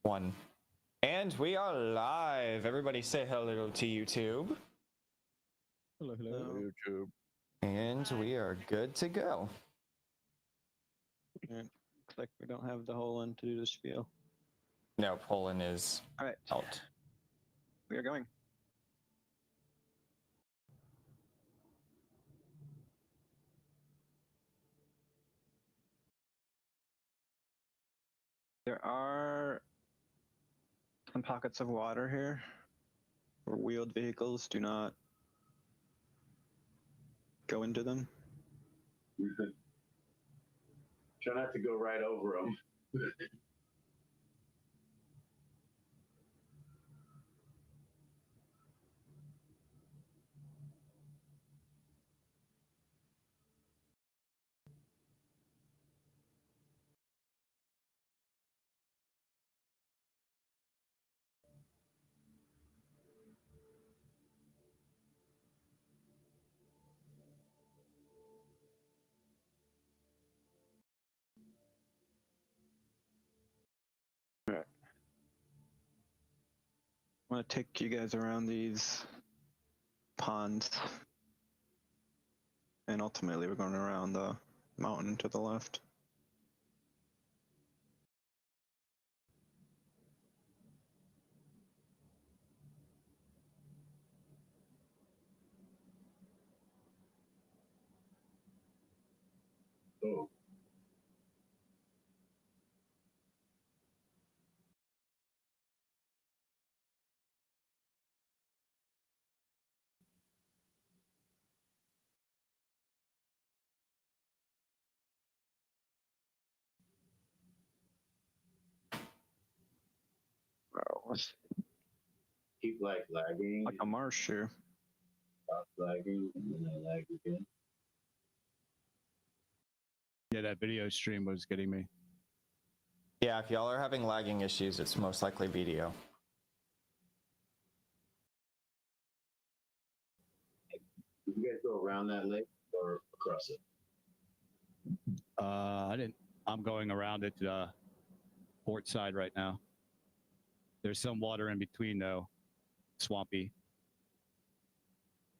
One. And we are live. Everybody say hello to YouTube. Hello, YouTube. And we are good to go. And looks like we don't have the whole in to do the spiel. No, Poland is All right, out. we are going. There are some pockets of water here where wheeled vehicles do not go into them. Try not to go right over them. I'm going to take you guys around these ponds. And ultimately we're going around the mountain to the left. Oh. Keep like lagging. Like a marsh here. Stop lagging, and then I lag again. Yeah, that video stream was getting me. Yeah, if y'all are having lagging issues, it's most likely video. Did you guys go around that lake or across it? I didn't. I'm going around it, port side right now. There's some water in between though, swampy,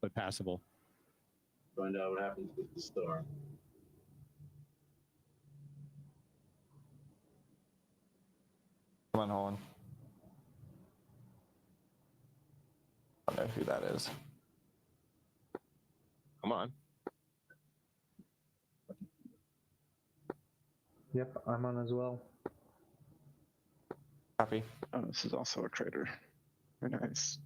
but passable. Find out what happens with the storm. Come on, Holland. I don't know who that is. Come on. Yep, I'm on as well. Copy. Oh, this is also a crater. Very nice.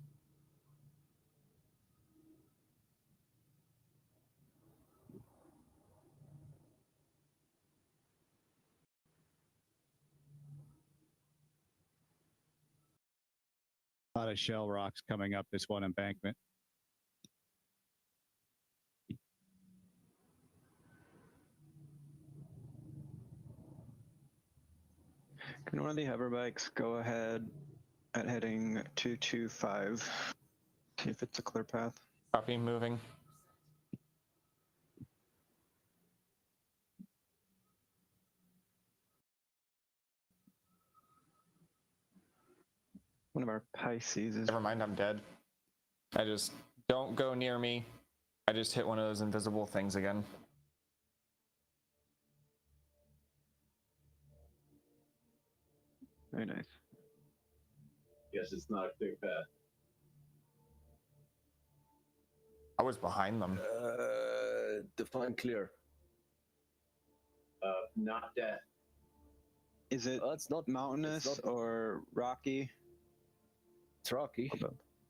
A lot of shell rocks coming up this one embankment. Can one of the hover bikes go ahead at heading 225? See if it's a clear path. Copy, moving. One of our Pisces is. Never mind, I'm dead. I just don't go near me. I just hit one of those invisible things again. Very nice. Guess it's not a clear path. I was behind them. Define clear. Not that. Is it It's not mountainous it's not- or rocky? It's rocky.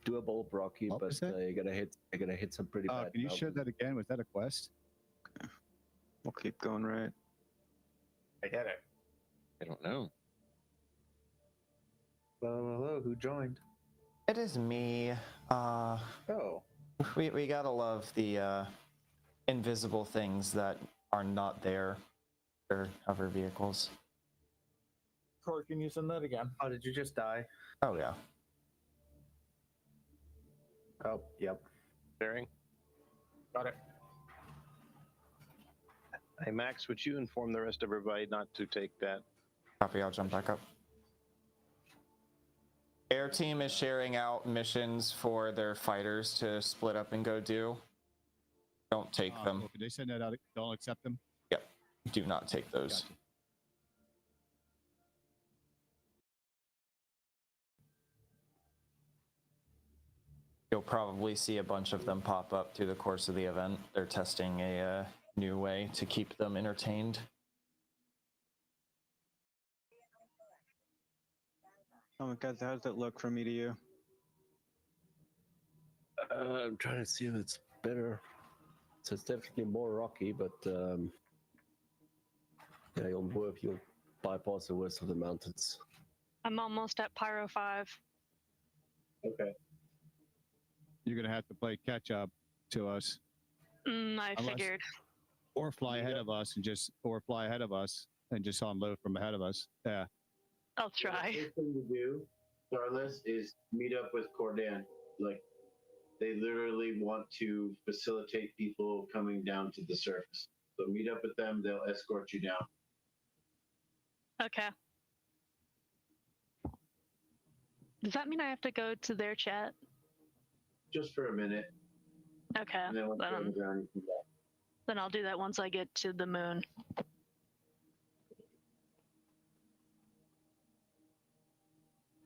Doable rocky, What but was that? you gotta hit some pretty bad. Can you show mountains. that again? Was that a quest? We'll keep going right. I get it. I don't know. Hello, who joined? It is me. Oh, We gotta love the invisible things that are not there for hover vehicles. Corey, can you send that again? oh, did you just die? Oh yeah. Oh, yep. Sharing. Got it. Hey, Max, would you inform the rest of everybody not to take that? Copy, I'll jump back up. Air team is sharing out missions for their fighters to split up and go do. Don't take them. Cool. Could they send that out? Don't accept them? Yep. Do not take those. Gotcha. You'll probably see a bunch of them pop up through the course of the event. They're testing a new way to keep them entertained. Oh, guys, how does it look from me to you? I'm trying to see if it's better. So it's definitely more rocky, but yeah, you'll bypass the worst of the mountains. I'm almost at Pyro 5. Okay. You're going to have to play catch up to us. I Unless- figured. Or fly ahead of us and just unload from ahead of us. Yeah. I'll The try. first thing to do, Starless, is meet up with Cordan. Like, they literally want to facilitate people coming down to the surface. So meet up with them. They'll escort you down. Okay. Does that mean I have to go to their chat? Just for a minute. Okay. And then once you're on the ground, you can go. Then I'll do that once I get to the moon.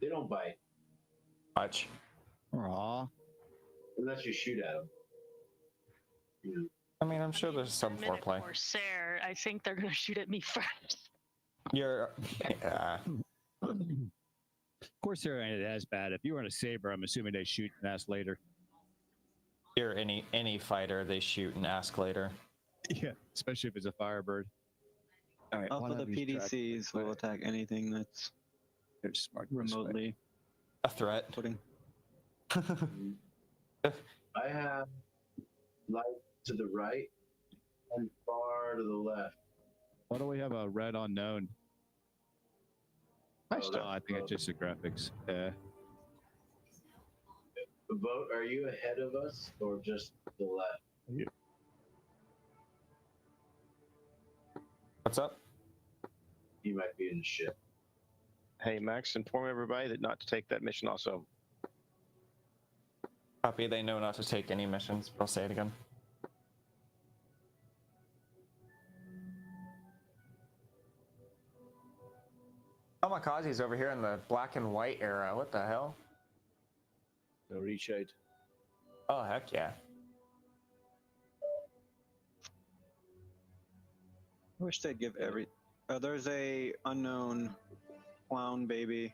They don't bite. Much. Aw. Unless you shoot at them. You know. I mean, I'm sure there's some I'm in a foreplay. Corsair. I think they're gonna shoot at me first. You're. Yeah. Corsair ain't as bad. If you were in a Saber, I'm assuming they shoot and ask later. You're any fighter, they shoot and ask later. Yeah, especially if it's a Firebird. All right. Also, the PDCs will attack anything that's They're smart this way. remotely A threat. putting. I have light to the right and far to the left. Why do we have a red unknown? Oh, Oh, I think it's just the graphics. Yeah. Vote, are you ahead of us or just the left? What's up? You might be in the ship. Hey, Max, inform everybody that not to take that mission also. Copy, they know not to take any missions, but I'll say it again. Kamikaze's over here in the black and white era. What the hell? No reshade. Oh, heck yeah. I wish they'd give every. There's a unknown clown baby.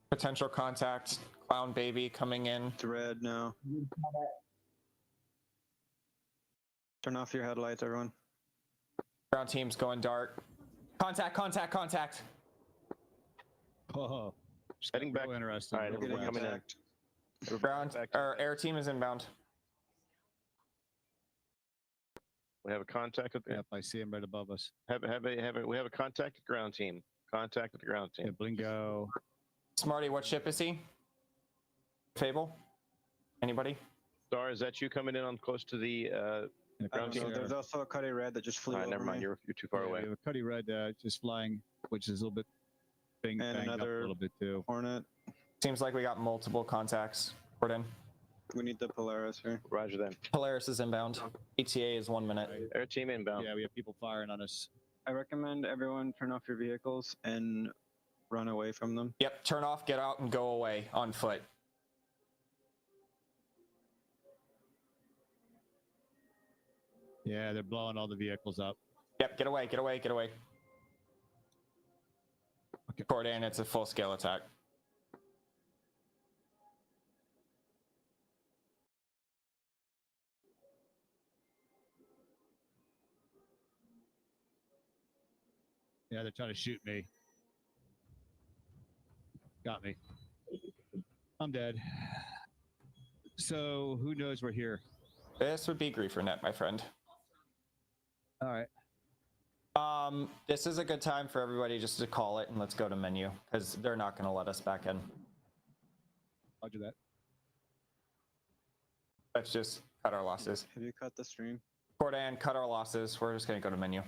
Potential contact, clown baby coming in. It's red now. Turn off your headlights, everyone. Ground team's going dark. Contact, contact, contact. Oh, Heading back. real interesting. All right, real Getting everyone coming in. attacked. Ground Back. or air team is inbound. We have a contact with Yep, I see him right above us. we have a contact at ground team. Contact with the ground Yeah, team. Blingo. Smarty, what ship is he? Fable? Anybody? Star, is that you coming in on close to the I ground don't team? know. There's also a Cuddy red that just flew All right, over never mind. me. You're too far Yeah, away. We have a Cuddy Red just flying, which is a little bit banged up another- a little bit too. Hornet. Seems like we got multiple contacts. Put in. We need the Polaris here. Roger then. Polaris is inbound. ETA is 1 minute. Air team inbound. Yeah, we have people firing on us. I recommend everyone turn off your vehicles and run away from them. Yep, turn off, get out, and go away on foot. Yeah, they're blowing all the vehicles up. Yep, get away, get away, get away. Okay. Cordan, it's a full scale attack. Yeah, they're trying to shoot me. Got me. I'm dead. So who knows we're here? This would be Griefernet, my friend. All right. This is a good time for everybody just to call it and let's go to menu because they're not going to let us back in. Roger that. Let's just cut our losses. Have you cut the stream? Cordan, cut our losses. We're just going to go to menu.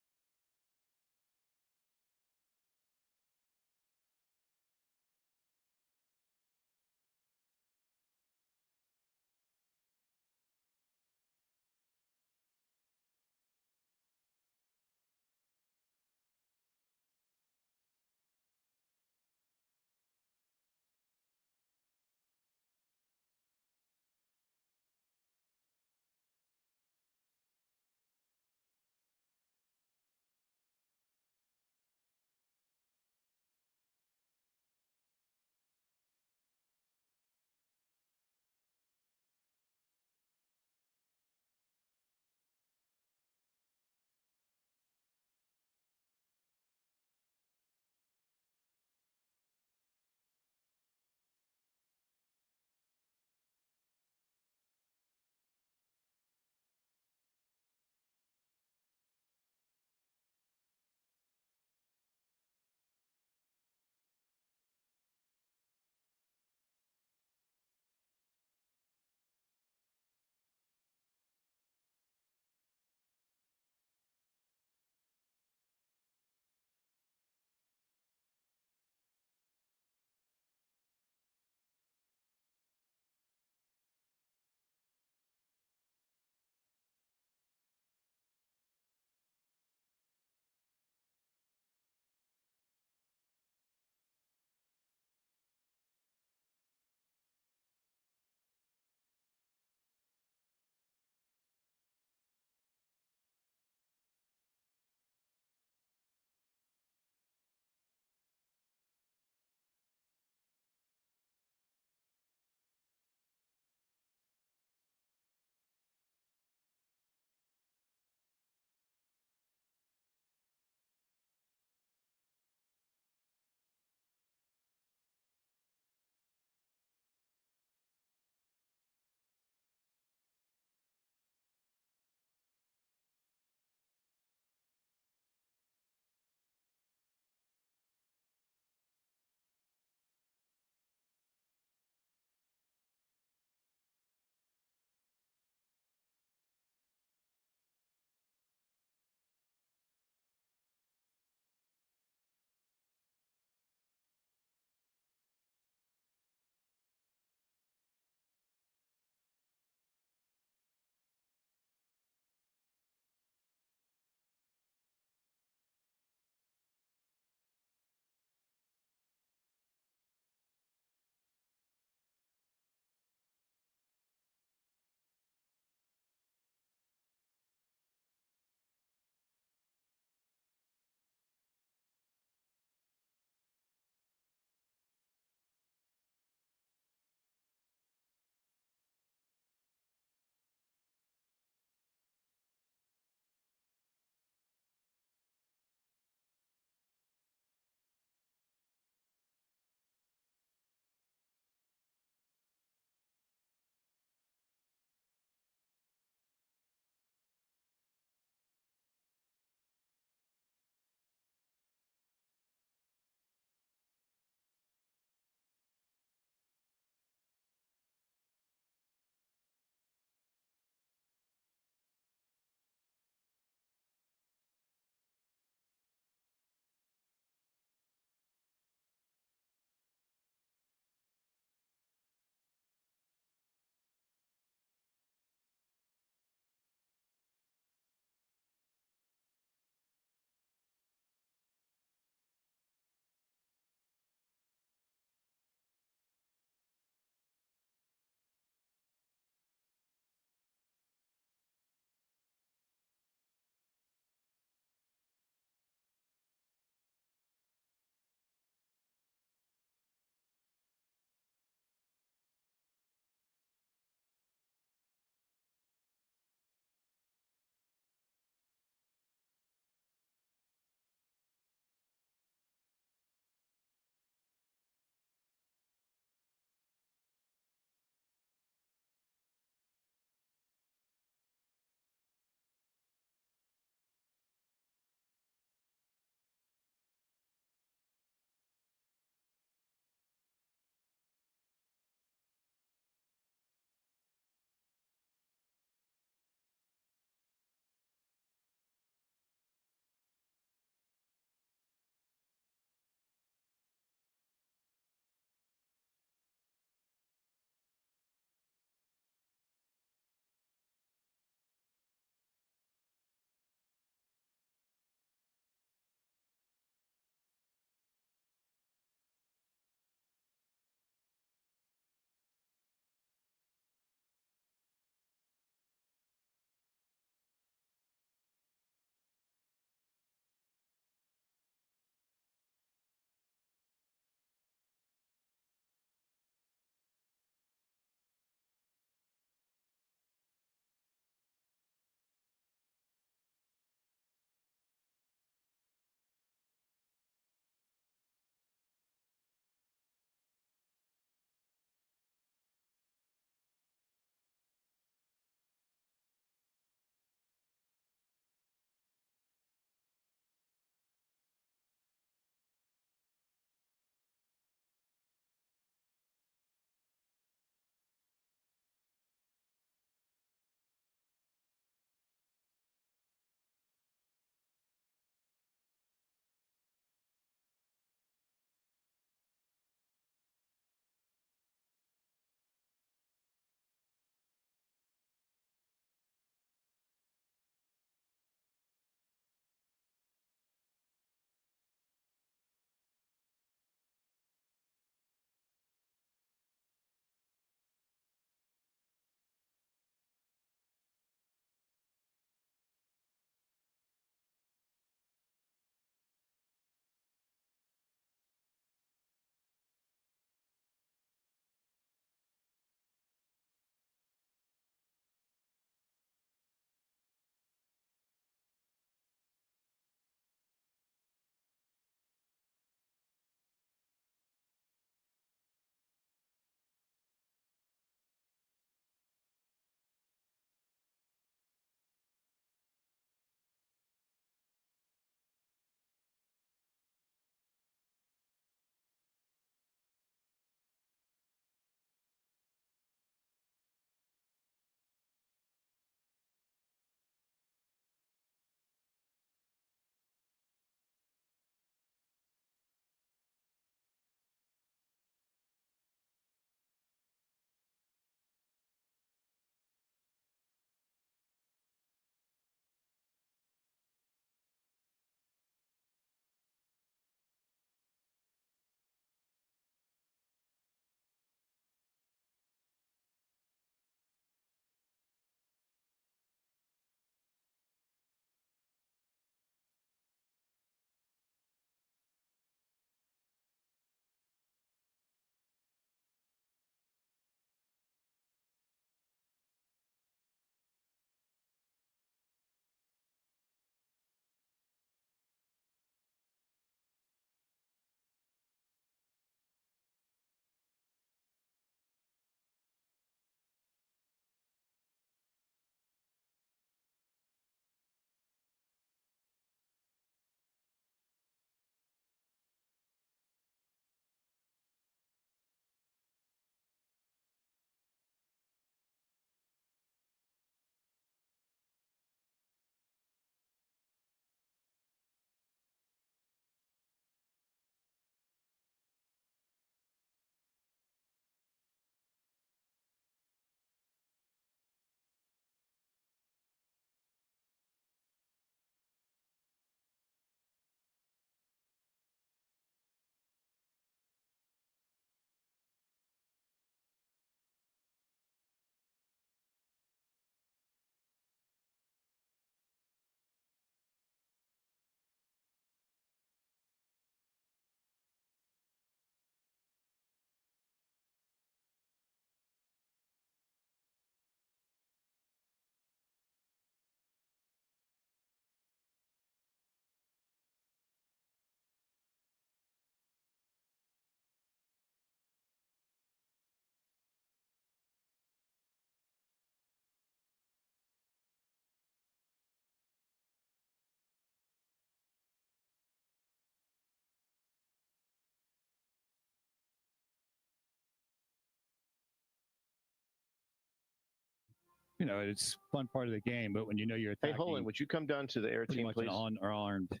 you know, it's fun part of the game. But when you know you're Hey, attacking Holland, would you come down to the air pretty team, much please? an unarmed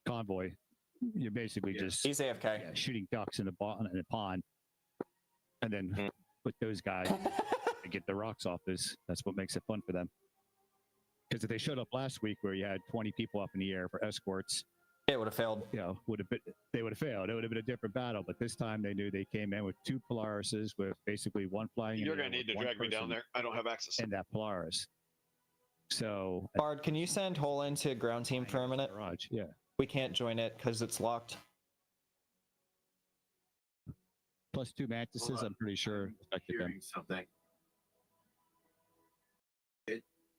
convoy, you're basically just He's AFK. shooting ducks in the pond, and then with those guys to get the rocks off. That's what makes it fun for them. Because if they showed up last week where you had 20 people up in the air for escorts, It would have failed. you know, they would have failed. It would have been a different battle. But this time they knew they came in with 2 Polarises with basically one flying. You're going to need to drag me down there. I don't have access. And that Polaris. So Bard, can you send Hole into ground team for a minute? Garage, yeah. We can't join it because it's locked. Plus 2 Mantises, Hold on. I'm pretty sure affected them. Hearing something.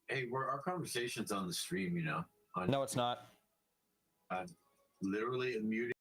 Hey, our conversation's on the stream, you know. No, it's not. I'm literally muting.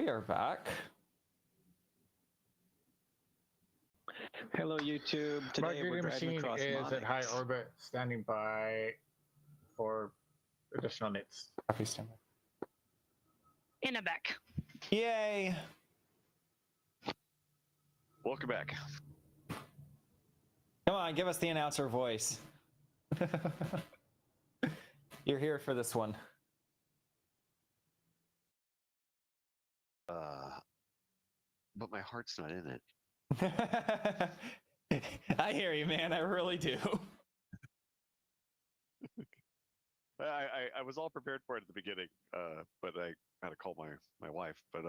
We are back. Hello, YouTube. Today Marketing we're driving machine across is at high Monix. orbit, standing by for additional needs. Copy, stand by. In a back. Yay! Welcome back. Come on, give us the announcer voice. You're here for this one. But my heart's not in it. I hear you, man. I really do. I was all prepared for it at the beginning, but I had to call my wife. But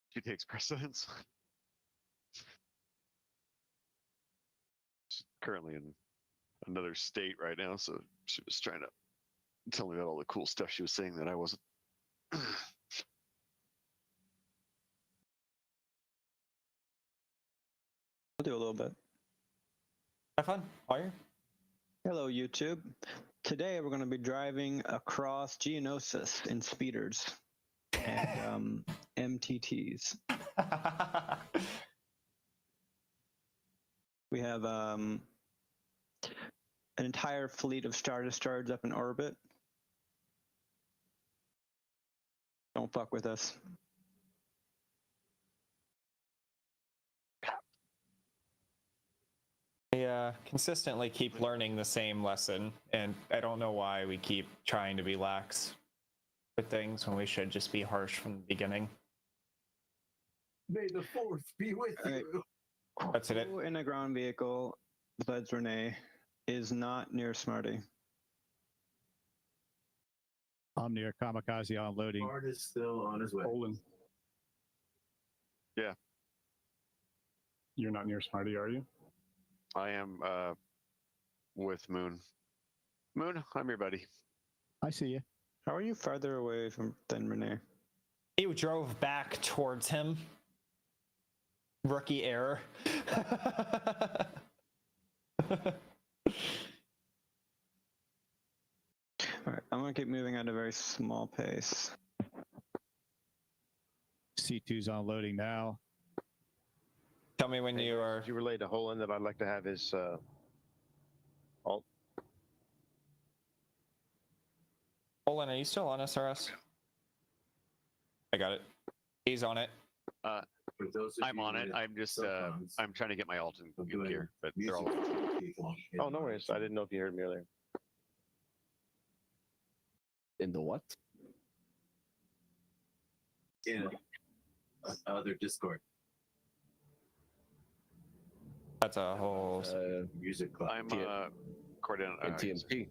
she takes precedence. She's currently in another state right now, so she was trying to tell me about all the cool stuff she was saying that I wasn't. We'll do a little bit. Have fun. Fire. Hello, YouTube. Today we're going to be driving across Geonosis in speeders and MTTs. We have an entire fleet of Star Destroyers up in orbit. Don't fuck with us. I consistently keep learning the same lesson, and I don't know why we keep trying to be lax with things when we should just be harsh from the beginning. May the fourth be with you. That's it. Who in a ground vehicle, besides Renee, is not near Smarty? I'm near Kamikaze unloading. Bart is still on his way. Olin. Yeah. You're not near Smarty, are you? I am with Moon. Moon, I'm your buddy. I see you. How are you farther away than Renee? He drove back towards him. Rookie error. All right, I'm going to keep moving at a very small pace. C2's unloading now. Tell me when you are. Could you relay to Holland that I'd like to have his alt? Olin, are you still on SRS? I got it. He's on it. For those of I'm you on it. with I'm just cell phones, I'm trying to get my alt in doing gear, but they're all. music to people in Oh, no worries. I didn't know if you heard me earlier. In the what? in other Discord That's a whole. music club. I'm Yeah. Cordan. In TMT.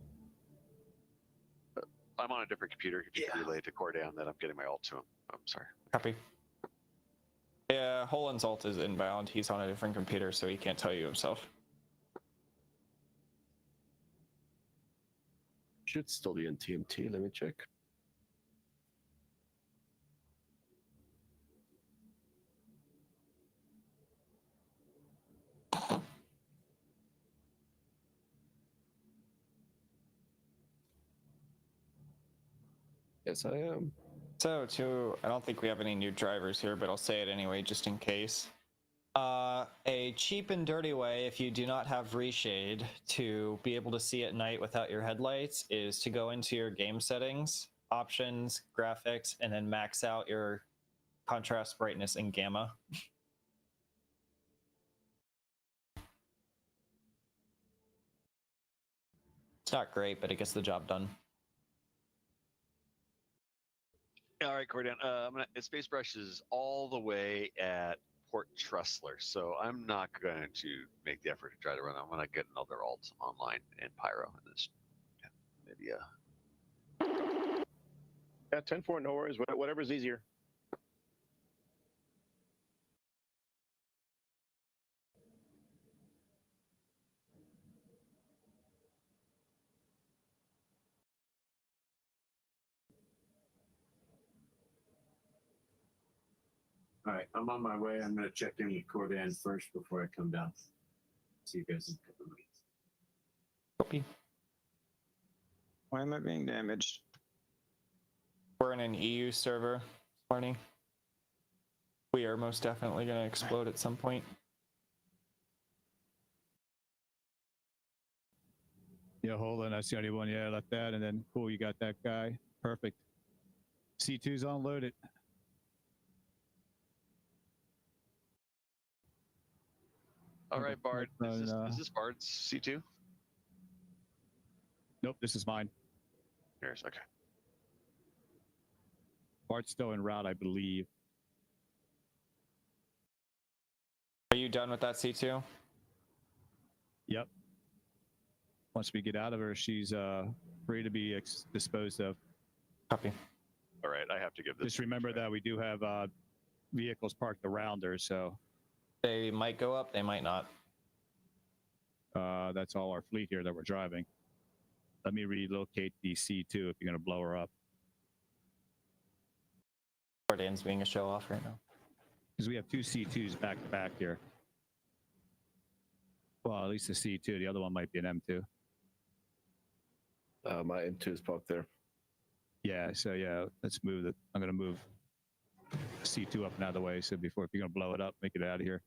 I'm on a different computer. If you could relay to Cordan that I'm getting my alt to him. I'm sorry. Copy. Yeah, Holin's alt is inbound. He's on a different computer, so he can't tell you himself. Should still be in TMT. Let me check. Yes, I am. So, I don't think we have any new drivers here, but I'll say it anyway, just in case. A cheap and dirty way, if you do not have reshade, to be able to see at night without your headlights is to go into your game settings, options, graphics, and then max out your contrast, brightness, and gamma. It's not great, but it gets the job done. All right, Cordan. Space Brush is all the way at Port Trustler, so I'm not going to make the effort to try to run. I'm going to get another alt online in Pyro, and this maybe Yeah, 10-4, no worries. Whatever's easier. All right, I'm on my way. I'm going to check in with Cordan first before I come down. See you guys in a couple of minutes. Copy. Why am I being damaged? We're in an EU server this morning. We are most definitely going to explode at some point. Yeah, hold on. That's the only one. Yeah, I left that. And then, cool, you got that guy. Perfect. C2's unloaded. All right, Bard. And, Is this Bard's C2? Nope, this is mine. Yours, okay. Bart's still en route, I believe. Are you done with that C2? Yep. Once we get out of her, she's free to be disposed of. Copy. All right, I have to give this. Just remember that we do have vehicles parked around her, so They might go up, they might not. that's all our fleet here that we're driving. Let me relocate the C2 if you're going to blow her up. Dan's being a show off right now. Because we have two C2s back to back here. Well, at least the C2. The other one might be an M2. My M2 is parked there. Yeah, so yeah, let's move it. I'm going to move C2 up and out of the way. So before, if you're going to blow it up, make it out of here.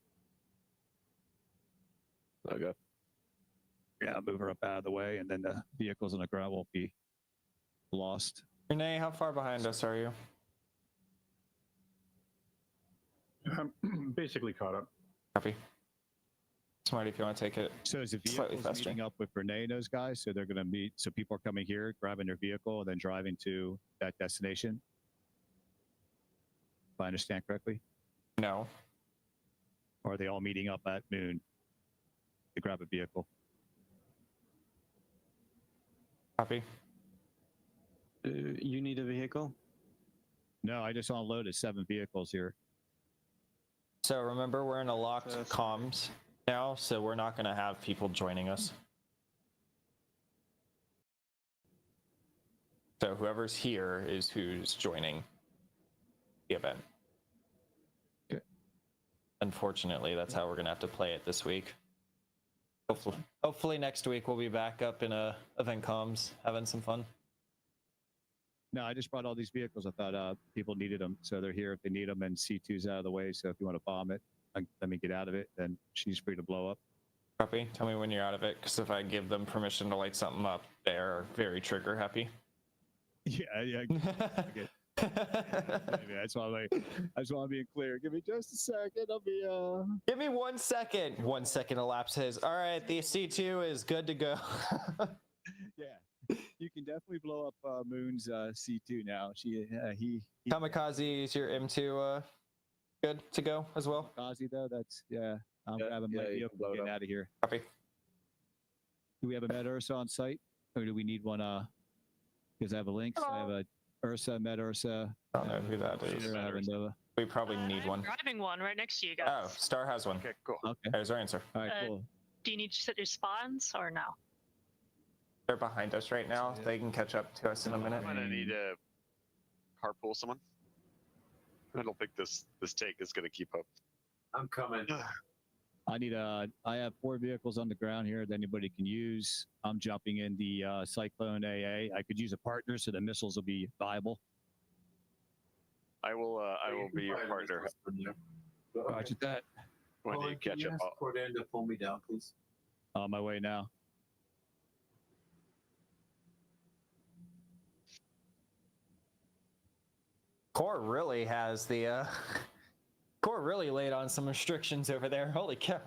Okay. Yeah, I'll move her up out of the way, and then the vehicles on the ground won't be lost. Renee, how far behind us are you? I'm basically caught up. Copy. Smarty, if you want to take it. So is the Slightly vehicles faster. meeting up with Renee and those guys? So they're going to meet. So people are coming here, grabbing their vehicle, and then driving to that destination. If I understand correctly, No. or are they all meeting up at noon to grab a vehicle? Copy. You need a vehicle? No, I just unloaded 7 vehicles here. So remember, we're in a locked Yes. comms now, so we're not going to have people joining us. So whoever's here is who's joining the event. Okay. Unfortunately, that's how we're going to have to play it this week. Hopefully next week we'll be back up in event comms, having some fun. No, I just brought all these vehicles. I thought people needed them, so they're here if they need them, and C2's out of the way. So if you want to bomb it, let me get out of it. Then she's free to blow up. Copy. Tell me when you're out of it, because if I give them permission to light something up, they're very trigger happy. Yeah. Okay. That's why I'm being clear. Give me just a second. I'll be Give me 1 second. 1 second elapses. All right, the C2 is good to go. Yeah, you can definitely blow up Moon's C2 now. He Kamikaze, is your M2 good to go as well? Kamikaze though. That's I'm grabbing my you can vehicle, blow it getting up. out of here. Copy. Do we have a Med Ursa on site, or do we need one? Because I have a Lynx, I have a Ursa, Med Ursa. I don't know who that is. I have a Nova. We probably need I'm one. driving one right next to you guys. Oh, Star has one. Okay, cool. Okay. There's our answer. All right. Uh, Cool. Do you need to set your spawns or no? They're behind us right now. They can catch up to us in a minute. I'm gonna need to carpool someone. I don't think this take is gonna keep up. I'm coming. I have 4 vehicles on the ground here that anybody can use. I'm jumping in the Cyclone AA. I could use a partner so the missiles will be viable. I will be your partner. Roger that. When you catch up, Cordan to pull me down, please. On my way now. Core really has the Core really laid on some restrictions over there. Holy cow.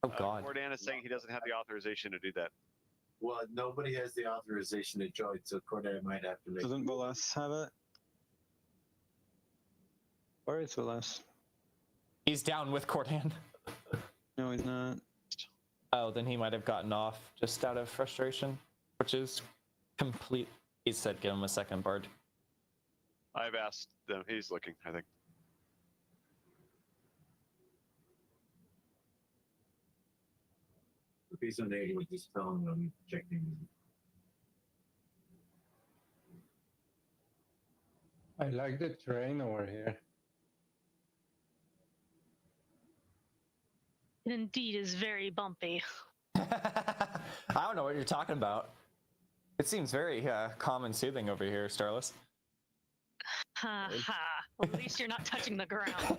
Oh god. Cordan is saying he doesn't have the authorization to do that. Well, nobody has the authorization to join, so Cordan might have to make. Doesn't Velas have it? Where is Velas? He's down with Cordan. No, he's not. Oh, then he might have gotten off just out of frustration, which is complete. He said give him a second, Bard. I've asked them. He's looking, I think. If he's on 80, just tell him I'm checking. I like the terrain over here. It indeed is very bumpy. I don't know what you're talking about. It seems very calm and soothing over here, Starless. Ha ha. Well, at least you're not touching the ground.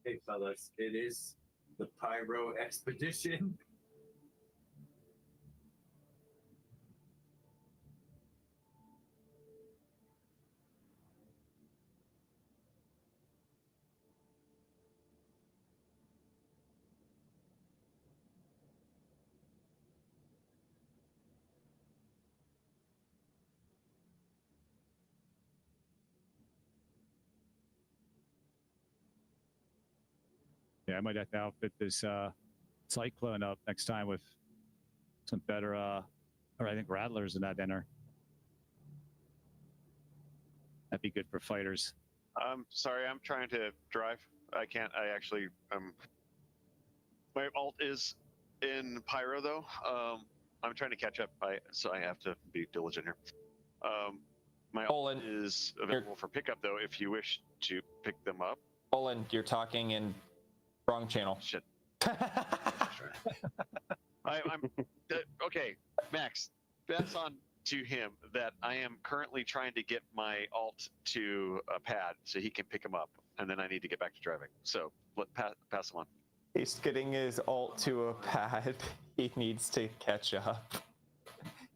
Hey, fellas, it is the Pyro Expedition. Yeah, I might have to outfit this Cyclone up next time with some better, or I think Rattlers in that dinner. That'd be good for fighters. I'm sorry, I'm trying to drive. I can't. I actually, my alt is in Pyro though. I'm trying to catch up. So I have to be diligent here. My alt is available for pickup though, if you wish to pick them up. Olin, you're talking in wrong channel. Shit. I'm okay, Max. That's on to him that I am currently trying to get my alt to a pad so he can pick him up, and then I need to get back to driving. So pass him on. He's getting his alt to a pad. He needs to catch up.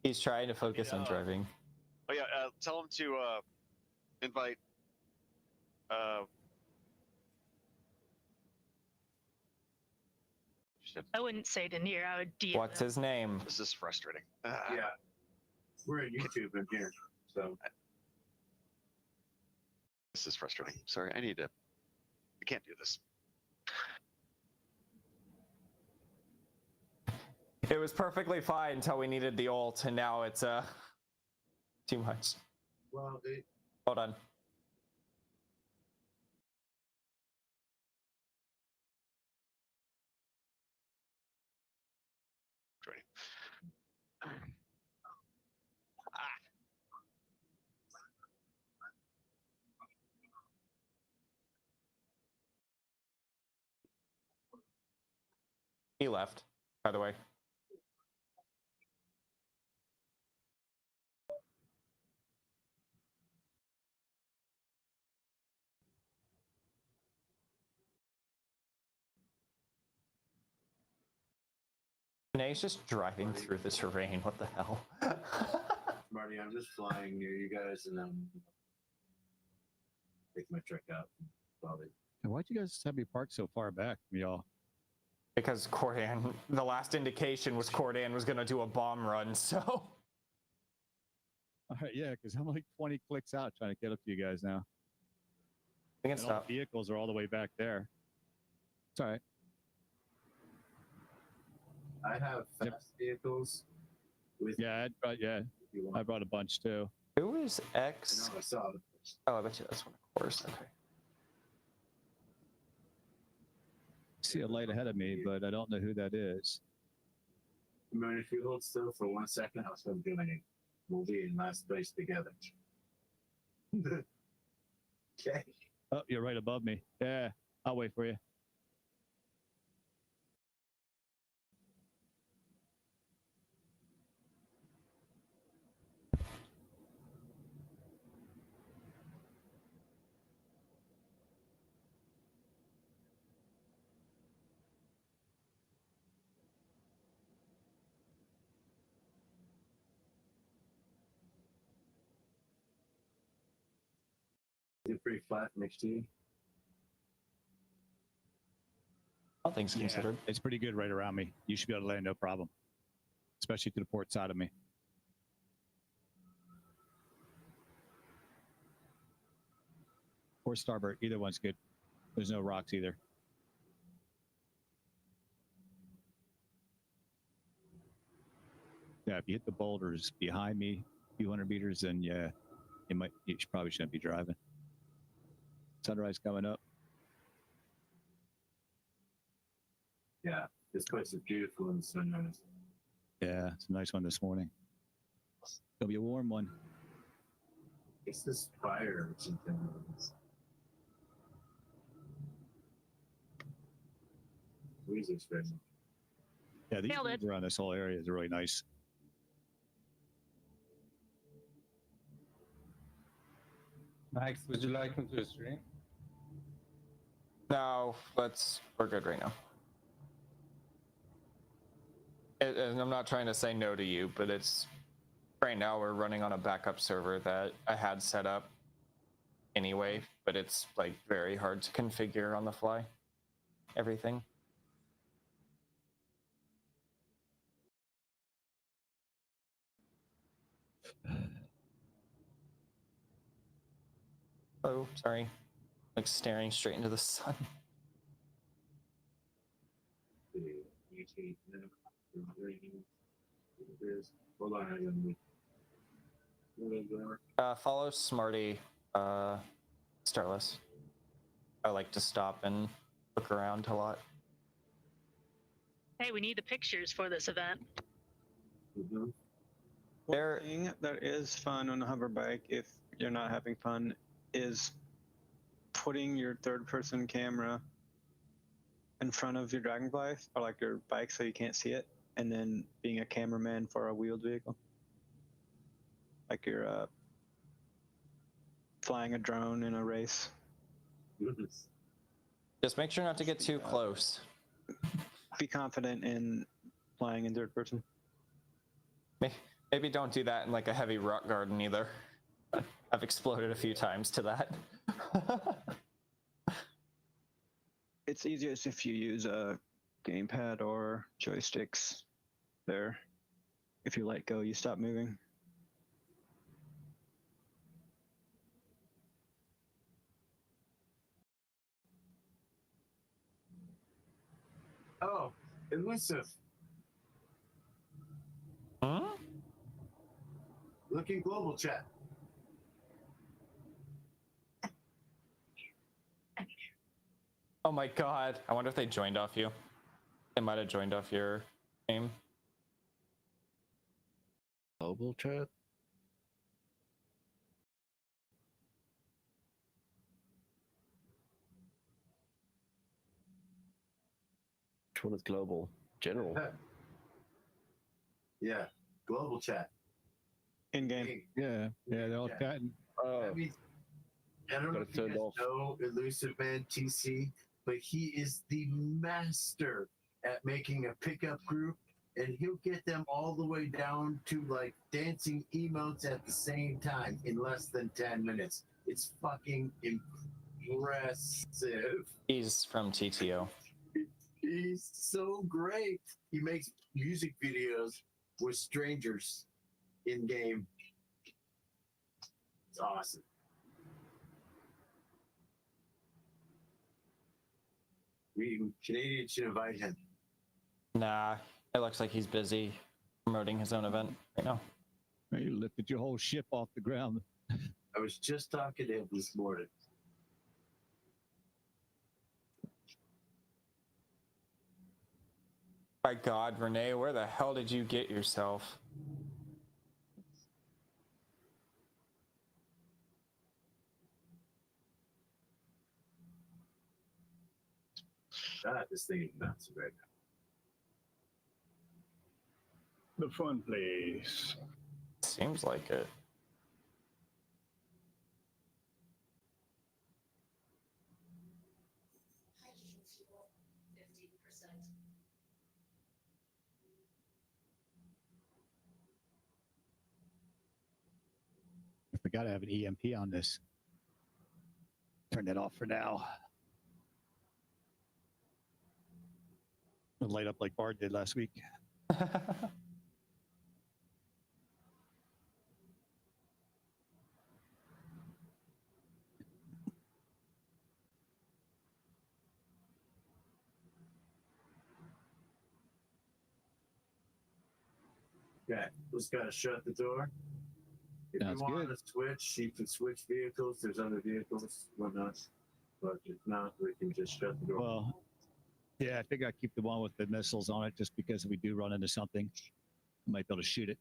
He's trying to focus on driving. Oh yeah, tell him to invite. Shit. I wouldn't say it in here. I would DM What's him. his name? This is frustrating. Yeah, we're at YouTube in here, so This is frustrating. Sorry, I can't do this. It was perfectly fine until we needed the ult, and now it's too much. well, Hold on. He left, by the way. Renee's just driving through the terrain. What the hell? Marty, I'm just flying near you guys, and then take my truck out. Probably. And why'd you guys have me parked so far back from y'all? Because Cordan, the last indication was Cordan was going to do a bomb run, so. All right, yeah, because I'm like 20 clicks out trying to get up to you guys now. We can And all stop. the vehicles are all the way back there. It's all right. I have fast vehicles. With Yeah, I brought a bunch too. Who is X? I saw it. Oh, I bet you that's one of course. Okay. See a light ahead of me, but I don't know who that is. I mean, if you hold still for 1 second, I was going to do a movie in last place together. Okay. Oh, you're right above me. Yeah, I'll wait for you. Is it pretty flat next to you? All things considered. It's pretty good right around me. You should be able to land no problem, especially to the port side of me. Or starboard, either one's good. There's no rocks either. Yeah, if you hit the boulders behind me, a few hundred meters, then yeah, you probably shouldn't be driving. Sunrise coming up. Yeah, this place is beautiful in the sunrise. Yeah, it's a nice one this morning. It'll be a warm one. It's this fire or something. Music's crazy. Yeah, these Nailed it. winds around this whole area is really nice. Max, would you like me to stream? No, we're good right now. And I'm not trying to say no to you, but it's right now we're running on a backup server that I had set up anyway, but it's like very hard to configure on the fly. Everything. Oh, sorry. Like staring straight into the sun. Hold on, Follow Smarty, Starless. I like to stop and look around a lot. Hey, we need the pictures for this event. One There- thing that is fun on a hover bike, if you're not having fun, is putting your third-person camera in front of your Dragonfly or like your bike so you can't see it, and then being a cameraman for a wheeled vehicle. Like you're flying a drone in a race. Just make sure not to get too close. Be confident in flying in third person. Maybe don't do that in like a heavy rock garden either. I've exploded a few times to that. It's easiest if you use a gamepad or joysticks there. If you let go, you stop moving. Oh, elusive. Huh? Look in global chat. Oh my god. I wonder if they joined off you. They might have joined off your name. Global chat? Which one is global? General. Yeah, global chat. In game. Yeah, they're all chatting. That means, I don't know Got if it you turned guys off. know Elusive Man TC, but he is the master at making a pickup group, and he'll get them all the way down to like dancing emotes at the same time in less than 10 minutes. It's fucking impressive. He's from TTO. He's so great. He makes music videos with strangers in game. It's awesome. We Canadians should invite him. Nah, it looks like he's busy promoting his own event right now. You lifted your whole ship off the ground. I was just talking to him this morning. My god, Renee, where the hell did you get yourself? God, this thing is nuts right now. The fun place. Seems like it. I forgot I have an EMP on this. Turn that off for now. It'll light up like Bart did last week. Okay, just gotta shut the door. If Sounds you want good. to switch, you can switch vehicles. There's other vehicles, whatnot. But if not, we can just shut the door. Well, yeah, I think I keep the one with the missiles on it just because if we do run into something, I might be able to shoot it.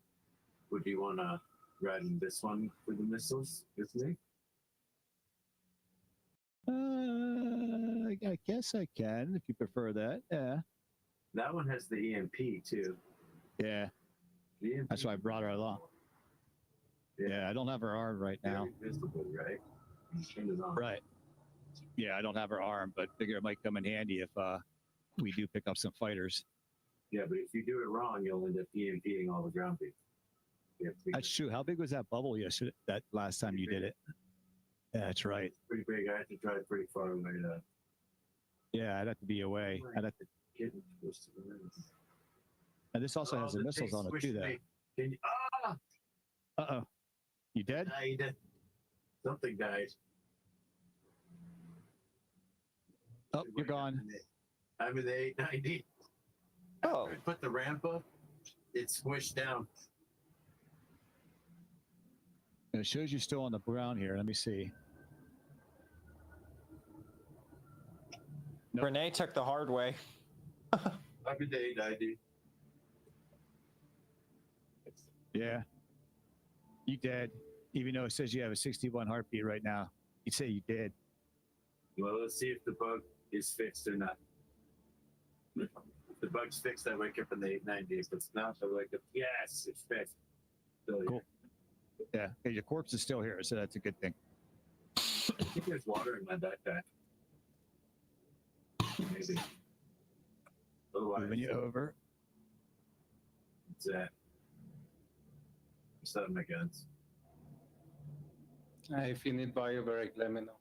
Would you want to ride in this one for the missiles with me? I guess I can if you prefer that. Yeah. That one has the EMP too. Yeah. The EMP That's why I brought her along. Yeah, I don't have her armed right now. very visible, right? Turn it on. Right. Yeah, I don't have her arm, but figure it might come in handy if we do pick up some fighters. Yeah, but if you do it wrong, you'll end up EMPing all the ground people. That's true. How big was that bubble yesterday? That last time you did it? Yeah, that's right. Pretty big. I have to drive pretty far away to Yeah, I'd have to be away. I'd have to. get close to the rim. And this also has the missiles on it too, though. Can you, Uh-oh. You dead? died. Something died. Oh, you're gone. I'm in the 890. Oh. After I put the ramp up, it squished down. It shows you're still on the ground here. Let me see. Nope. Renee took the hard way. I'm in the 890. Yeah. You dead. Even though it says you have a 61 heartbeat right now. You'd say you did. Well, let's see if the bug is fixed or not. If the bug's fixed, I wake up in the 890. If it's not, I wake up, yes, it's fixed. Still Cool. Yeah. Hey, your corpse is still here, so that's a good thing. I think there's water in my backpack. Maybe. Otherwise, Moving you over. it's that. Set up my guns. If you need biobarrack, let me know.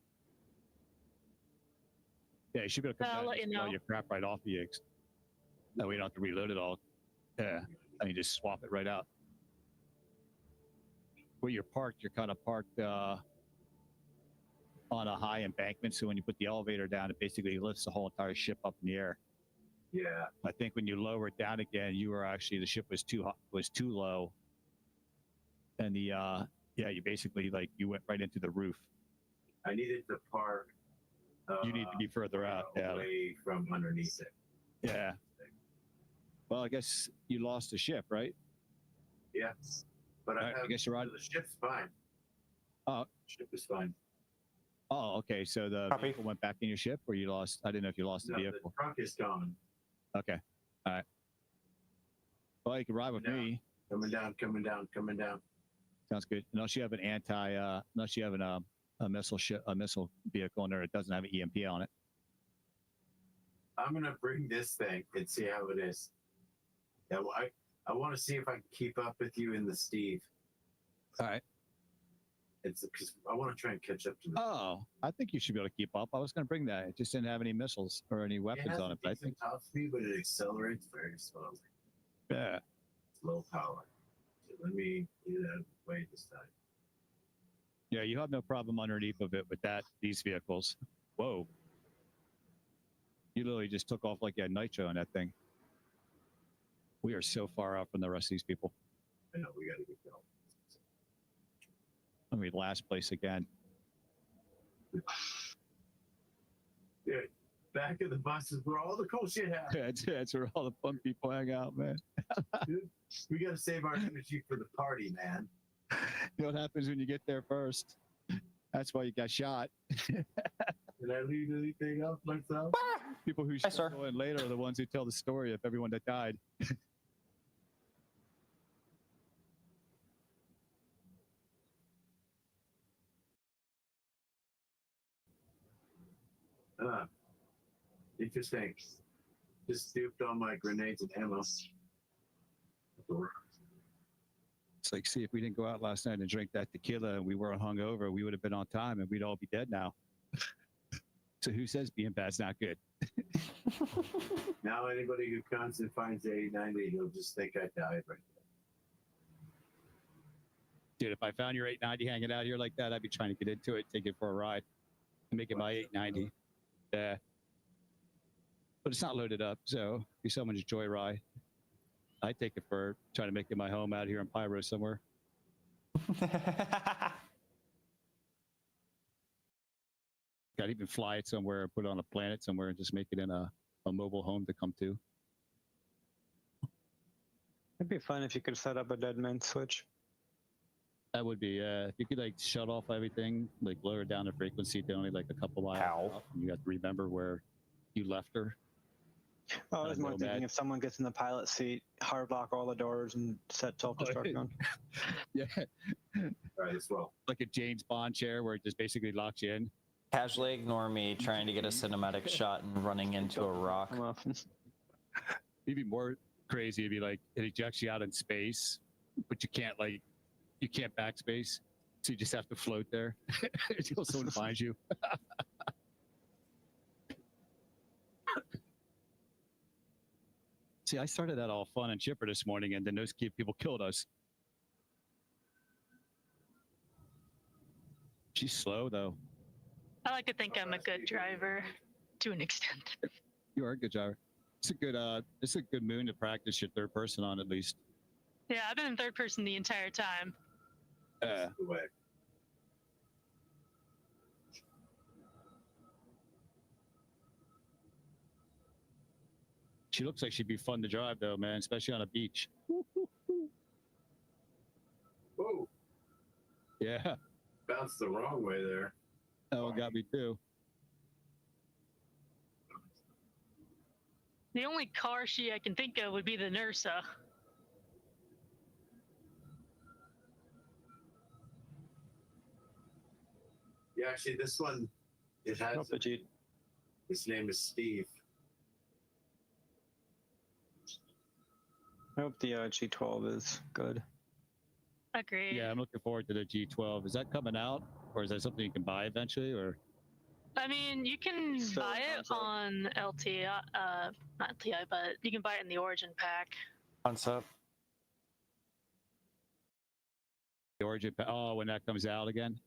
Yeah, you should be able to come I'll down let and you just throw know. your crap right off the eggs. That way you don't have to reload it all. Yeah. I mean, just swap it right out. Where you're parked, you're kind of parked on a high embankment. So when you put the elevator down, it basically lifts the whole entire ship up in the air. Yeah. I think when you lower it down again, you were actually, the ship was too low. And the, yeah, you basically you went right into the roof. I needed to park. You need to be further out. Yeah. Away from underneath it. Yeah. Well, I guess you lost the ship, right? Yeah. But All right, I guess you're right. The ship's fine. Oh. Ship is fine. Oh, okay. So the Copy. vehicle went back in your ship, or you lost? I didn't know if you lost the No, vehicle. the trunk is gone. Okay. All right. Well, you can ride with No. me. Coming down, coming down, coming down. Sounds good. Unless you have an unless you have a missile vehicle in there, it doesn't have an EMP on it. I'm gonna bring this thing and see how it is. Yeah, well, I want to see if I can keep up with you in the Steve. All right. It's because I want to try and catch up to the. Oh, I think you should be able to keep up. I was going to bring that. It just didn't have any missiles or any weapons on it. But I think. Top speed, but it accelerates very slowly. Yeah. It's low power. So let me do that way this time. Yeah, you have no problem underneath of it with these vehicles. Whoa. You literally just took off like you had nitro on that thing. We are so far out from the rest of these people. I know we got to get going. I mean, last place again. Yeah, back of the bus is where all the cool shit happens. That's where all the fun people hang out, man. Dude, we got to save our energy for the party, man. You know what happens when you get there first? That's why you got shot. Did I leave anything else myself? People who show in later are the ones who tell the story of everyone that died. Interesting. Just duped all my grenades and ammo. It's like, see, if we didn't go out last night and drink that tequila and we weren't hungover, we would have been on time and we'd all be dead now. So who says being bad's not good? Now anybody who comes and finds the 890, he'll just think I died right there. Dude, if I found your 890 hanging out here like that, I'd be trying to get into it, take it for a ride, and make it my 890. Yeah. But it's not loaded up, so if someone's joyride, I take it for trying to make it my home out here in Pyro somewhere. I'd even fly it somewhere, put it on a planet somewhere, and just make it in a mobile home to come to. It'd be fun if you could set up a dead man switch. That would be, if you could like shut off everything, like lower down the frequency to only like a couple miles out, and you have to remember where you left her. I was more Nomad. thinking if someone gets in the pilot seat, hard lock all the doors and set self-destruct on. Yeah, Right, as well. like a James Bond chair where it just basically locks you in. Casually ignore me trying to get a cinematic shot and running into a rock. Come off. Even more crazy if you like it ejects you out in space, but you can't backspace, so you just have to float there until someone finds you. See, I started that all fun and chipper this morning, and then those people killed us. She's slow though. I like to think I'm a good driver to an extent. You are a good driver. It's a good moon to practice your third person on, at least. Yeah, I've been in third person the entire time. The way. She looks like she'd be fun to drive though, man, especially on a beach. Whoa, Yeah, bounced the wrong way there. that one got me too. The only car I can think of would be the Nursa. Yeah, actually, this one, it has. Nope, the G. His name is Steve. I hope the G12 is good. Agreed. Yeah, I'm looking forward to the G12. Is that coming out, or is that something you can buy eventually, or? I mean, you can So, buy it on LTI, not LTI, but you can buy it in the Origin pack. Concept. The Origin. Oh, when that comes out again.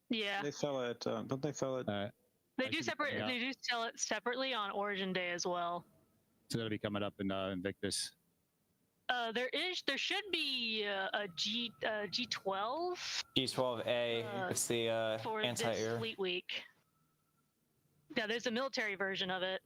Yeah, They sell it, don't they sell it? they I do should be separate. coming out. They do sell it separately on Origin Day as well. So that'll be coming up in Invictus. There should be a G12 G12A. It's the for this anti-air. Fleet Week. Yeah, there's a military version of it.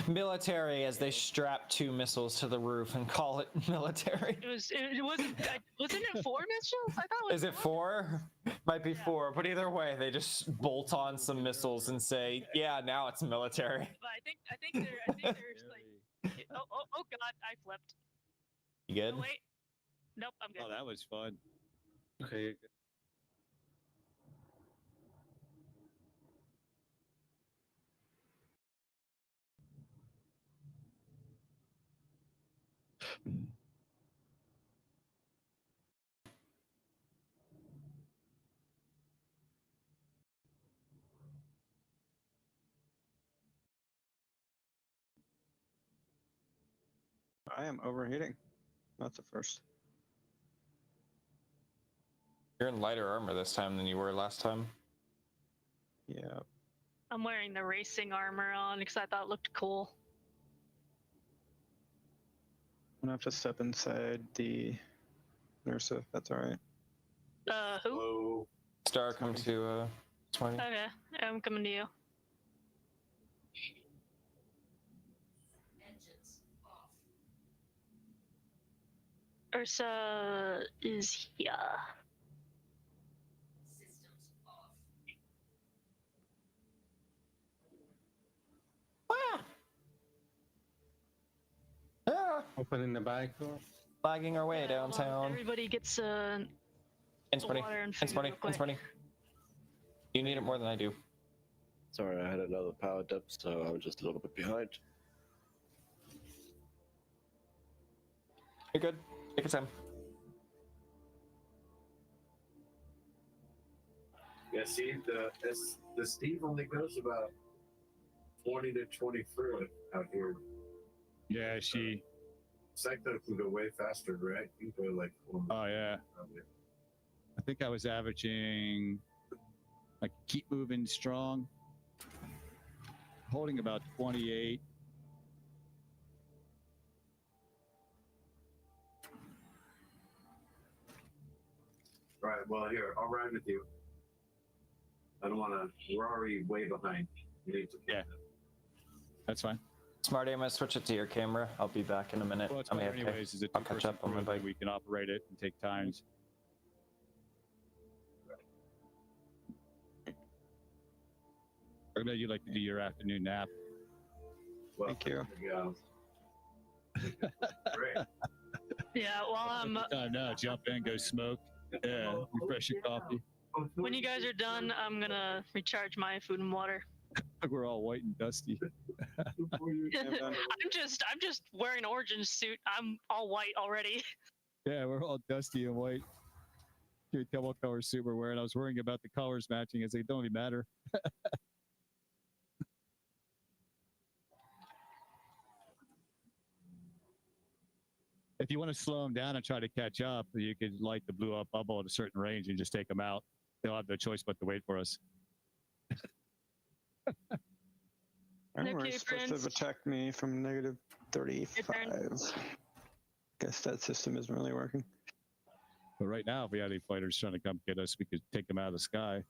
Military, as they strap 2 missiles to the roof and call it military. It wasn't it 4 missiles? I thought it was Is it 4? Might be 4, but either way, they just bolt on some missiles and say, "Yeah, now it's military." But I think there's like oh god, I flipped. You good? Oh wait, nope, I'm good. Oh, that was fun. Okay. I am overheating. That's the first. You're in lighter armor this time than you were last time. Yeah. I'm wearing the racing armor on because I thought it looked cool. I'm gonna have to step inside the Nursa, if that's alright. Who? Hello. Star, come to 20. Okay, I'm coming to you. Ursa is here. Opening the back door. Flagging our way Yeah, hold on, downtown. Everybody gets Insparty. water and food Insparty. real quick. Insparty. You need it more than I do. Sorry, I had another power dip, so I was just a little bit behind. You're good. Take your time. Yeah, see, the Steve only goes about 20 to 23 out here. Yeah, she. Sector can go way faster, right? You can go like 4 miles Oh yeah. probably. I think I was averaging, like, keep moving strong, holding about 28. All right, well, here, I'll ride with you. I don't want to. We're already way behind. You need to. Yeah. That's fine. Smarty, I'm gonna switch it to your camera. I'll be back in a minute. Well, it's I'm fine AFK. anyways. Is it I'll catch up on my bike. We can operate it and take times. Or maybe you like to do your afternoon nap. Well, Thank you. there go. Great. Yeah, while I'm Time now, jump in, go smoke. Yeah, refresh your coffee. when you guys are done, I'm gonna recharge my food and water. We're all white and dusty. I'm just wearing an orange suit. I'm all white already. Yeah, we're all dusty and white. Can't tell what color suit we're wearing. I was worrying about the colors matching as they don't even matter. If you want to slow them down and try to catch up, you could light the blue up bubble at a certain range and just take them out. They'll have no choice but to wait for us. Armor Okay, is supposed to friends. have attacked me from negative 35. Guess that system isn't really working. But right now, if we had any fighters trying to come get us, we could take them out of the sky.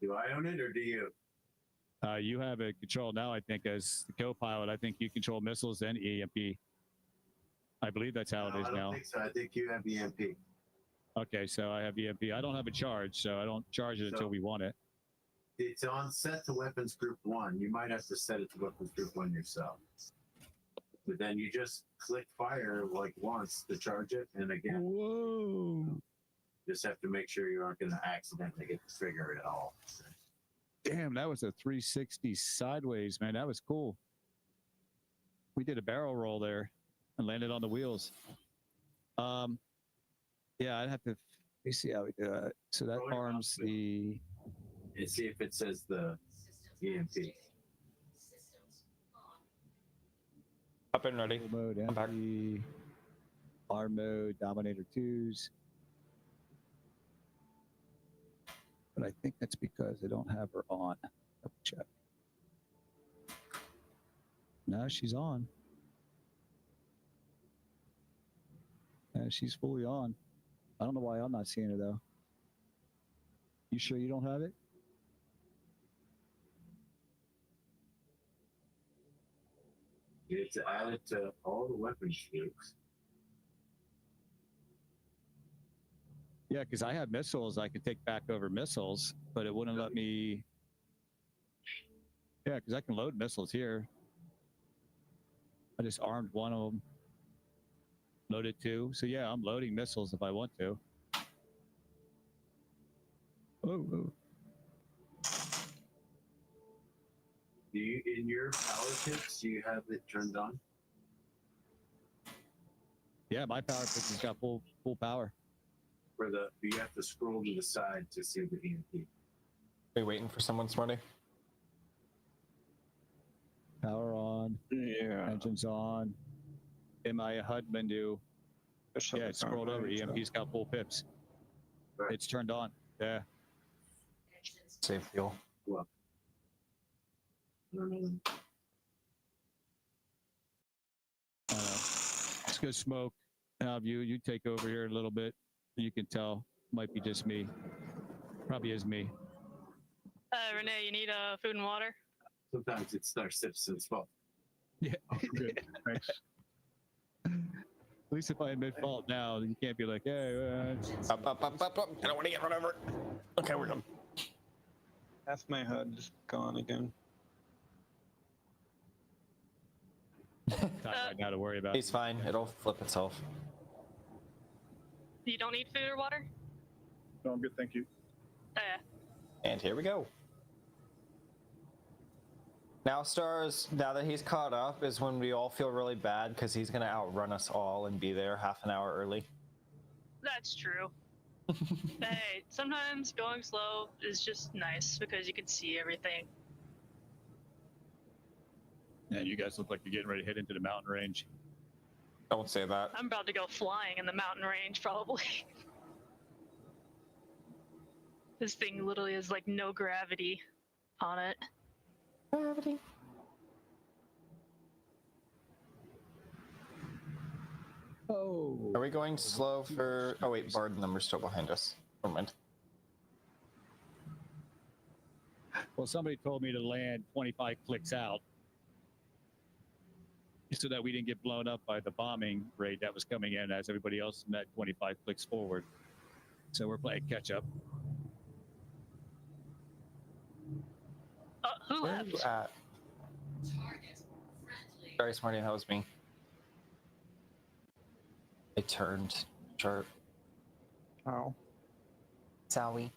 Do I own it or do you? You have it controlled now, I think, as the co-pilot. I think you control missiles and EMP. I believe that's how it is I don't now. think so. I think you have EMP. Okay, so I have EMP. I don't have a charge, so I don't charge it until we want it. It's on set to weapons group 1. You might have to set it to weapons group 1 yourself. But then you just click fire like once to charge it, and again. Whoa! Just have to make sure you aren't going to accidentally get the trigger at all. Damn, that was a 360 sideways, man. That was cool. We did a barrel roll there and landed on the wheels. Yeah, I'd have to. Let me see how we do it. So that arms the. And see if it says the EMP. Up and ready. Full mode, I'm back. empty. Arm mode, Dominator 2s. But I think that's because I don't have her on. Double check. No, she's on. Yeah, she's fully on. I don't know why I'm not seeing her though. You sure you don't have it? It's added to all the weapons groups. Yeah, because I have missiles. I could take back over missiles, but it wouldn't let me. Yeah, because I can load missiles here. I just armed one of them. Loaded 2. So yeah, I'm loading missiles if I want to. Oh. Do you, in your power tips, do you have it turned on? Yeah, my power pitch has got full power. For the, you have to scroll to the side to see the EMP. Are we waiting for someone, Smarty? Power on. Yeah. Engines on. In my HUD menu. Yeah, it's scrolled over. EMP's got full pips. Right. It's turned on. Yeah. Save fuel. Well, Let's go smoke. Now, you take over here a little bit. You can tell. Might be just me. Probably is me. Renee, you need food and water? sometimes it's our citizens' fault. Yeah. Good. Thanks. At least if I'm at fault now, you can't be like, hey, Up. I don't want to get run over. Okay, we're done. Half my HUD is gone again. time right now to worry about. He's fine. It'll flip itself. You don't need food or water? No, I'm good, thank you. And here we go. Now, Stars, now that he's caught up, is when we all feel really bad because he's going to outrun us all and be there half an hour early. That's true. Hey, sometimes going slow is just nice because you can see everything. And you guys look like you're getting ready to head into the mountain range. Don't say that. I'm about to go flying in the mountain range, probably. This thing literally has like no gravity on it. Gravity. Oh. Are we going slow for... Oh, wait, Bard number's still behind us. Never mind. Well, somebody told me to land 25 clicks out so that we didn't get blown up by the bombing raid that was coming in as everybody else met 25 clicks forward. So we're playing catch up. Who Where are you left? at? Sorry, Smarty, that was me. I turned sharp. Oh. Sowie.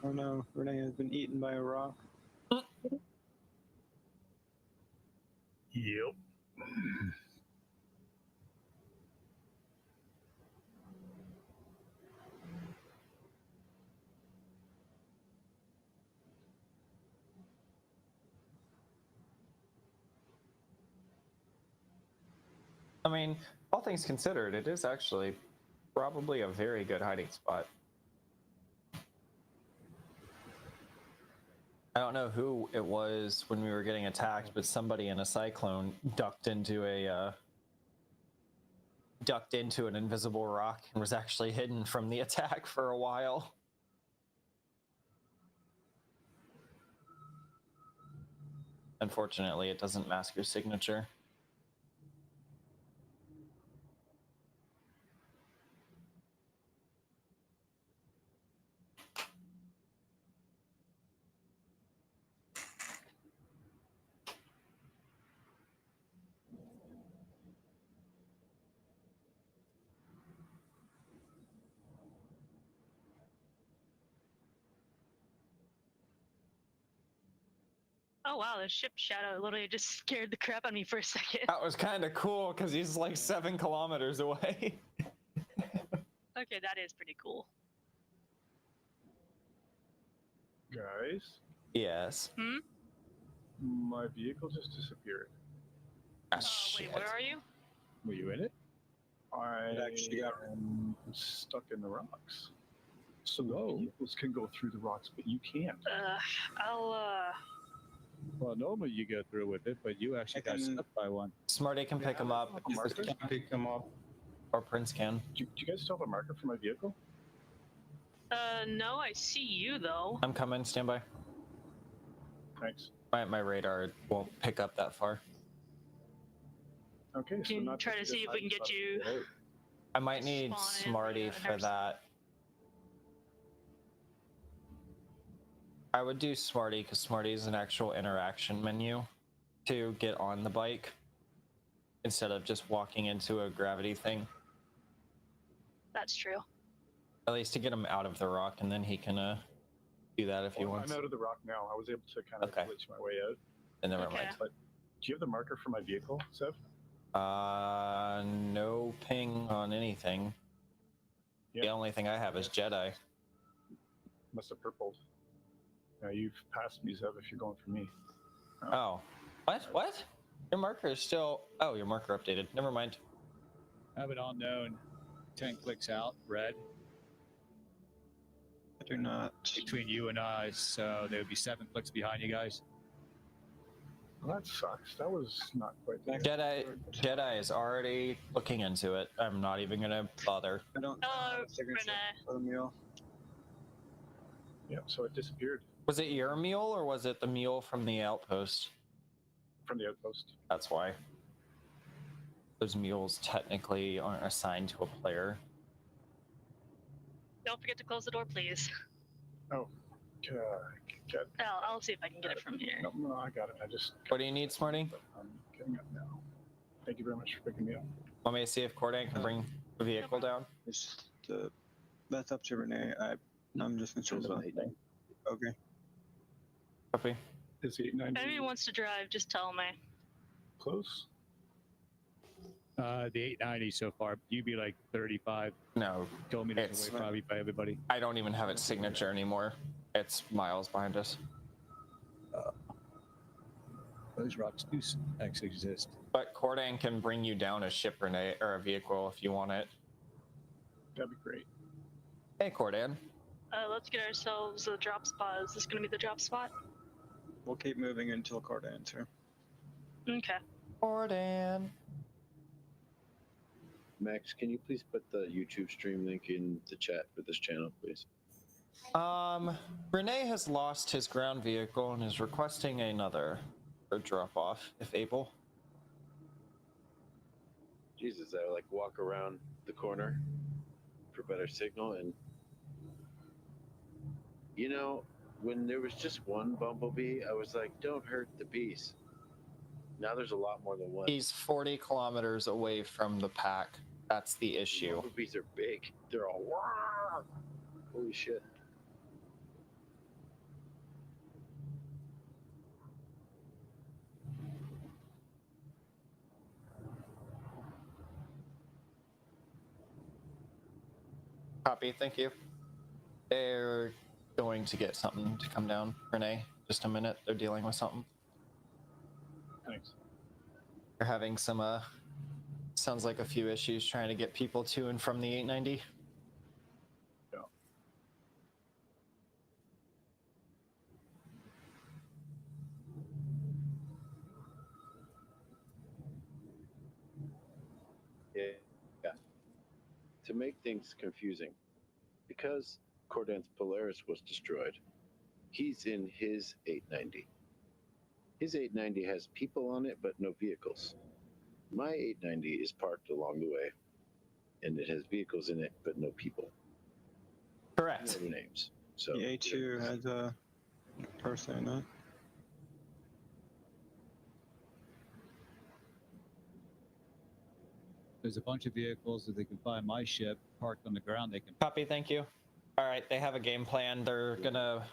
Oh no, Renee has been eaten by a rock. Yep. I mean, all things considered, it is actually probably a very good hiding spot. I don't know who it was when we were getting attacked, but somebody in a cyclone ducked into an invisible rock and was actually hidden from the attack for a while. Unfortunately, it doesn't mask your signature. Oh wow, the ship shadow literally just scared the crap out of me for a second. That was kind of cool because he's like 7 kilometers away. Okay, that is pretty cool. Guys, Yes. my vehicle just disappeared. Ah, Wait, shit. where are you? Were you in it? I actually got- am stuck in the rocks. So the vehicles can go through the rocks, but you can't. Well, normally you go through with it, but you actually got can- stuck by one. Smarty can pick him up, A marker? Can pick them up. or Prince can. Do you guys still have a marker for my vehicle? No, I see you though. I'm coming, stand by. Thanks. My radar won't pick up that far. Okay, so Can not try to see if we can get you. I might need Spawn in, Smarty yeah, for never- that. I would do Smarty because Smarty is an actual interaction menu to get on the bike instead of just walking into a gravity thing. That's true. At least to get him out of the rock, and then he can do that if he Well, wants. I'm out of the rock now. I was able to kind of Okay. glitch my way out. And never Okay. mind. But do you have the marker for my vehicle, Sev? No ping on anything. The Yeah. only thing I have is Jedi. Must have purpled. Now you've passed me, Zev, if you're going for me. Oh. What? Your marker is still... Oh, your marker updated. Never mind. Have it unknown. 10 clicks out, red. I do not. Between you and I, so there would be 7 clicks behind you guys. Well, that sucks. That was not quite the Jedi is already looking into it. I'm not even gonna bother. I don't have a signature Renee. for the mule. Yeah, so it disappeared Was it your mule or was it the mule from the outpost? from the outpost. That's why. Those mules technically aren't assigned to a player. Don't forget to close the door, please. Oh, God. I'll see if I can get it from here. No, I got it. I just. What do you need, Smarty? I'm getting up now. Thank you very much for picking me up. Want me to see if Cordan can bring the vehicle down? It's that's up to Renee. I'm just concerned about it. Okay. Copy. Is If 890 anyone wants to drive, just tell me. close? The 890 so far. You'd be like 35 No, kilometers It's- away probably by everybody. I don't even have its signature anymore. It's miles behind us. Those rocks do actually exist. But Cordan can bring you down a ship or a vehicle if you want it. That'd be great. Hey, Cordan. Let's get ourselves a drop spot. Is this going to be the drop spot? We'll keep moving until Cordan's here. Okay. Cordan. Max, can you please put the YouTube stream link in the chat for this channel, please? Renee has lost his ground vehicle and is requesting another drop off, if able. Jesus, I like walk around the corner for better signal, and you know, when there was just one bumblebee, I was like, don't hurt the bees. Now there's a lot more than one. He's 40 kilometers away from the pack. That's the issue. Bumblebees are big. They're all, "Wah!" Holy shit. Copy, thank you. They're going to get something to come down, Renee. Just a minute, they're dealing with something. Thanks. They're having some, sounds like a few issues trying to get people to and from the 890. Yeah. To make things confusing, because Cordan's Polaris was destroyed, he's in his 890. His 890 has people on it, but no vehicles. My 890 is parked along the way, and it has vehicles in it, but no people. Correct. No names. So The A2 has a person in it. There's a bunch of vehicles that they can find my ship parked on the ground. They can Copy, thank you. All right, they have a game plan. They're gonna,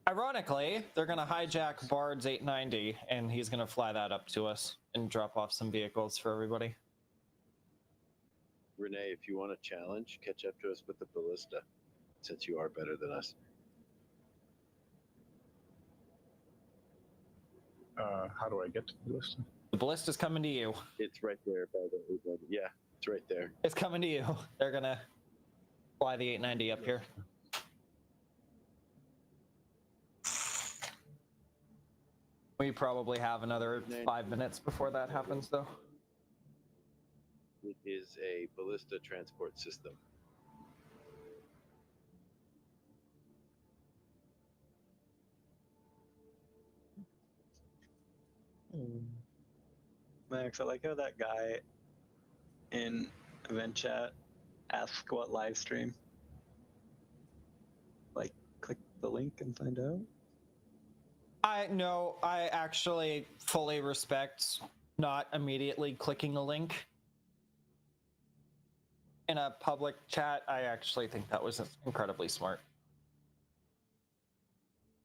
ironically, they're gonna hijack Bard's 890, and he's gonna fly that up to us and drop off some vehicles for everybody. Renee, if you want a challenge, catch up to us with the ballista, since you are better than us. How do I get to the list? The ballista's coming to you. It's right there by the 890. Yeah, it's right there. It's coming to you. They're gonna fly the 890 up here. We probably have another 5 minutes before that happens, though. It is a ballista transport system. Max, I like how that guy in event chat asked what live stream. Like, click the link and find out. I actually fully respect not immediately clicking a link in a public chat. I actually think that was incredibly smart.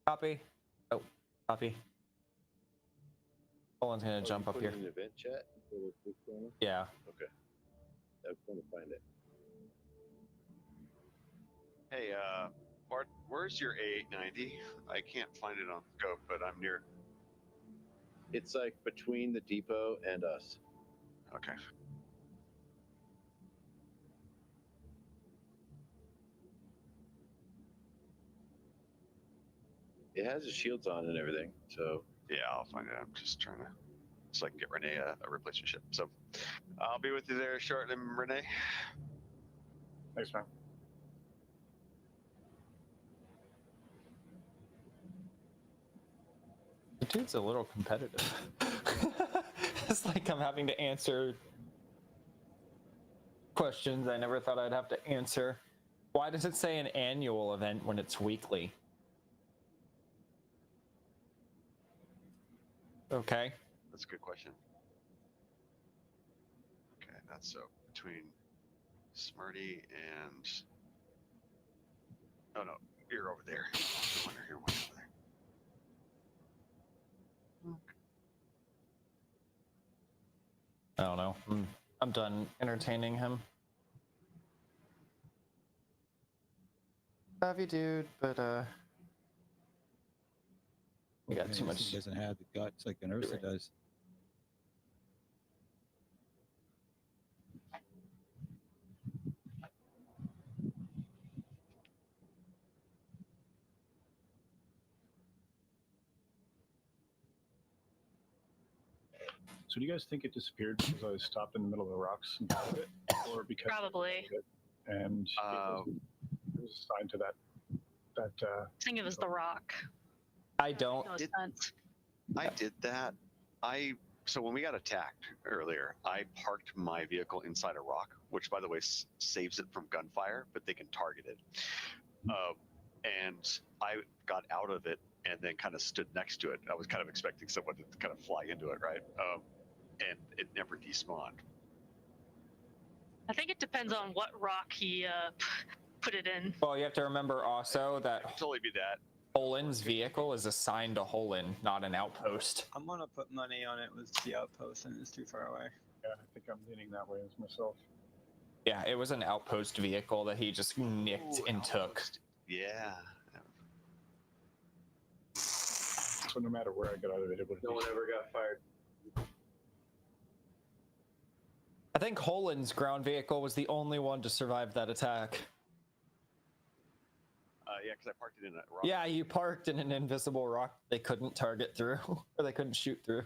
Copy. Oh, copy. Owen's gonna jump up here. An event chat? Yeah. Okay. I'm trying to find it. Hey, Bart, where's your A890? I can't find it on scope, but I'm near. It's like between the depot and us. Okay. It has the shields on and everything, so. Yeah, I'll find it. I'm just trying to, so I can get Renee a replacement ship. So I'll be with you there shortly, Renee. Thanks, man. The dude's a little competitive. It's like I'm having to answer questions I never thought I'd have to answer. Why does it say an annual event when it's weekly? Okay. That's a good question. Okay, that's so between Smarty and. Oh no, you're over there. You're way over there. I don't know. I'm done entertaining him. Love you, dude, but we got too much. He doesn't have the guts like an Ursa does. So do you guys think it disappeared because I was stopped in the middle of the rocks and found it, or because Probably. and it was assigned to that? I think it was the rock. I don't. No sense. I did that. So when we got attacked earlier, I parked my vehicle inside a rock, which by the way saves it from gunfire, but they can target it. And I got out of it and then kind of stood next to it. I was kind of expecting someone to kind of fly into it, right? And it never despawned. I think it depends on what rock he put it in. Well, you have to remember also that It could totally be that. Holin's vehicle is assigned to Holin, not an outpost. I'm gonna put money on it with the outpost, and it's too far away. Yeah, I think I'm leaning that way as myself. Yeah, it was an outpost vehicle that he just nicked and took. Yeah. So no matter where I got out of it, it would. No one ever got fired. I think Holin's ground vehicle was the only one to survive that attack. Yeah, because I parked it in a rock. Yeah, you parked in an invisible rock they couldn't target through, or they couldn't shoot through.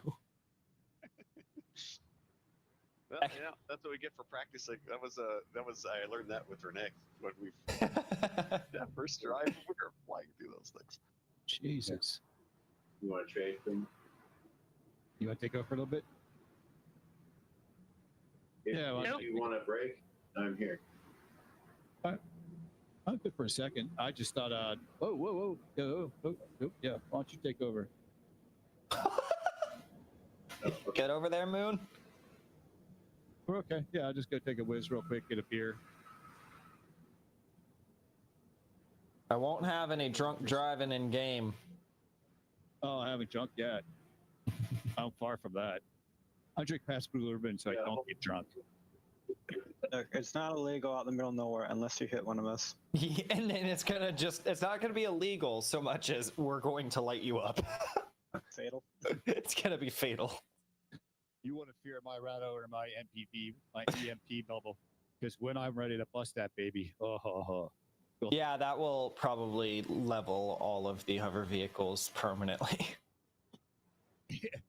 Well, you know, that's what we get for practicing. That was I learned that with Renee when we that first drive we were flying through those things. Jesus. You want to trade them? You want to take over for a little bit? If Yeah, well, Nope. you want a break, I'm here. I'm good for a second. I just thought, whoa, yeah, why don't you take over? Get over there, Moon. We're okay. Yeah, I'll just go take a whiz real quick, get a beer. I won't have any drunk driving in game. Oh, I haven't drunk yet. I'm far from that. I drink past Blue Ribbon so I don't get drunk. Look, it's not illegal out in the middle of nowhere unless you hit one of us. Yeah, and then it's not gonna be illegal so much as we're going to light you up. Fatal. It's gonna be fatal. You want to fear my Rado or my MPV, my EMP bubble? Because when I'm ready to bust that baby, Yeah, that will probably level all of the hover vehicles permanently.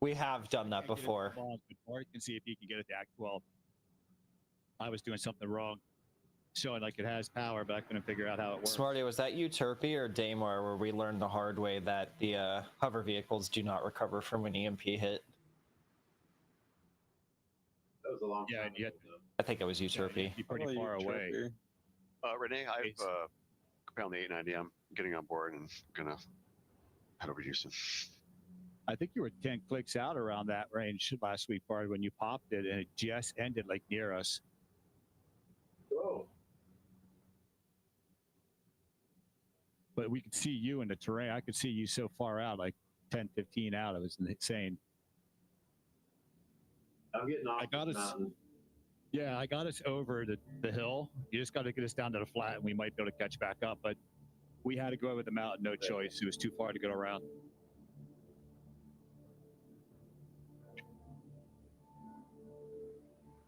We have done that before. You can see if you can get it to Act 12. I was doing something wrong, showing like it has power, but I couldn't figure out how it works. Smarty, was that you, Turpy, or Daymar, where we learned the hard way that the hover vehicles do not recover from an EMP hit? That was a long Yeah, time and yet- ago, though. I think it was you, Turpy. You're pretty Probably far you, away. Turkey. Renee, I've found the 890. I'm getting on board and gonna head over to Houston. I think you were 10 clicks out around that range last week, Bart, when you popped it, and it just ended like near us. Whoa. But we could see you in the terrain. I could see you so far out, like 10, 15 out. It was insane. I'm getting off I got the us- mountain. Yeah, I got us over the hill. You just got to get us down to the flat, and we might be able to catch back up. But we had to go over the mountain, no choice. It was too far to go around.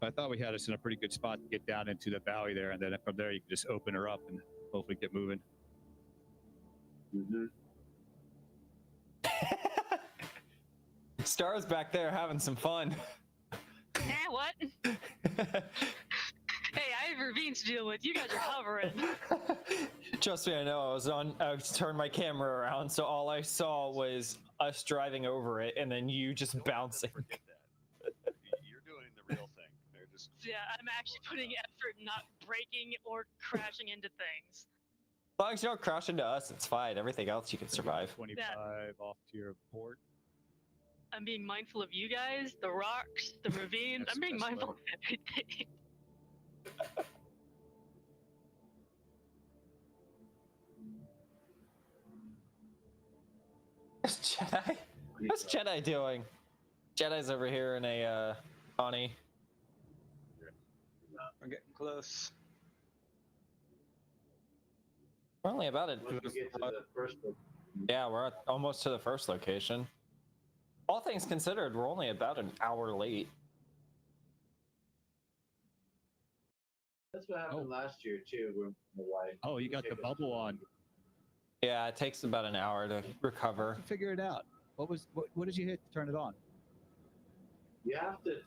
I thought we had us in a pretty good spot to get down into the valley there, and then from there you can just open her up and hopefully get moving. Mm-hmm. Star's back there having some fun. What? Hey, I have ravines to deal with. You guys are hovering. Trust me, I know. I turned my camera around, so all I saw was us driving over it, and then you just bouncing. Forget that. You're doing the real thing. They're just Yeah, I'm actually putting effort not breaking or crashing into things. As long as you don't crash into us, it's fine. Everything else you can survive. 25 off to your port. I'm being mindful of you guys, the rocks, the ravines. Yes, I'm being that's mindful right. of everything. What's Jedi? What's Jedi doing? Jedi's over here in a Connie. We're getting close. We're only about it. Once we get to the first one, Yeah, we're almost to the first location. All things considered, we're only about an hour late. that's what happened last year too. When my wife. Oh, you got the bubble on. Yeah, it takes about an hour to recover. Figure it out. What did you hit to turn it on? You have to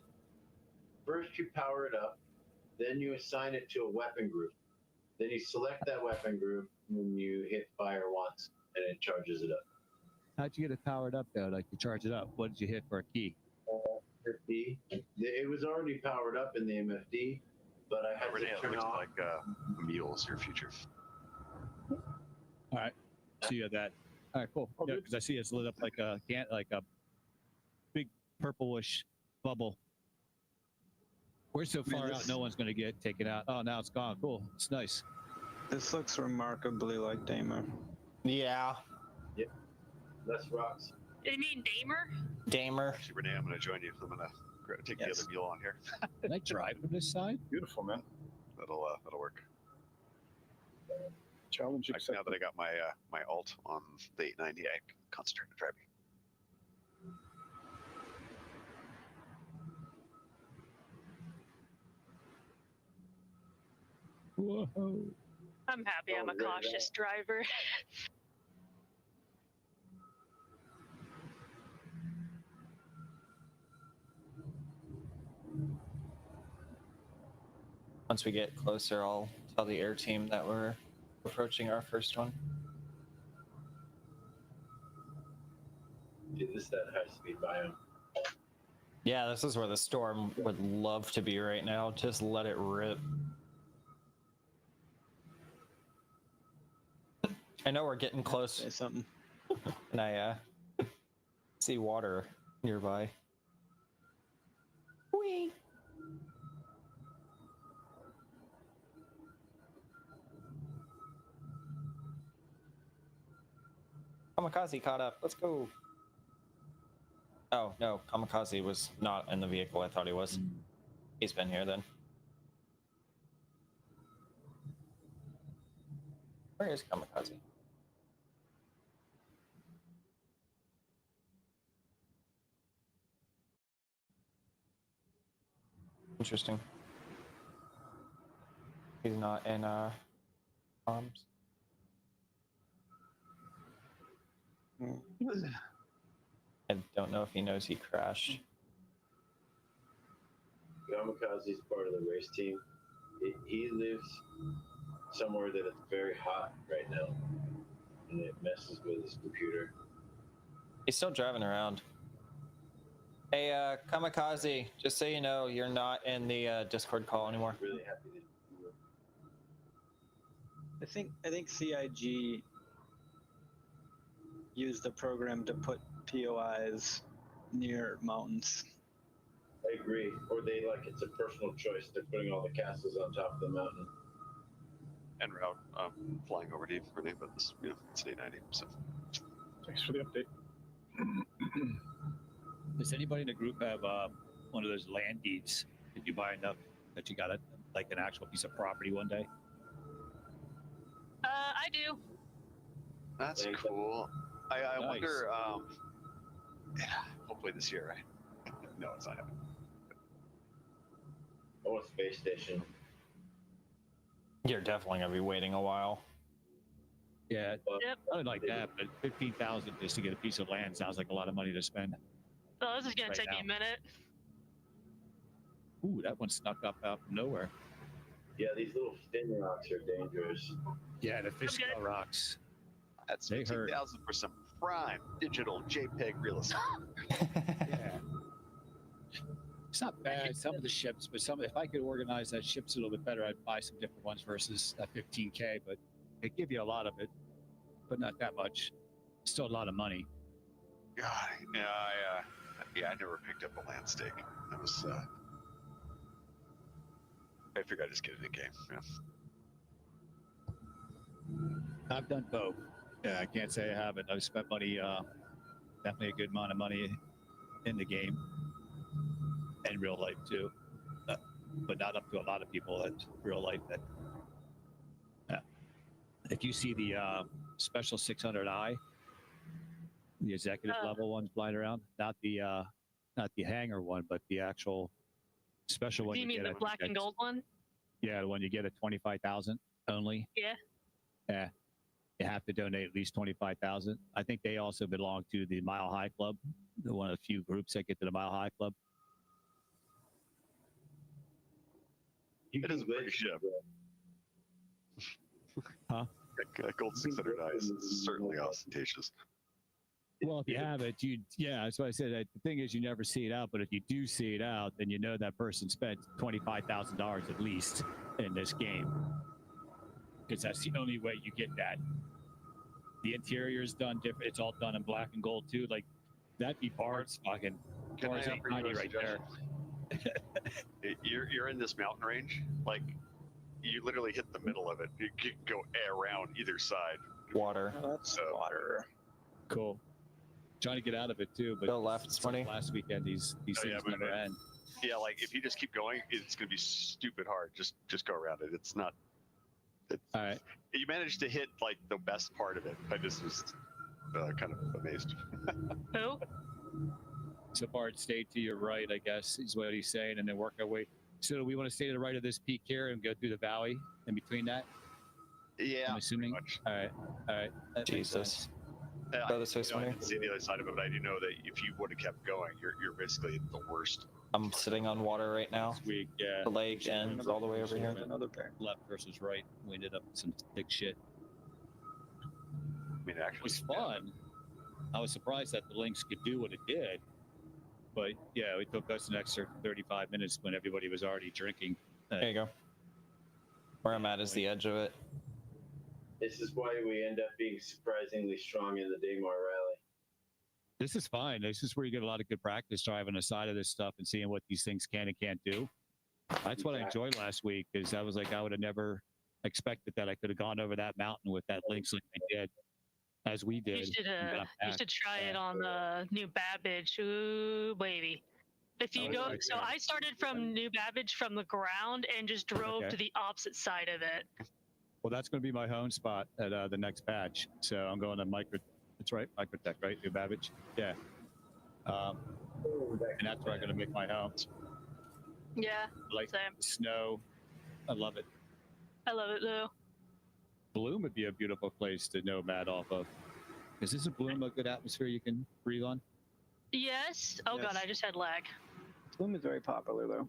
first you power it up, then you assign it to a weapon group. Then you select that weapon group when you hit fire once, and it charges it up. How'd you get it powered up though? Like you charge it up. What did you hit for a key? MFD. It was already powered up in the MFD, but I had Renee, to it turn looks off. like mules your future. All right. So you have that. All right, cool. Yeah, because I see it's lit up like a big purplish bubble. We're so far out, no one's going to get taken out. Oh, now it's gone. Cool. It's nice. This looks remarkably like Damer. Yeah. Yep. Less rocks. You mean Damer? Damer. Actually, Renee, I'm going to join you. I'm going to take the other mule on here. Can I drive from this side? Beautiful, man. That'll work. Challenge Now accepted. that I got my my alt on the 890, I can concentrate on driving. Whoa. I'm happy I'm a cautious driver. Once we get closer, I'll tell the air team that we're approaching our first one. Dude, this is that high-speed biome. Yeah, this is where the storm would love to be right now. Just let it rip. I know we're getting close. Say something. And I see water nearby. Whee! Kamikaze caught up. Let's go. Oh, no. Kamikaze was not in the vehicle. I thought he was. He's been here then. Where is Kamikaze? Interesting. He's not in arms. I don't know if he knows he crashed. Kamikaze's part of the race team. He lives somewhere that it's very hot right now, and it messes with his computer. He's still driving around. Hey, Kamikaze, just so you know, you're not in the Discord call anymore. Really happy to I think CIG used the program to put POIs near mountains. I agree. Or they it's a personal choice. They're putting all the castles on top of the mountain. En route, flying over to you, Renee, but this, it's 890, so. Thanks for the update. Does anybody in the group have one of those land deeds? Did you buy enough that you got it like an actual piece of property one day? I do. That's cool. I wonder, hopefully this year, right? No, it's not happening. I want a space station. You're definitely gonna be waiting a while. Yeah, Yep. not like that, but 15,000 just to get a piece of land sounds like a lot of money to spend. Oh, this is gonna Right take me a now. minute. Ooh, that one snuck up out from nowhere. Yeah, these little thin rocks are dangerous. Yeah, the fish Okay. scale rocks. That's They hurt. 15,000 for some prime digital JPEG real estate. Yeah. It's not bad, some of the ships, but if I could organize that ships a little bit better, I'd buy some different ones versus that 15K, but they give you a lot of it, but not that much. Still a lot of money. God, I never picked up a land stake. That was, I figured I'd just get it in the game. Yeah. I've done both. Yeah, I can't say I haven't. I've spent money, definitely a good amount of money in the game and real life too, but not up to a lot of people in real life. That if you see the special 600i, the executive level ones flying around, not the hangar one, but the actual special one. Do you mean get the at- black and gold one? Yeah, the one you get at 25,000 only. Yeah. Yeah, you have to donate at least 25,000. I think they also belong to the Mile High Club, one of the few groups that get to the Mile High Club. You It is can a pretty glitch ship. Huh? That gold 600 eyes is certainly ostentatious. Well, if you have it, yeah, that's why I said that the thing is you never see it out, but if you do see it out, then you know that person spent $25,000 at least in this game. Because that's the only way you get that. The interior is done different. It's all done in black and gold too. Like that'd be Bard's fucking Can Bard's I offer you 890 a right there. suggestion? You're in this mountain range. Like, you literally hit the middle of it. You can go around either side. Water. Oh, that's So- water. Cool. Trying to get out of it too, but Go left, it's like Smitty. last weekend these Oh, yeah, things but never end. Yeah, like if you just keep going, it's gonna be stupid hard. Just go around it. It's not. All right. You managed to hit like the best part of it. I just was kind of amazed. Who? So Bard, stay to your right, I guess, is what he's saying, and then work our way. So we want to stay to the right of this peak here and go through the valley in between that. Yeah, I'm assuming. much. All right. That makes Jesus. sense. Go this way, I Smitty. didn't see the other side of it, but I do know that if you would have kept going, you're basically at the worst. I'm sitting on water right now. This week, yeah. The lake ends all the way over here. Another pair. Left versus right. We ended up with some thick shit. I mean, It actually, was fun. I was surprised that the Lynx could do what it did. But yeah, it took us an extra 35 minutes when everybody was already drinking. There you go. Where I'm at is the edge of it. This is why we end up being surprisingly strong in the Daymar rally. This is fine. This is where you get a lot of good practice driving the side of this stuff and seeing what these things can and can't do. That's what I enjoyed last week, because I was like, I would have never expected that I could have gone over that mountain with that Lynx like I did, as we You did. should, and got you back. should try it on the New Babbage. Ooh, baby. If you Oh, go, right so there. I started from New Babbage from the ground and just drove Okay. to the opposite side of it. Well, that's going to be my home spot at the next patch. So I'm going to It's right, Microtech, right? New Babbage. Yeah. And that's where I'm going to make my home. Yeah, Like same. the snow. I love it. I love it though. Bloom would be a beautiful place to nomad off of. Is this a Bloom a good atmosphere you can breathe on? Yes. Oh god, Yes. I just had lag. Bloom is very popular though.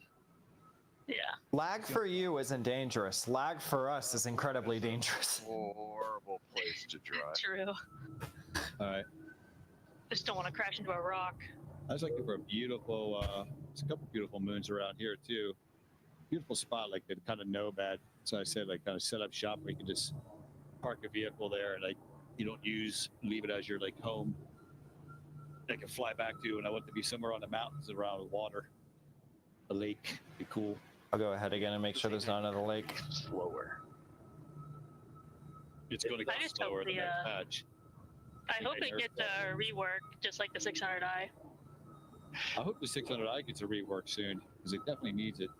Yeah. Lag for you isn't dangerous. Lag for us is incredibly dangerous. horrible place to drive. True. All right. Just don't want to crash into a rock. I was looking for a beautiful, there's a couple beautiful moons around here too. Beautiful spot, like the kind of nomad. So I said, like, kind of set up shop where you can just park a vehicle there and like you don't leave it as your like home. I can fly back to, and I want to be somewhere on the mountains around the water, a lake. Be cool. I'll go ahead again and make sure there's not another lake. Slower. It's going to go I just hope slower the the, next patch. I hope it nerfed gets a rework, just like the 600i. I hope the 600i gets a rework soon because it definitely needs it.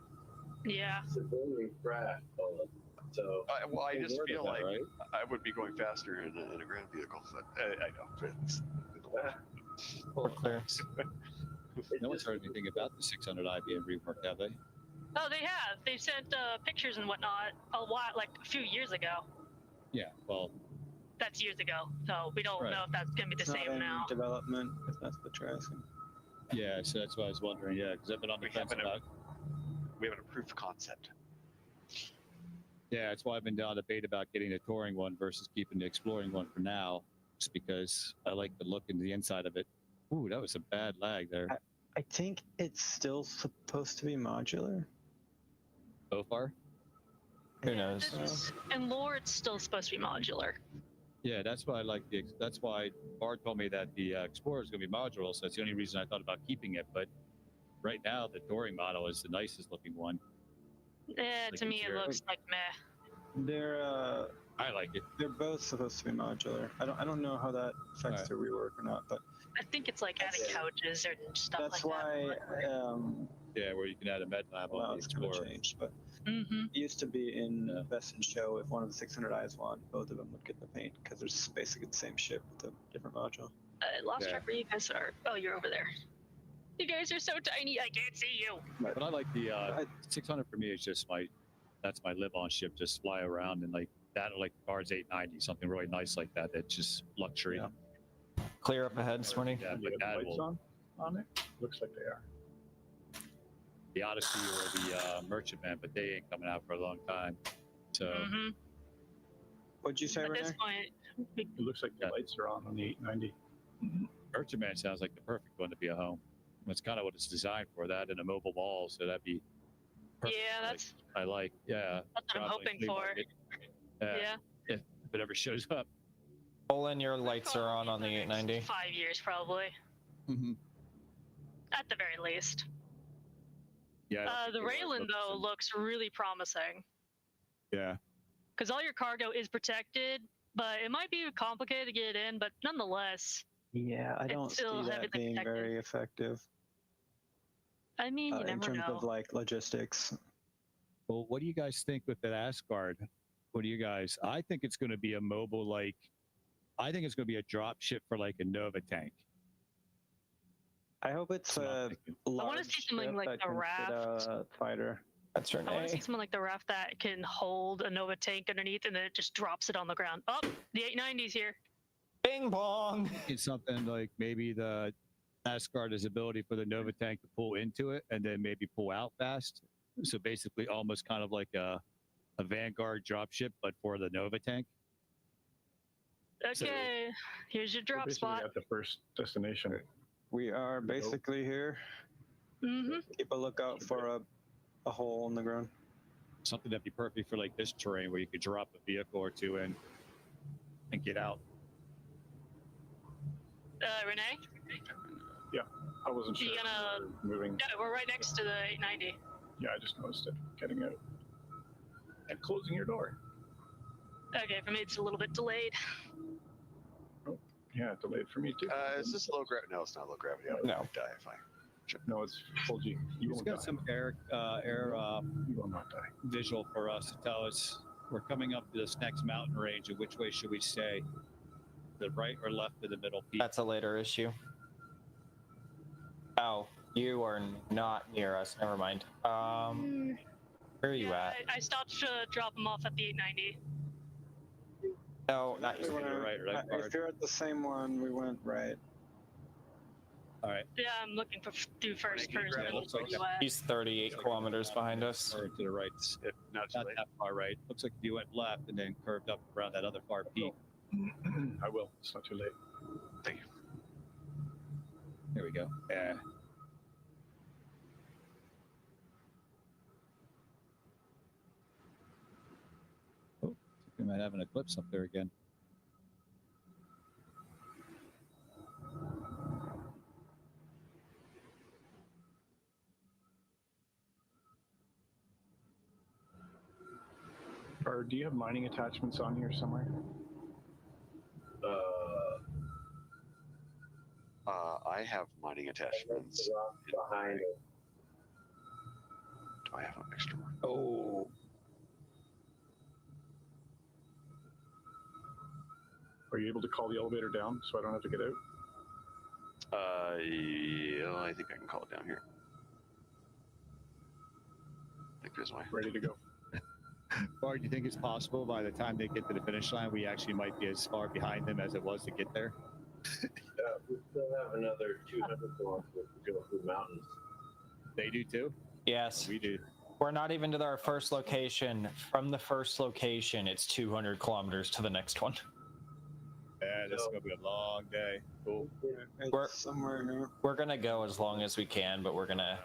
Yeah. Civilian craft, so Well, I just Aware of feel that, like right? I would be going faster in a ground vehicle. But I know. It's, We're clear. No one's heard anything about the 600i being reworked, have they? Oh, they have. They sent pictures and whatnot a while, like a few years ago. Yeah. Well, That's years ago, so we don't Right. know if that's gonna be the It's not same in now. development, if that's what you're asking. yeah. So that's why I was wondering. Yeah, because I've been on the We fence haven't- about. we have an approved concept. Yeah, that's why I've been down a debate about getting a touring one versus keeping the exploring one for now, just because I like the look and the inside of it. Ooh, that was a bad lag there. I think it's still supposed to be modular. So far. Who knows? In lore, it's still supposed to be modular. Yeah, that's why I like the. That's why Bard told me that the Explorer is going to be modular, so that's the only reason I thought about keeping it. But right now, the touring model is the nicest looking one. Yeah, Like to me it interior. looks like meh. They're I like it. they're both supposed to be modular. I don't know how that affects Right. their rework or not, but I think it's like adding couches and stuff that's like why that. Yeah, where you can add a med lab Well, on the it's going to Explorer. change, but Mm-hmm. it used to be in Yeah. Best in Show. If one of the 600Is won, both of them would get the paint because they're basically the same ship with a different module. I lost Yeah. track where you guys are. Oh, you're over there. You guys are so tiny, I can't see you. But I like the I- 600 for me is just that's my live-on ship. Just fly around and like that, or like Bard's 890, something really nice like that. That's just luxury. Yeah. Clear up ahead, Smitty. Yeah, You but have that lights will, on it? Looks like they are. the Odyssey or the Merchantman, but they ain't coming out for a long time. So What'd you say, At Renee? this point, It looks like the lights are on the 890. Merchantman sounds like the perfect one to be a home. That's kind of what it's designed for, that and a mobile mall. So that'd be perfect. yeah, that's I like, yeah. what I'm traveling hoping flea for. market. Yeah. If it ever shows up. Olin, your lights are on the 890. 5 years probably, Mm-hmm. at the very least. Yeah. I don't think The they were Raylan though focusing- looks really promising Yeah. because all your cargo is protected, but it might be complicated to get in. But nonetheless, Yeah, I It's don't see still that heavily being protected. very effective I mean, you in never terms know. of like logistics. Well, what do you guys think with that Asgard? What do you guys? I think it's going to be a mobile, like, I think it's going to be a drop ship for like a Nova tank. I hope it's That's what I'm a thinking. large wanna see something ship like that the can fit raft. a fighter. That's I want to Renee. see something like the raft that can hold a Nova tank underneath, and then it just drops it on the ground. Oh, the 890's here. Bing bong. It's something like maybe the Asgard has ability for the Nova tank to pull into it and then maybe pull out fast. So basically, almost kind of like a Vanguard dropship, but for the Nova tank. So- Okay, here's your We're drop basically spot. at the first destination. We are basically here. Mm-hmm. Keep a lookout for a hole in the ground. Something that'd be perfect for like this terrain where you could drop a vehicle or two in and get out. Renee, I wasn't sure. You gonna- if we were moving. yeah, we're right next to the 890. Yeah, I just noticed it getting out and closing your door. Okay, for me it's a little bit delayed. Yeah, delayed for me too. Is this low gravity? No, it's not low gravity. I would No. die if I. No, it's full G. You It's won't got die. some air You will not die. visual for us to tell us we're coming up to this next mountain range and which way should we stay? The right or left of the middle peak? That's a later issue. Oh, you are not near us. Never mind. Where are you Yeah, at? I stopped to drop them off at the 890. No, not Just you. to the right, right, If Bard? you're at the same one, we went right. All right. Yeah, I'm looking for do first can you person. grab it? Looks like Where you at? He's 38 kilometers behind us. Or to the right. If not too Not late. that far right. Looks like you went left and then curved up around that other far peak. I will. It's not too late. Thank you. There we go. Yeah. Oh, we might have an eclipse up there again. Or do you have mining attachments on here somewhere? I have mining attachments. behind it. Do I have an extra one? Oh. Are you able to call the elevator down so I don't have to get out? Yeah, I think I can call it down here. I think there's my. Ready to go. Or do you think it's possible by the time they get to the finish line, we actually might be as far behind them as it was to get there? We still have another 200 kilometers to go through mountains. They do too? Yes. We do. We're not even to our first location. From the first location, it's 200 kilometers to the next one. Yeah, this is going to be a long day. Cool. It's We're- somewhere here. We're gonna go as long as we can, but we're gonna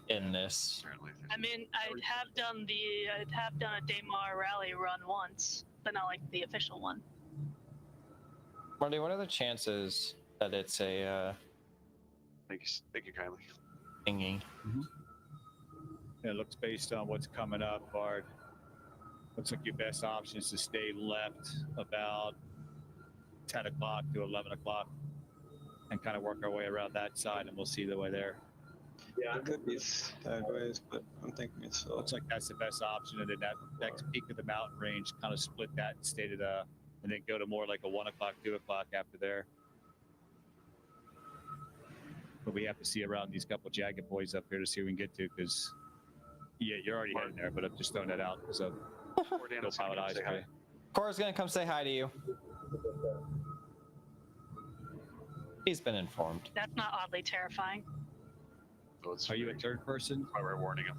end this. Apparently, I mean, I have done a Daymar rally run once, but not like the official one. Marty, what are the chances that it's a Thank you kindly. thingy? It looks based on what's coming up, Bard. Looks like your best option is to stay left about 10 o'clock to 11 o'clock and kind of work our way around that side, and we'll see the way there. Yeah, It could be sideways, but I'm thinking it's still. Looks like that's the best option, and then that next peak of the mountain range, kind of split that and stay to the, and then go to more like a 1 o'clock, 2 o'clock after there. But we have to see around these couple jagged boys up here to see what we can get to, because yeah, you're already heading there, but I'm just throwing that out because of Cordan no is gonna pilot come eyes. say hi. today. Cora's gonna come say hi to you. He's been informed. That's not oddly terrifying. So it's Are you a third person? why we're warning him.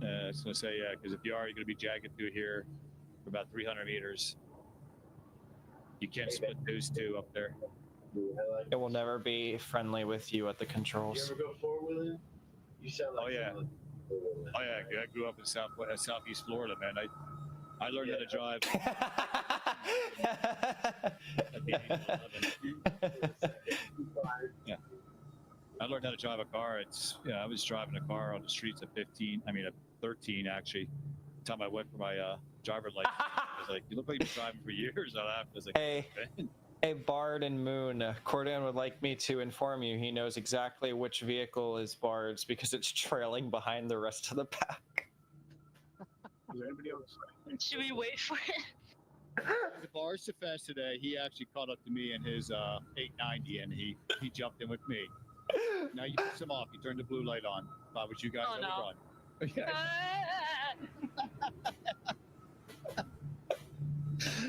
I was gonna say, yeah, because if you are, you're gonna be jagging through here for about 300 meters. You can't split those two up there. It will never be friendly with you at the You controls. ever go four-wheeling? You sound like Oh, yeah. someone four-wheeling. Oh yeah, I grew up in Southeast Florida, man. I learned how to drive at the age of 11. Yeah, I learned how to drive a car. I was driving a car on the streets at 13 actually. The time I went for my driver license, I was like, "You look like you've been driving for years." I laughed. I was like, Hey. Hey, Bard and Moon, Cordan would like me to inform you he knows exactly which vehicle is Bard's because it's trailing behind the rest of the pack. Is there anybody else? Should we wait for it? The bar's so fast today. He actually caught up to me in his 890, and he jumped in with me. Now you piss him off. You turned the blue light on. If I was you guys, Oh, I would no. run. Yeah.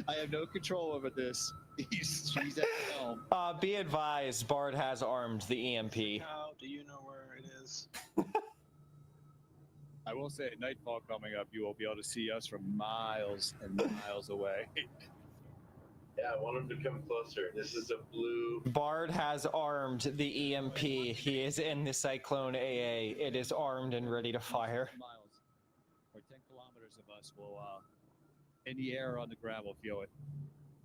I have no control over this. He's at the helm. Be advised, Bard has armed the EMP. How do you know where it is? I will say, at nightfall coming up, you will be able to see us from miles and miles away. Yeah, I want him to come closer. This is a blue. Bard has armed the EMP. He is in the Cyclone AA. It is armed and ready to fire. Miles or 10 kilometers of us will, in the air or on the ground, will feel it.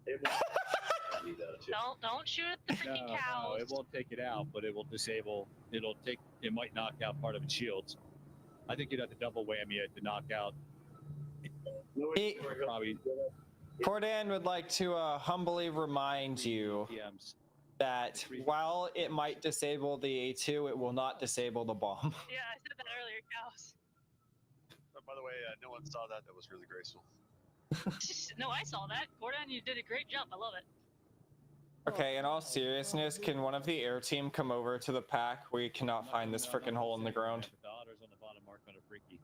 It will be though, too. Don't shoot at the freaking No, cows. it won't take it out, but it will disable. It might knock out part of its shields. I think you'd have to double whammy it to knock out. No, He- Probably Cordan would like to humbly remind you PMs. that while it might disable the A2, it will not disable the bomb. Yeah, I said that earlier, cows. But by the way, no one saw that. That was really graceful. No, I saw that. Gordon, you did a great jump. I love it. Okay, in all seriousness, can one of the air team come over to the pack? We cannot find this frickin' hole in the ground. The otters on the bottom are kind of freaky.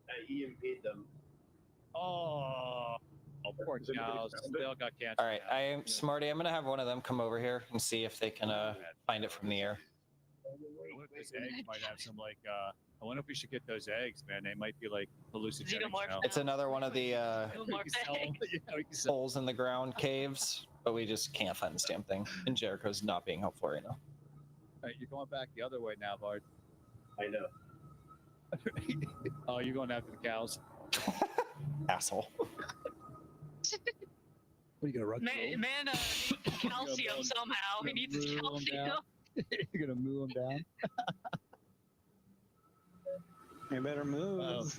I EMP'd them. Oh, poor cows. They all got cancer. All right, Smarty, I'm gonna have one of them come over here and see if they can find it from the air. I wonder if those eggs might have some I wonder if we should get those eggs, man. They might be like hallucinogenic. Xenomorph. Now. It's another one of the Xenomorph We can sell 'em. egg. Yeah, we can sell 'em. holes in the ground caves, but we just can't find this damn thing. And Jericho's not being helpful right now. All right, you're going back the other way now, Bard. I know. Oh, you're going after the cows. Asshole. What are you gonna run? Man needs calcium somehow. He needs his calcium. You're gonna move them down. You better move. Oh,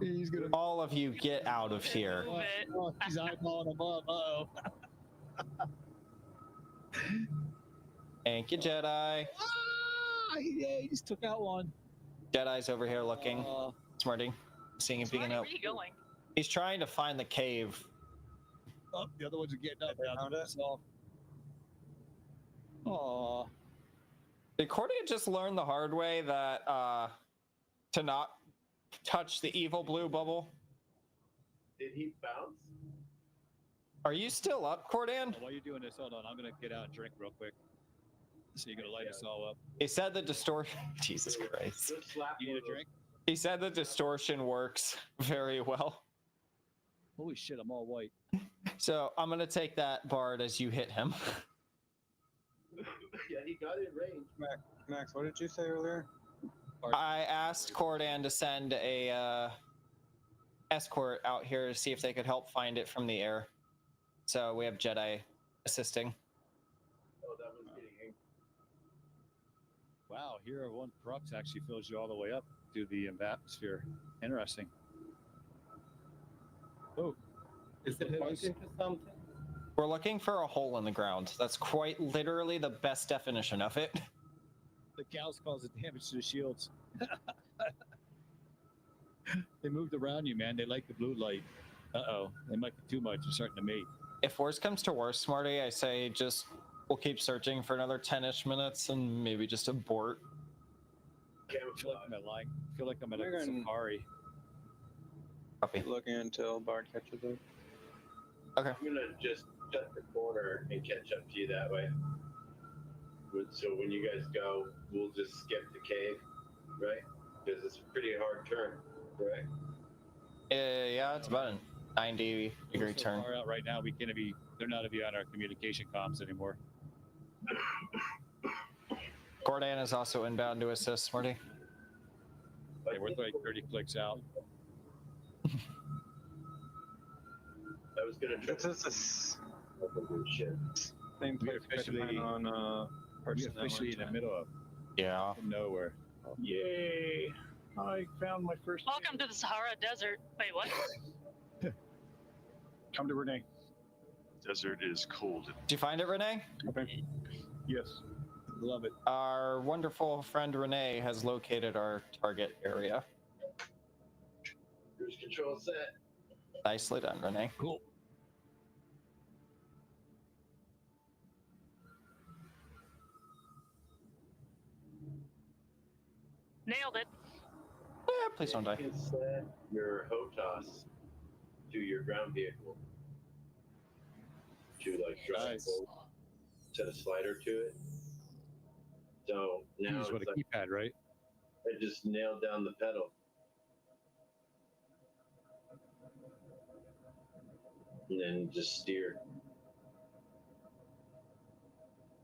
he's gonna. All of you get out of here. Move it. Oh, he's eyeballing them up. Uh-oh. Thank you, Jedi. Yeah, he just took out one. Jedi's over here looking. Smarty, seeing if he can Where help. are you going? He's trying to find the cave. Oh, the other ones are getting up now. Found it? Aw. Did Cordia just learn the hard way that to not touch the evil blue bubble? Did he bounce? Are you still up, Cordan? While you're doing this, hold on. I'm gonna get out and drink real quick. So you're gonna light us all up. He said the distortion. Jesus Christ. Just slap You need one a of those. drink? He said the distortion works very well. Holy shit, I'm all white. So I'm gonna take that, Bard, as you hit him. Yeah, he got in range. Max, what did you say earlier? I asked Cordan to send a escort out here to see if they could help find it from the air. So we have Jedi assisting. Oh, that was getting angry. Wow, Hero 1 Crux actually fills you all the way up to the atmosphere. Interesting. Oh, Is it pointing to something? We're looking for a hole in the ground. That's quite literally the best definition of it. the cows causing damage to the shields. They moved around you, man. They like the blue light. Uh-oh, they might be too much. They're starting to mate. If worse comes to worse, Smarty, I say just we'll keep searching for another 10-ish minutes and maybe just abort. I feel like I'm at a We're gonna- safari. Copy. Looking until Bard catches it. Okay. I'm gonna just shut the corner and catch up to you that way. So when you guys go, we'll just skip the cave, right? Because it's a pretty hard turn, right? Yeah, it's about a 90-degree so turn. far out right now, they're not on our communication comms anymore. Cordan is also inbound to assist, Marty. Yeah, we're like 30 clicks out. I was gonna try. This is the Shit. same We're place we officially- went on We're personnel officially in the intent. middle of Yeah. nowhere. Yay! I found my first. Welcome to the Sahara Desert. Wait, what? Come to Renee. Desert is cold. Did you find it, Renee? Okay. Yes. Love it. Our wonderful friend Renee has located our target area. Cruise control set. Nicely done, Renee. Cool. Nailed it. Yeah, please don't die. You can set your HOTAS to your ground vehicle. To like drive Nice. forward. Set a slider to it. So now Use it's with a like, keypad, right? I just nailed down the pedal. And then just steer.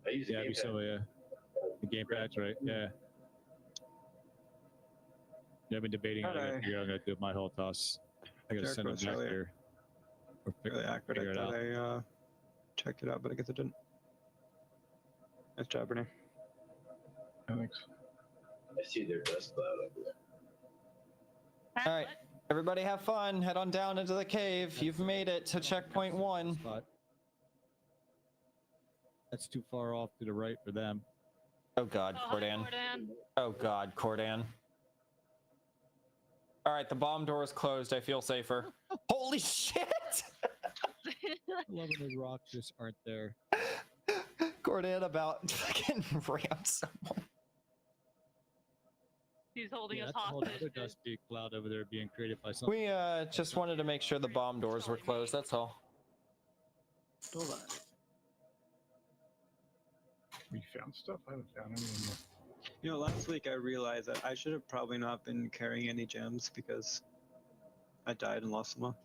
I use a Yeah, we gamepad. saw the gamepads, right? Yeah. Yeah, I've been debating on Okay. it. I'm gonna do my whole toss. I gotta Derek send it was back really- there. Or Really accurate. figure I it thought out. I checked it out, but I guess it didn't. Nice job, Renee. Thanks. I see their dust cloud up there. All right, everybody have fun. Head on down into the cave. You've made it to checkpoint 1. Spot. That's too far off to the right for them. Oh God, Oh, hi, Cordan. Cordan. Oh God, Cordan. All right, the bomb door is closed. I feel safer. Holy shit! I love when those rocks just aren't there. Cordan about fucking rammed someone. He's holding Yeah, us that's a whole hostage. other dude. dusty cloud over there being created by something. We just wanted to make sure the bomb doors were closed. That's all. Hold on. We found stuff. I haven't found anything yet. You know, last week I realized that I should have probably not been carrying any gems because I died and lost them all.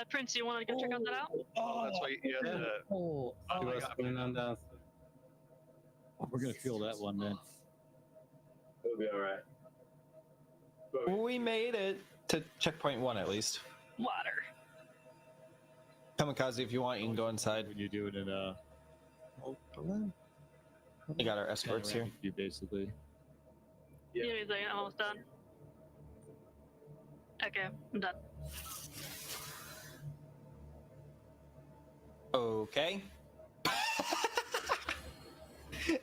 Prince, you want to go check out that out? Oh, that's why you had the. Oh, Oh she my was God. putting on dance. We're gonna feel that one then. It'll be all right. But We made it to checkpoint 1 at least. Water. Kamikaze, if you want, you can go inside. When you do it in We got our escorts here. You basically. Yeah. Yeah, he's like, I'm almost done. Okay, I'm done. Okay.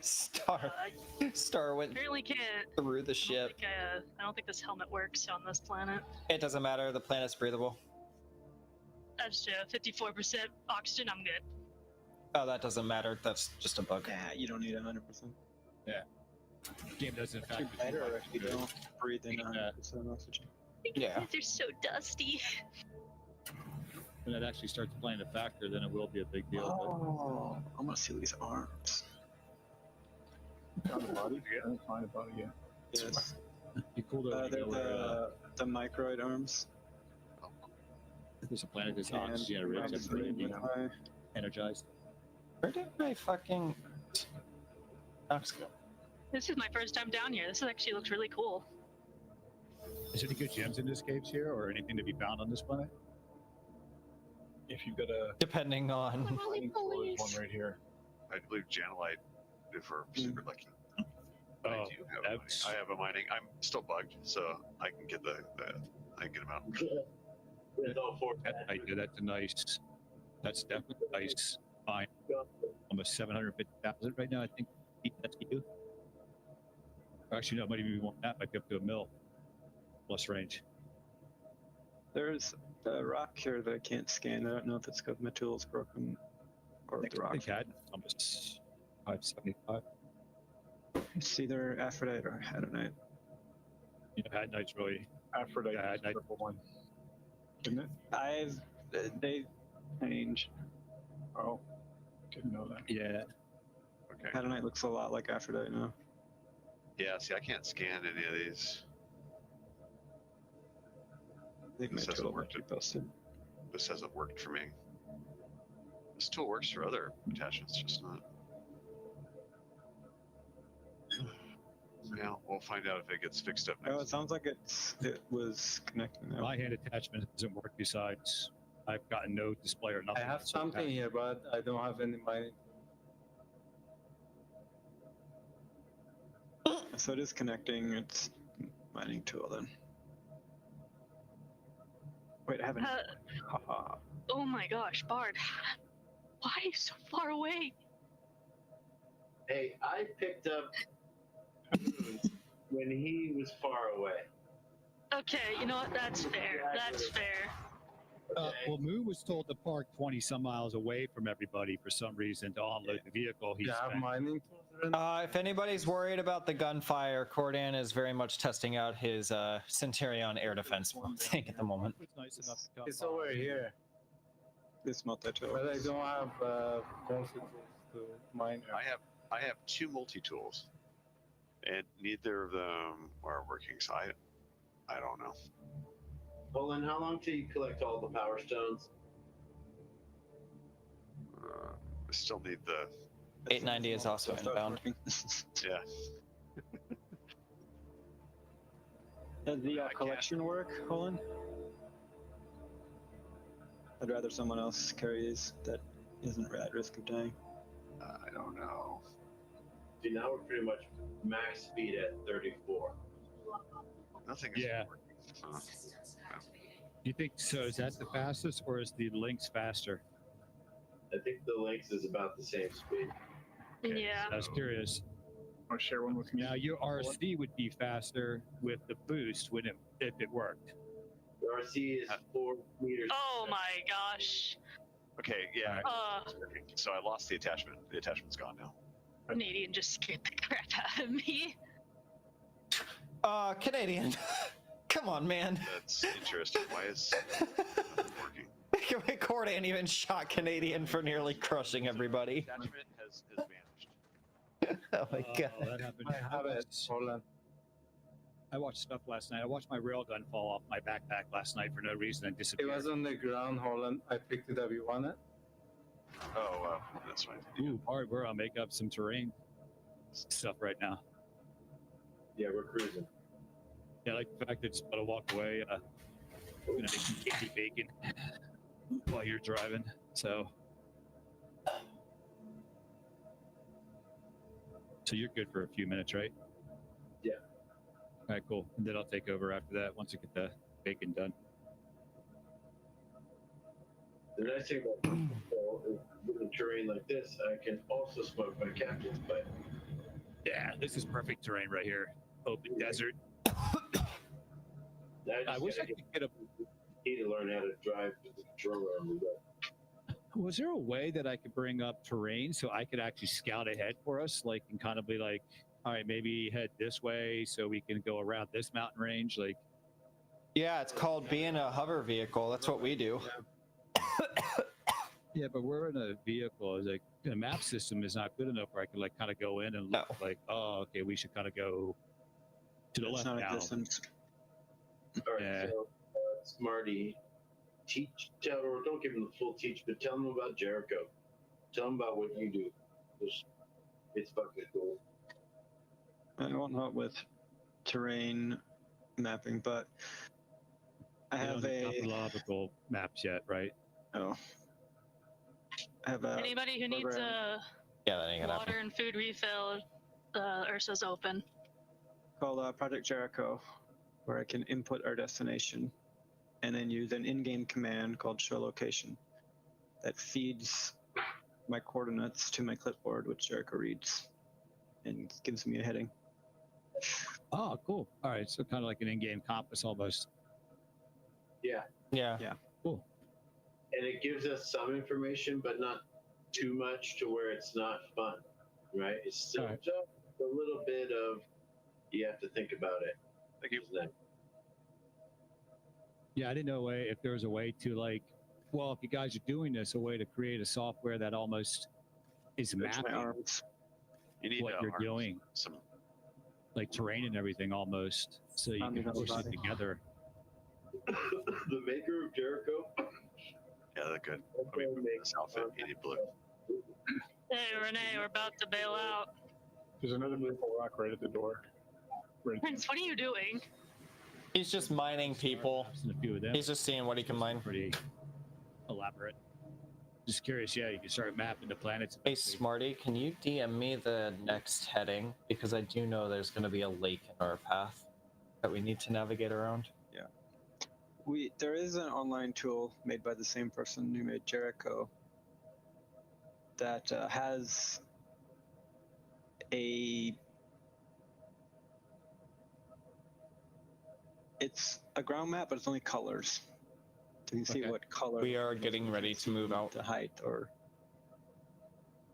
Star went Apparently can't. through the ship. I don't think this helmet works on this planet. It doesn't matter. The planet's breathable. That's 54% oxygen. I'm good. Oh, that doesn't matter. That's just a bug. Yeah, you don't need 100%. Game does in fact. It's better if you don't breathe in Yeah. 100% oxygen. Yeah. They're so dusty. When it actually starts playing a factor, then it will be a big deal. Oh, I want to see these arms. Found a body? I didn't find a body yet. Yes. But you cool though. They're the microid arms. There's a planet that's And oxygen rich and obviously being my- energized. Where did my fucking Ox go? This is my first time down here. This actually looks really cool. Is there any good gems in this caves here, or anything to be found on this planet? If you've got a Depending on. mining core, there's one right here. I believe Janelite, if we're super lucky. I Oh, do have a mining. that's- I have a mining. I'm still bugged, so I can get I can get them out. With all four. That's a nice. That's definitely nice. Fine. Almost 750,000 right now. I think that's you. Actually, no, it might even be more than that. Might be up to a mil plus range. There's a rock here that I can't scan. I don't know if it's because my tool's broken or if the I rock. think I had almost 575. It's either Aphrodite or Hadonite. You know, Had Knight's really. Aphrodite Yeah, is the purple one. Isn't it? They changed. Oh. Didn't know that. Yeah. Okay. Adonite looks a lot like Aphrodite now. Yeah, see, I can't scan any of these. I think my This hasn't tool might worked. be posted. This hasn't worked for me. This tool works for other attachments, just not. Yeah, we'll find out if it gets fixed up Oh, it next. sounds like it was connecting now. My hand attachment doesn't work. Besides, I've got no display or I nothing. have something here, but I don't have any mining. So it is connecting. It's mining tool then. Wait, I haven't. Haha. Oh my gosh, Bard. Why are you so far away? Hey, I picked up when he was far away. Okay, you know what? That's fair. That's fair. Well, Moo was told to park 20 some miles away from everybody for some reason to unload the vehicle. He's You have mining tools around? If anybody's worried about the gunfire, Cordan is very much testing out his Centurion air defense tank at the moment. It's nice enough to come It's by. over here, This multi-tool. but I don't have console tools to mine. I have 2 multi-tools, and neither of them are working. So I don't know. Olin, how long till you collect all the power stones? I still need the 890 is also inbound. yeah. Does the I can't. collection work, Colin? I'd rather someone else carry these that isn't at risk of dying. I don't know. See, now we're pretty much max speed at 34. Nothing is Yeah. working. Huh. Do you think so? Is that the fastest, or is the Lynx faster? I think the Lynx is about the same speed. Yeah. I was curious. Or share one with me. Now your RC would be faster with the boost, wouldn't it, if it worked? The RC is 4 meters. Oh my gosh. Okay, yeah. Uh, So I lost the attachment. The attachment's gone now. Canadian just scared the crap out of me. Canadian. Come on, man. That's interesting. Why is nothing working? Cordan even shot Canadian for nearly crushing everybody. Attachment has vanished. Oh my god. That happened. I have it. Hold on. I watched stuff last night. I watched my railgun fall off my backpack last night for no reason and It disappear. was on the ground, Holland. I picked it up. You want it? Oh, that's fine. Ooh, hard. We're on make up some terrain stuff right now. Yeah, we're cruising. Yeah, I like the fact that it's about to walk away. You know, make some candy bacon while you're driving. So you're good for a few minutes, right? Yeah. All right, cool. And then I'll take over after that once I get the bacon done. The nice thing about football is with a terrain like this, I can also smoke my captain's pipe. Yeah, this is perfect terrain right here. Open desert. Now I wish I gotta could get a. need to learn how to drive the controller on the road. Was there a way that I could bring up terrain so I could actually scout ahead for us, like, and kind of be like, all right, maybe head this way so we can go around this mountain range, like. Yeah, it's called being a hover vehicle. That's what we do. Yeah, but we're in a vehicle. It's like the map system is not good enough where I can like kind of go in and look like, oh, okay, we should kind of go to the It's left not now. existent. All right, Yeah. so Smarty, don't give him the full teach, but tell him about Jericho. Tell him about what you do. It's fucking cool. I won't help with terrain mapping, but I We have don't do a topological maps yet, right? oh, I have a Anybody who needs program a Yeah, that ain't gonna water happen. and food refill, Ursa's open. called Project Jericho, where I can input our destination and then use an in-game command called show location that feeds my coordinates to my clipboard, which Jericho reads and gives me a heading. Oh, cool. All right, so kind of like an in-game compass almost. Yeah. Yeah. Cool. And it gives us some information, but not too much to where it's not fun, right? It's still All right. just a little bit of, you have to think about it. Thank you. Isn't it? Yeah, I didn't know if there was a way to like, well, if you guys are doing this, a way to create a software that almost is Stretch my mapping arms. You need what you're arms, doing, some like terrain and everything, almost, so you Found can another push it body. together. The maker of Jericho. yeah, they're good. Let me put this outfit. You need blue. Hey, Renee, we're about to bail out. There's another purple rock right at the door. Right. Prince, what are you doing? He's just mining people. And a few of them. He's just seeing what he can mine. Pretty elaborate. Just curious, yeah, you can start mapping the planets. Hey, Smarty, can you DM me the next heading? Because I do know there's going to be a lake in our path that we need to navigate around. There is an online tool made by the same person who made Jericho that has it's a ground map, but it's only colors. So you can see Okay. what color. We are getting ready to move out. The height or.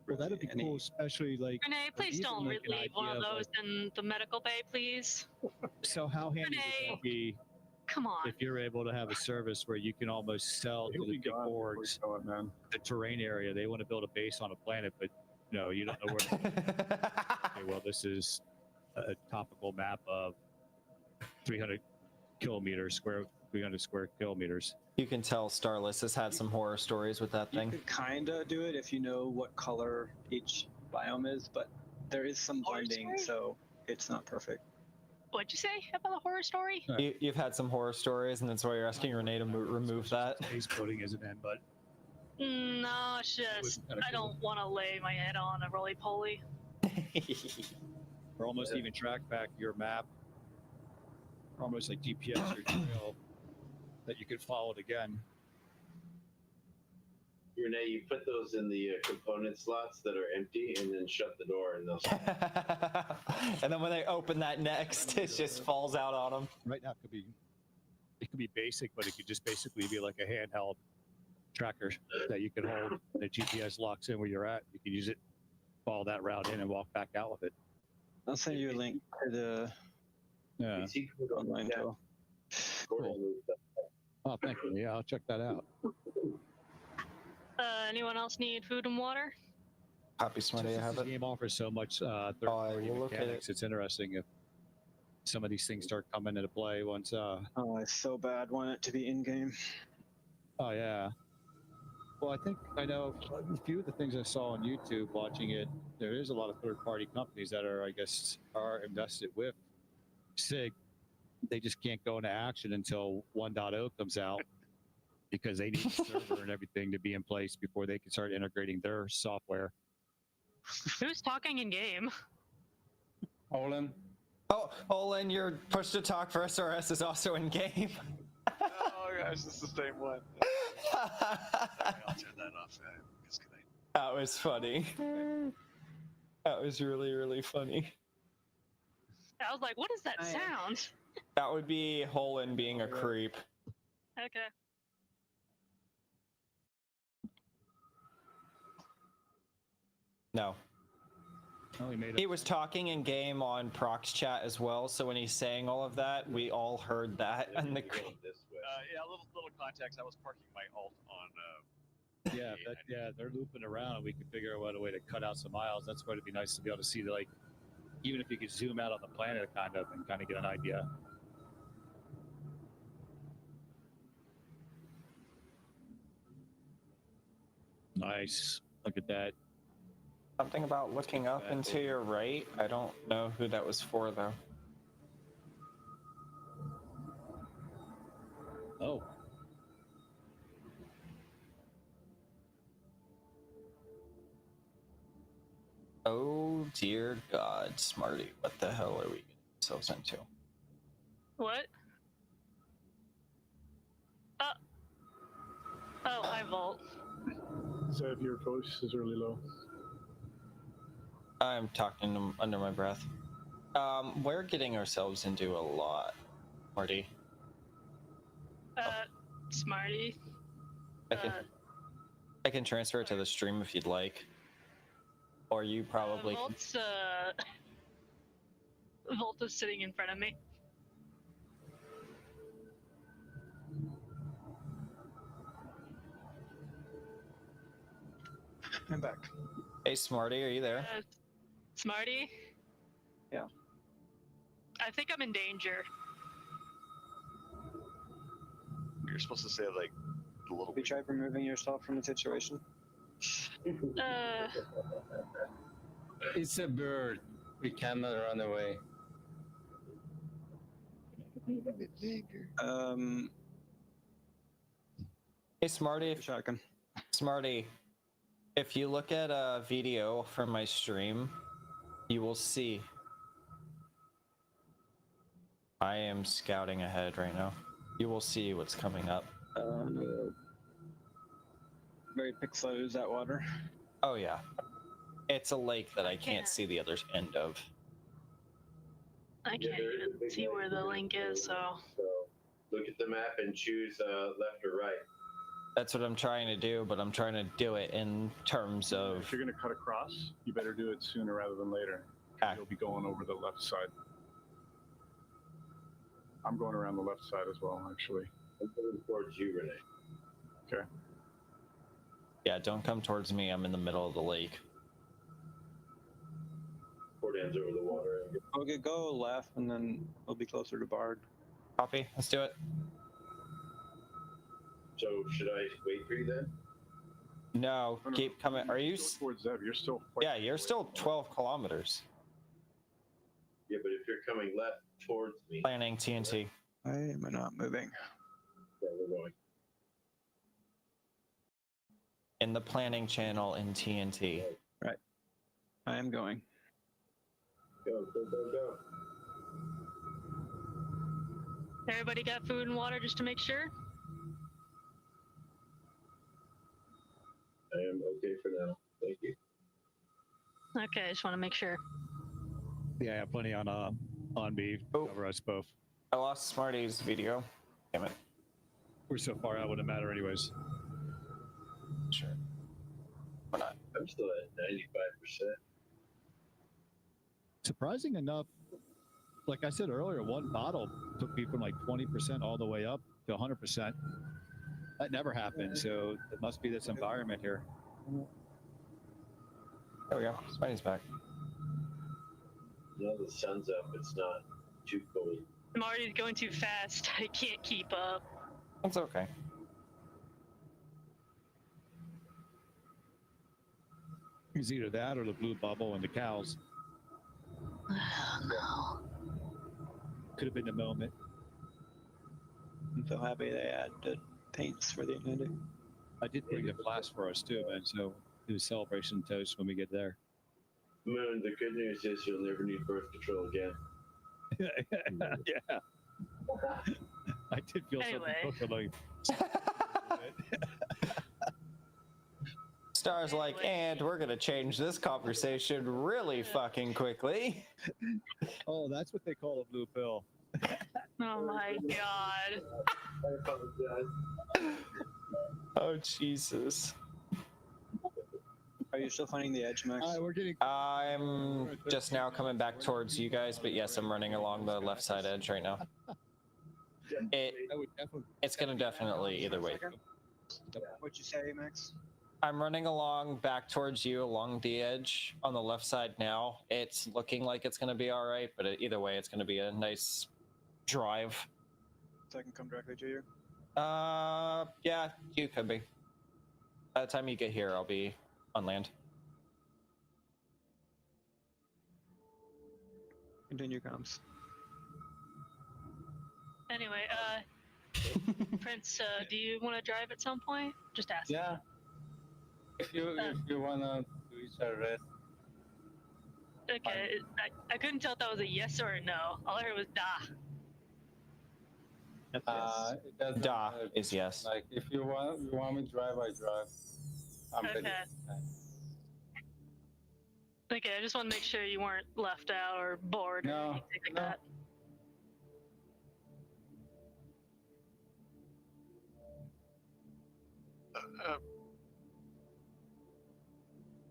Well, that'd be any- cool, especially like. Renee, please even don't like an leave one of idea of, those in the medical bay, please. So how handy would Renee. that be Come on. if you're able to have a service where you can almost sell to He'll the be big gone before orgs you know it, man. the terrain area? They want to build a base on a planet, but no, you don't know where. Okay, well, this is a topical map of 300 square kilometers. You can tell Starless has had some horror stories with that You thing. could kinda do it if you know what color each biome is, but there is some Horror blending, story? so it's not perfect. What'd you say about a horror story? You've had some horror stories, and that's why you're asking Renee to remove that. Base building isn't in, but No, it's just kinda I cool. don't want to lay my head on a roly poly. or almost even track back your map, almost like GPS or trail that you could follow it again. Renee, you put those in the component slots that are empty, and then shut the door, and they'll. And then when they open that next, it just falls out on them. Right now, it could be basic, but it could just basically be like a handheld tracker that you can hold. The GPS locks in where you're at. You can use it, follow that route in, and walk back out with it. I'll send you a link to the Yeah. online tool. Oh, thank you. Yeah, I'll check that out. Anyone else need food and water? Happy Smarty, I have The it. game offers so much third-party will look at mechanics. It's interesting if some of these things start coming into play once. Oh, I so bad want it to be in game. Oh yeah. Well, I know a few of the things I saw on YouTube watching it. There is a lot of third-party companies that are invested with SIG. They just can't go into action until 1.0 comes out because they need the server and everything to be in place before they can start integrating their software. Who's talking in game? Olin. Oh, Olin, your push to talk for SRS is also in game. Oh gosh, it's the same one. I'll turn that off. Disconnect. That was funny. That was really, really funny. I was like, what is that sound? That would be Olin being a creep. Okay. No. Oh, He was talking in game on Prox chat as well, so when he's saying all of that, we all heard that. And the Yeah, a little context. I was parking my alt on. Yeah, they're looping around, and we can figure out a way to cut out some miles. That's why it'd be nice to be able to see, like, even if you could zoom out on the planet, and kind of get an idea. Nice. Look at that. Something about looking up and to your right. I don't know who that was for, though. Oh. Oh, dear God, Smarty. What the hell are we getting ourselves into? What? Oh, hi, Volt. So if your voice is really low. I'm talking under my breath. We're getting ourselves into a lot, Marty. Smarty. I can transfer it to the stream if you'd like. Or you probably can. Volt is sitting in front of me. I'm back. Hey, Smarty, are you there? Smarty? Yeah. I think I'm in danger. You're supposed to say like a little. Have you tried removing yourself from the situation? It's a bird. We cannot run away. Hey, Smarty. Shotgun. Smarty, if you look at a video from my stream, you will see I am scouting ahead right now. You will see what's coming up. Very pixelated, is that water? Oh yeah, it's a lake that I can't see the other end of. I can't even see where the link is, so. Look at the map and choose left or right. That's what I'm trying to do, but I'm trying to do it in terms of. If you're going to cut across, you better do it sooner rather than later. You'll be going over the left side. I'm going around the left side as well, actually. I'm going towards you, Renee. Okay. Yeah, don't come towards me. I'm in the middle of the lake. Cordan's over the water. Okay, go left, and then we'll be closer to Bard. Copy. Let's do it. So should I wait for you then? No, keep coming. Are you? Towards Zev, you're still. Yeah, you're still 12 kilometers. Yeah, but if you're coming left towards me. Planning TNT. Why am I not moving? Yeah, we're going. In the planning channel in TNT. Right. I am going. Go, go, go, go. Everybody got food and water just to make sure? I am okay for now. Thank you. Okay, I just want to make sure. Yeah, I have plenty on me. Cover us both. I lost Smarty's video. Damn it. We're so far out, wouldn't matter anyways. Sure. Why not? I'm still at 95%. Surprising enough, like I said earlier, one bottle took me from like 20% all the way up to 100%. That never happened, so it must be this environment here. There we go. Smarty's back. Now the sun's up. It's not too cold. Marty's going too fast. I can't keep up. That's okay. It's either that or the blue bubble and the cows. No. Could have been the moment. I'm so happy they added paints for the ending. I did bring the flask for us too, man. So do a celebration toast when we get there. Moon, the good news is you'll never need birth control again. Yeah. I did feel Anyway. something like. Star's like, and we're gonna change this conversation really fucking quickly. Oh, that's what they call a blue pill. Oh my god. I apologize. Oh Jesus. Are you still finding the edge, Max? We're getting. I'm just now coming back towards you guys, but yes, I'm running along the left side edge right now. It's gonna definitely either way. What'd you say, Max? I'm running along back towards you along the edge on the left side now. It's looking like it's gonna be all right, but either way, it's gonna be a nice drive. So I can come directly to you? Yeah, you could be. By the time you get here, I'll be on land. Continue comms. Anyway, Prince, do you want to drive at some point? Just ask. Yeah. If you wanna do a rest. Okay, I couldn't tell if that was a yes or a no. All I heard was da. It doesn't Da matter. is yes. Like if you want me to drive, I drive. I'm ready. Okay. Okay, I just want to make sure you weren't left out or bored or No, anything like no. that.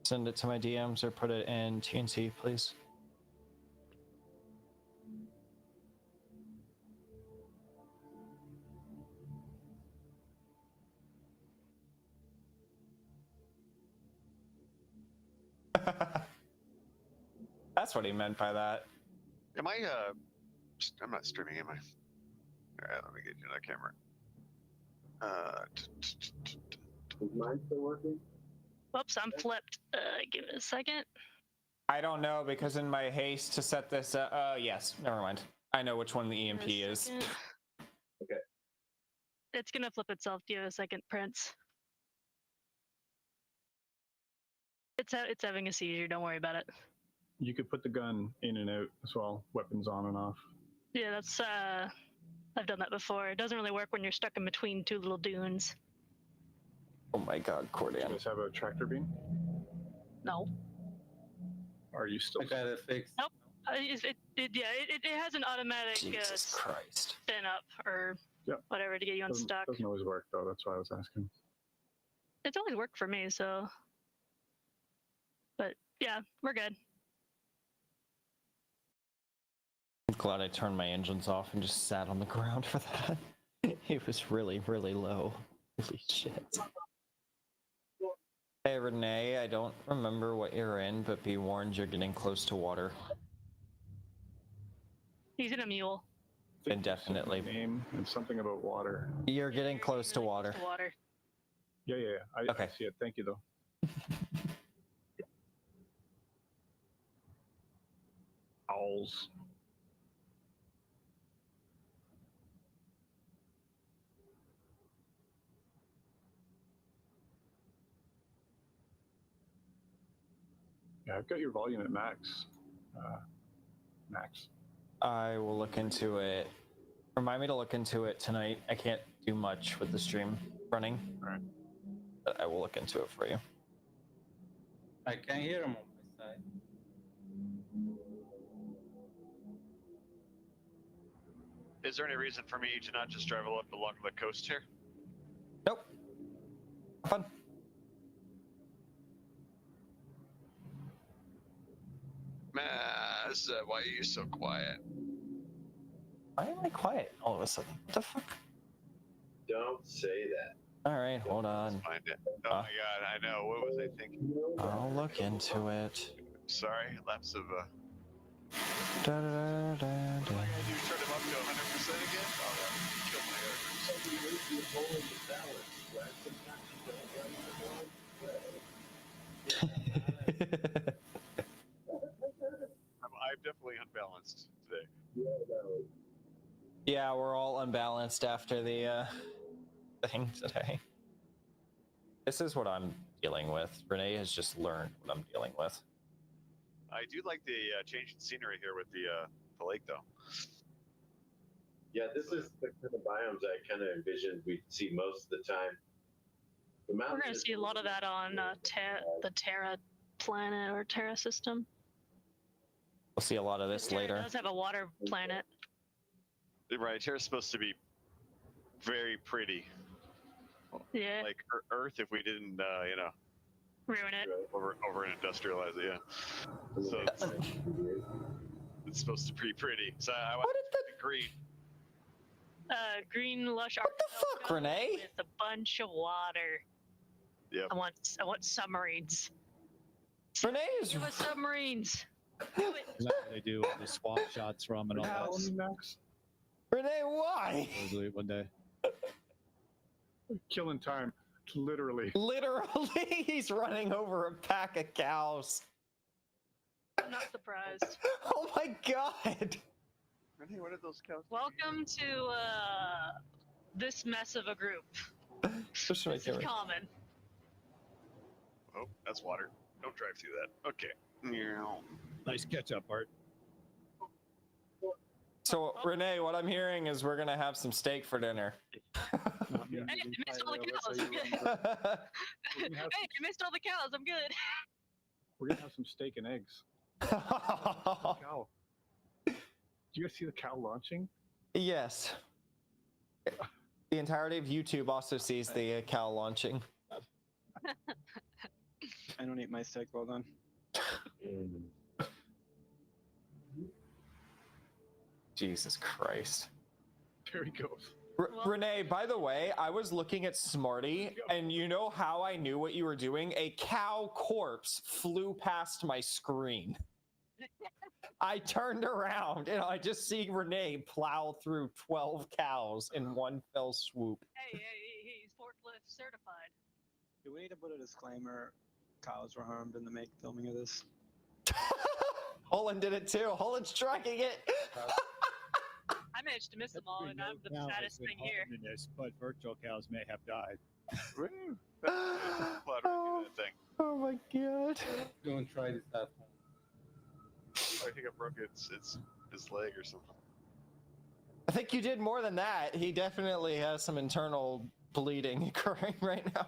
Send it to my DMs or put it in TNC, please. That's what he meant by that. Am I? I'm not streaming, am I? All right, let me get you another camera. Is mine still working? Whoops, I'm flipped. Give it a second. I don't know because in my haste to set this yes, never mind. I know which one the EMP is. Okay. It's gonna flip itself. Give it a second, Prince. It's having a seizure. Don't worry about it. You could put the gun in and out as well, weapons on and off. Yeah, that's I've done that before. It doesn't really work when you're stuck in between two little dunes. Oh my god, Do you Cordan. guys have a tractor beam? No. Are you still? I got it fixed. Nope. It has an automatic Jesus Christ. spin up or whatever to get you unstuck. Doesn't always work though. That's why I was asking. It's always worked for me, so. But yeah, we're good. I'm glad I turned my engines off and just sat on the ground for that. It was really, really low. Holy shit. Hey Renee, I don't remember what you're in, but be warned you're getting close to water. He's in a mule. Indefinitely. Name and something about water. You're getting close to water. Yeah. Okay. I see it. Thank you though. Owls. Yeah, I've got your volume at max. Max. I will look into it. Remind me to look into it tonight. I can't do much with the stream running. All right. But I will look into it for you. I can hear him on my side. Is there any reason for me to not just drive along the coast here? Nope. Fun. Maz, why are you so quiet? Why am I quiet all of a sudden? What the fuck? Don't say that. Alright, hold on. Find it. Oh my god, I know. What was I thinking? I'll look into it. Sorry, lapse of Da, da, da, da, What I gotta do is turn them up to 100% again? Oh, that would kill my air. I'm definitely unbalanced today. Yeah, we're all unbalanced after the thing today. This is what I'm dealing with. Renee has just learned what I'm dealing with. I do like the change in scenery here with the lake, though. Yeah, this is the kind of biomes I kind of envisioned we'd see most of the time. The We're mountains going to see a lot of that on the Terra planet or Terra system. We'll see a lot of this Terra later. does have a water planet. Right, Terra's supposed to be very pretty. Yeah. Like Earth, if we didn't, Ruin it. over industrialize it, yeah. So it's supposed to be pretty. So I want green. Green lush. What the fuck, Renee? With a bunch of water. Yep. I want submarines. Renee is. Give us submarines. Do it. Is that what they do the swap shots from and all that? Max. Renee, why? Supposedly one day. Killing time. Literally. Literally, he's running over a pack of cows. I'm not surprised. Oh my god. Renee, what are those cows? Welcome to this mess of a group. This This is common. Oh, that's water. Don't drive through that. Okay. Nice catch up, Art. So, Renee, what I'm hearing is we're gonna have some steak for dinner. Hey, I missed all the cows. I'm good. Hey, I missed all the cows. I'm good. We're gonna have some steak and eggs. Cow. Do you guys see the cow launching? Yes. The entirety of YouTube also sees the cow launching. I don't eat my steak well done. Jesus Christ. There he goes. Renee, by the way, I was looking at Smarty, and you know how I knew what you were doing? A cow corpse flew past my screen. I turned around and I just see Renee plow through 12 cows in one fell swoop. Hey, he's forklift certified. Do we need to put a disclaimer? Cows were harmed in the filming of this. Holland did it too. Holland's tracking it. I managed to miss them all, and I'm the fattest thing here. This, but virtual cows may have died. Woo! That thing. Oh my god. Don't try this at home. I think I broke its leg or something. I think you did more than that. He definitely has some internal bleeding occurring right now.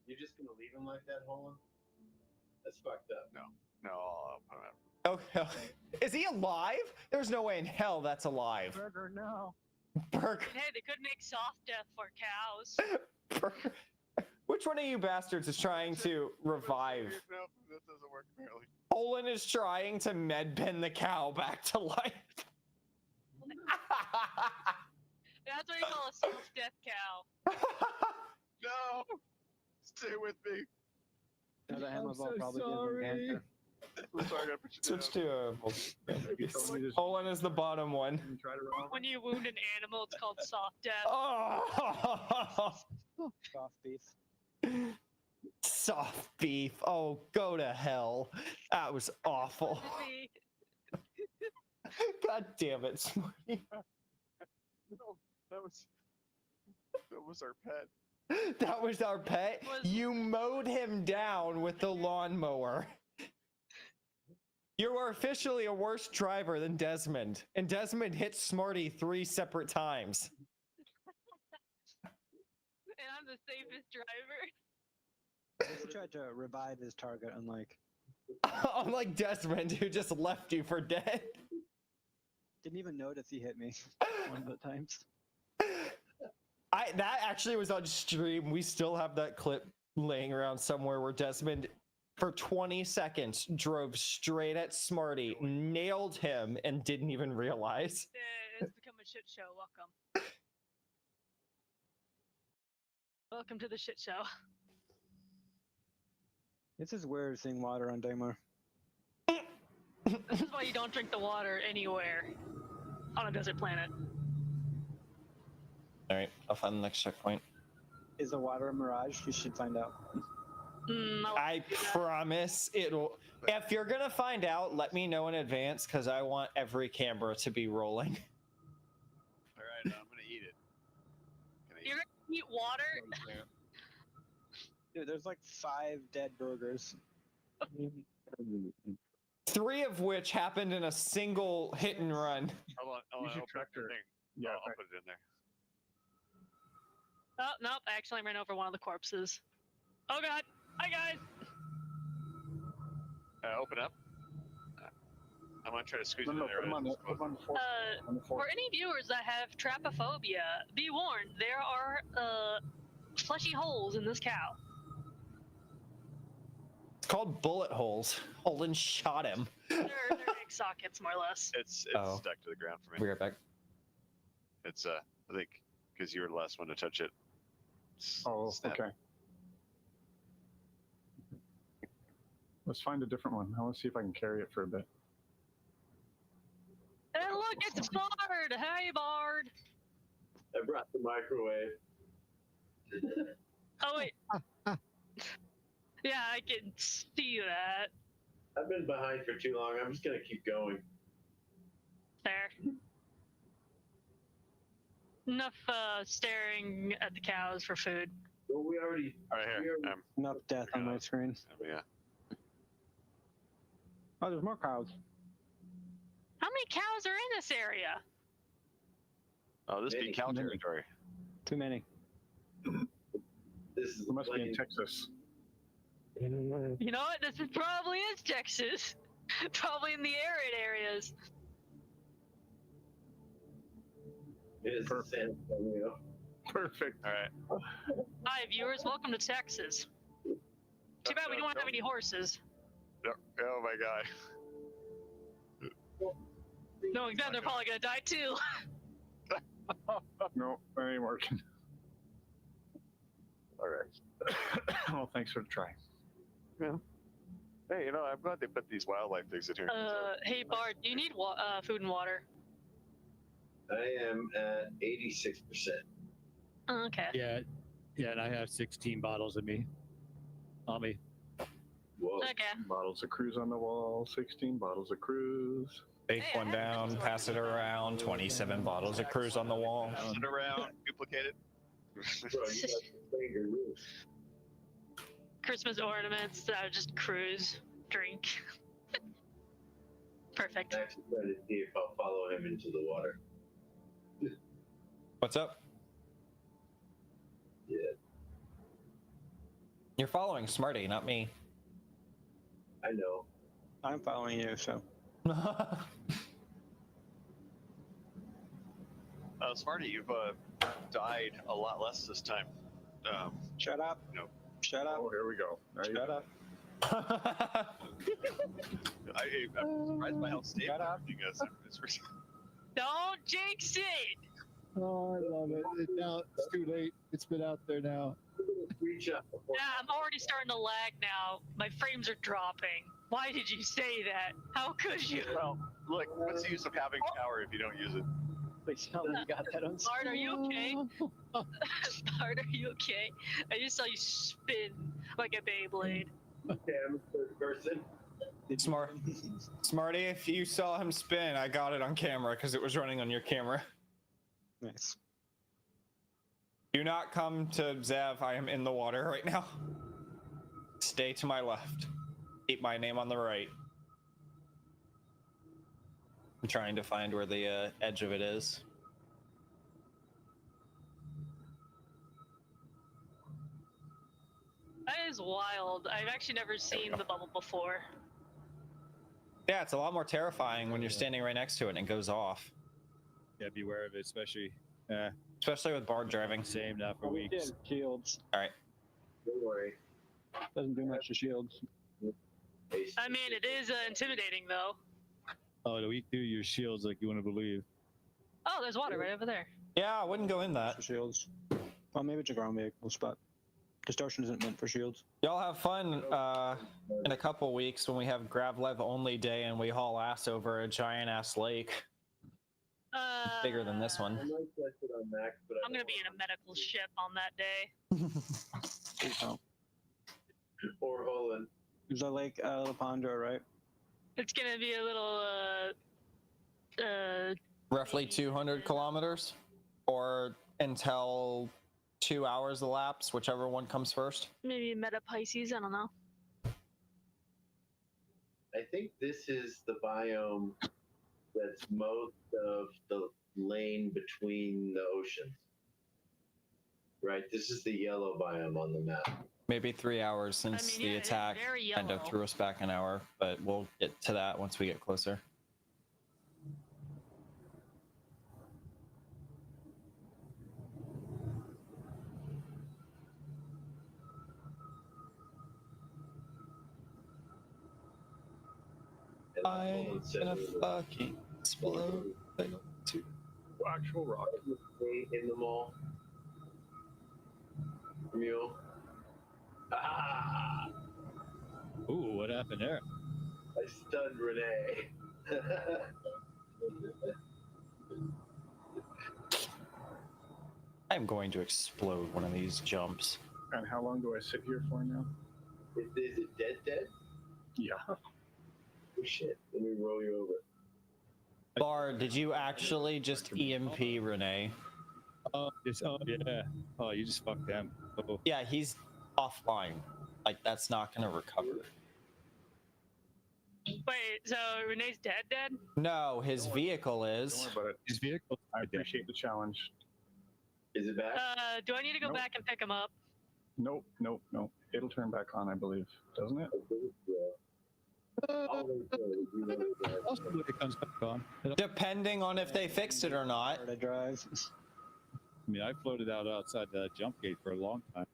You're just gonna leave him like that, Holland? That's fucked up. No, I'll put him out. Okay. Is he alive? There's no way in hell that's alive. Burger, no. Burger. Hey, they could make soft death for cows. Burger. Which one of you bastards is trying to revive? No, that doesn't work apparently. Olin is trying to medbend the cow back to life. That's what you call a soft death cow. No! Stay with me. Now the I'm Hammer's so probably sorry. giving answer. I'm sorry, I gotta put you Switch down. to Olin is the bottom one. Try to run. When you wound an animal, it's called soft death. Oh, Soft beef. soft beef. Oh, go to hell. That was awful. God damn it, Smarty. No, that was our pet. That was our pet. You mowed him down with the lawnmower. You are officially a worse driver than Desmond, and Desmond hit Smarty 3 separate times. And I'm the safest driver. He tried to revive his target, unlike. Unlike Desmond, who just left you for dead. Didn't even notice he hit me one of the times. That actually was on stream. We still have that clip laying around somewhere where Desmond, for 20 seconds, drove straight at Smarty, nailed him, and didn't even realize. It's become a shit show. Welcome. Welcome to the shit show. This is weird seeing water on Daymar. This is why you don't drink the water anywhere on a desert planet. All right, I'll find the next checkpoint. Is the water a mirage? You should find out. I promise it'll. If you're gonna find out, let me know in advance because I want every camera to be rolling. All right, I'm gonna eat it. Can I eat You're gonna eat water? Dude, there's like 5 dead burgers. 3 of which happened in a single hit and run. Hold on, You should I'll track put the her. thing. Yeah, I'll put it in there. Oh, nope. I actually ran over one of the corpses. Oh, God. Hi, guys. Open up. I'm gonna try to squeeze it in No, there. put him on the fourth. On the fourth. For any viewers that have trypophobia, be warned, there are fleshy holes in this cow. It's called bullet holes. Holden shot him. They're egg sockets, more or less. It's Oh. stuck to the ground for me. We'll be right back. It's I think because you were the last one to touch it. Oh, Snap. okay. Let's find a different one. I want to see if I can carry it for a bit. Hey, look, it's Bard. Hey, Bard. I brought the microwave. Oh, wait. Yeah, I can see that. I've been behind for too long. I'm just gonna keep going. There. Enough staring at the cows for food. Well, we already. All right, here. Enough death on my screen. Yeah. Oh, there's more cows. How many cows are in this area? Oh, this Many. be cow territory. Too many. This is It must be in plain. Texas. You know what? This is probably is Texas. Probably in the arid areas. It is San Antonio. Perfect. All right. Hi, viewers. Welcome to Texas. Too bad we don't have any horses. No, oh my god. Knowing them, they're probably gonna die too. No, that ain't working. All right. Well, thanks for the try. Yeah. Hey, I'm glad they put these wildlife things in here. Hey Bard, do you need food and water? I am at 86%. Okay. Yeah, and I have 16 bottles of me. On me. Whoa. Okay. Bottles of cruise on the wall, 16 bottles of cruise. Take Hey, I one have down, been pass it sorting that. around. 27 bottles of cruise on the wall. Pass it around, duplicate it. Bro, you got the finger roof. Christmas ornaments, just cruise, drink. Perfect. I'm actually trying to see if I'll follow him into the water. What's up? Yeah. You're following Smarty, not me. I know. I'm following you, so. Smarty, you've died a lot less this time. Shut up. No. Shut up. Oh, here we go. There you Shut go. up. I'm surprised by how stable Shut up. everything is. Don't jinx it! Oh, I love it. Now it's too late. It's been out there now. Reach up. Yeah, I'm already starting to lag now. My frames are dropping. Why did you say that? How could you? Well, look, what's the use of having power if you don't use it? Please tell me you got that on. Bard, are you okay? Bard, are you okay? I just saw you spin like a Beyblade. Okay, I'm a third person. Smarty, if you saw him spin, I got it on camera because it was running on your camera. Nice. Do not come to Zev. I am in the water right now. Stay to my left. Keep my name on the right. I'm trying to find where the edge of it is. That is wild. I've actually never seen the bubble before. Yeah, it's a lot more terrifying when you're standing right next to it and it goes off. Yeah, beware of it, especially Especially with Bard driving. same now for weeks. Shields. Alright. Don't worry. Doesn't do much to shields. I mean, it is intimidating though. Oh, the week through your shields like you want to believe. Oh, there's water right over there. Yeah, I wouldn't go in that. For shields. Well, maybe it's a ground vehicle spot. Distortion isn't meant for shields. Y'all have fun in a couple weeks when we have Gravlev only day and we haul ass over a giant ass lake. Bigger than this one. I might test it on Max, but I'm gonna be in a medical ship on that day. Or Holland. There's a lake Lapondra, right? It's gonna be a little Roughly 200 kilometers, or until 2 hours elapse, whichever one comes first. maybe Meta Pisces. I don't know. I think this is the biome that's most of the lane between the oceans. Right? This is the yellow biome on the map. Maybe 3 hours since yeah, the it's attack very kind of yellow. threw us back an hour, but we'll get to that once we get closer. And I'm Holland said gonna it was fucking explode. Actual rock. in the mall. Mule. Ah! Ooh, what happened there? I stunned Renee. I'm going to explode one of these jumps. And how long do I sit here for now? Is it dead? Yeah. Oh shit. Let me roll you over. Bard, did you actually just EMP Renee? Oh, yeah. Oh, you just fucked them. Oh. Yeah, he's offline. Like, that's not gonna recover. Wait, so Renee's dead? No, his vehicle Don't is. worry about it. His vehicle. I appreciate the challenge. Is it back? Do I need to go Nope. back and pick him up? Nope. It'll turn back on, I believe. Doesn't it? Possibly it comes back on. Depending on if they fixed it or not. Where to drive. I mean, I floated out outside the jump gate for a long time.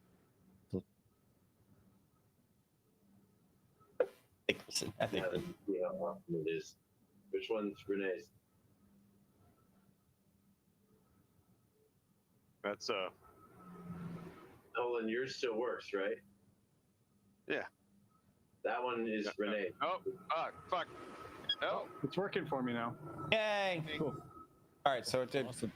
I think Yeah, see how often it is. Which one's Renee's? That's Holland, yours still works, right? Yeah. That one is Renee. Oh, fuck. No. It's working for me now. Yay! Cool. All right, so it did Awesome.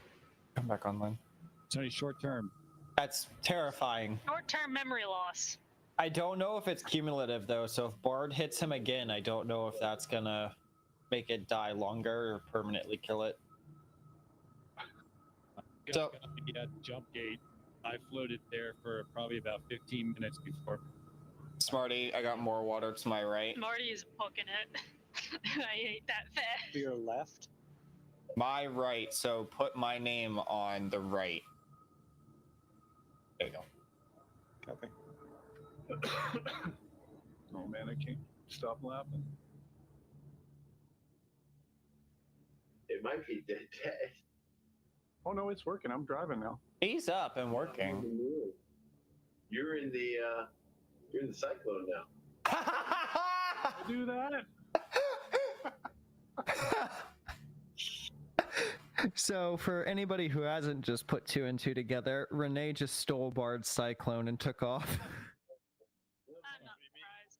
come back online. It's only short term. That's terrifying. Short-term memory loss. I don't know if it's cumulative though, so if Bard hits him again, I don't know if that's gonna make it die longer or permanently kill it. So- Got me at the jump gate. I floated there for probably about 15 minutes before. Smarty, I got more water to my right. Marty is poking it. I hate that fast. To your left. My right, so put my name on the right. There you go. Copy. Oh man, I can't stop laughing. It might be dead. Oh no, it's working. I'm driving now. He's up and working. You're in the cyclone now. Do that. So, for anybody who hasn't just put two and two together, Renee just stole Bard's cyclone and took off. I'm not surprised.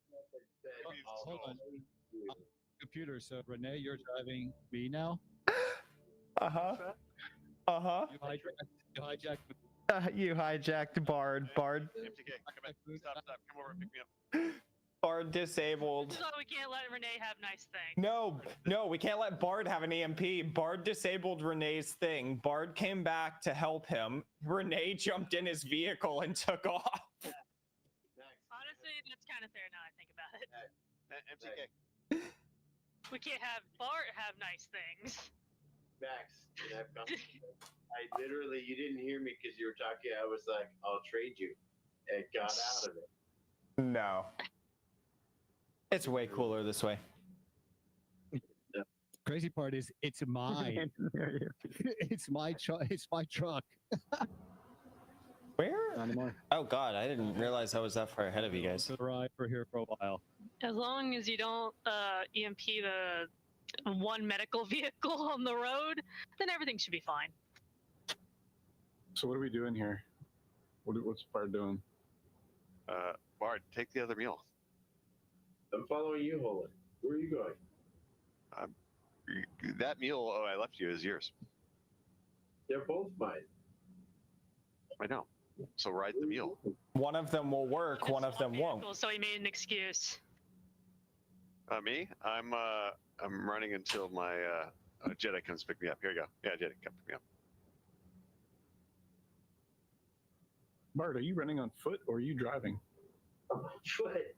Hold on. Computer, so Renee, you're driving me now? Uh-huh. Uh-huh. You hijacked You hijacked Bard. Bard. MTK, come back. Stop. Come over and pick me up. Bard disabled. So we can't let Renee have nice things. No, we can't let Bard have an EMP. Bard disabled Renee's thing. Bard came back to help him. Renee jumped in his vehicle and took off. Honestly, that's kind of fair now I think about it. MTK. We can't have Bart have nice things. Max, and I've gone, I literally, you didn't hear me because you were talking. I was like, I'll trade you, and got out of it. No. It's way cooler this way. Crazy part is it's mine. It's my truck. It's my truck. Where? Not anymore. Oh god, I didn't realize I was that far ahead of you guys. So ride for here for a while. As long as you don't EMP the one medical vehicle on the road, then everything should be fine. So what are we doing here? What's Bard doing? Bard, take the other mule. I'm following you, Holland. Where are you going? That mule I left you is yours. They're both mine. I know. So ride the mule. One of them will work, one of them won't. So he made an excuse. Me? I'm running until my Jedi comes pick me up. Here you go. Yeah, Jedi, come pick me up. Bard, are you running on foot or are you driving? Foot.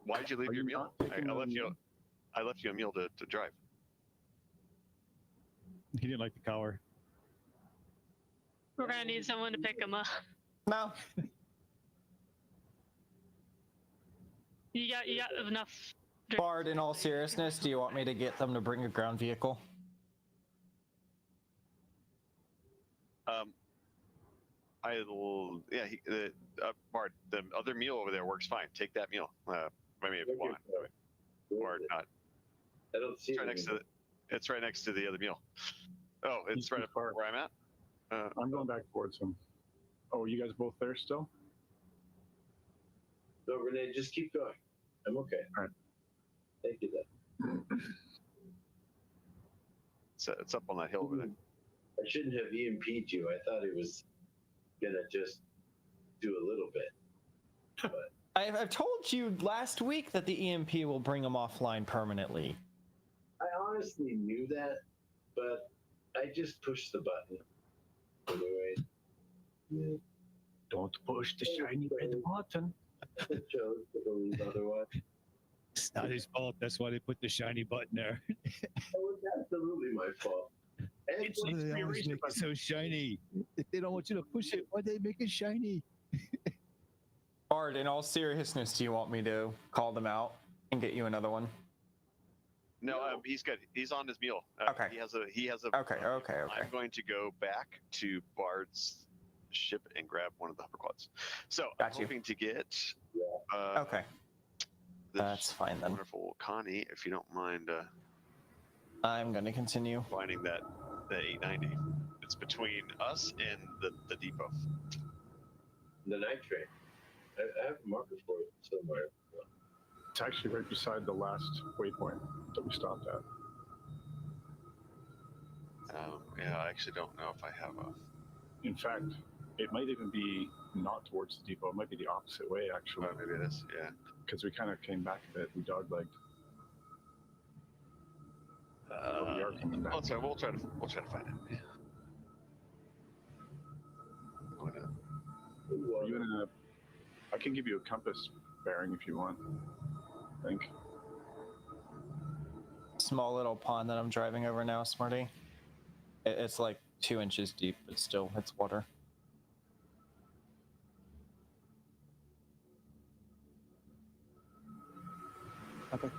Why'd you leave Are your you mule? not taking I the left you. mule? I left you a mule to drive. He didn't like the collar. We're gonna need someone to pick him up. No. You got enough. Bard, in all seriousness, do you want me to get them to bring a ground vehicle? Bard, the other mule over there works fine. Take that mule. I mean, if you want, or not. I don't see It's right it next to anymore. it's right next to the other mule. Oh, it's He's right too up far. where I'm at. I'm going back towards him. Oh, are you guys both there still? No, Renee, just keep going. I'm okay. All right. Thank you, then. It's up on that hill over there. I shouldn't have EMP'd you. I thought it was gonna just do a little bit. But I've told you last week that the EMP will bring them offline permanently. I honestly knew that, but I just pushed the button. Anyway. Yeah. Don't push the shiny red button. I chose to believe otherwise. It's not his fault. That's why they put the shiny button there. That was absolutely my fault. And It's Why do they me always reason make if it so shiny? If they don't want you to push it, why do they make it shiny? Bard, in all seriousness, do you want me to call them out and get you another one? No, he's good. He's on his mule. Okay. He has a. Okay. I'm going to go back to Bard's ship and grab one of the hover quads. So Got I'm you. hoping to get. Okay. That's fine then. Wonderful Connie, if you don't mind I'm going to continue. finding that 890. It's between us and the depot. the night train. I have a marker for it somewhere. It's actually right beside the last waypoint that we stopped at. Yeah, I actually don't know if I have a. In fact, it might even be not towards the depot. It might be the opposite way, actually. Oh, maybe it is. Yeah. Because we kind of came back a bit. We doglegged. We are coming back. Well, sorry, we'll try to find it. Yeah. You in I can give you a compass bearing if you want. I think. Small little pond that I'm driving over now, Smarty. It's like 2 inches deep, but still, it's water. Okay.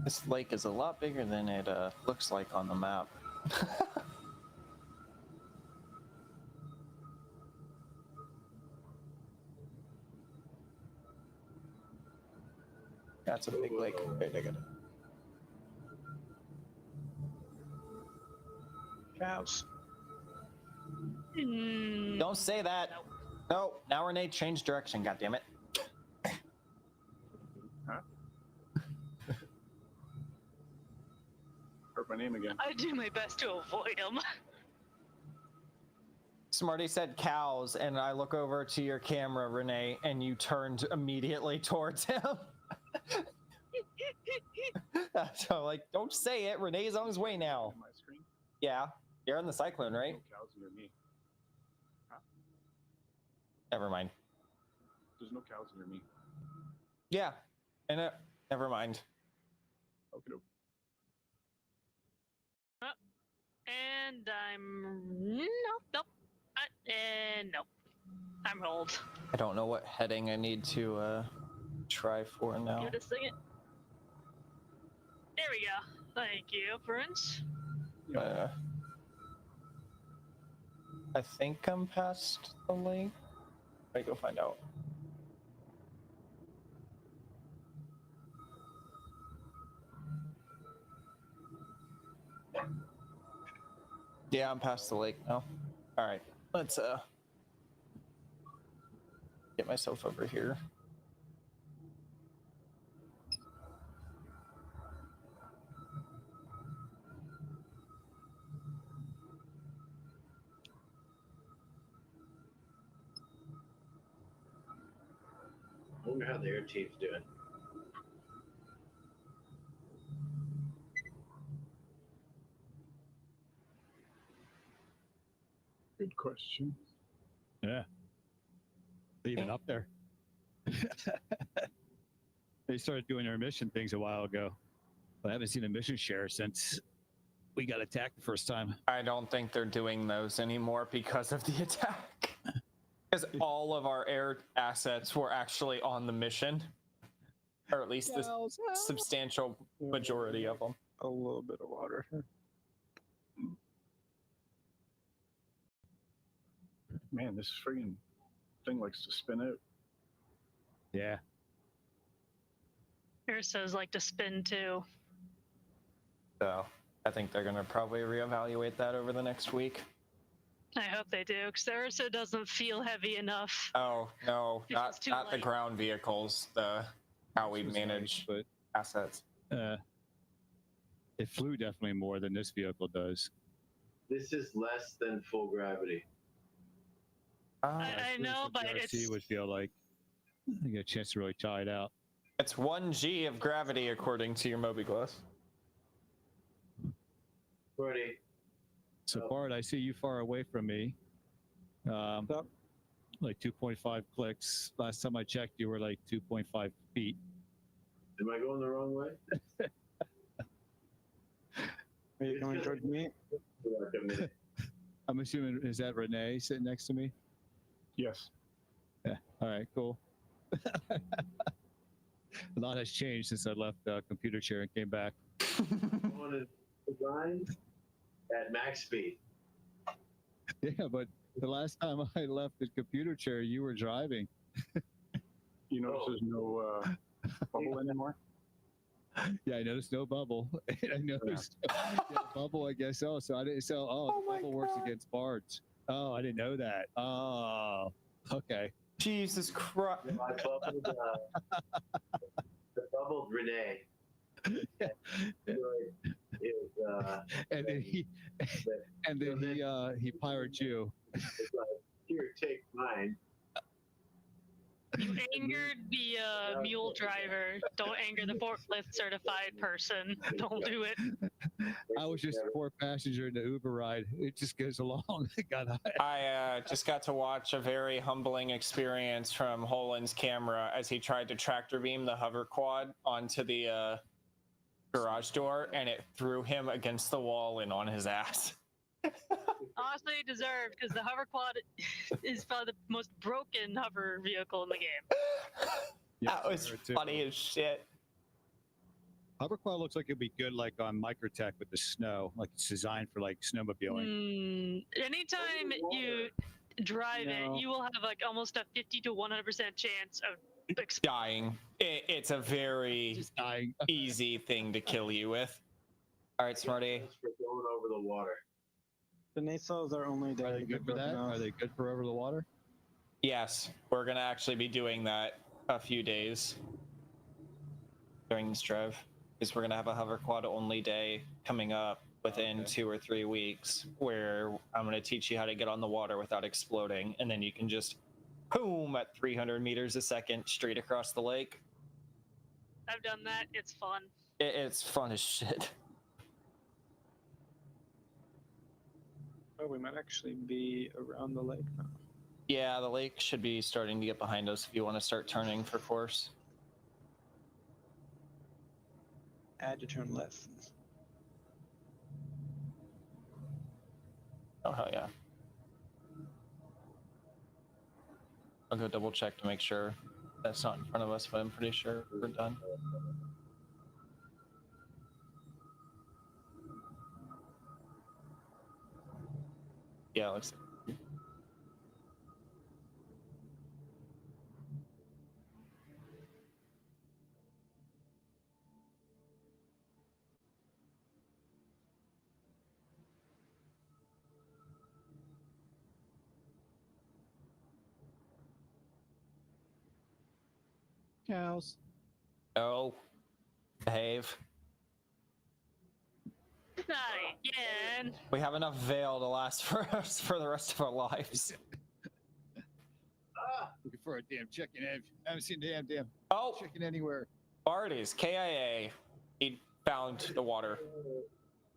This lake is a lot bigger than it looks like on the map. That's a big lake. Wait, I got it. Cows. Don't say that. No, now Renee changed direction. God damn it. Huh? Heard my name again. I do my best to avoid them. Smarty said cows, and I look over to your camera, Renee, and you turned immediately towards him. So, like, don't say it. Renee's on his way now. My screen? Yeah, you're on the cyclone, right? No cows near me. Huh? Never mind. There's no cows near me. Yeah, and never mind. Okay. And I'm nope. Nope. I'm rolled. I don't know what heading I need to try for now. Give it a second. There we go. Thank you, Prince. I think I'm past the lake. I go find out. Yeah, I'm past the lake now. All right, let's get myself over here. I wonder how the air team's doing. Good question. Yeah. They're even up there. They started doing their mission things a while ago. But I haven't seen a mission share since we got attacked the first time. I don't think they're doing those anymore because of the attack. Because all of our air assets were actually on the mission. Or at least the substantial majority of them. A little bit of water. Man, this friggin' thing likes to spin out. Yeah. Here says like to spin too. So I think they're going to probably reevaluate that over the next week. I hope they do, because the Ursa doesn't feel heavy enough. Oh, no, It's not too the light. ground vehicles, how we manage But assets. it flew definitely more than this vehicle does. This is less than full gravity. I know, but GRC it's would feel like you get a chance to really try it out. It's 1G of gravity according to your Moby Glass. Ready? So Bart, I see you far away from me. Like 2.5 clicks. Last time I checked, you were like 2.5 feet. Am I going the wrong way? Are you coming towards me? I'm assuming, is that Renee sitting next to me? Yes. Yeah. All right, cool. A lot has changed since I left computer chair and came back. On a design at max speed. Yeah, but the last time I left the computer chair, you were driving. You notice there's no bubble anymore? Yeah, I noticed no bubble. I noticed bubble, I guess. Oh, so I didn't. So, the bubble works against bards. Oh, I didn't know that. Oh, okay. Jesus Christ. No, I bubbled, I bubbled Renee. And then he pirates you. It's like, here, take mine. You angered the mule driver. Don't anger the forklift certified person. Don't do it. I was just a poor passenger in the Uber ride. It just goes along. I just got to watch a very humbling experience from Holand's camera as he tried to tractor beam the hover quad onto the garage door, and it threw him against the wall and on his ass. Honestly, deserved, because the hover quad is probably the most broken hover vehicle in the game. That was funny as shit. Hover quad looks like it'd be good, like on Microtech with the snow, like it's designed for like snowmobiling. Anytime you drive it, you will have like almost a 50 to 100% chance of dying. It's a very easy thing to kill you with. All right, Smarty. For going over the water. The nacelles are only Are they good for that? Are they good for over the water? Yes, we're gonna actually be doing that a few days during this drive, because we're gonna have a hover quad only day coming up within 2 or 3 weeks, where I'm gonna teach you how to get on the water without exploding, and then you can just boom at 300 meters a second straight across the lake. I've done that. It's fun. It's fun as shit. Oh, we might actually be around the lake now. Yeah, the lake should be starting to get behind us if you want to start turning for course. Add to turn left. Oh, hell yeah. I'll go double check to make sure that's not in front of us, but I'm pretty sure we're done. Yeah, it looks like. Cows. Oh, behave. Not again. We have enough veil to last for us for the rest of our lives. Looking for a damn chicken. I haven't seen damn chicken anywhere. Barty's KIA. He found the water.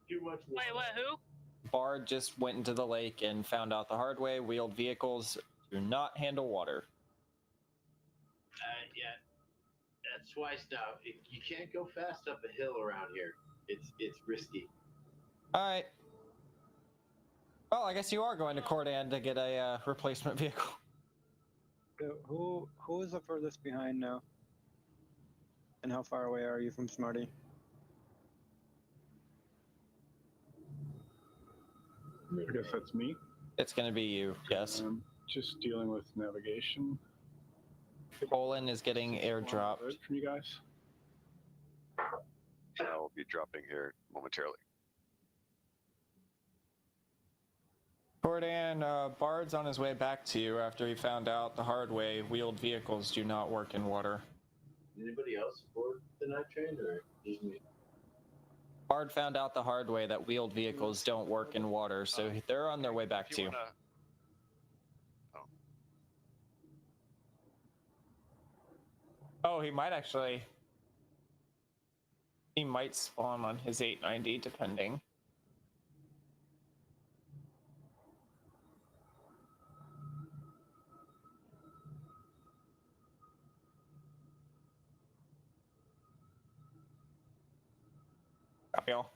Too much water. Wait, what? Who? Bard just went into the lake and found out the hard way. Wheeled vehicles do not handle water. Yeah, that's twice now. You can't go fast up a hill around here. It's risky. All right. Well, I guess you are going to Cordan to get a replacement vehicle. So who is the furthest behind now? And how far away are you from Smarty? I guess that's me. It's going to be you, yes. Just dealing with navigation. Olin is getting airdropped. From you guys. Yeah, we'll be dropping here momentarily. Cordan, Bard's on his way back to you after he found out the hard way wheeled vehicles do not work in water. Anybody else aboard the night train, or just me? Bard found out the hard way that wheeled vehicles don't work in water, so they're on their way back to you. Oh, he might actually. He might spawn on his 890, depending. Copy all.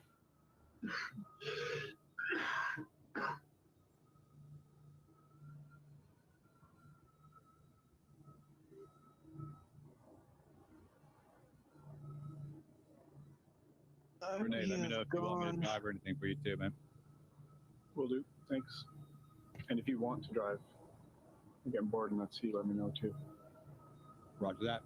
Renee, let me know if you want me to drive or anything for you too, man. Will do. Thanks. And if you want to drive and get bored in that seat, let me know too. Roger that.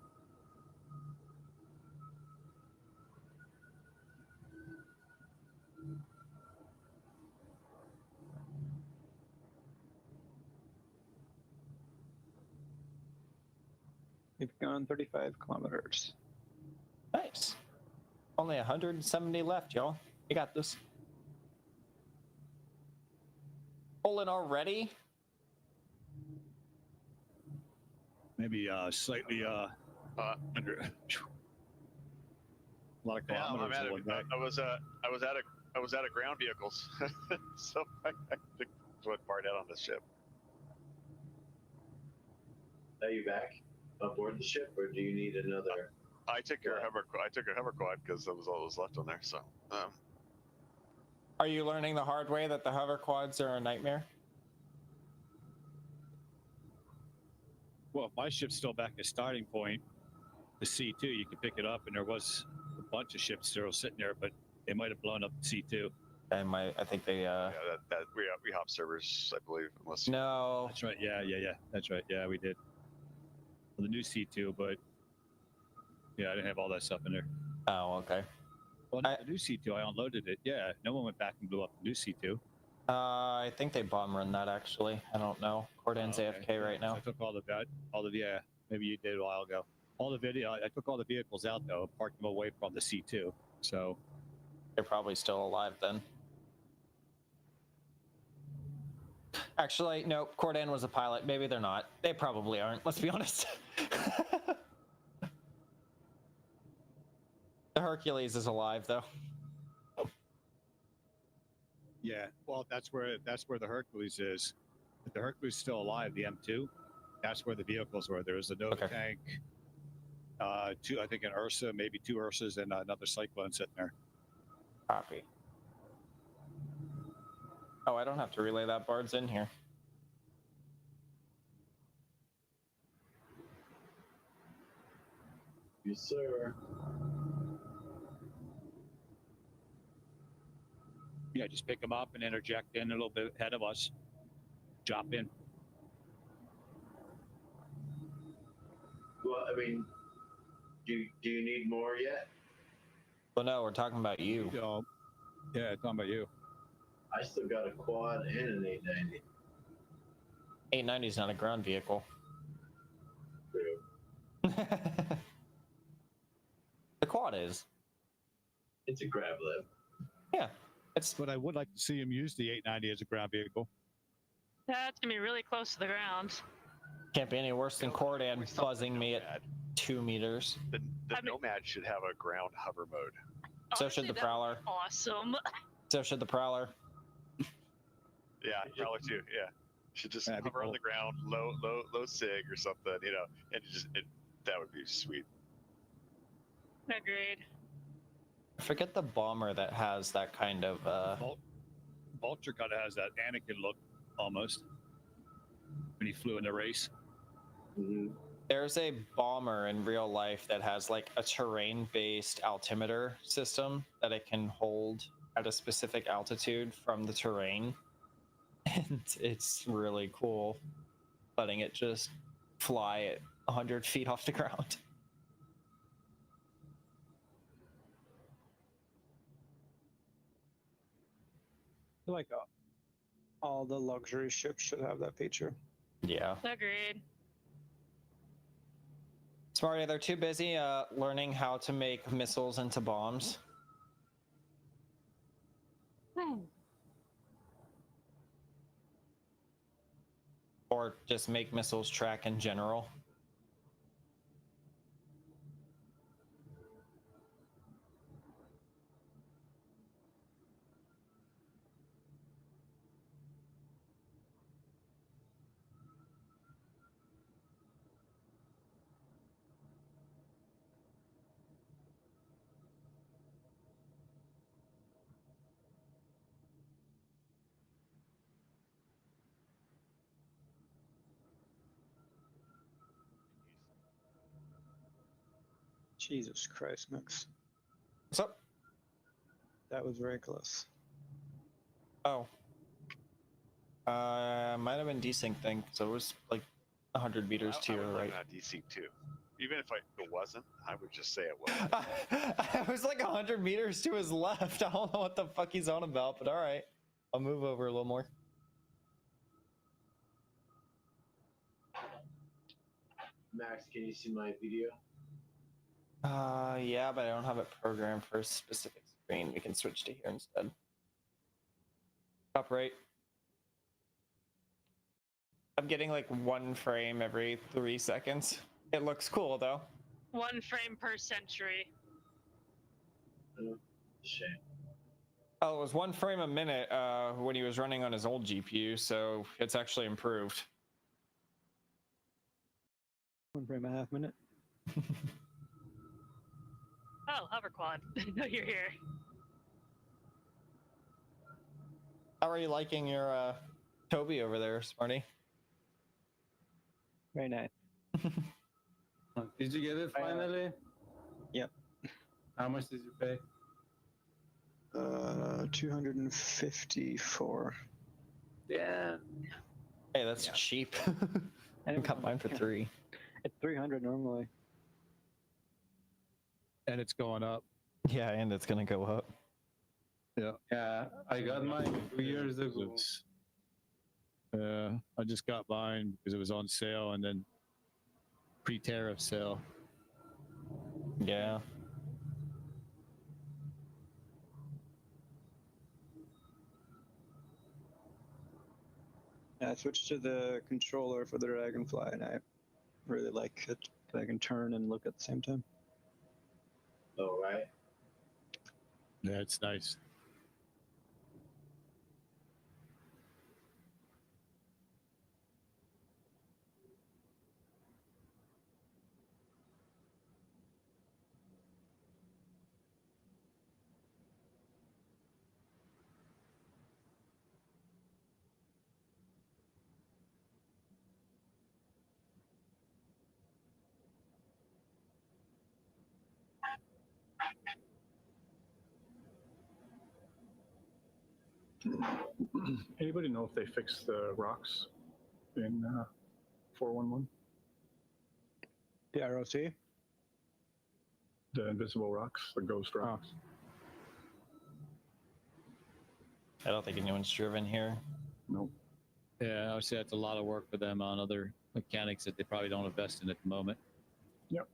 We've gone 35 kilometers. Nice. Only 170 left, y'all. You got this. Pulling already? Maybe slightly under. A lot of Yeah, kilometers. I'm in one day. I was out of ground vehicles, so I took one part out on the ship. Are you back aboard the ship, or do you need another? I took a hover quad because that was all that was left on there. So, Are you learning the hard way that the hover quads are a nightmare? Well, if my ship's still back at starting point, the C2, you can pick it up, and there was a bunch of ships still sitting there, but they might have blown up the C2. I think they. yeah, that we hop servers, I believe, unless. No. That's right. Yeah. That's right. Yeah, we did. Well, the new C2, but yeah, I didn't have all that stuff in there. Oh, okay. Well, the new C2, I unloaded it. Yeah, no one went back and blew up the new C2. I think they bomb run that actually. I don't know. Cordan's AFK right now. So I took yeah, maybe you did a while ago. All the video, I took all the vehicles out though, parked them away from the C2. So they're probably still alive then. Actually, no, Cordan was a pilot. Maybe they're not. They probably aren't. Let's be honest. The Hercules is alive though. yeah, well, that's where the Hercules is. If the Hercules is still alive, the M2, that's where the vehicles were. There was a Nova tank, I think an Ursa, maybe 2 Ursas, and another Cyclone sitting there. Copy. Oh, I don't have to relay that. Bard's in here. Yes, sir. Yeah, just pick them up and interject in a little bit ahead of us. Drop in. Well, I mean, do you need more yet? Well, no, we're talking about you. Yeah, talking about you. I still got a quad and an 890. 890 is not a ground vehicle. True. The quad is. It's a grab lift. Yeah. But I would like to see him use the 890 as a ground vehicle. That's gonna be really close to the ground. Can't be any worse than Cordan buzzing me at 2 meters. The Nomad should have a ground hover mode. So should the Prowler. Awesome. So should the Prowler. Yeah, Prowler too. Yeah, should just That'd be hover on cool. the ground, low sig or something, and that would be sweet. Agreed. I forget the bomber that has that kind of. Vulture kind of has that Anakin look almost when he flew in the race. Mm-hmm. There's a bomber in real life that has like a terrain-based altimeter system that it can hold at a specific altitude from the terrain, and it's really cool, letting it just fly at 100 feet off the ground. Like all the luxury ships should have that feature. Yeah. Agreed. Smarty, they're too busy learning how to make missiles into bombs. Or just make missiles track in general. Jesus Christ, Mix. What's up? That was very close. Oh. Might have been desync thing, so it was like 100 meters to your right. Not desync too. Even if it wasn't, I would just say it was. I was like 100 meters to his left. I don't know what the fuck he's on about, but all right. I'll move over a little more. Max, can you see my video? Yeah, but I don't have it programmed for a specific screen. We can switch to here instead. Top right. I'm getting like 1 frame every 3 seconds. It looks cool though. 1 frame per century. Shame. Oh, it was 1 frame a minute when he was running on his old GPU, so it's actually improved. 1 frame a half minute. Oh, hover quad. No, you're here. How are you liking your Toby over there, Smarty? Very nice. Did you get it finally? Yep. How much did you pay? 254. Yeah. Hey, that's cheap. I got mine for 3. It's 300 normally. And it's going up. Yeah, and it's gonna go up. Yeah. Yeah, I got mine 2 years ago. I just got mine because it was on sale and then pre-tariff sale. Yeah. Yeah, I switched to the controller for the Dragonfly, and I really like it. I can turn and look at the same time. Oh, right. Yeah, it's nice. Anybody know if they fixed the rocks in 411? The ROC? The invisible rocks, the ghost rocks. I don't think anyone's driven here. Nope. Yeah, I would say that's a lot of work for them on other mechanics that they probably don't invest in at the moment. Yep.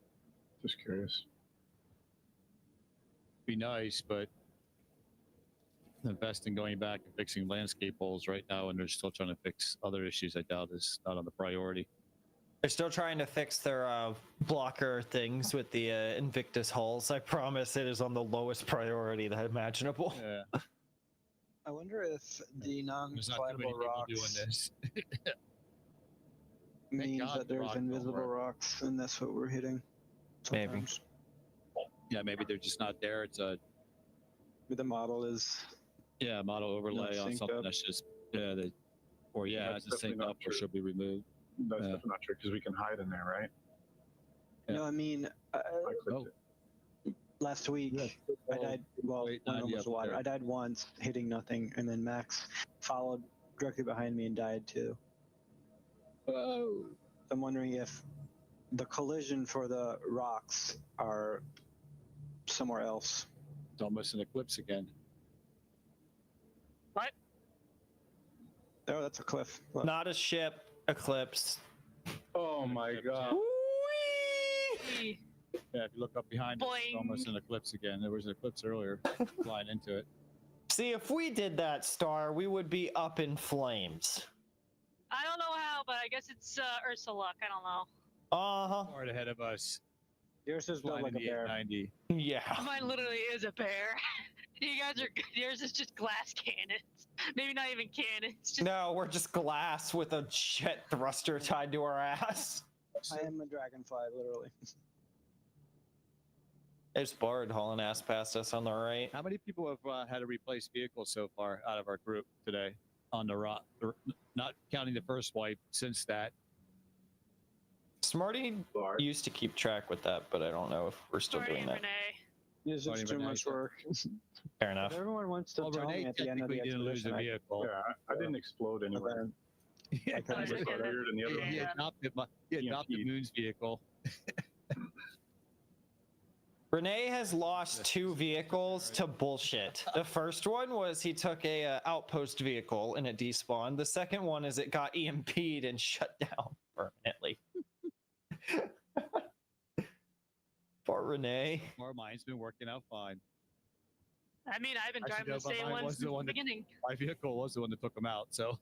Just curious. Be nice, but investing going back and fixing landscape holes right now, and they're still trying to fix other issues, I doubt is not on the priority. They're still trying to fix their blocker things with the Invictus hulls. I promise it is on the lowest priority that imaginable. Yeah. I wonder if the There's not too many non-slidable people doing rocks this. means God that there's rock don't invisible work. rocks, and that's what we're hitting. Maybe. Sometimes. Yeah, maybe they're just not there. It's a The model is model overlay on synced something up. that's just it That's hasn't synced definitely not up or true. should be removed. That's Yeah. definitely not true because we can hide in there, right? No, I mean, I clicked it. last week I died. Well, Wait, when 90 almost up water. there. I died once, hitting nothing, and then Max followed directly behind me and died too. Oh. I'm wondering if the collision for the rocks are somewhere else. It's almost an eclipse again. What? Oh, that's a cliff. Look. Not a ship, Eclipse. Oh my god. Whee! Yeah, if you look up behind us, it's almost Boing. an eclipse again. There was an eclipse earlier flying into it. See, if we did that, Star, we would be up in flames. I don't know how, but I guess it's Ursa luck. I don't know. Uh-huh. Far ahead of us. Yours is built Flying like in a the bear. 890. Yeah. Mine literally is a bear. You guys are. Yours is just glass cannons. Maybe not even cannons. Just No, we're just glass with a jet thruster tied to our ass. I am a dragonfly, literally. There's Bard hauling ass past us on the right. How many people have had to replace vehicles so far out of our group today on the rock? Not counting the first wipe since that. Smarty Bard. used to keep track with that, but I don't know if we're still Marty doing and that. Renee. It's Don't just even too know much yourself. work. Fair enough. Everyone wants to Well, tell me Renee at the end of the technically didn't lose expedition. a vehicle. Yeah, I didn't explode anywhere. Yeah, I kinda I just got weird in the other he one. adopted EMP. Moon's vehicle. Renee has lost 2 vehicles to bullshit. The first one was he took a outpost vehicle and it despawned. The second one is it got EMP'd and shut down permanently. Renee. Or mine's been working out fine. I mean, I've been Actually, driving no, the but same mine one was since the the one that- beginning. My vehicle was the one that took them out, so.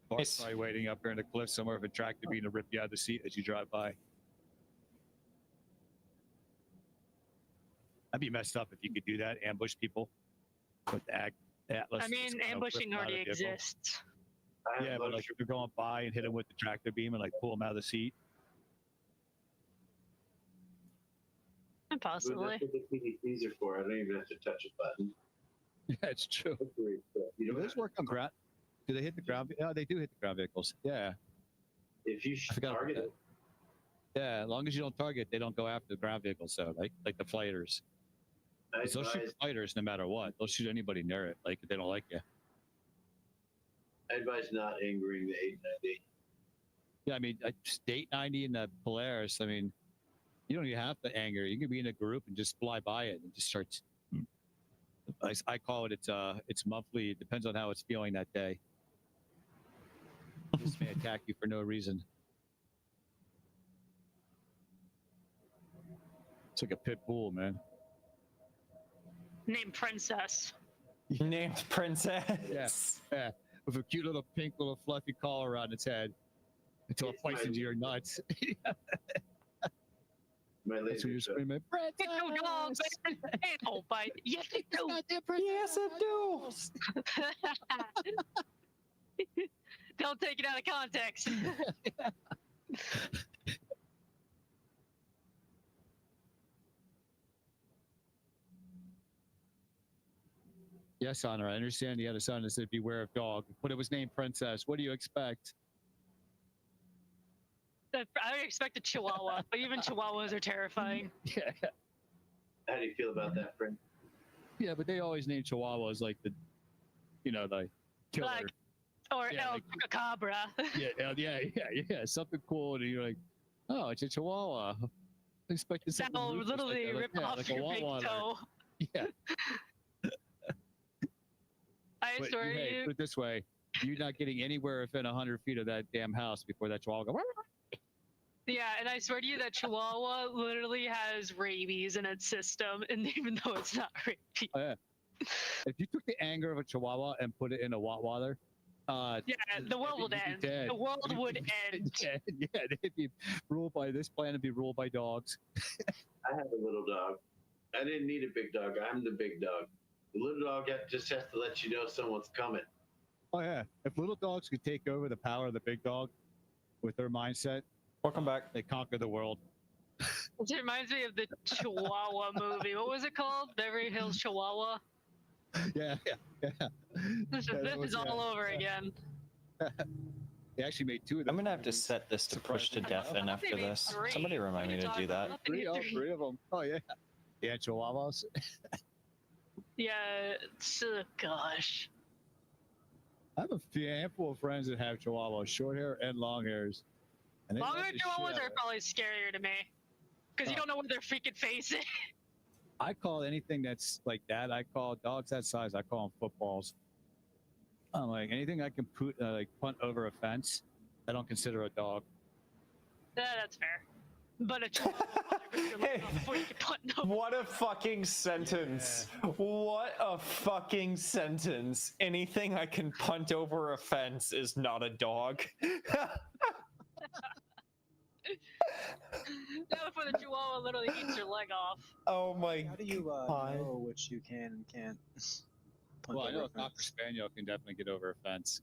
Or It's- probably waiting up here in the cliff somewhere of a tractor beam to rip you out of the seat as you drive by. That'd be messed up if you could do that, ambush people with the Atlas. I mean, ambushing already exists. I Yeah, have but like luxury- if you're going by and hit them with the tractor beam and like pull them out of the seat. And but possibly. that's what the PDPs are for. I don't even have to touch a button. Yeah, it's true. You Do don't those have to- work on ground? Do they hit the ground? Yeah, they do hit the ground vehicles. Yeah, If you I forgot about target that. it, yeah. As long as you don't target, they don't go after the ground vehicles. So like the fighters, I 'cause they'll shoot advise, fighters no matter what. They'll shoot anybody near it. Like if they don't like you. I advise not angering the 890. Yeah, I mean, just 890 and the Polaris. I mean, you don't even have to anger. You can be in a group and just fly by it and just start. I call it it's monthly. It depends on how it's feeling that day. This may attack you for no reason. It's like a pit bull, man. Named Princess. Named Princess. Yeah, with a cute little pink little fluffy collar around its head until it It's bites my- into your nuts. My That's when laser you're shot. screaming, Get your dog, baby. Hey, don't bite. Yes, you do. Yes, it do. Don't take it out of context. Yes, Honor, I understand the other son said beware of dog, but it was named Princess. What do you expect? I would expect a Chihuahua, but even Chihuahuas are terrifying. Yeah, How do you feel about that, friend? yeah, but they always name Chihuahuas like the killer. Like, or Yeah, El like- Chupacabra. yeah, something cool, and you're like, oh, it's a Chihuahua. I expected something That'll ruthless like literally that, like, rip yeah, off like a your big Wawa alert. toe. Yeah, I but swear to hey, you. put it this way: you're not getting anywhere within 100 feet of that damn house before that Chihuahua goes. Yeah, and I swear to you that Chihuahua literally has rabies in its system, and even though it's not rabies. Oh, yeah. If you took the anger of a Chihuahua and put it in a Wattwather, Yeah, the world would you'd be end. dead. The world You'd would be end. dead. Yeah, they'd be ruled by this planet. Be ruled by dogs. I have a little dog. I didn't need a big dog. I'm the big dog. The little dog just has to let you know someone's coming. Oh yeah, if little dogs could take over the power of the big dog with their mindset, Welcome back. they conquer the world. It reminds me of the Chihuahua movie. What was it called? Beverly Hills Chihuahua? Yeah. This is all over again. They actually made two of them. I'm gonna have to set this to push to deafen after Maybe this. three. Somebody remind me to do that. Three of them. Oh yeah. Yeah, Chihuahuas. Yeah, gosh. I have a handful of friends that have Chihuahuas, short hair and long hairs. And they love Longer the shit Chihuahuas out are of it. probably scarier to me. Because you Oh. don't know what their freaking face is. I call anything that's like that. I call dogs that size. I call them footballs. I'm like anything I can put like punt over a fence. I don't consider a dog. Yeah, that's fair. But a Chihuahua Hey, before you can put no. what a fucking sentence. What a fucking sentence. Anything I can punt over a fence is not a dog. Now before the Chihuahua literally eats your leg off. Oh my How do you God. know which you can and can't? punt Well, I over know a a Cocker fence? Spaniel can definitely get over a fence.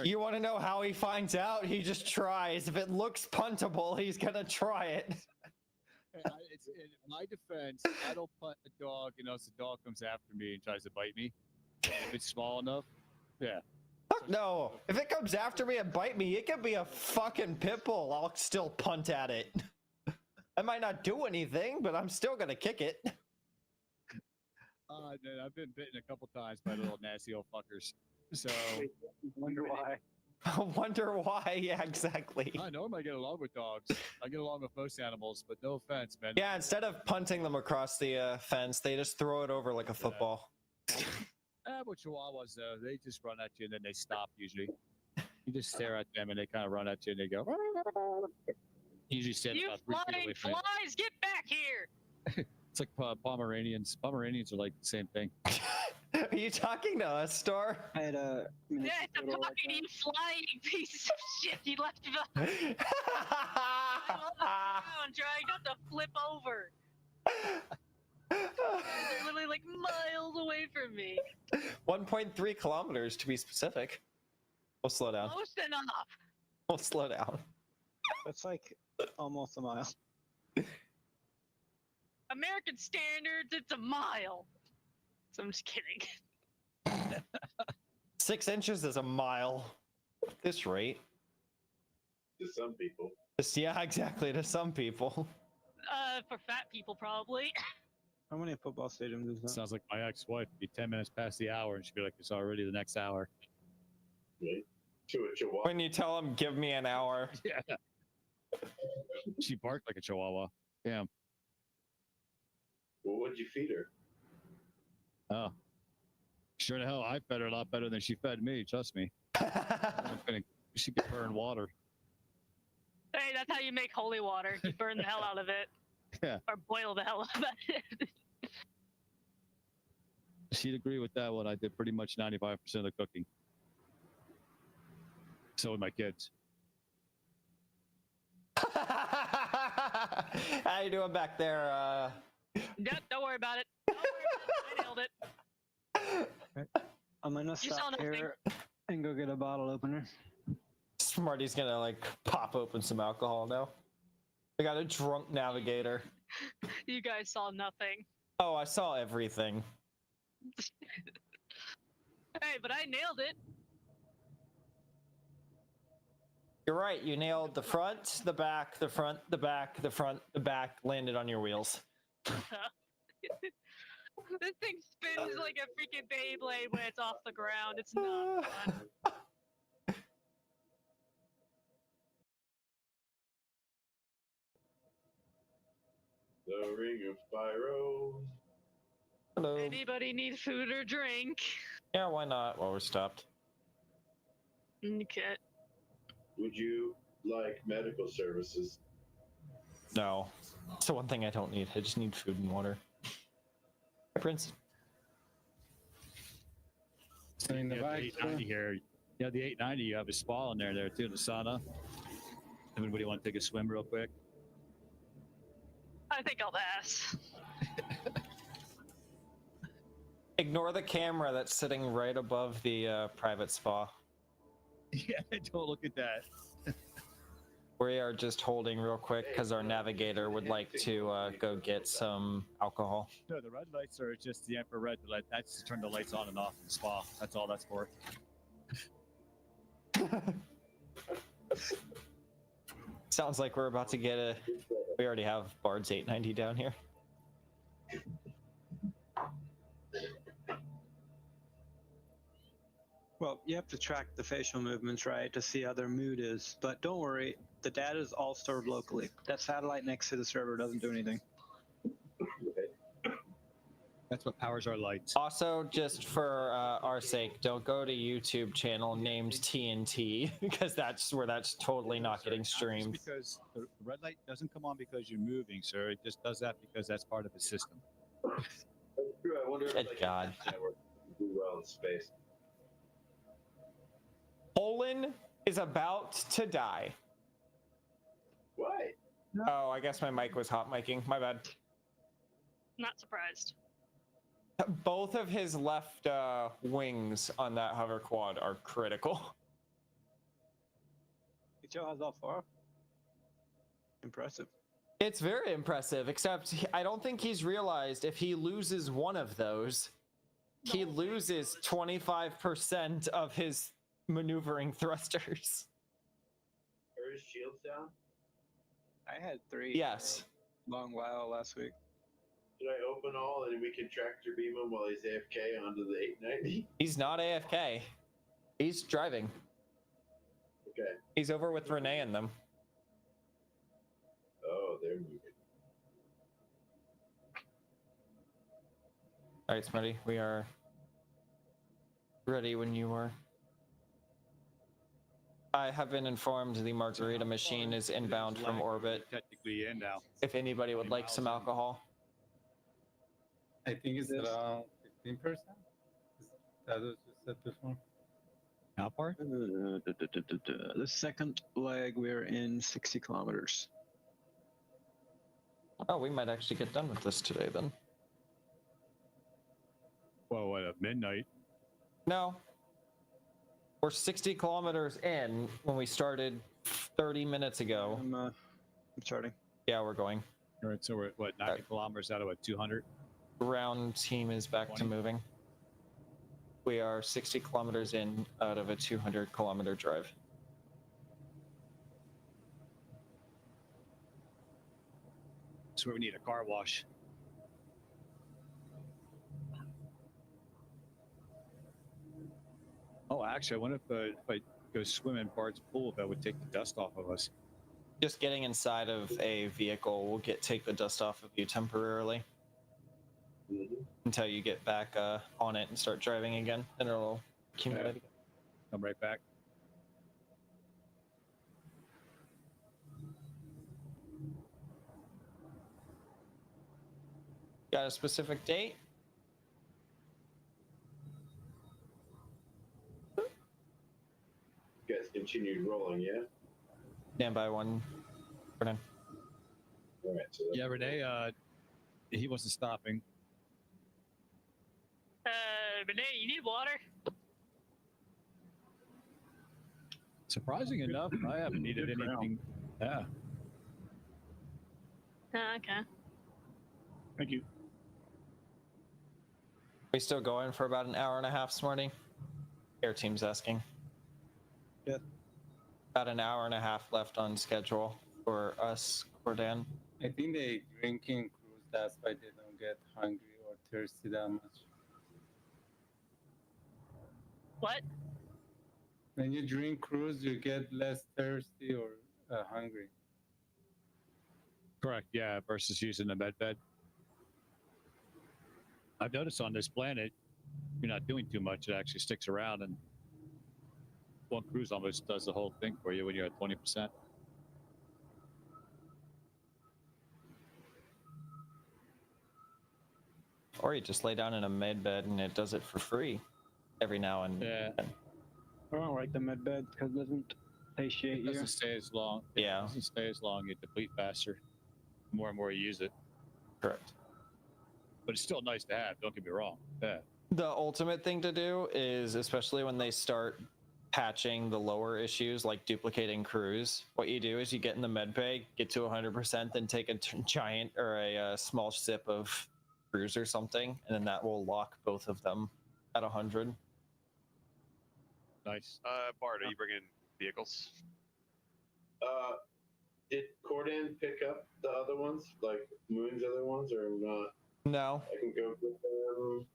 You want to know how he finds out? He just tries. If it looks puntable, he's gonna try it. It's in my defense. I don't punt a dog unless the dog comes after me and tries to bite me. If it's small enough, yeah. Fuck no. If it comes after me and bite me, it could be a fucking pit bull. I'll still punt at it. I might not do anything, but I'm still gonna kick it. Dude, I've been bitten a couple times by little nasty old fuckers. So Wonder why. I wonder why. Yeah, exactly. I normally get along with dogs. I get along with most animals, but no offense, man. Yeah, instead of punting them across the fence, they just throw it over like a football. With Chihuahuas, though, they just run at you and then they stop usually. You just stare at them and they kind of run at you and they go. You usually stand You about 3 feet away flying from flies, get back here! It's like Pomeranians. Pomeranians are like the same thing. Are you talking to us, Star? I had a. Yes, I'm talking to you, flying piece of shit. You left behind. I'm on the ground trying not to flip over. They're literally like miles away from me. 1.3 kilometers to be specific. We'll slow down. Close enough. We'll slow down. That's like almost a mile. American standards, it's a mile. So I'm just kidding. 6 inches is a mile. At this rate. To some people. Yeah, exactly. To some people. For fat people, probably. How many football stadiums is that? Sounds like my ex-wife would be 10 minutes past the hour and she'd be like, it's already the next hour. Right? To a chihuahua. When you tell them, give me an hour. Yeah. She barked like a chihuahua. Damn. Well, what'd you feed her? Oh. Sure the hell, I fed her a lot better than she fed me, trust me. She could burn water. Hey, that's how you make holy water. You burn the hell out of it. Yeah. Or boil the hell out of it. She'd agree with that one. I did pretty much 95% of the cooking. So with my kids. How you doing back there? Yep, don't worry about it. Don't worry about it. I nailed it. I'm gonna You saw stop nothing. here and go get a bottle opener. Smarty's gonna like pop open some alcohol now. I got a drunk navigator. You guys saw nothing. Oh, I saw everything. Hey, but I nailed it. You're right. You nailed the front, the back, the front, the back, the front, the back. Landed on your wheels. This thing spins like a freaking Beyblade when it's off the ground. It's not fun. The Ring of Fairo. Hello. Anybody need food or drink? Yeah, why not? While we're stopped. Okay. Would you like medical services? No. It's the one thing I don't need. I just need food and water. Hi, Prince. Sending the You have the bike. 890 here. You have the 890. You have a spa in there too, the sauna. Everybody want to take a swim real quick? I think I'll pass. Ignore the camera that's sitting right above the private spa. Yeah, don't look at that. We are just holding real quick because our navigator would like to go get some alcohol. No, the red lights are just the infrared light. That's to turn the lights on and off in the spa. That's all that's for. Sounds like we're about to get a... We already have Bard's 890 down here. Well, you have to track the facial movements, right, to see how their mood is. But don't worry, the data is all stored locally. That satellite next to the server doesn't do anything. That's what powers our lights. Also, just for our sake, don't go to YouTube channel named TNT because that's where that's totally not getting streamed. Just because the red light doesn't come on because you're moving, sir. It just does that because that's part of the system. That's true. I wonder if Good like, God. network do well in space. Olin is about to die. Why? Oh, I guess my mic was hot miking. My bad. Not surprised. Both of his left wings on that hover quad are critical. Joe has all four. Impressive. It's very impressive, except I don't think he's realized if he loses one of those, he loses 25% of his maneuvering thrusters. Are his shields down? I had 3. Yes. Long while last week. Should I open all and we can tractor beam him while he's AFK onto the 890? He's not AFK. He's driving. Okay. He's over with Renee and them. Oh, they're moving. All right, Smarty, we are ready when you are. I have been informed the margarita machine is inbound from orbit. Technically in now. If anybody would like some alcohol. I think it's around 15%. That was just said before. How far? The second leg, we're in 60 kilometers. Oh, we might actually get done with this today then. Well, what, at midnight? No. We're 60 kilometers in when we started 30 minutes ago. I'm starting. Yeah, we're going. All right, so we're at, what, 90 kilometers out of what, 200? Ground team is back 20? to moving. We are 60 kilometers in out of a 200-kilometer drive. That's where we need a car wash. Oh, actually, I wonder if I go swim in Bart's pool, if that would take the dust off of us. Just getting inside of a vehicle will take the dust off of you temporarily until you get back on it and start driving again, and it'll accumulate again. Come right back. Got a specific date? You guys continued rolling, yeah? Stand by one. Brennan. All right. So Yeah, Renee, he wasn't stopping. Renee, you need water? Surprising enough, I haven't needed Good for now. anything. Yeah. Okay. Thank you. We still going for about an hour and a half this morning? Air team's asking. Yeah. About an hour and a half left on schedule for us, Cordan. I think they drinking cruise. That's why they don't get hungry or thirsty that much. What? When you drink cruise, you get less thirsty or hungry. Correct, yeah, versus using the med bed. I've noticed on this planet, you're not doing too much. It actually sticks around, and one cruise almost does the whole thing for you when you're at 20%. Or you just lay down in a med bed and it does it for free every now and Yeah. then. I don't like the med bed because it doesn't satiate It you. doesn't stay as long. Yeah. It doesn't stay as long. You deplete faster. The more and more you use it. Correct. But it's still nice to have, don't get me wrong. Yeah. The ultimate thing to do is, especially when they start patching the lower issues like duplicating crews, what you do is you get in the med bay, get to 100%, then take a giant or a small sip of cruise or something, and then that will lock both of them at 100. Nice. Bart, are you bringing vehicles? Did Cordan pick up the other ones, like Moon's other ones, or not? No, I can go with them.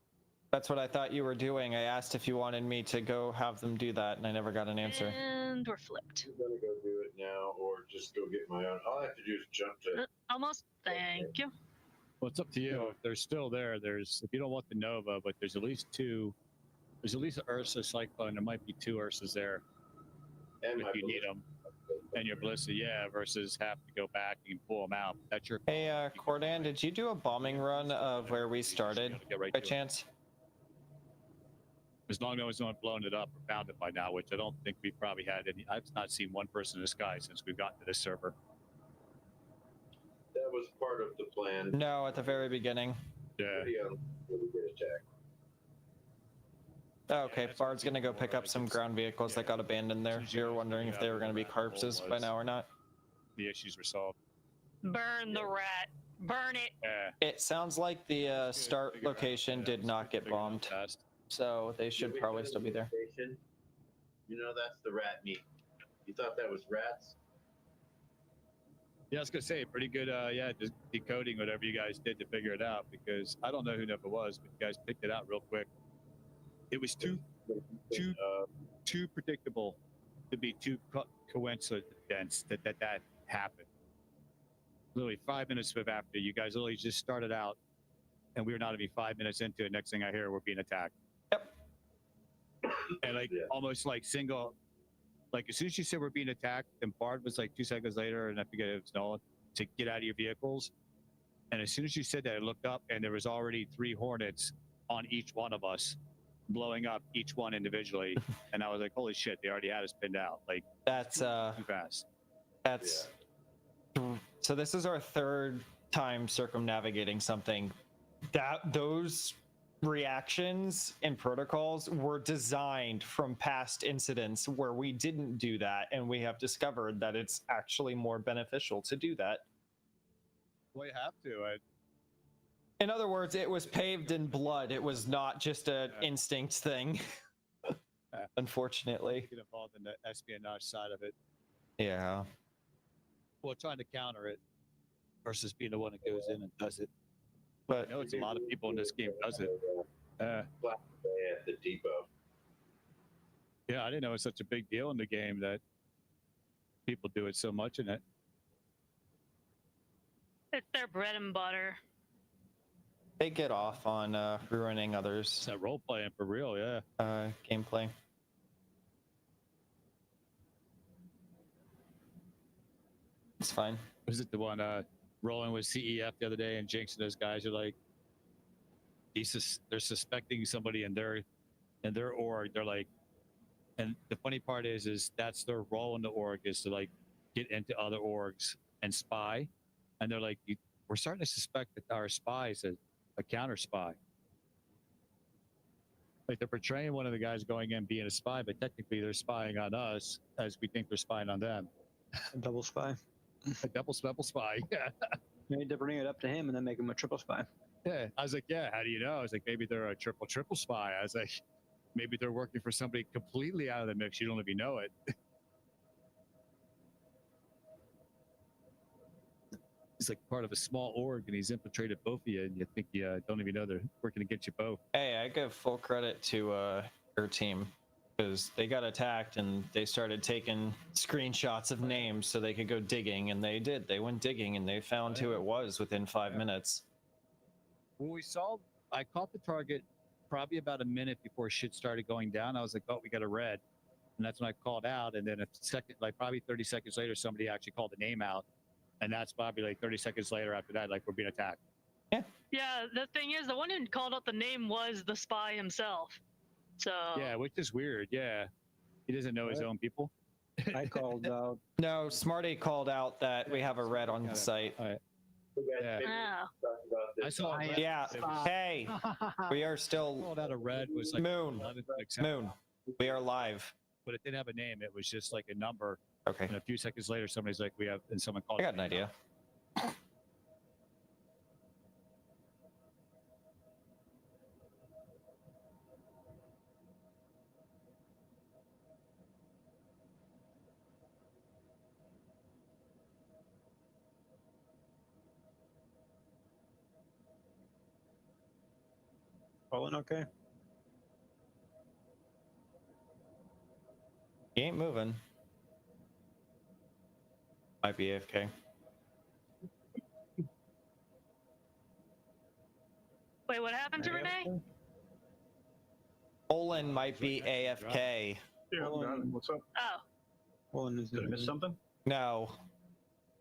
that's what I thought you were doing. I asked if you wanted me to go have them do that, and I never got an answer. And we're flipped. I'm gonna go do it now, or just go get my own. All I have to do is jump to. Almost. Thank you. Well, it's up to you. If they're still there, if you don't want the Nova, but there's at least two. There's at least an Ursa Cyclone. There might be two Ursas there And if you need them. And your Ballista, yeah, versus have to go back and pull them out. That's your. Hey, Cordan, did you do a bombing run of where we started by chance? As long as no one's not blown it up or found it by now, which I don't think we probably had any. I've not seen one person in the sky since we've gotten to this server. That was part of the plan. No, at the very beginning. Yeah. Really good attack. Oh, okay, Bard's gonna go pick up some ground vehicles that got abandoned there. You were wondering if they were gonna be corpses by now or not. The issues were solved. Burn the rat. Burn it. Yeah. It sounds like the start location did not get bombed, so they should probably still be there. You know, that's the rat meat. You thought that was rats? Yeah, I was gonna say pretty good. Yeah, just decoding whatever you guys did to figure it out, because I don't know who never was, but you guys picked it out real quick. It was too predictable to be too coincidence that happened. Literally 5 minutes after, you guys literally just started out, and we were not even 5 minutes into it. Next thing I hear, we're being attacked. Yep. And like almost like single Like as soon as you said we're being attacked, and Bard was like 2 seconds later, and I forget it was Nolan, to get out of your vehicles. And as soon as you said that, I looked up, and there was already 3 Hornets on each one of us, blowing up each one individually. And I was like, holy shit, they already had us pinned out. Like That's too fast. That's so. This is our 3rd time circumnavigating something. Those reactions and protocols were designed from past incidents where we didn't do that, and we have discovered that it's actually more beneficial to do that. Well, you have to. In other words, it was paved in blood. It was not just an instinct thing. Unfortunately. Get involved in the espionage side of it. Yeah. Well, trying to counter it versus being the one that goes in and does it. But I know it's a lot of people in this game does it. At the depot. Yeah, I didn't know it's such a big deal in the game that people do it so much in it. It's their bread and butter. They get off on ruining others. It's that role playing for real, yeah. Gameplay. It's fine. Was it the one rolling with CEF the other day, and Jinx and those guys are like, they're suspecting somebody in their org. They're like, and the funny part is that's their role in the org, is to like get into other orgs and spy. And they're like, we're starting to suspect that our spy is a counter spy. Like they're portraying one of the guys going in being a spy, but technically they're spying on us as we think they're spying on them. A double spy. A double spy. Yeah. Maybe to bring it up to him and then make him a triple spy. Yeah. I was like, yeah, how do you know? I was like, maybe they're a triple spy. I was like, maybe they're working for somebody completely out of the mix. You don't even know it. He's like part of a small org, and he's infiltrated both of you, and you think you don't even know they're working against you both. Hey, I give full credit to your team, because they got attacked and they started taking screenshots of names so they could go digging, and they did. They went digging and they found who it was within 5 minutes. When I caught the target probably about a minute before shit started going down. I was like, oh, we got a red. And that's when I called out. And then a second, like probably 30 seconds later, somebody actually called the name out. And that's probably like 30 seconds later after that, like we're being attacked. Yeah. Yeah, the thing is, the one who called out the name was the spy himself. So. Yeah, which is weird. Yeah. He doesn't know his own people. I called out. No, Smarty called out that we have a red on site. All right. Oh. I saw. Yeah. Hey, we are still. Called out a red was like Moon. Moon. We are live. But it didn't have a name. It was just like a number. Okay. And a few seconds later, somebody's like, we have, and someone called. I got an idea. Rolling okay? He ain't moving. Might be AFK. Wait, what happened to Renee? Olin might be AFK. Yeah, what's up? Oh. Olin is Did I miss something? No.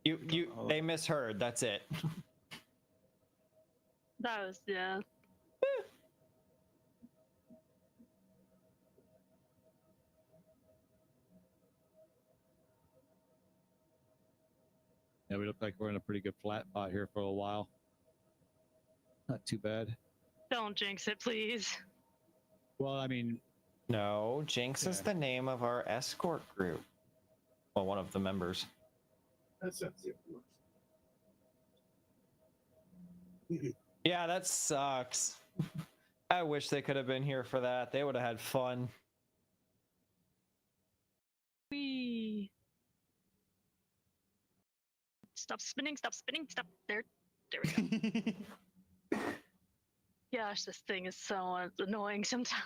They misheard. That's it. That was, yeah. Yeah, we look like we're in a pretty good flat spot here for a while. Not too bad. Don't jinx it, please. Well, I mean, No, Jinx is the name of our escort group. Well, one of the members. That sounds it. Yeah, that sucks. I wish they could have been here for that. They would have had fun. Whee. Stop spinning, stop. There we go. Gosh, this thing is so annoying sometimes.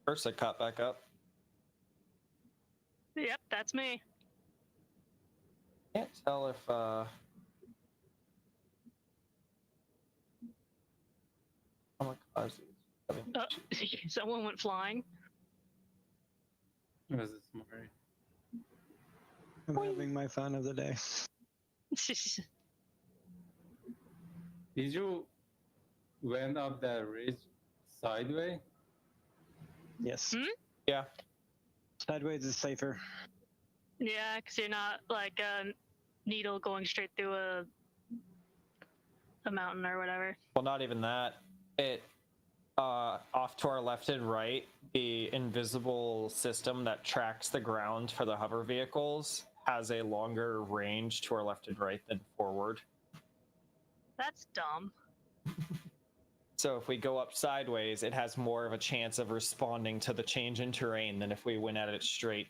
Ursa caught back up. Yep, that's me. Can't tell if how much Someone went flying. Was it Murray? I'm having my fun of the day. Did you went up that ridge sideways? Yes. Yeah. Sideways is safer. Yeah, because you're not like a needle going straight through a mountain or whatever. Well, not even that. It off to our left and right, the invisible system that tracks the ground for the hover vehicles has a longer range to our left and right than forward. That's dumb. So if we go up sideways, it has more of a chance of responding to the change in terrain than if we went at it straight.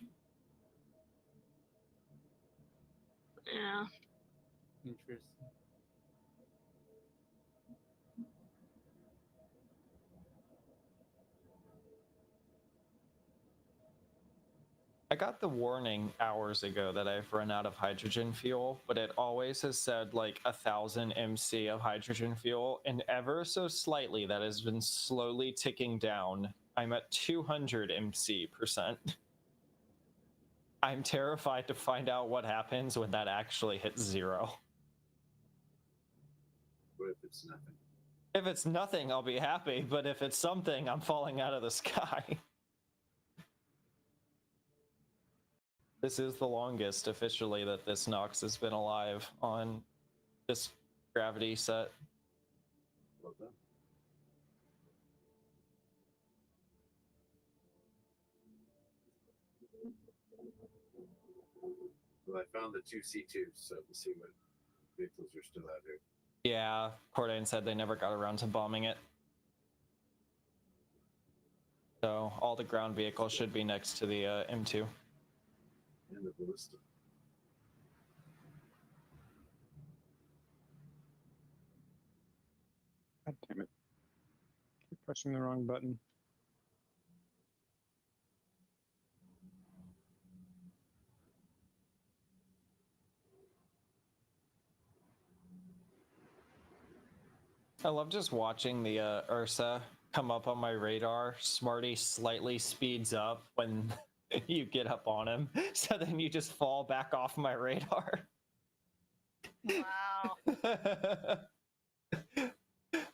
Yeah. Interesting. I got the warning hours ago that I've run out of hydrogen fuel, but it always has said like 1,000 MC of hydrogen fuel, and ever so slightly that has been slowly ticking down. I'm at 200 MC%. I'm terrified to find out what happens when that actually hits 0. What if it's nothing? If it's nothing, I'll be happy, but if it's something, I'm falling out of the sky. This is the longest officially that this Nox has been alive on this gravity set. Well done. Well, I found the 2 C2s, so we'll see what vehicles are still out here. Yeah, Cordain said they never got around to bombing it. So all the ground vehicles should be next to the M2. And the ballista. God damn it. Keep pressing the wrong button. I love just watching the Ursa come up on my radar. Smarty slightly speeds up when you get up on him, so then you just fall back off my radar. Wow.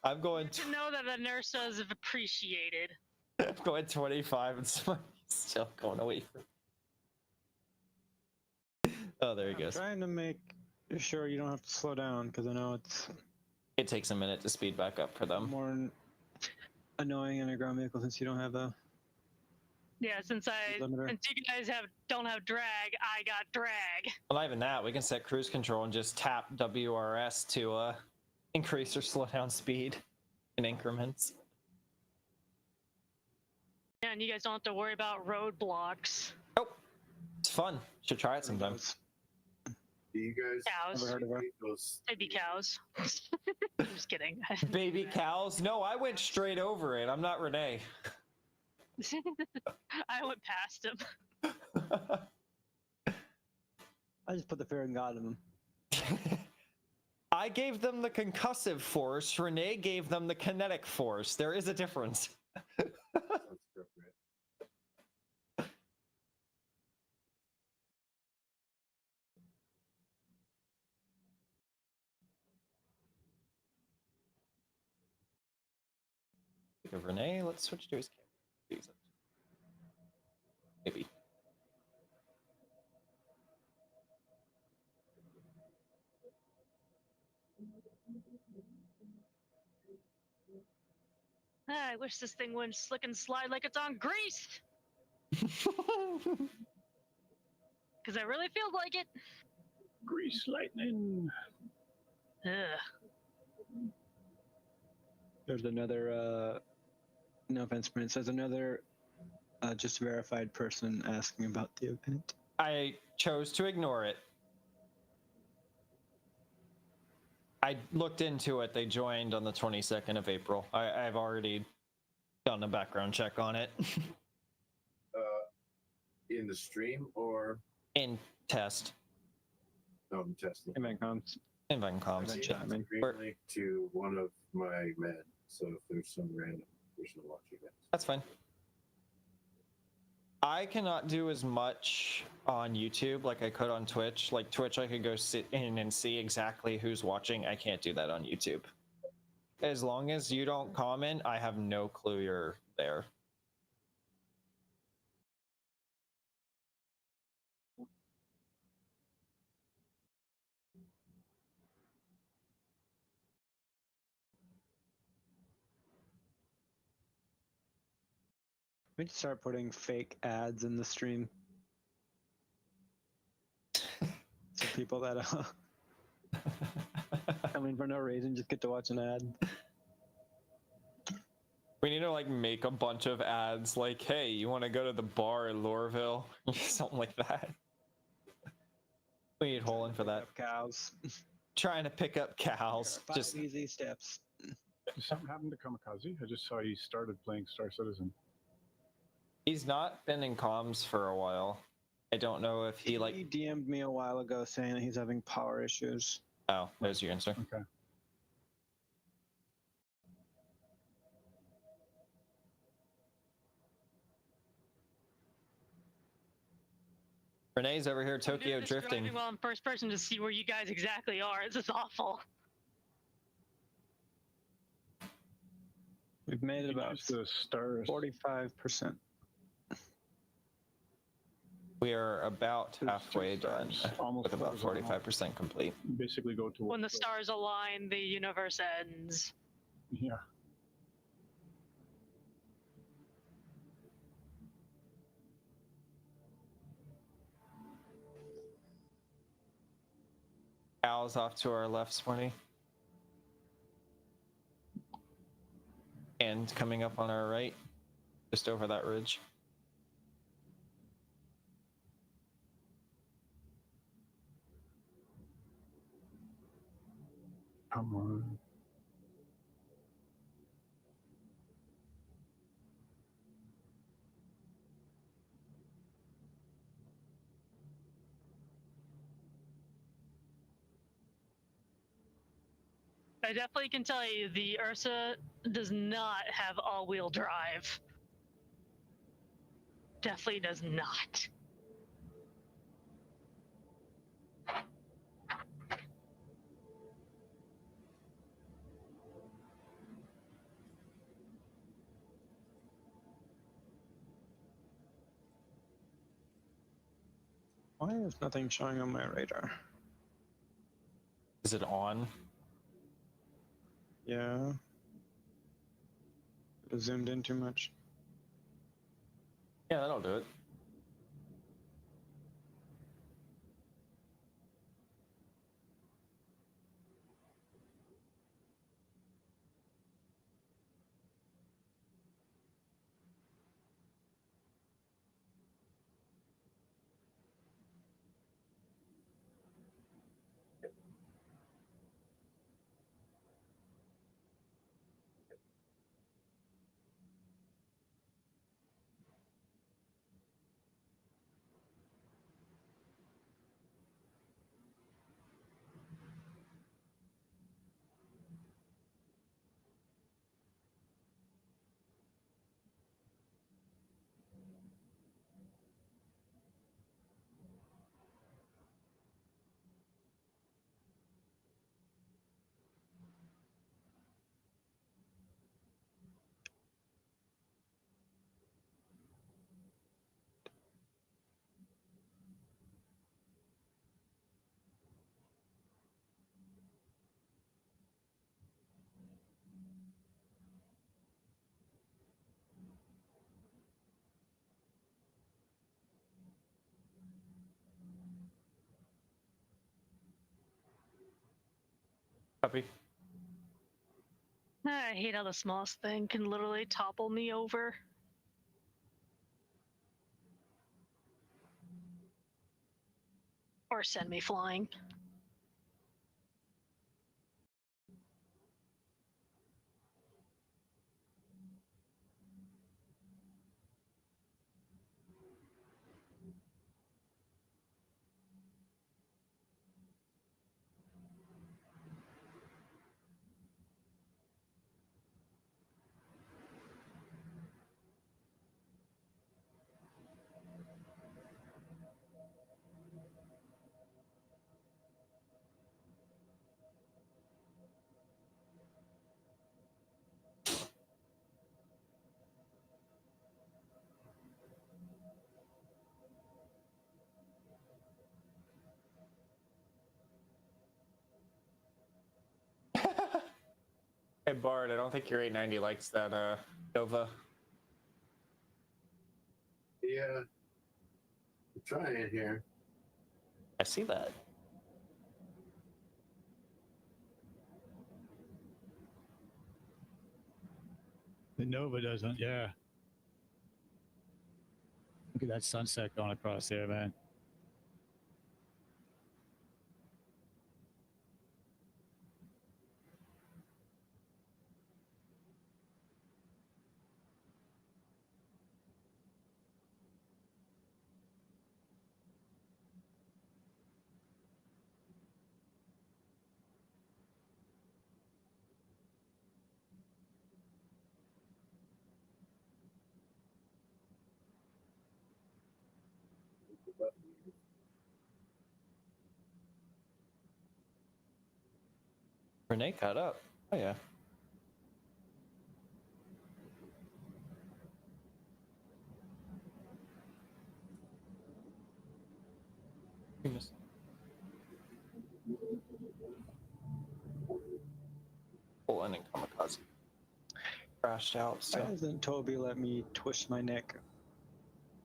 I'm going To know that the Nursa is appreciated. I'm going 25 and Smarty's still going away from me. Oh, there he goes. I'm trying to make sure you don't have to slow down, because I know it's It takes a minute to speed back up for them. more annoying in a ground vehicle since you don't have a Yeah, since limiter. you guys don't have drag, I got drag. Well, not even that. We can set cruise control and just tap WRS to increase or slow down speed in increments. Yeah, and you guys don't have to worry about roadblocks. Nope. It's fun. Should try it sometime. Do you guys Cows. Never heard of her. those? Baby cows. I'm just kidding. Baby cows? No, I went straight over it. I'm not Renee. I went past him. I just put the fear in God in them. I gave them the concussive force. Renee gave them the kinetic force. There is a difference. Sounds appropriate. Renee, let's switch to his camera. Maybe. I wish this thing wouldn't slick and slide like it's on grease. Because I really feel like it. Grease lightning. Ugh. There's another, no offense, Prince. There's another just verified person asking about the event. I chose to ignore it. I looked into it. They joined on the 22nd of April. I've already done a background check on it. in the stream or In test. I'm testing? Hey, man, comes. Invite comms. Invite Shit. chime in. Green We're- link to one of my men. So if there's some random person watching it. That's fine. I cannot do as much on YouTube like I could on Twitch. Like Twitch, I could go sit in and see exactly who's watching. I can't do that on YouTube. As long as you don't comment, I have no clue you're there. We need to start putting fake ads in the stream. So people that I mean, for no reason, just get to watch an ad. We need to like make a bunch of ads like, hey, you want to go to the bar in Lorville? Something like that. We need Holland for that. Up cows. Trying to pick up cows. Five Just easy steps. Did something happen to Kamikaze? I just saw he started playing Star Citizen. he's not been in comms for a while. I don't know if he like. He DM'd me a while ago saying that he's having power issues. Oh, there's your answer. Okay. Renee's over here, Tokyo Just drifting. driving while in first person to see where you guys exactly are. This is awful. We've made it about Use the stars. 45%. We are about halfway done, Almost with about full zone. 45% complete. Basically go to When the stars align, the universe ends. Yeah. Al's off to our left, Smarty. And coming up on our right, just over that ridge. Come on. I definitely can tell you the Ursa does not have all-wheel drive. Definitely does not. Why is nothing showing on my radar? Is it on? Yeah. It zoomed in too much. Yeah, that'll do it. Copy. I hate how the smallest thing can literally topple me over. Or send me flying. Hey Bard, I don't think your 890 likes that Nova. Yeah. I'm trying it here. I see that. The Nova doesn't, yeah. Look at that sunset going across there, man. Renee caught up. Oh yeah. Full ending kamikaze. Crashed out. Why So doesn't Toby let me twist my neck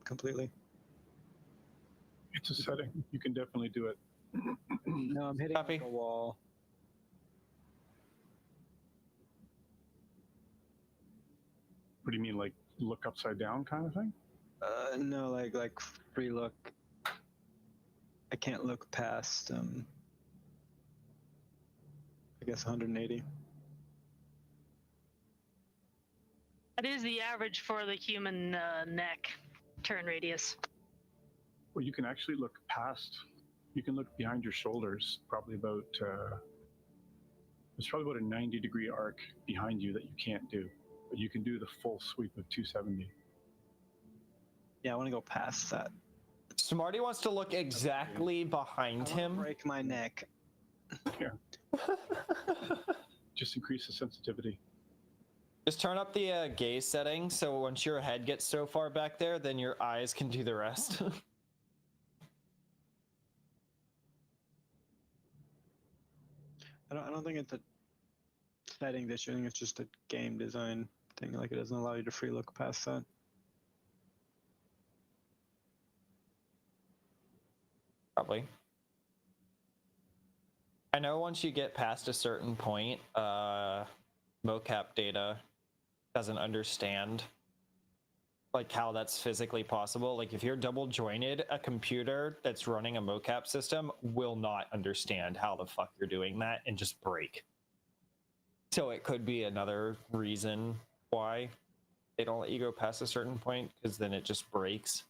completely? It's a setting. You can definitely do it. No, I'm hitting Copy. like a wall. What do you mean, like look upside down kind of thing? No, like free look. I can't look past I guess 180. That is the average for the human neck turn radius. Well, you can actually look past. You can look behind your shoulders, probably about. There's probably about a 90-degree arc behind you that you can't do, but you can do the full sweep of 270. Yeah, I want to go past that. Smarty wants to look exactly behind him. Break my neck. Yeah. Just increase the sensitivity. Just turn up the gaze setting so once your head gets so far back there, then your eyes can do the rest. I don't think it's a setting issue. I think it's just a game design thing. Like it doesn't allow you to free look past that. Probably. I know once you get past a certain point, mocap data doesn't understand like how that's physically possible. Like if you're double jointed, a computer that's running a mocap system will not understand how the fuck you're doing that and just break. So it could be another reason why they don't let you go past a certain point, because then it just breaks.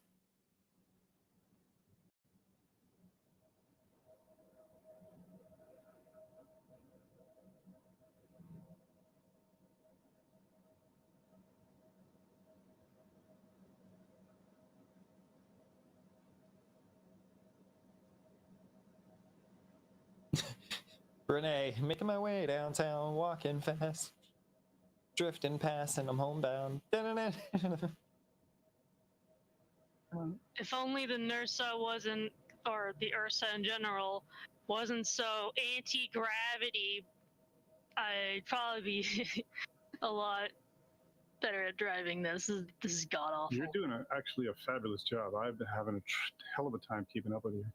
Renee, making my way downtown, walking fast, drifting past, and I'm homebound. If only the NERSA wasn't, or the URSA in general, wasn't so anti-gravity, I'd probably be a lot better at driving this. This is god awful. You're doing actually a fabulous job. I've been having a hell of a time keeping up with you.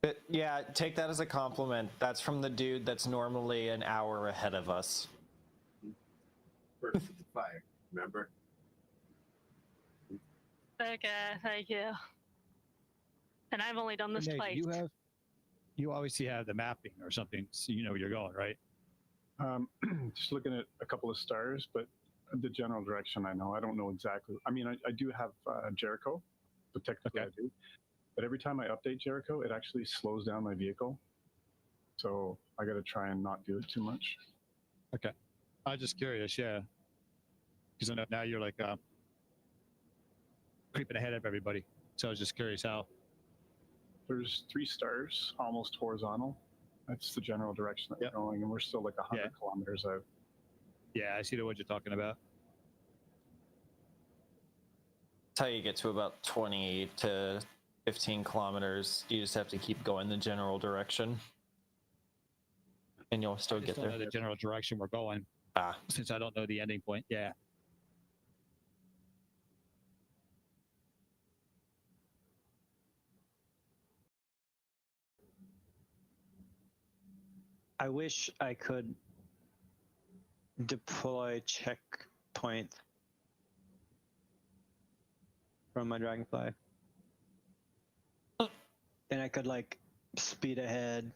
But yeah, take that as a compliment. That's from the dude that's normally an hour ahead of us. First to the fire, remember? Okay, thank you. And I've only done this Nate, twice. You obviously have the mapping or something, so you know where you're going, right? Just looking at a couple of stars, but the general direction I know. I don't know exactly. I mean, I do have Jericho, so technically Okay. I do. But every time I update Jericho, it actually slows down my vehicle. So I got to try and not do it too much. Okay. I was just curious, yeah. Because I know now you're like creeping ahead of everybody. So I was just curious how. There's 3 stars, almost horizontal. That's the general direction that Yep. we're going, and we're still like 100 kilometers out. Yeah, I see what you're talking about. That's how you get to about 20 to 15 kilometers. You just have to keep going the general direction. and you'll still I just get don't there. know the general direction we're going. Ah. Since I don't know the ending point. Yeah. I wish I could deploy checkpoint from my Dragonfly. Then I could like speed ahead,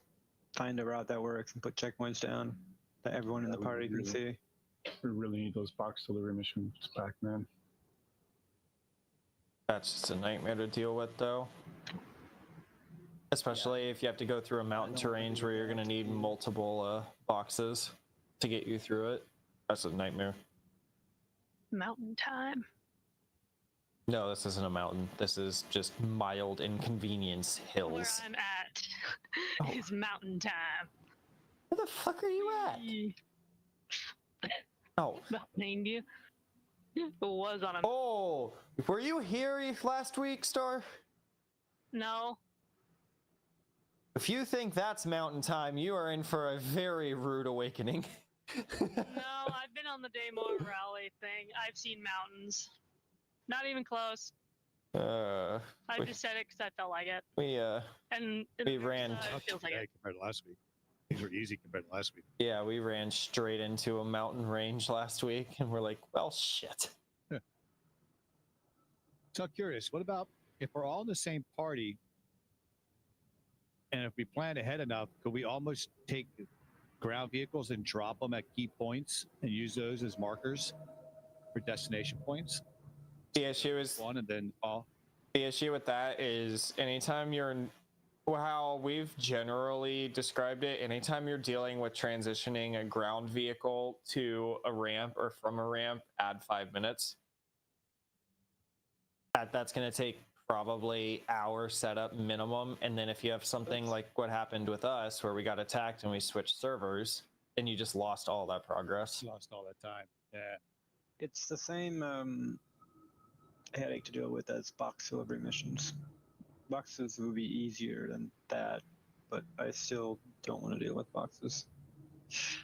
find a route that works, and put checkpoints down that everyone in the party can see. We really need those box delivery missions back, man. That's just a nightmare to deal with, though. Especially if you have to go through a mountain terrain where you're going to need multiple boxes to get you through it. That's a nightmare. Mountain time. No, this isn't a mountain. This is just mild inconvenience Where hills. I'm at is mountain time. Where the fuck are you at? Oh. Named you. It was on a. Oh, were you here last week, Star? No. If you think that's mountain time, you are in for a very rude awakening. No, I've been on the Daymore rally thing. I've seen mountains. Not even close. I just said it because I felt like it. And we ran. It feels like it. Compared to last week. These were easy compared to last week. Yeah, we ran straight into a mountain range last week, and we're like, well, shit. So I'm curious, what about if we're all in the same party, and if we plan ahead enough, could we almost take ground vehicles and drop them at key points and use those as markers for destination points? The issue is one, and then all. The issue with that is anytime you're in, how we've generally described it, anytime you're dealing with transitioning a ground vehicle to a ramp or from a ramp, add 5 minutes. That's going to take probably hour setup minimum. And then if you have something like what happened with us where we got attacked and we switched servers, then you just lost all that progress. Lost all that time. Yeah. It's the same headache to deal with as box delivery missions. Boxes would be easier than that, but I still don't want to deal with boxes.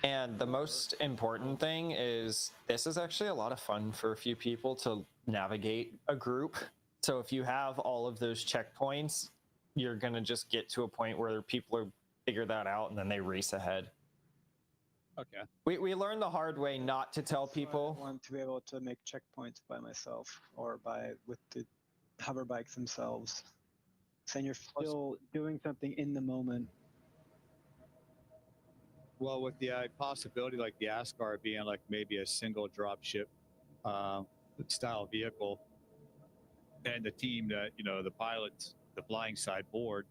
And the most important thing is this is actually a lot of fun for a few people to navigate a group. So if you have all of those checkpoints, you're going to just get to a point where people are figure that out and then they race ahead. Okay. We learned the hard way not to tell people. I want to be able to make checkpoints by myself or with the hover bikes themselves. So you're still doing something in the moment. Well, with the possibility like the Ascar being like maybe a single drop ship style vehicle, and the team that, the pilots, the flying side board,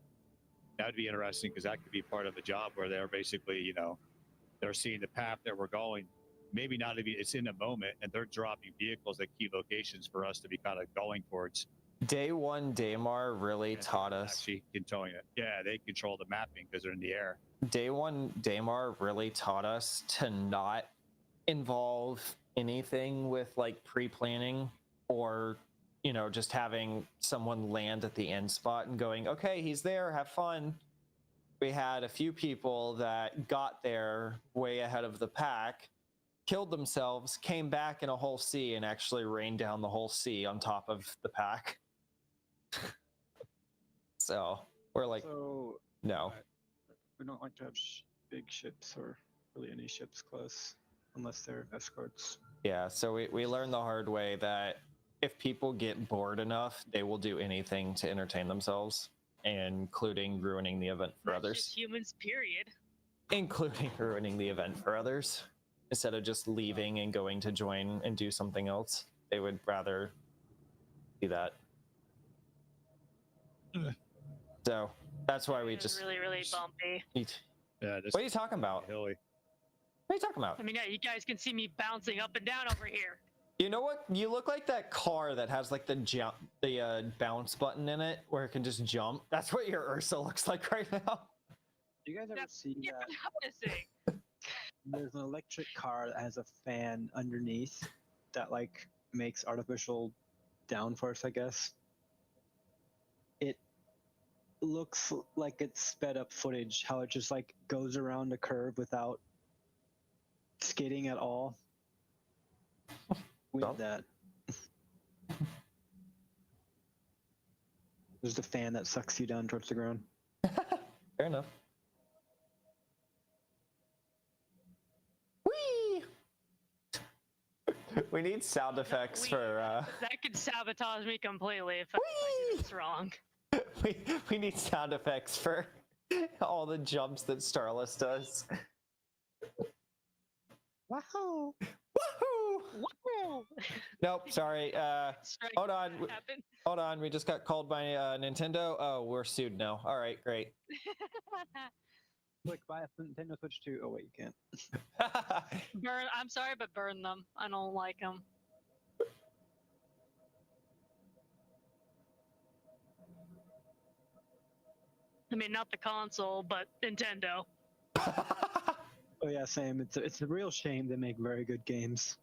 that would be interesting because that could be part of the job where they're basically, they're seeing the path that we're going. Maybe not even it's in the moment, and they're dropping vehicles at key locations for us to be kind of going towards. Day one, Daymar really taught us. Actually controlling it. Yeah, they control the mapping because they're in the air. Day one, Daymar really taught us to not involve anything with like pre-planning or, just having someone land at the end spot and going, okay, he's there, have fun. We had a few people that got there way ahead of the pack, killed themselves, came back in a whole sea, and actually rained down the whole sea on top of the pack. So we're like, no. We don't like to have big ships or really any ships close unless they're escorts. Yeah, so we learned the hard way that if people get bored enough, they will do anything to entertain themselves, including ruining the event for others. Just humans, period. Including ruining the event for others. Instead of just leaving and going to join and do something else, they would rather do that. So that's why we just really, really bumpy. Yeah. What are you talking about? Hilly. What are you talking about? I mean, yeah, you guys can see me bouncing up and down over here. You know what? You look like that car that has like the bounce button in it where it can just jump. That's what your Ursa looks like right now. You guys ever see that? Noticing. There's an electric car that has a fan underneath that like makes artificial downforce, I guess. It looks like it's sped up footage, how it just like goes around a curve without skidding at all. We need that. There's the fan that sucks you down towards the ground. Fair enough. Whee! We need sound effects for. That could sabotage me completely if I get this wrong. We need sound effects for all the jumps that Starless does. Wahoo! Woohoo! Woo! Nope, sorry. Strike Hold on. happened. Hold on. We just got called by Nintendo. Oh, we're sued now. All right, great. Click buy a Nintendo Switch 2. Oh wait, you can't. Burn. I'm sorry, but burn them. I don't like them. I mean, not the console, but Nintendo. Oh yeah, same. It's a real shame they make very good games.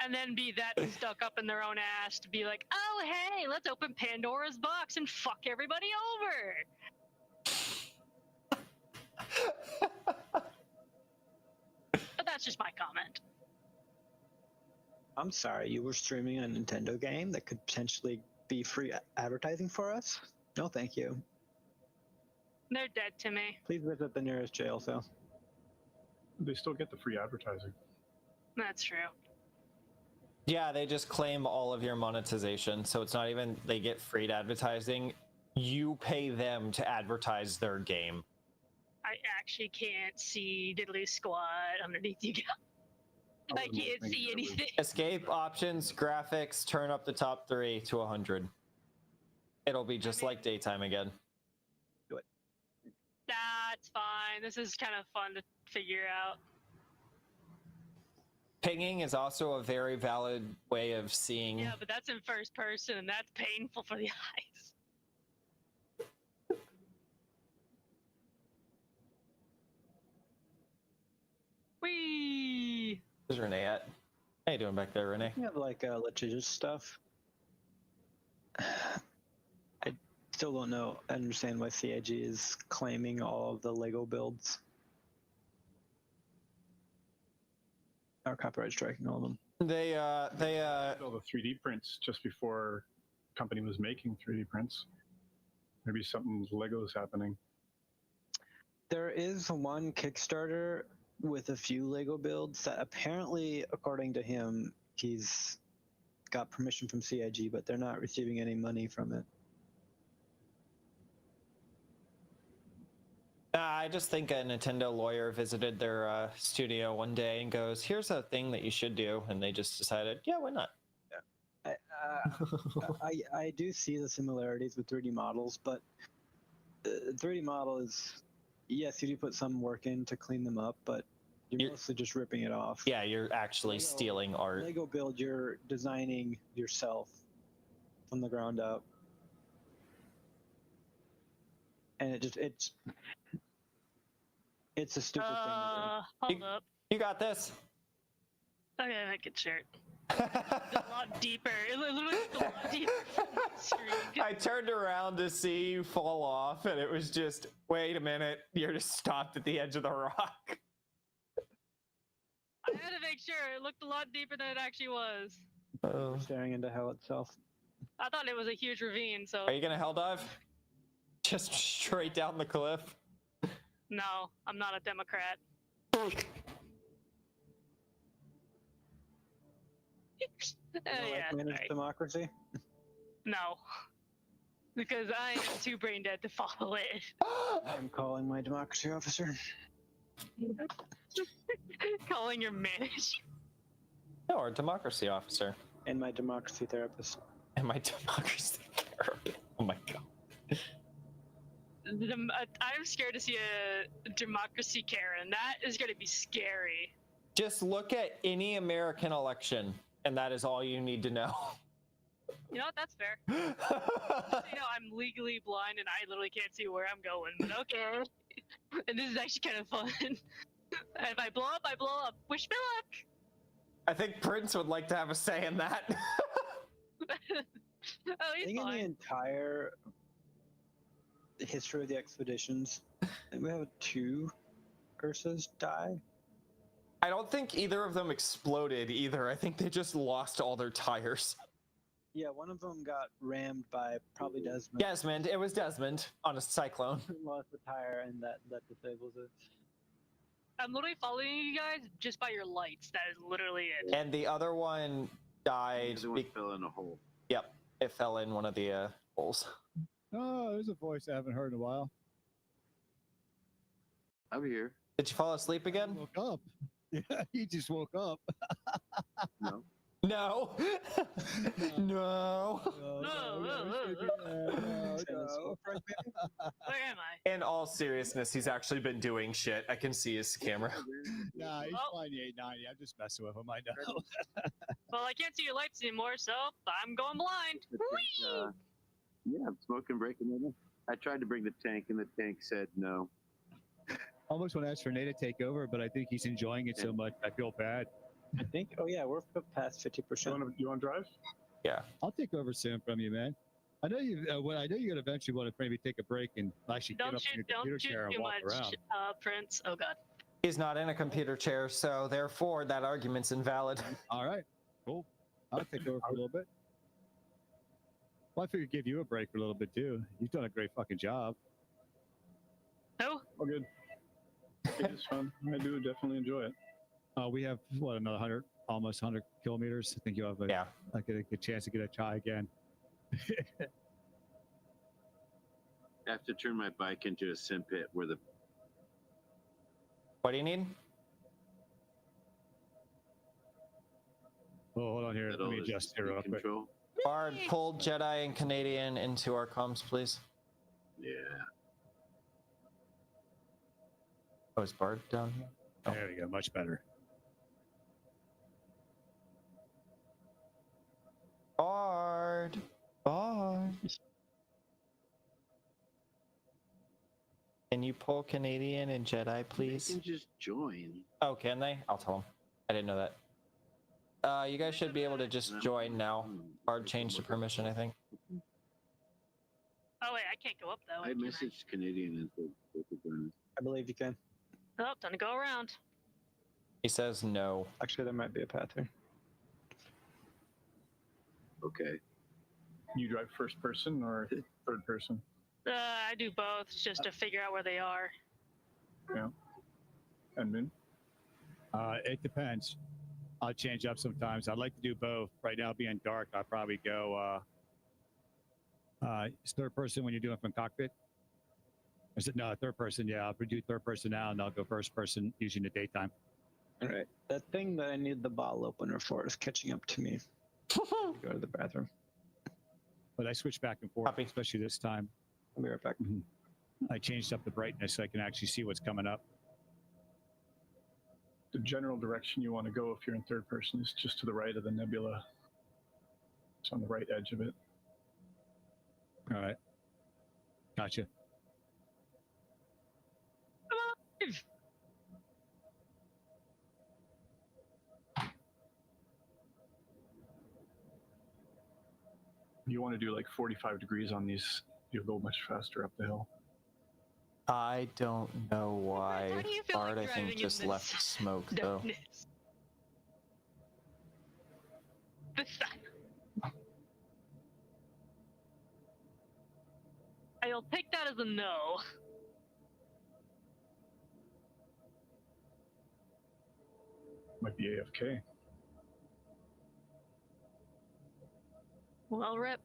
And then be that stuck up in their own ass to be like, oh hey, let's open Pandora's box and fuck everybody over. But that's just my comment. I'm sorry, you were streaming a Nintendo game that could potentially be free advertising for us? No, thank you. They're dead to me. Please visit the nearest jail cell. They still get the free advertising. That's true. Yeah, they just claim all of your monetization. So it's not even they get free advertising. You pay them to advertise their game. I actually can't see Diddly Squad underneath you guys. I can't see anything. Escape options, graphics, turn up the top 3 to 100. It'll be just like daytime again. That's fine. This is kind of fun to figure out. Pinging is also a very valid way of seeing. Yeah, but that's in first person, and that's painful for the eyes. Whee! Where's Renee at? How you doing back there, Renee? You have like litigious stuff. I still don't know. Understand why CIG is claiming all of the Lego builds. Or copyright striking all of them. They all the 3D prints just before the company was making 3D prints. Maybe something Lego's happening. There is one Kickstarter with a few Lego builds that apparently, according to him, he's got permission from CIG, but they're not receiving any money from it. I just think a Nintendo lawyer visited their studio one day and goes, "Here's a thing that you should do," and they just decided, "Yeah, why not?" I do see the similarities with 3D models, but 3D model is, yes, you do put some work in to clean them up, but you're mostly just ripping it off. Yeah, you're actually stealing art. Lego build, you're designing yourself from the ground up, and it's a stupid thing to do. Hold up. You got this. Okay, make it shirt. It's a lot deeper. It literally is a lot deeper from the screen. I turned around to see you fall off, and it was just, wait a minute, you're just stopped at the edge of the rock. I had to make sure it looked a lot deeper than it actually was. We're staring into hell itself. I thought it was a huge ravine, so. Are you gonna hell dive? Just straight down the cliff? No, I'm not a Democrat. Yeah, Manage right. democracy? No. Because I am too brain dead to follow it. I'm calling my democracy officer. Calling your manager. No, our democracy officer. And my democracy therapist. And my democracy therapist. Oh my god. I'm scared to see a democracy Karen. That is going to be scary. Just look at any American election, and that is all you need to know. You know what? That's fair. I'm legally blind and I literally can't see where I'm going. But okay. And this is actually kind of fun. If I blow up, I blow up. Wish me luck. I think Prince would like to have a say in that. Oh, he's I think fine. in the entire the history of the expeditions, and we have 2 Ursas die. I don't think either of them exploded either. I think they just lost all their tires. Yeah, one of them got rammed by probably Desmond. Desmond, it was Desmond on a cyclone. Lost the tire, and that disables it. I'm literally following you guys just by your lights. That is literally it. And the other one died. The other one fell in a hole. Yep, it fell in one of the holes. Oh, there's a voice I haven't heard in a while. I'm here. Did you fall asleep again? Woke up. Yeah, he just woke up. No. No. No. Where am I? In all seriousness, he's actually been doing shit. I can see his camera. Nah, he's Oh. flying the 890. I'm just messing with him. I know. Well, I can't see your lights anymore, so I'm going blind. Whee! Yeah, I'm smoking, breaking in. I tried to bring the tank, and the tank said no. Almost want to ask Renee to take over, but I think he's enjoying it so much. I feel bad. I think. Oh yeah, we're past 50%. You want to drive? Yeah. I'll take over soon from you, man. I know you. I know you're gonna eventually want to maybe take a break and actually get up in your computer chair and too walk much, around. Prince. Oh God. He's not in a computer chair, so therefore that argument's invalid. All right, cool. I'll take over for a little bit. Well, I figured give you a break for a little bit too. You've done a great fucking job. No. All good. It is fun. I do definitely enjoy it. We have what, another 100, almost 100 kilometers. I think you have a good chance to get a try again. I have to turn my bike into a sim pit where the. What do you need? Oh, hold on here. Let me adjust here real quick. Bard, pull Jedi and Canadian into our comms, please. Yeah. Oh, is Bard down here? Oh. There we go. Much better. Bard. Bard. Can you pull Canadian and Jedi, please? They can just join. Oh, can they? I'll tell them. I didn't know that. You guys should be able to just join now. Bard changed the permission, I think. Oh wait, I can't go up though. I messaged Canadian and said they could join us. I believe you can. Oh, time to go around. He says no. Actually, there might be a path here. Okay. You drive first person or third person? I do both, just to figure out where they are. Yeah. And Min? It depends. I'll change up sometimes. I'd like to do both. Right now, being dark, I'll probably go it's third person when you're doing from cockpit. Is it no third person? Yeah, I'll do third person now, and I'll go first person using the daytime. All right. That thing that I need the bottle opener for is catching up to me. Go to the bathroom. But I switch back and forth, especially this time. I'll be right back. I changed up the brightness so I can actually see what's coming up. The general direction you want to go if you're in third person is just to the right of the nebula. It's on the right edge of it. All right. Gotcha. You want to do like 45 degrees on these, you'll go much faster up the hill. I don't know why. How do you feel Bard, like I think, driving just in left this smoke, though. darkness? I'll take that as a no. Might be AFK. Well, rip.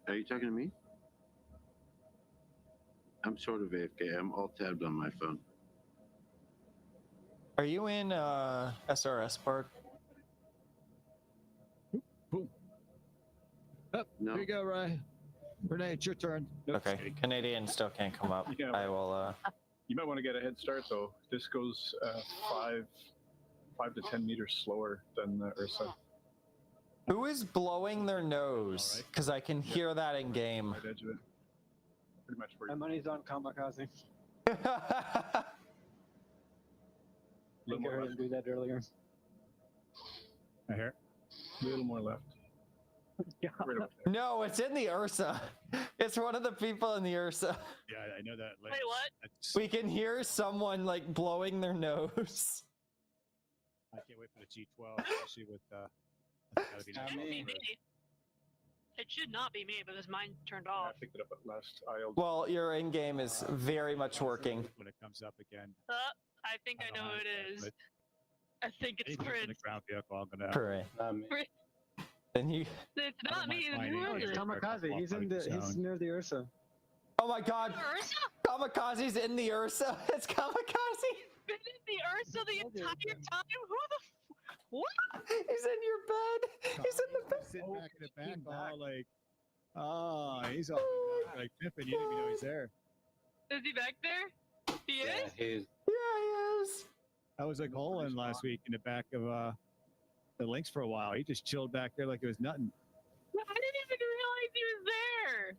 Are you talking to me? I'm sort of AFK. I'm all tabbed on my phone. Are you in SRS, Bard? Oh, No. Here you go, Ray. Renee, it's your turn. Nope, Okay, kidding. Canadian still can't come up. Yeah. I will. You might want to get a head start though. This goes 5 to 10 meters slower than the Ursa. Who is blowing their nose? Because I can hear that in game. Right edge of it. Pretty much where My money's on Kamikaze. a I think I heard him do that earlier. I hear. little more left. Right over there. No, it's in the Ursa. It's one of the people in the Ursa. Yeah, I know that. Wait, what? We can hear someone like blowing their nose. I can't wait for the G12, especially with. That's gotta be It nice. shouldn't be me. It should not be me because mine turned I off. picked it up at last aisle. Well, your in-game is very much working. When it comes up again. I think I know who it is. I think it's Anything in the Prince. ground vehicle, I'm gonna. Hooray. Not me. Then you. It's I not don't me. mind Then finding who out. is it? Kamikaze. He's near the Ursa. Oh my God! Ursa? Kamikaze's in the Ursa. It's Kamikaze. Been in the Ursa the entire time? Who the? What? He's in your bed. He's in the bed. Sitting back in the back, all like, oh, he's all like pimping. You didn't even know he's there. Is he back there? He Yeah, is? he's Yeah, he is. I was like Holland last week in the back of the Lynx for a while. He just chilled back there like it was nothing. I didn't even realize he was there.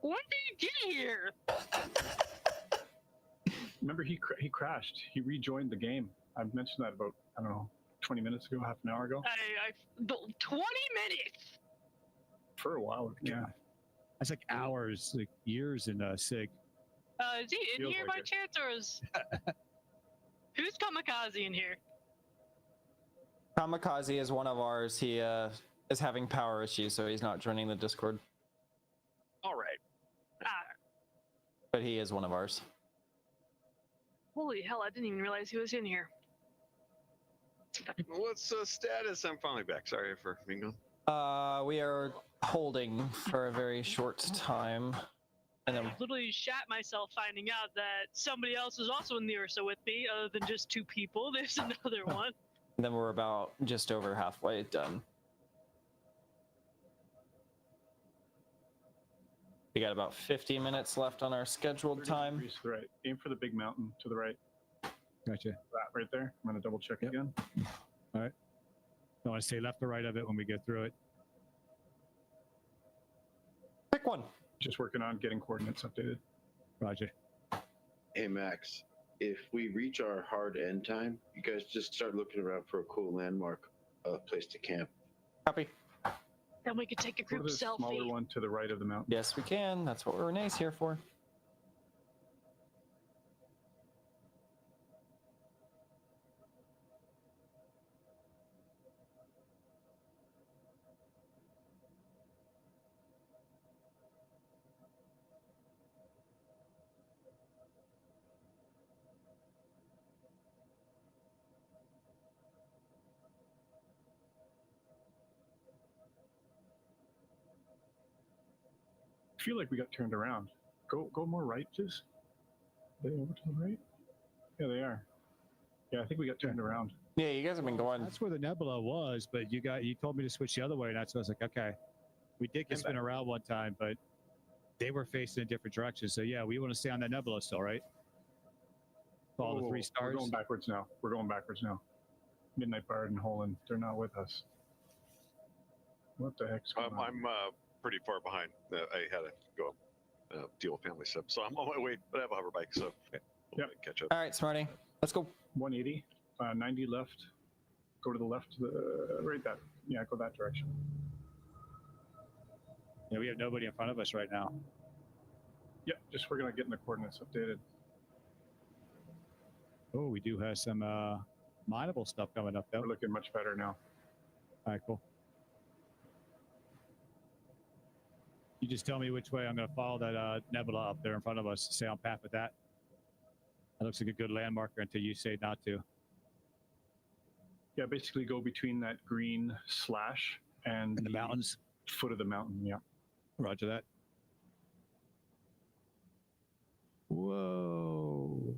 When did he get here? Remember, he crashed. He rejoined the game. I mentioned that about, I don't know, 20 minutes ago, half an hour ago. 20 minutes. For a while. Yeah. That's like hours, like years in SIG. Is he in Feels here like by it. chance, or is who's Kamikaze in here? Kamikaze is one of ours. He is having power issues, so he's not joining the Discord. All right. But he is one of ours. Holy hell! I didn't even realize he was in here. What's the status? I'm finally back. Sorry for being gone. We are holding for a very short time, and then I literally shat myself finding out that somebody else is also in the Ursa with me, other than just two people. There's another one. we're about just over halfway done. We got about 50 minutes left on our scheduled 30 time. degrees to the right. Aim for the big mountain to the right. Gotcha. That right there. I'm going to double check Yep. again. All right. I want to stay left or right of it when we get through it. Pick one. Just working on getting coordinates updated. Roger. Hey Max, if we reach our hard end time, you guys just start looking around for a cool landmark, place to camp. Copy. Then we could take a Go to group the smaller selfie. one to the right of the mountain. Yes, we can. That's what Renee's here for. I feel like we got turned around. Go more right, please. Are they over to the right? Yeah, they are. Yeah, I think we got turned around. Yeah, you guys have been going. That's where the nebula was, but you told me to switch the other way, and that's why I was like, okay. We did get spin around one time, but they were facing in different directions. So yeah, we want to stay on that nebula still, right? Follow the 3 stars. We're going backwards now. We're going backwards now. Midnight Bard and Holland, they're not with us. What the heck's going on? I'm pretty far behind. I had to go deal with family stuff, so I'm on my way. But I have a hover bike, so we'll catch up. All right, Smarty, let's go. 180, 90 left. Go to the left, right that. Yeah, go that direction. Yeah, we have nobody in front of us right now. Yeah, just we're gonna get the coordinates updated. Oh, we do have some mineable stuff coming up though. We're looking much better now. All right, cool. You just tell me which way I'm going to follow that nebula up there in front of us. Stay on path with that. That looks like a good landmarker until you say not to. Yeah, basically go between that green slash and the mountains. Foot of the mountain. Yeah. Roger that. Whoa.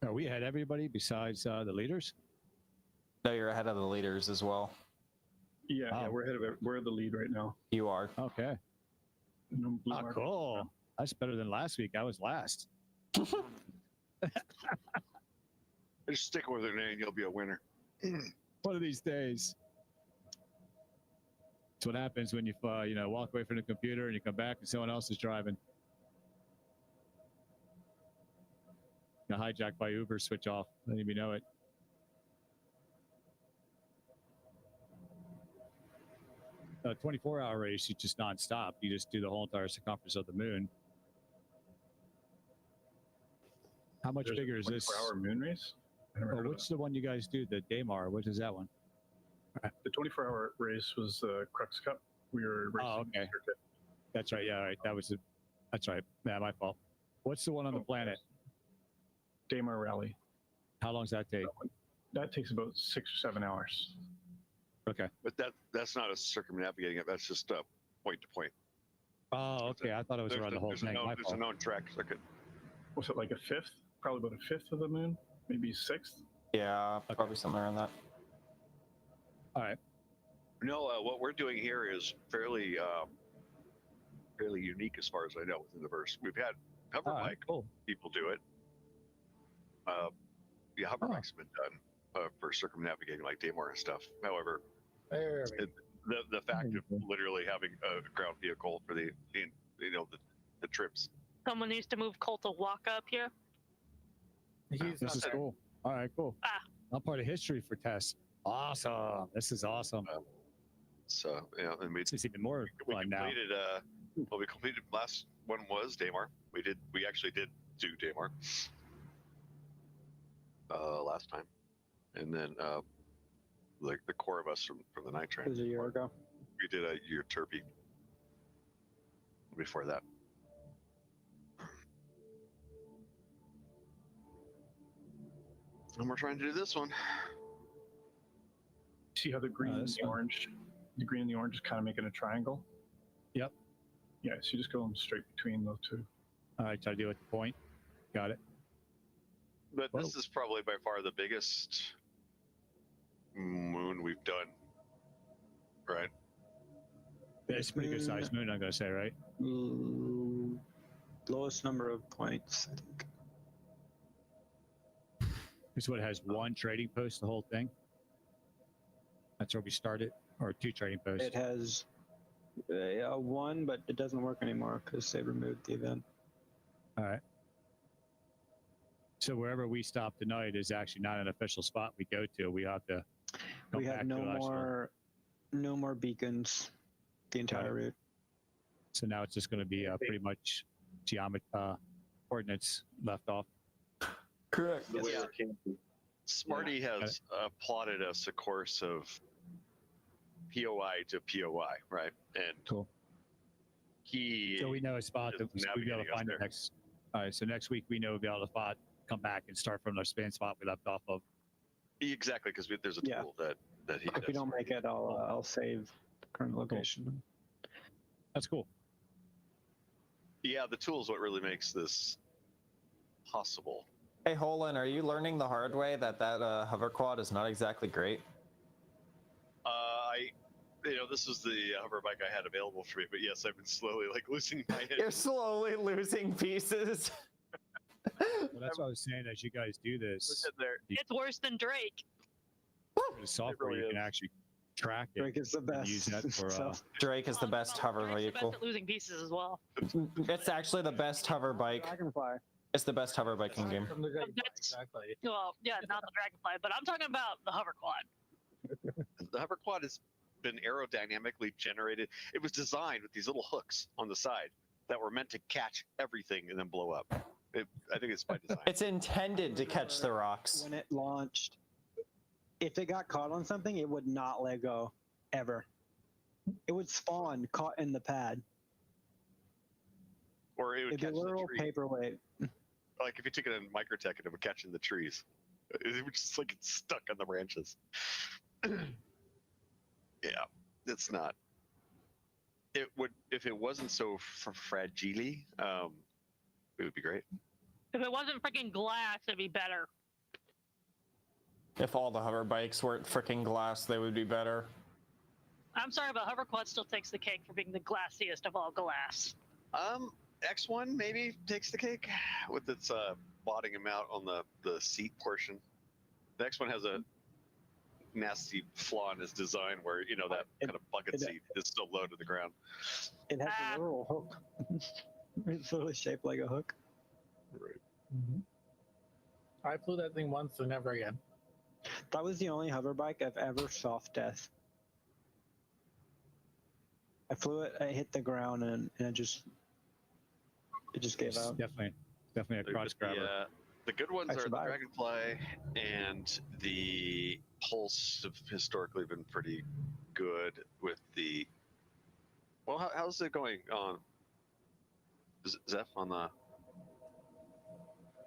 Are we ahead of everybody besides the leaders? No, you're ahead of the leaders as well. Yeah, yeah, we're ahead of it. We're the lead right now. You are. Okay. No blue Oh, mark. cool. That's better than last week. I was last. Just stick with it, and you'll be a winner. One of these days. That's what happens when you walk away from the computer and you come back and someone else is driving. You're hijacked by Uber, switch off. Don't even know it. A 24-hour race, you just nonstop. You just do the whole entire circumference of the moon. How much There's bigger a is this? 24-hour moon race? I never heard of What's the one you guys do? The Daymar. What is that one? that. The 24-hour race was the Crux Cup. We were racing. Oh, okay. circuit. That's right. Yeah, right. That's right. Yeah, my fault. What's the one on the planet? Daymar Rally. How long does that take? That takes about 6 or 7 hours. Okay. But that's not a circumnavigating it. That's just point to point. Oh, okay. I thought it was around the whole thing. My There's a fault. known track circuit. Was it like a fifth? Probably about a fifth of the moon, maybe sixth. Yeah, probably somewhere around that. All right. No, what we're doing here is fairly unique as far as I know within the verse. We've had hover All right, bike cool. people do it. Yeah, hover bikes have been done for circumnavigating like Daymar and stuff. However, the fact of literally having a ground vehicle for the trips. Someone needs to move Colt to walk up here. This is cool. All right, cool. I'm part of history for Tess. Awesome. This is awesome. So yeah, and This is even more fun now. We completed last one was Daymar. We actually did do Daymar last time, and then like the core of us from the night train. It was a year ago. We did a year Turpy before that. And we're trying to do this one. See how the green and the orange, is kind of making a triangle? Yep. Yeah, so you just go straight between those two. All right, try to deal with the point. Got it. But this is probably by far the biggest moon we've done, right? It's a pretty good sized moon, I'm going to say, right? Lowest number of points, I think. This one has one trading post, the whole thing. That's where we started, or 2 trading posts. It has one, but it doesn't work anymore because they removed the event. All right. So wherever we stop tonight is actually not an official spot we go to. We have to. We have no more beacons the entire route. So now it's just going to be pretty much coordinates left off. Correct. The way it came to. Smarty has plotted us a course of POI to POI, right? And cool. So we know a spot that we'll be able to find it next. All right. So next week we know we'll be able to spot, come back and start from the span spot we left off of. Exactly, because there's a tool that he. If we don't make it, I'll save the current location. That's cool. Yeah, the tool is what really makes this possible. Hey, Holin, are you learning the hard way that hover quad is not exactly great? This is the hover bike I had available for me, but yes, I've been slowly losing my head. You're slowly losing pieces. Well, that's what I was saying. As you guys do this, It's worse than Drake. the software you can actually track it. Drake is the best. Use that for. Drake is the best hover Drake's the vehicle. best at losing pieces as well. It's actually the best hover bike. Dragonfly. It's the best hover bike in game. Exactly. Well, yeah, not the Dragonfly, but I'm talking about the hover quad. The hover quad has been aerodynamically generated. It was designed with these little hooks on the side that were meant to catch everything and then blow up. I think it's by design. It's intended to catch the rocks. When it launched, if it got caught on something, it would not let go, ever. It would spawn caught in the pad. Or it would It'd be catch a literal the tree. paperweight. Like if you took it in Microtech and it would catch in the trees. It would just get stuck on the branches. Yeah, it's not. It would, if it wasn't so fragile, it would be great. If it wasn't freaking glass, it'd be better. If all the hover bikes weren't freaking glass, they would be better. I'm sorry, but hover quad still takes the cake for being the glassiest of all glass. X1 maybe takes the cake with its bottoming out on the seat portion. The X1 has nasty flaw in its design where that kind of bucket seat is still low to the ground. It has a literal hook. It's literally shaped like a hook. Right. I flew that thing once and never again. That was the only hover bike I've ever soft death. I flew it, I hit the ground, and it just gave out. Definitely a cross grabber. The good ones I are the survived. Dragonfly and the Pulse have historically been pretty good with the. Well, how's it going on Zeph on the?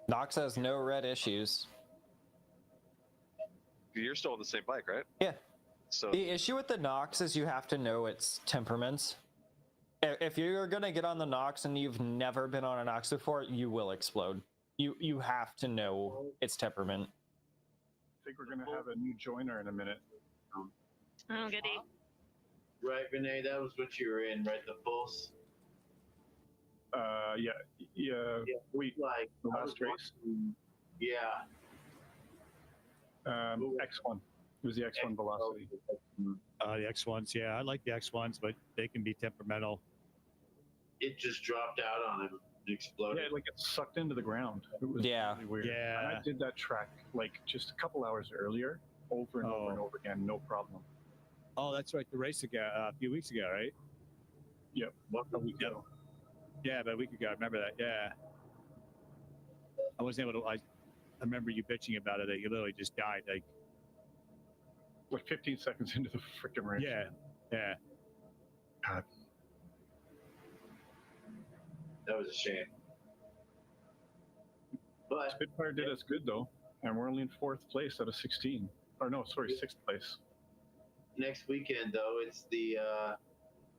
Nox has no red issues. You're still on the same bike, right? Yeah. So the issue with the Nox is you have to know its temperaments. If you're gonna get on the Nox and you've never been on a Nox before, you will explode. You have to know its temperament. I think we're gonna have a new joiner in a minute. Oh, goody. Right, Renee, that was what you were in, right? The Pulse. Yeah. We Like the I was last race. watching- Yeah. X1. It was the X1 velocity. The X1s, yeah, I like the X1s, but they can be temperamental. It just dropped out on him and exploded. Yeah, like it sucked into the ground. It was really weird. Yeah. And I did that track like just a couple hours earlier, over and over and over again, no problem. Oh, that's right. The race ago, a few weeks ago, right? Yep. A week ago. Yeah, about a week ago. I remember that. Yeah. I wasn't able to. I remember you bitching about it. That you literally just died. Like 15 seconds into the freaking race. Yeah. Yeah. God. That was a shame. But Spitfire did us good though, and we're only in 4th place out of 16. Or no, sorry, 6th place. next weekend, though, it's the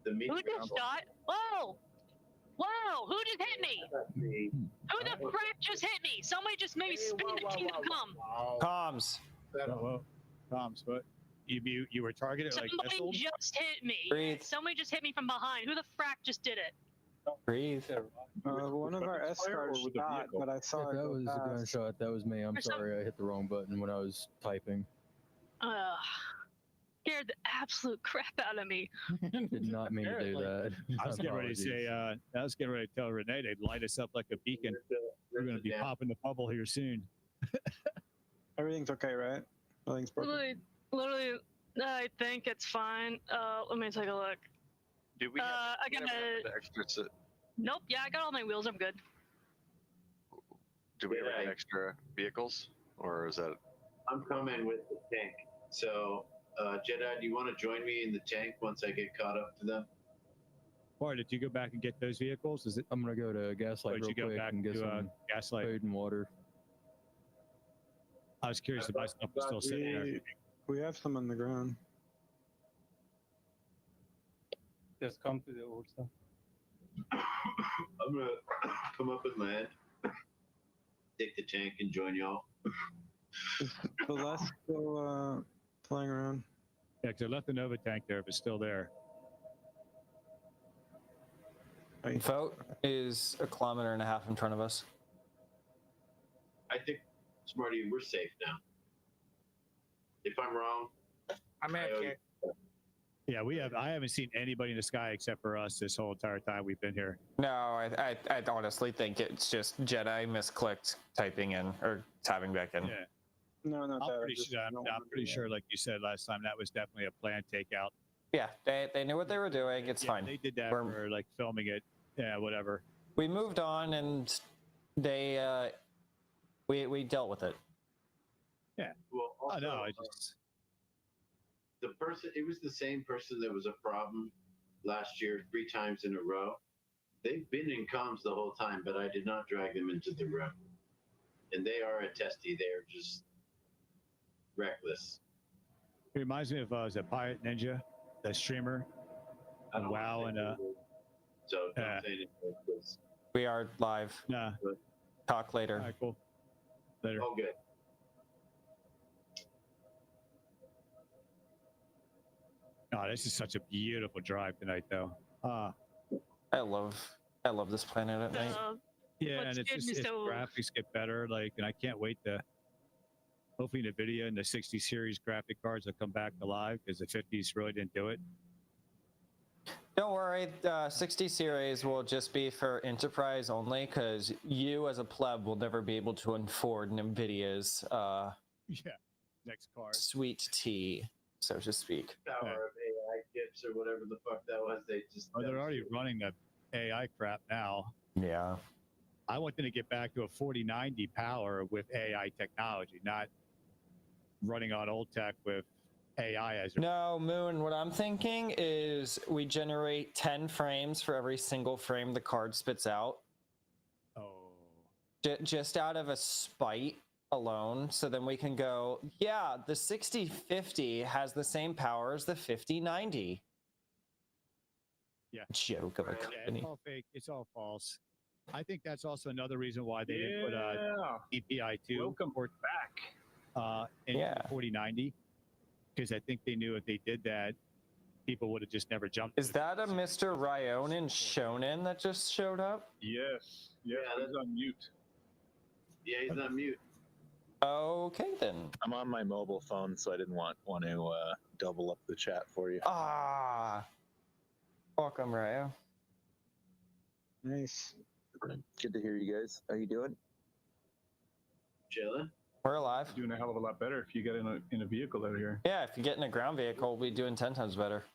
meteor. Who just shot? Whoa! Whoa! Who just hit me? Who the frick just hit me? Somebody just made me spin the Kingdom Come. Comms. Comms, what? You were targeted like Somebody missiles? just hit me. Breathe. Somebody just hit me from behind. Who the frack just did it? Breathe. One of our escorts shot, but I saw it That go was a past. gunshot. That was me. I'm For some- sorry. I hit the wrong button when I was typing. Scared the absolute crap out of me. Did not mean to do that. I was getting ready to say, I was getting ready to tell Renee they'd light us up like a beacon. We're going to be popping the bubble here soon. Everything's okay, right? Nothing's broken. Literally, I think it's fine. Let me take a look. Do we have, I got the extra? Nope. Yeah, I got all my wheels. I'm good. Do we have any extra vehicles, or is that? I'm coming with the tank. So, Jedi, do you want to join me in the tank once I get caught up to them? Or did you go back and get those vehicles? Is it? I'm gonna go to Gaslight Or did real you go quick back and get to some Gaslight? food and water. I was curious if my stuff was still sitting there. We have some on the ground. Just come to the old stuff. I'm gonna come up and land, take the tank, and join y'all. The less still flying around. Yeah, because I left the Nova tank there, if it's still there. Vote is 1.5 kilometers in front of us. I think, Smarty, we're safe now. If I'm wrong, I'm AFK. Yeah, I haven't seen anybody in the sky except for us this whole entire time we've been here. No, I honestly think it's just Jedi misclicked typing in or tabbing back in. Yeah. No, not that. I'm pretty sure, like you said last time, that was definitely a planned takeout. Yeah, they knew what they were doing. It's fine. They did that We're- for like filming it. Yeah, whatever. We moved on and they we dealt with it. Yeah. well, Oh also, no, I just the person, it was the same person that was a problem last year 3 times in a row. They've been in comms the whole time, but I did not drag them into the room. And they are a testy. They're just reckless. it reminds me of was a Pirate Ninja, the streamer. I don't WoW wanna and say anything, so don't yeah. say anything like this. We are live. Nah. Talk later. All right, cool. Later. All good. Oh, this is such a beautiful drive tonight, though. I love this planet at night. Yeah, What's and it's good just is its so- graphics get better, like, and I can't wait to Hopefully, NVIDIA and the 60 series graphic cards will come back alive because the 50s really didn't do it. Don't worry, 60 series will just be for enterprise only because you as a pleb will never be able to afford NVIDIA's next card. sweet tea, so to speak. Power of AI chips or whatever the fuck that was. They just. Oh, they're already running the AI crap now. Yeah. I want them to get back to a 4090 power with AI technology, not running on old tech with AI as No, Moon, what I'm thinking is we generate 10 frames for every single frame the card spits out. Oh. Just out of a spite alone, so then we can go, yeah, the 6050 has the same power as the 5090. Yeah. Joke of a Yeah, company. it's all fake. It's all false. I think that's also another reason why they didn't put DPI2 Welcome back in 4090, because I think they knew if they did that, people would have just never jumped. Is that a Mr. Ryonin Shonen that just showed up? Yes. Yeah, he's on mute. Yeah, he's on mute. Okay, then. I'm on my mobile phone, so I didn't want to double up the chat for you. Ah. Welcome, Ryo. Nice. Good to hear you guys. How you doing? Chilling. We're alive. Doing a hell of a lot better if you get in a vehicle out here. Yeah, if you get in a ground vehicle, we'll be doing 10 times better.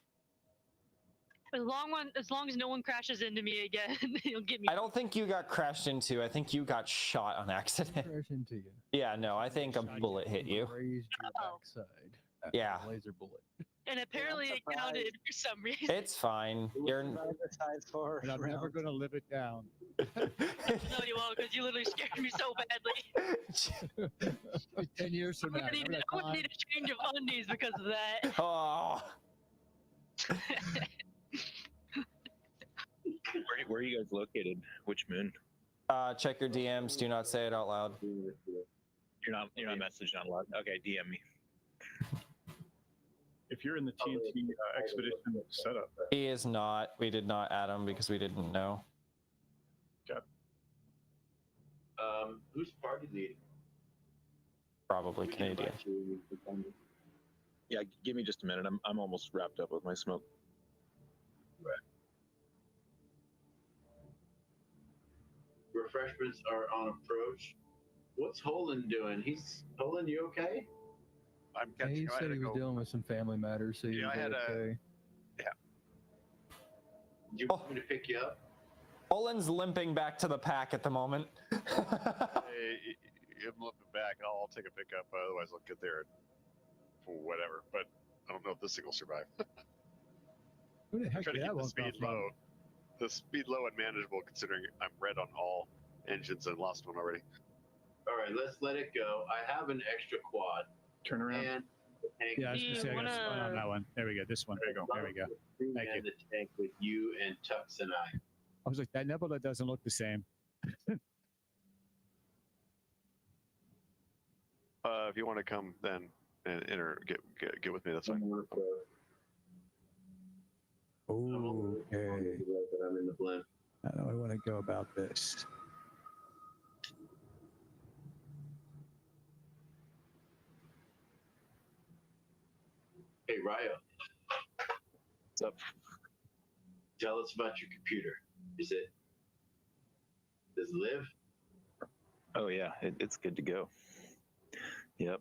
As long as no one crashes into me again, you'll get me. I don't think you got crashed into. I think you got shot on accident. Crash into you. Yeah, no, I think a bullet hit you. Grazed your backside. Yeah. A laser bullet. And apparently it counted for some reason. It's fine. You're. And I'm never going to live it down. No, you won't, because you literally scared me so badly. 10 years from now. I would need a change of undies because of that. Oh. Where are you guys located? Which moon? Check your DMs. Do not say it out loud. You're not messaging out loud. Okay, DM me. If you're in the TNT expedition setup. He is not. We did not add him because we didn't know. Okay. Who's party leading? Probably Canadian. Yeah, give me just a minute. I'm almost wrapped up with my smoke. Right. Refreshments are on approach. What's Holland doing? Holland, you okay? I'm Yeah, catching. he said he was dealing with some family matters, so he was okay. Do you want me to pick you up? Olin's limping back to the pack at the moment. Hey, I'm looking back. I'll take a pickup. Otherwise, I'll get there for whatever. But I don't know if this thing will survive. Who the heck Trying to did that keep the one speed come from? low. The speed low and manageable, considering I'm red on all engines and lost one already. All right, let's let it go. I have an extra quad. Turn around. And the tank. Yeah, I was going to say, I got spun on that one. There we go. This one. There we go. Thank you. And the tank with you and Tux and I. I was like, that nebula doesn't look the same. If you want to come, then and enter, get with me. That's fine. Okay. I'm in the blend. How do I want to go about this? Hey, Ryo. What's up? Tell us about your computer. Does it live? Oh yeah, it's good to go. Yep.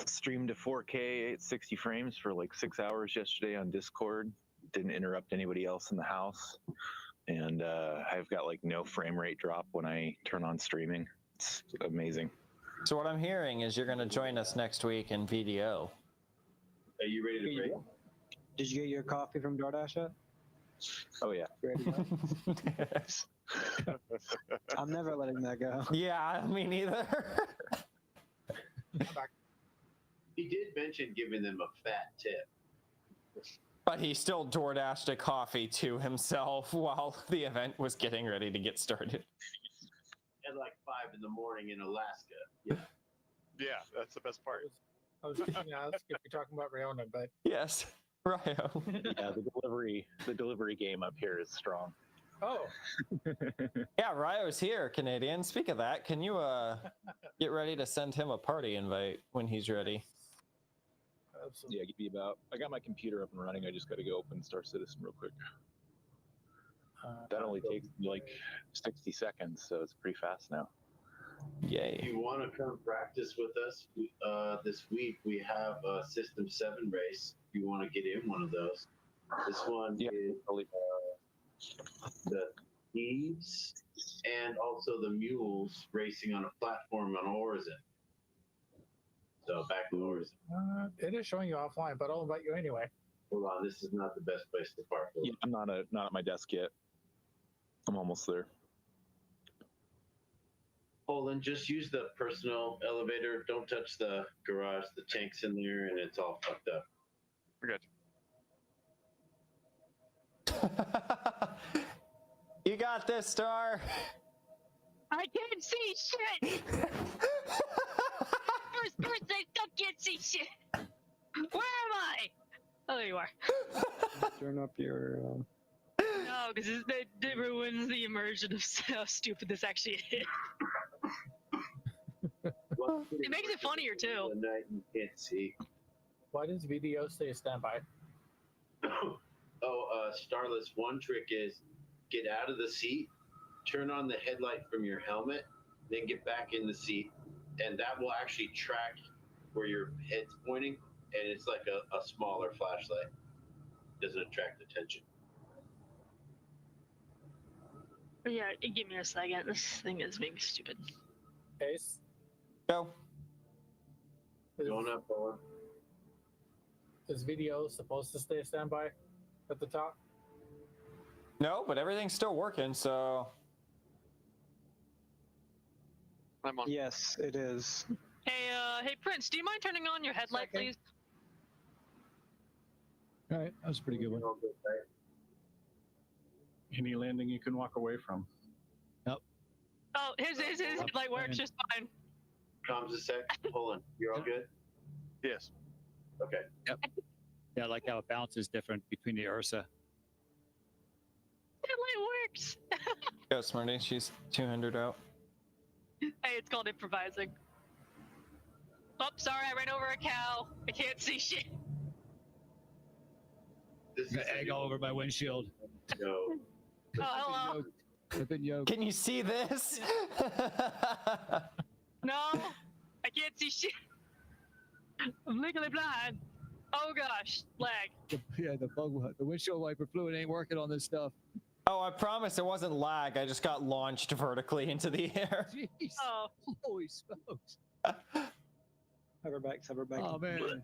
Streamed to 4K at 60 frames for like 6 hours yesterday on Discord. Didn't interrupt anybody else in the house. And I've got like no frame rate drop when I turn on streaming. It's amazing. So what I'm hearing is you're going to join us next week in VDO. Are you ready to break? Did you get your coffee from DoorDash yet? Oh yeah. Ready to go? I'm never letting that go. Yeah, me neither. He did mention giving them a fat tip. But he still DoorDashed a coffee to himself while the event was getting ready to get started. At like 5 in the morning in Alaska. Yeah. Yeah, that's the best part. I was thinking, if you're talking about Riona, but Yes, Ryo. Yeah, the delivery game up here is strong. Oh, Yeah, Ryo's here, Canadian. Speak of that, can you get ready to send him a party invite when he's ready? absolutely. Yeah, give me about. I got my computer up and running. I just got to go open Star Citizen real quick. That only takes like 60 seconds, so it's pretty fast now. Yay. If you want to come practice with us this week, we have a System 7 race. If you want to get in one of those. This one is the thieves and also the mules racing on a platform on Horizon. So back to Horizon. It is showing you offline, but I'll invite you anyway. Hold on, this is not the best place to park. Yeah, I'm not at my desk yet. I'm almost there. Poland, just use the personal elevator. Don't touch the garage. The tank's in there and it's all fucked up. Forget. You got this, Star. I can't see shit. First person, I can't see shit. Where am I? Oh, there you are. Turn up your. No, because it ruins the immersion of how stupid this actually is. It makes it funnier too. The night you can't see. Why does VDO stay standby? Starless, one trick is get out of the seat, turn on the headlight from your helmet, then get back in the seat, and that will actually track where your head's pointing, and it's like a smaller flashlight. Doesn't attract attention. Yeah, give me a second. This thing is being stupid. Ace? Go. Going up, Owen. Is VDO supposed to stay standby at the top? No, but everything's still working, so. I'm on. Yes, it is. Hey, Prince, do you mind turning on your headlight, please? All right, that was a pretty good one. Any landing you can walk away from. Yep. Oh, his headlight works just fine. Comms a sec. Hold on. You're all good? Yes. Okay. Yep. Yeah, I like how it bounces different between the Ursa. Headlight works. Go, Smarty. She's 200 out. Hey, it's called improvising. Oh, sorry, I ran over a cow. I can't see shit. This is Egg all over my windshield. No. Oh, hello. I've been yoked. Can you see this? No, I can't see shit. I'm legally blind. Oh gosh, lag. Yeah, the windshield wiper fluid ain't working on this stuff. Oh, I promise it wasn't lag. I just got launched vertically into the air. Jeez. Oh. Holy smokes. Hoverback. Oh, man.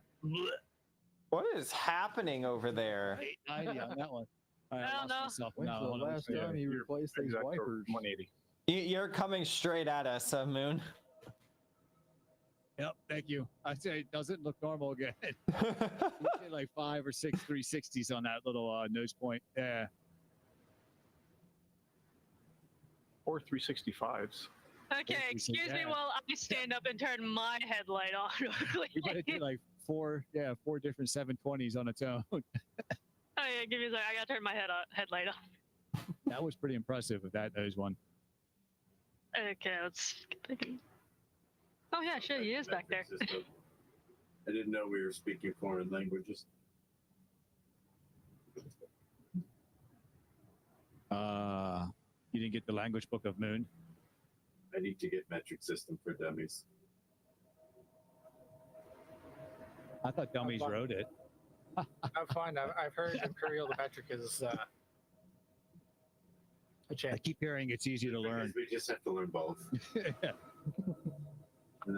What is happening over there? 890 on that one. All right, I don't know. myself. When's the last time you replaced these Exact wipers? 180. You're coming straight at us, Moon. Yep, thank you. I say it doesn't look normal again. We did like 5 or 6 360s on that little nose point. Yeah. Or 365s. Okay, excuse me while I stand up and turn my headlight on. We got to do like 4 different 720s on its own. Oh yeah, give me a second. I gotta turn my headlight on. That was pretty impressive with that nose one. Okay, let's get thinking. Oh yeah, sure, he is back there. I didn't know we were speaking foreign languages. You didn't get the language book of Moon? I need to get metric system for dummies. I thought dummies wrote it. I'm fine. I've heard Imperial the metric is a I change. keep hearing it's easy to learn. We just have to learn both.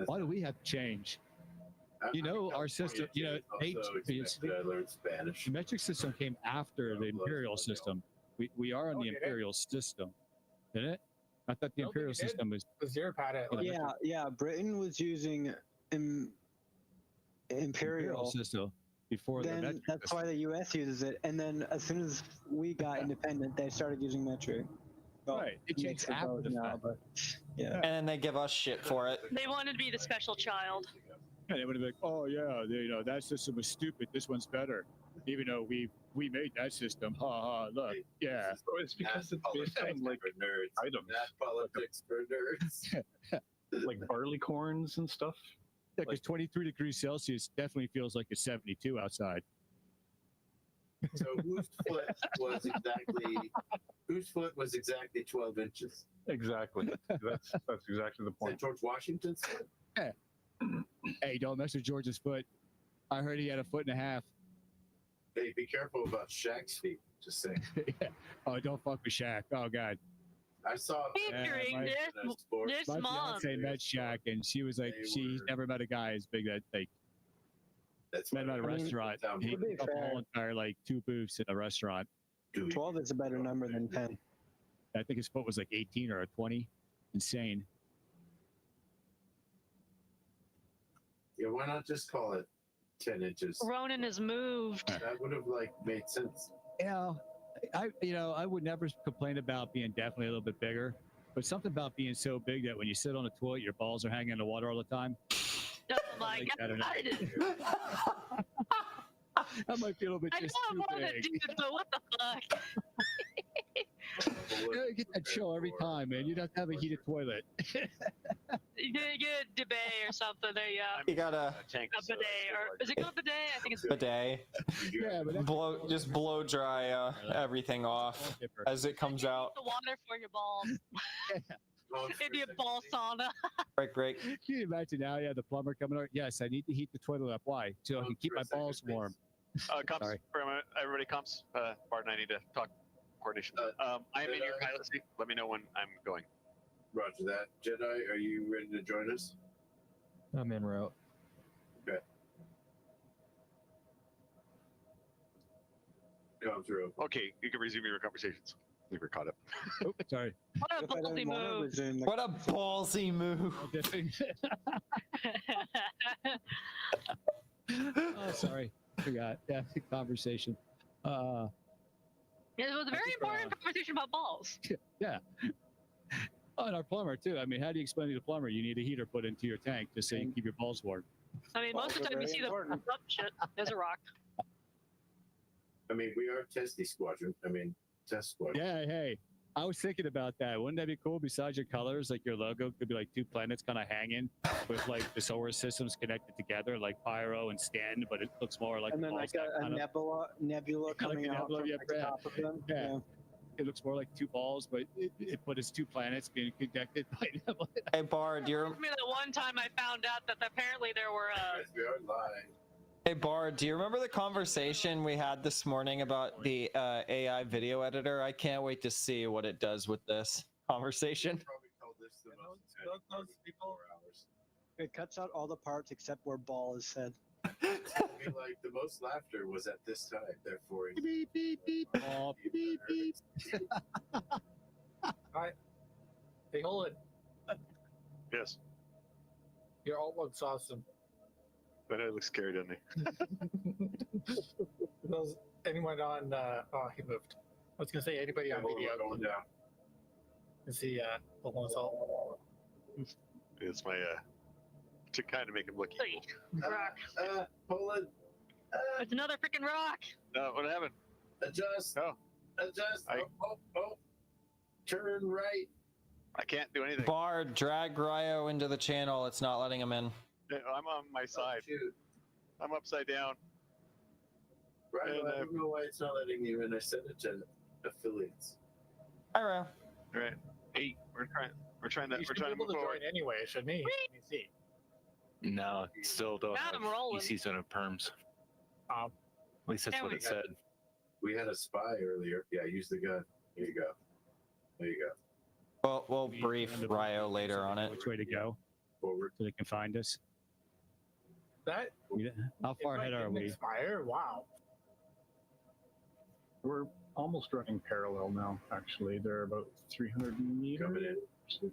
Why do we have to change? You know, our system, you know, I learned Spanish. the metric system came after the imperial system. We are on the imperial system, isn't it? I thought the No, imperial they did. system was. The Zero had it. Yeah. Britain was using Imperial system before the Then metric that's system. why the U.S. uses it, and then as soon as we got independent, they started using metric. Well, Right, it changed mix of after both the now, fact. but yeah. And then they give us shit for it. They wanted to be the special child. And they would have been like, oh yeah, you know, that system was stupid. This one's better. Even though we made that system. Ha ha. Look. Yeah. So it's because it's based on like nerds. items, Not politics for nerds. like barley corns and stuff. Yeah, because 23 degrees Celsius definitely feels like it's 72 outside. So whose foot was exactly 12 inches? Exactly. That's exactly the Is point. that George Washington's foot? Yeah. Hey, don't mess with George's foot. I heard he had a foot and a half. Hey, be careful about Shaq's feet. Just saying. Yeah. Oh, don't fuck with Shaq. Oh God. I saw Featuring this My month. fiance met Shaq, and she was like, she's never met a guy as big that like. That's met him at a restaurant. He to be took up the fair- whole entire like 2 booths in a restaurant. 12 is a better number than 10. I think his foot was like 18 or a 20. Insane. Yeah, why not just call it 10 inches? Ronan has moved. That would have like made sense. Yeah, I would never complain about being definitely a little bit bigger, but something about being so big that when you sit on the toilet, your balls are hanging in the water all the time. Oh my I don't god. That might be a little bit I know just I too want to big. do it, but what the fuck? You gotta get that chill every time, man. You'd have to have a heated toilet. You get a bidet or something. There you go. You got a A bidet, or is it called a bidet? I think it's bidet. Yeah, but Just blow dry everything off as it comes out. the water for your balls. It'd be a ball sauna. Break. Can you imagine now? Yeah, the plumber coming over. Yes, I need to heat the toilet up. Why? So I can keep my balls warm. Comps, Sorry. for a minute. Everybody comps. Bart and I need to talk coordination. I am in your pilot seat. Let me know when I'm going. Roger that. Jedi, are you ready to join us? I'm en route. Okay. Come through. Okay, you can resume your conversations. I think we're caught up. Oh, sorry. What a ballsy move. What a ballsy move. Oh, sorry. Forgot. Yeah, conversation. It was a very important conversation about balls. Yeah. Oh, and our plumber too. I mean, how do you explain to the plumber you need a heater put into your tank just so you can keep your balls warm? I mean, most of the time you see the up shit. There's a rock. I mean, we are Testy Squadron. I mean, Test Squadron. Yeah, hey. I was thinking about that. Wouldn't that be cool? Besides your colors, like your logo could be like 2 planets kind of hanging with like the solar systems connected together, like Pyro and Stan, but it looks more like And then balls like that a kind of- nebula kind of coming like a out nebula, from yeah, like the yeah. top of them. Yeah. It looks more like 2 balls, but but it's 2 planets being connected by nebula. Hey Bard, Me that one time I found out that apparently there were We are live. Hey Bard, do you remember the conversation we had this morning about the AI video editor? I can't wait to see what it does with this conversation. Probably call this the most Those people, it cuts out all the parts except where ball is said. like the most laughter was at this time, therefore. Beep, beep, beep. Oh, beep, beep. Alright. Hey, hold it. Yes. Your art looks awesome. But I look scary, doesn't he? Does anyone on oh he moved. I was gonna say anybody on video Going down. can see Balloon Assault. It's my to kind of make him look evil. rock. Poland. It's another freaking rock. No, what happened? Adjust. No. Adjust. I- Oh. Turn right. I can't do anything. Bard, drag Ryo into the channel. It's not letting him in. I'm on my side. Shoot. I'm upside down. Right. And, I don't know why it's not letting you in. I sent it to affiliates. Hi, Ryo. All right. Hey, we're trying to You should be move able to forward. join anyway, shouldn't he? Let me see. No, still don't Now have I'm rolling. EC zone of perms. Um, At least that's There what we it go. said. We had a spy earlier. Yeah, use the gun. Here you go. There you go. Well, we'll brief Ryo later on it. Which way to go Forward. so they can find us. that How far if I ahead are didn't we? Expire? Wow. We're almost running parallel now. Actually, they're about 300 meters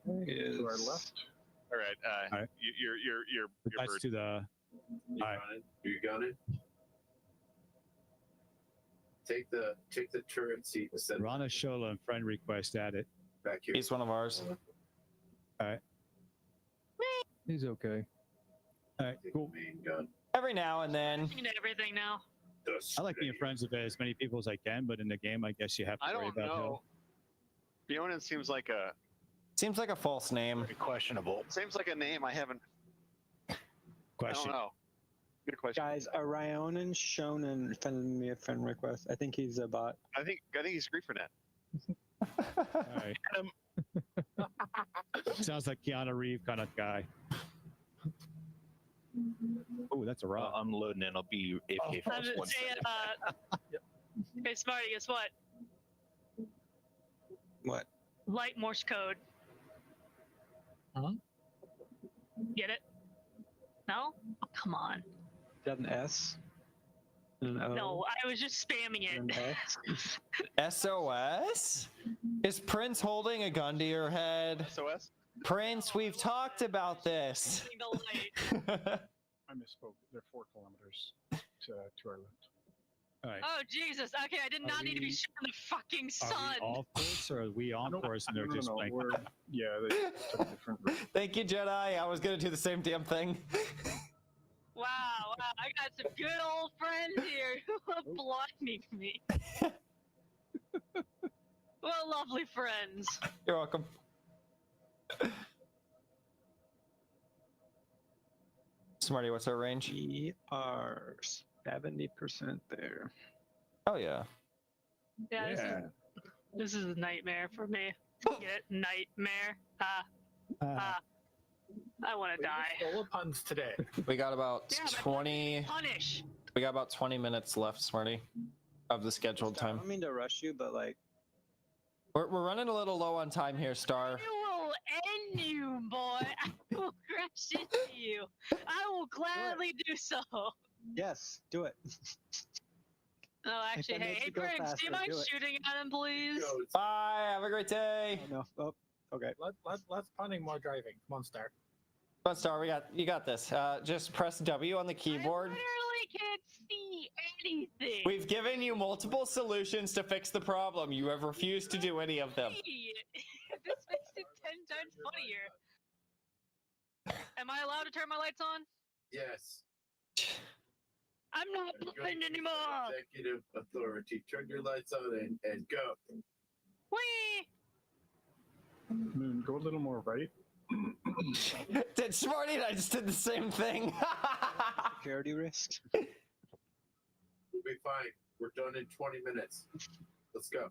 Coming in. to our left. All right. Alright. Your That's bird. to the. You Alright. gunning? You gunning? Take the turret seat instead of Rana Shola and friend request added. back here. He's one of ours. He's okay. All right, Take cool. the main gun. Every now and then. You know everything now. I like being friends with as many people as I can, but in the game, I guess you have to I worry don't about know. Bionin seems like a false name. Questionable. Seems like a name I haven't. Question. I don't know. Good question. Guys, Ryonin Shonen sent me a friend request. I think he's a bot. I think he's Griefernet. All right. Sounds like Keanu Reeves kind of guy. Oh, that's a rock. I'm loading in. I'll be AFK for just 1 second. Hey, Smarty, guess what? What? Light Morse code. Huh? Get it? No? Oh, come on. Is that an S? An O? No, I was just spamming it. An S? SOS? Is Prince holding a gun to your head? SOS? Prince, we've talked about this. I misspoke. They're 4 kilometers to our left. All right. Oh, Jesus. Okay, I did not need to be shooting the fucking sun. Are we off course or are we on course and they're just playing? Yeah, they took a different route. Thank you, Jedi. I was going to do the same damn thing. Wow, I got some good old friends here who are blinding me. What lovely friends. You're welcome. Smarty, what's our range? We are 70% there. Oh, yeah. Yeah, this is a nightmare for me. Get nightmare. I want to die. Full of puns today. We got about 20. Punish. We got about 20 minutes left, Smarty, of the scheduled I time. don't mean to rush you, but like, We're running a little low on time here, Star. I will end you, boy. I will crash into you. I will gladly do so. yes, do it. Oh, actually, that makes hey, you go Prince, do faster, you mind do it. shooting at him, please? Bye. Have a great day. Oh, no. Oh, okay. Less punning, more driving. Come on, Star. Come on, Star. You got this. Just press W on the keyboard. I literally can't see anything. We've given you multiple solutions to fix the problem. You have refused to do any of them. This makes it 10 times funnier. Am I allowed to turn my lights on? Yes. I'm not blind anymore. Executive authority. Turn your lights on and go. Whee! Moon, go a little more right. Did Smarty and I just did the same thing? Security risks. We'll be fine. We're done in 20 minutes. Let's go.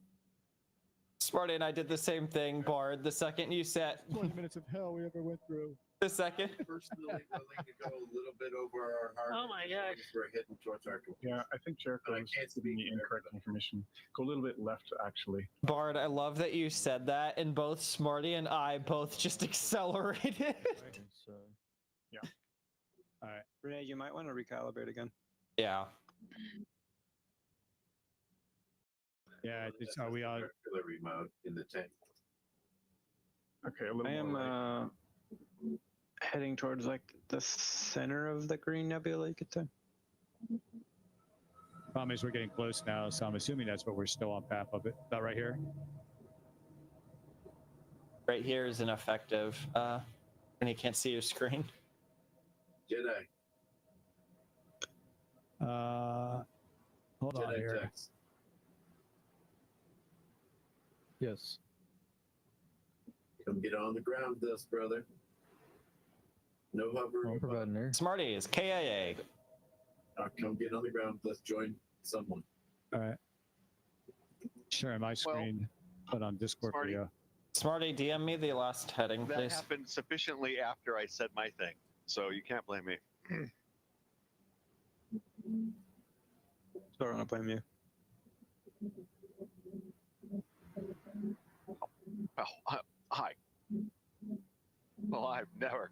Smarty and I did the same thing, Bard. The second you set. 20 minutes of hell we ever went through. The second. Personally willing to go a little bit over our hard. Oh my gosh. We're heading towards our conclusion. Yeah, I think Jericho is giving me incorrect information. Go a little bit left, actually. Bard, I love that you said that, and both Smarty and I both just accelerated. Yeah. All right. Renee, you might want to recalibrate again. Yeah. Yeah, are we on? Artillery mode in the tank. Okay, a little I more right. am heading towards like the center of the green nebula, you could say. Problem is we're getting close now, so I'm assuming that's what we're still on path of it. Is that right here? Right here is ineffective. And you can't see your screen. Jedi. Hold on Jedi here. text. Yes. Come get on the ground with us, brother. No hovering. I'm providing her. Smarty is KIA. Come get on the ground. Let's join someone. All right. Sharing my screen, but on Discord Smarty. video. Smarty, DM me the last heading, That please. happened sufficiently after I said my thing, so you can't blame me. Sorry, I don't blame you. Oh, hi. Well, I've never.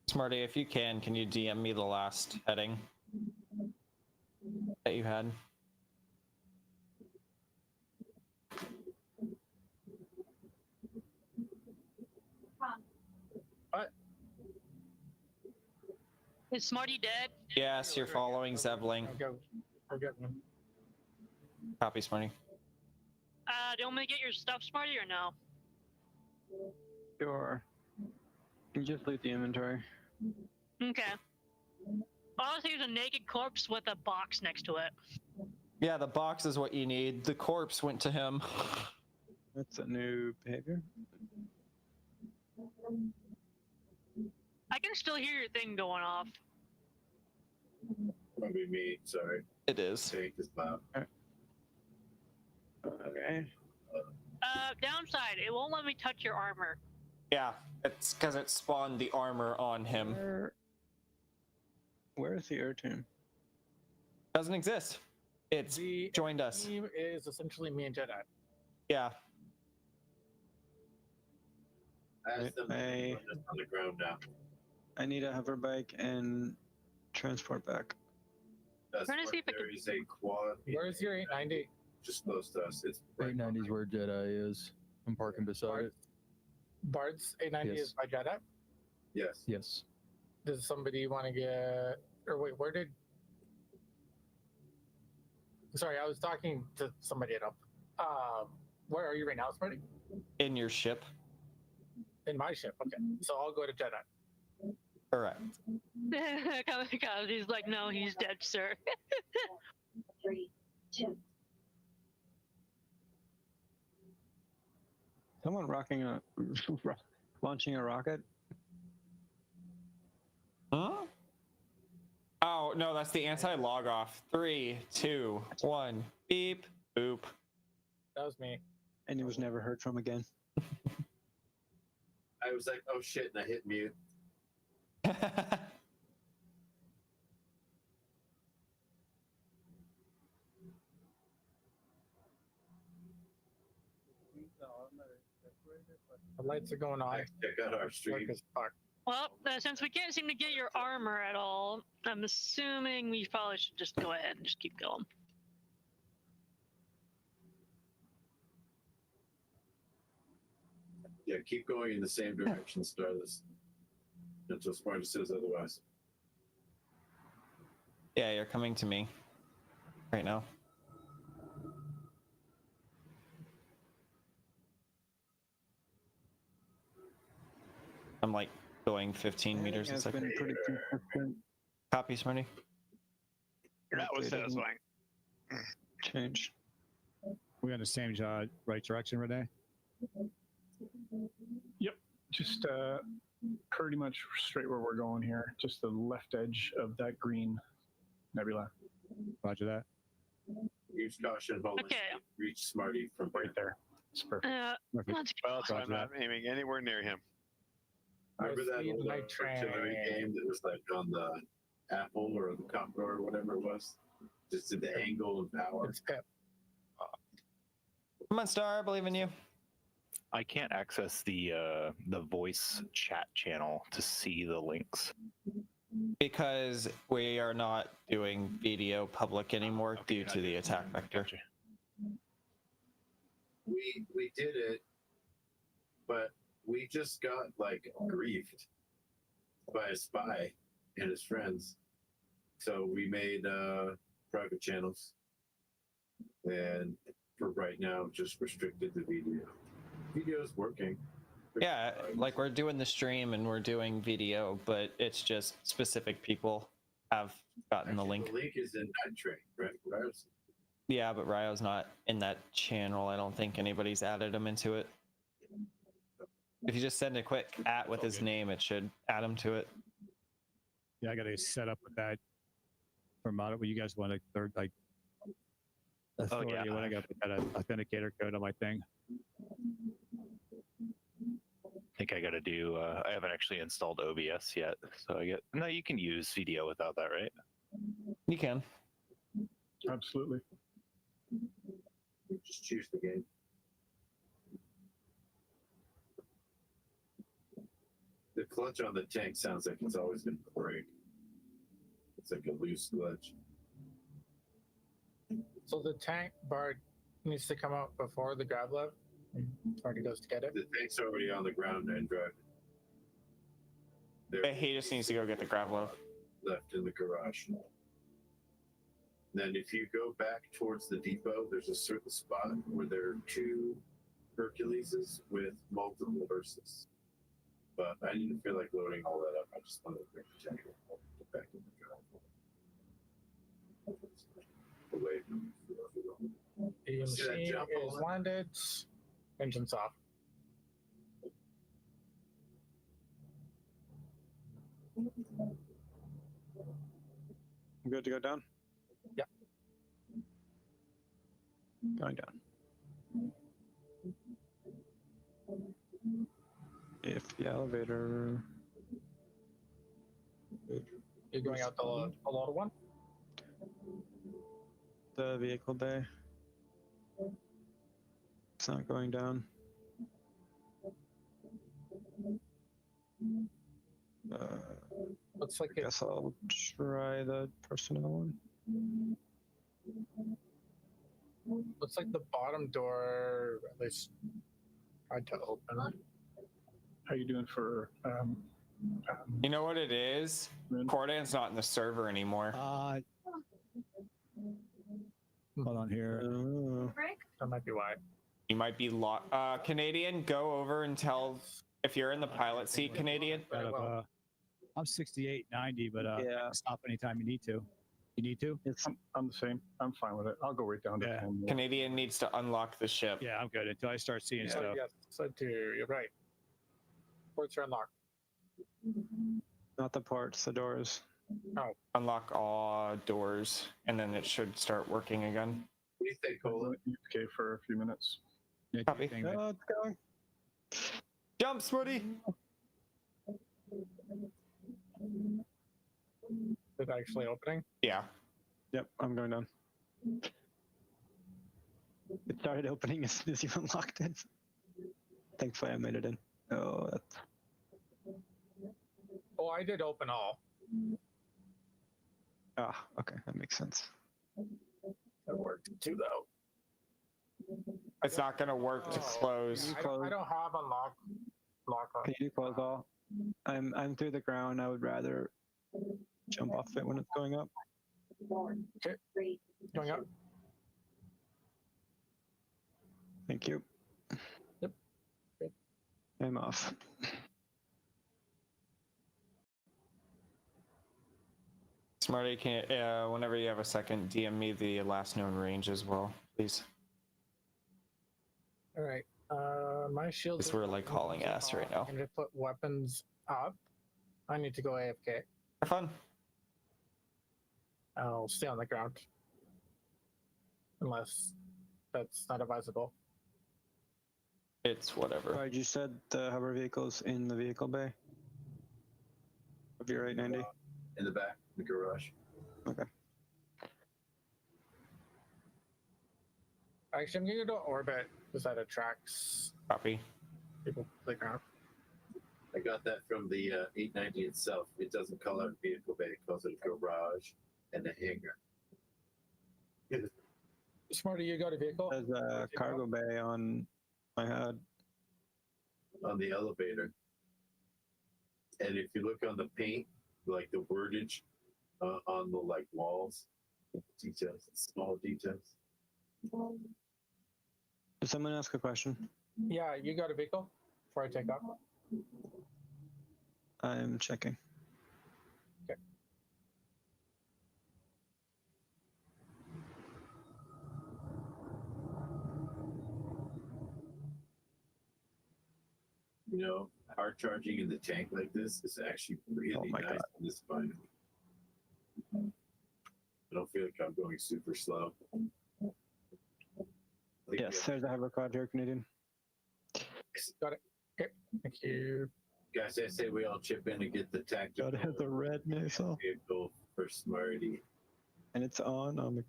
Smarty, if you can you DM me the last heading that you had? What? Is Smarty dead? Yes, you're following Zevling. Go. Forget one. Copy, Smarty. Do you want me to get your stuff, Smarty, or no? Sure. You just loot the inventory. Okay. Honestly, there's a naked corpse with a box next to it. Yeah, the box is what you need. The corpse went to him. That's a new behavior. I can still hear your thing going off. Probably me. Sorry. It is. Take this loud. Okay. Downside, it won't let me touch your armor. Yeah, it's because it spawned the armor on him. Where is the air tomb? Doesn't exist. It's joined us. Team is essentially me and Jedi. Yeah. Ask them to put us on the ground now. I need a hover bike and transport back. That's Trying to what see if I there is a quad. Where's your 890? Just close to us. It's 890 is where Jedi is. I'm parking beside it. Bard's 890 Yes. is by Jedi? Yes. Yes. Does somebody want to get... Or wait, where did... Sorry, I was talking to somebody at where are you right now, Smarty? In your ship. In my ship, okay. So I'll go to Jedi. Correct. He's like, no, he's dead, sir. 3, 2. Someone launching a rocket? Huh? Oh, no, that's the anti-log off. 3, 2, 1. Beep. Boop. That was me. And he was never heard from again. I was like, oh shit, and I hit mute. The lights are going on. Check out our stream. Well, since we can't seem to get your armor at all, I'm assuming we probably should just go ahead and just keep going. Yeah, keep going in the same direction, Starless. Until Sparta says otherwise. Yeah, you're coming to me right now. I'm like going 15 meters a Has second. been pretty consistent. Copy, Smarty. That was satisfying. Change. We on the same right direction, Renee? Yep, just pretty much straight where we're going here. Just the left edge of that green nebula. Roger that. Use caution, hold Okay. Reach Smarty from right there. It's perfect. Let's Well, so I'm not aiming anywhere near him. Remember that Speed old light artillery train. game that was like on the Apple or the Commodore or whatever it was? Just did the angle and power. It's Pip. Come on, Star, I believe in you. I can't access the voice chat channel to see the links. Because we are not doing video public anymore due to the attack vector. We did it, but we just got like griefed by a spy and his friends. So we made private channels, and for right now, just restricted the video. Video is working. Yeah, like we're doing the stream and we're doing video, but it's just specific people have gotten the link. The link is in Night Train, right? Ryerson? Yeah, but Ryo's not in that channel. I don't think anybody's added him into it. If you just send a quick @ with his name, it should add him to it. Yeah, I got to set up with that for model. Well, you guys want a third, like, authority? yeah. When I got to put that authenticator code on my thing. I think I got to do. I haven't actually installed OBS yet, so I get. No, you can use video without that, right? You can. Absolutely. Just choose the game. The clutch on the tank sounds like it's always going to break. It's like a loose clutch. So the tank Bard needs to come out before the grab lev. Already goes to get it. The tank's already on the ground and driving. But he just needs to go get the grab load. Left in the garage. Then if you go back towards the depot, there's a certain spot where there are 2 Herculeses with multiple verses. But I didn't feel like loading all that up. I just wanted to bring the tank back in the garage. Wait. The See that machine jump is over? landed. Engines off. I'm good to go down? Yeah. Going down. If the elevator... You're going out the lower one? The vehicle bay. It's not going down. Looks like I guess I'll try the personnel one. Looks like the bottom door, at least, tried to open. How you doing for? You know what it is? Cordan's not in the server anymore. Hold on here. That might be why. You might be locked. Canadian, go over and tell if you're in the pilot seat, Canadian. I'm 68, 90, but I can stop anytime you need to. You need to? I'm the same. I'm fine with it. I'll go right down to 10. Canadian needs to unlock the ship. Yeah, I'm good until I start seeing stuff. Yes, so you're right. Ports are unlocked. Not the ports, the doors. Oh. Unlock all doors, and then it should start working again. What do you think, Cola? Okay, for a few minutes. Yeah, Copy. Oh, it's going. Jump, Smarty! Is it actually opening? Yeah. Yep, I'm going down. It started opening as soon as you unlocked it. Thankfully, I made it in. Oh, that's... Oh, I did open all. Ah, okay, that makes sense. That worked too, though. It's not going to work to close. I don't have a lock on. Can you do close all? I'm through the ground. I would rather jump off it when it's going up. Okay. Going up. Thank you. Yep. Good. I'm off. Smarty, can whenever you have a second, DM me the last known range as well, please. All right. My shield. Because we're like hauling ass right now. I'm gonna put weapons up. I need to go AFK. Have fun. I'll stay on the ground. Unless that's not advisable. It's whatever. Right, you said the hover vehicle's in the vehicle bay? Of your 890? In the back, the garage. Okay. Actually, I'm gonna go to orbit because that attracts Copy. people to the ground. I got that from the 890 itself. It doesn't call it vehicle bay, it calls it a garage and a hangar. Smarty, you got a vehicle? There's a cargo bay on my HUD. On the elevator. And if you look on the paint, like the wordage on the like walls, details, small details. Did someone ask a question? Yeah, you got a vehicle before I take off? I'm checking. Okay. You know, hard charging in the tank like this is actually really nice on this bike. I don't feel like I'm going super slow. Yes, there's a hover quad here, Canadian. Got it. Okay, thank you. Guys, I say we all chip in and get the tactical God, it has a red missile. vehicle for Smarty. And it's on the...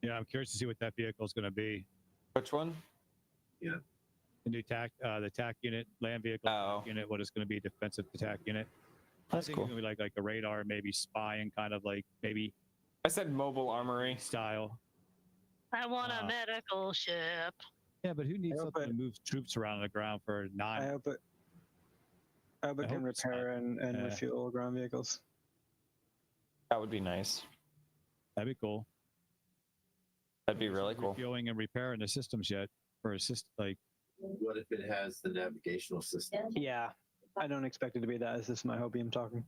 Yeah, I'm curious to see what that vehicle is going to be. Which one? Yeah. The new the TAC unit, land vehicle unit, what is going to be defensive attack unit. That's I think cool. it's going to be like a radar, maybe spying, kind of like maybe. I said mobile armory style. I want a medical ship. Yeah, but who needs something to move troops around the ground for 9? I hope it can repair and refuel ground vehicles. That would be nice. That'd be cool. That'd be really cool. Refueling and repairing the systems yet for like. What if it has the navigational system? Yeah, I don't expect it to be that. This is my hopium talking.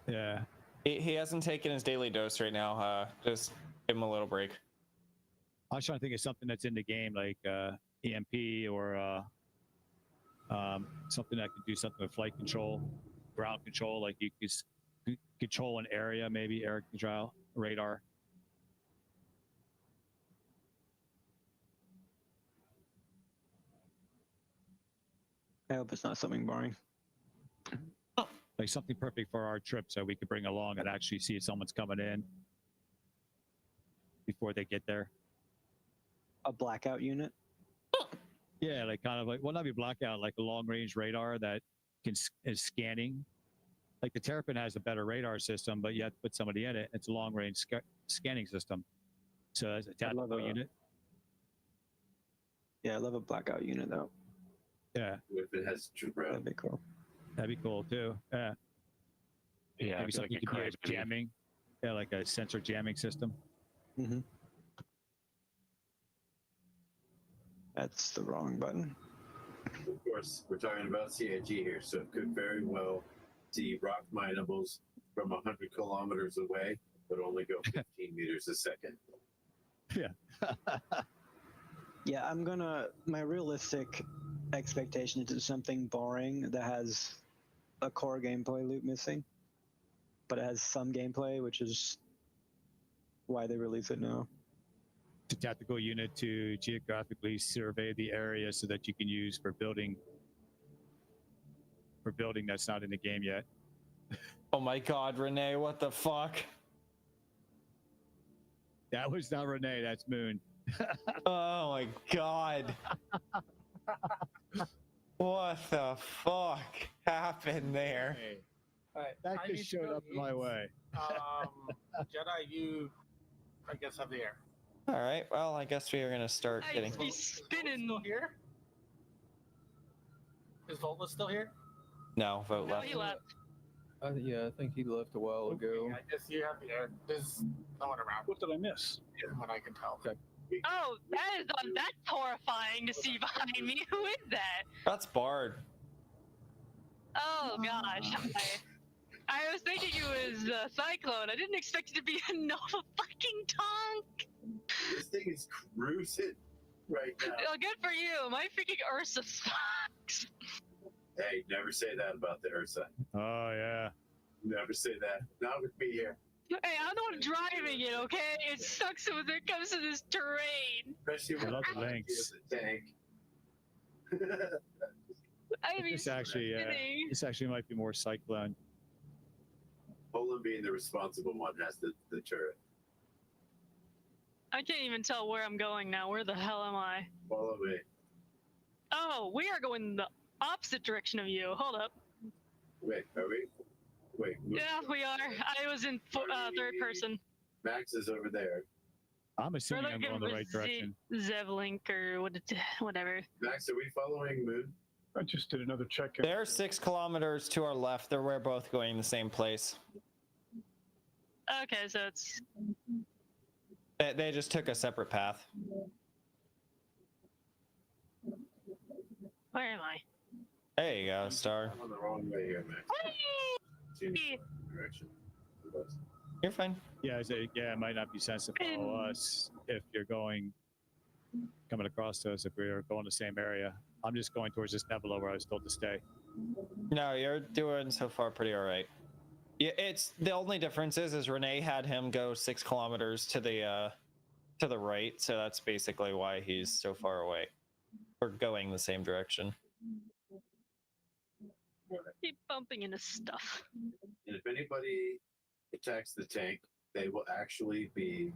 Yeah. He hasn't taken his daily dose right now. Just Give him a little break. I was trying to think of something that's in the game, like EMP or something that could do something with flight control, ground control, like you could control an area, maybe air control, radar. I hope it's not something boring. Like something perfect for our trip so we could bring along and actually see if someone's coming in before they get there. A blackout unit? Yeah, like kind of like, well, not be blackout, like a long range radar that is scanning. Like the Terrapin has a better radar system, but you have to put somebody in it. It's a long range scanning system. So as a tactical unit. Yeah, I love a blackout unit though. Yeah. If it has drone. That'd be cool. That'd be cool too. Yeah. Yeah, Maybe something like you could do jamming. Yeah, like a sensor jamming system. Mm-hmm. That's the wrong button. Of course, we're talking about CIG here, so it could very well see rock minables from 100 kilometers away, but only go 15 meters a second. Yeah. Yeah, my realistic expectation is something boring that has a core gameplay loop missing, but it has some gameplay, which is why they release it now. The tactical unit to geographically survey the area so that you can use for building that's not in the game yet. Oh my God, Renee, what the fuck? That was not Renee, that's Moon. Oh my God. What the fuck happened there? Alright, That I just need to showed go up in my way. Jedi, you, I guess, have the air. All right, well, I guess we are going to start getting... He's spinning. Still here? Is Volta still here? No, vote No, left. he left. Yeah, I think he left a while ago. I guess you have the air. There's no one around. What did I miss? From what I can tell. Okay. Oh, that's horrifying to see behind me. Who is that? That's Bard. Oh gosh. I was thinking it was Cyclone. I didn't expect it to be a Nova fucking Tonk. This thing is cruising right now. Oh, good for you. My freaking Ursa sucks. Hey, never say that about the Ursa. Oh yeah. Never say that. Not with me here. Hey, I'm the one driving it, okay? It sucks when it comes to this terrain. Especially when I love the links. the tank. I mean, This actually might be more Cyclone. Poland being the responsible one has the turret. I can't even tell where I'm going now. Where the hell am I? Follow me. Oh, we are going the opposite direction of you. Hold up. Wait, are we? Wait. Yeah, we are. I was in third person. Max is over there. I'm assuming I'm going the right direction. Zevlink or whatever. Max, are we following Moon? I just did another check. They're 6 kilometers to our left. We're both going the same place. Okay, so it's... They just took a separate path. Where am I? There you go, Star. I'm on the wrong way here, Max. Direction. You're fine. Yeah, it might not be sense to follow us if you're coming across to us if we're going the same area. I'm just going towards this nebula where I was told to stay. No, you're doing so far pretty all right. Yeah, it's the only difference is Renee had him go 6 kilometers to the right, so that's basically why he's so far away. We're going the same direction. Keep bumping into stuff. And if anybody attacks the tank, they will actually be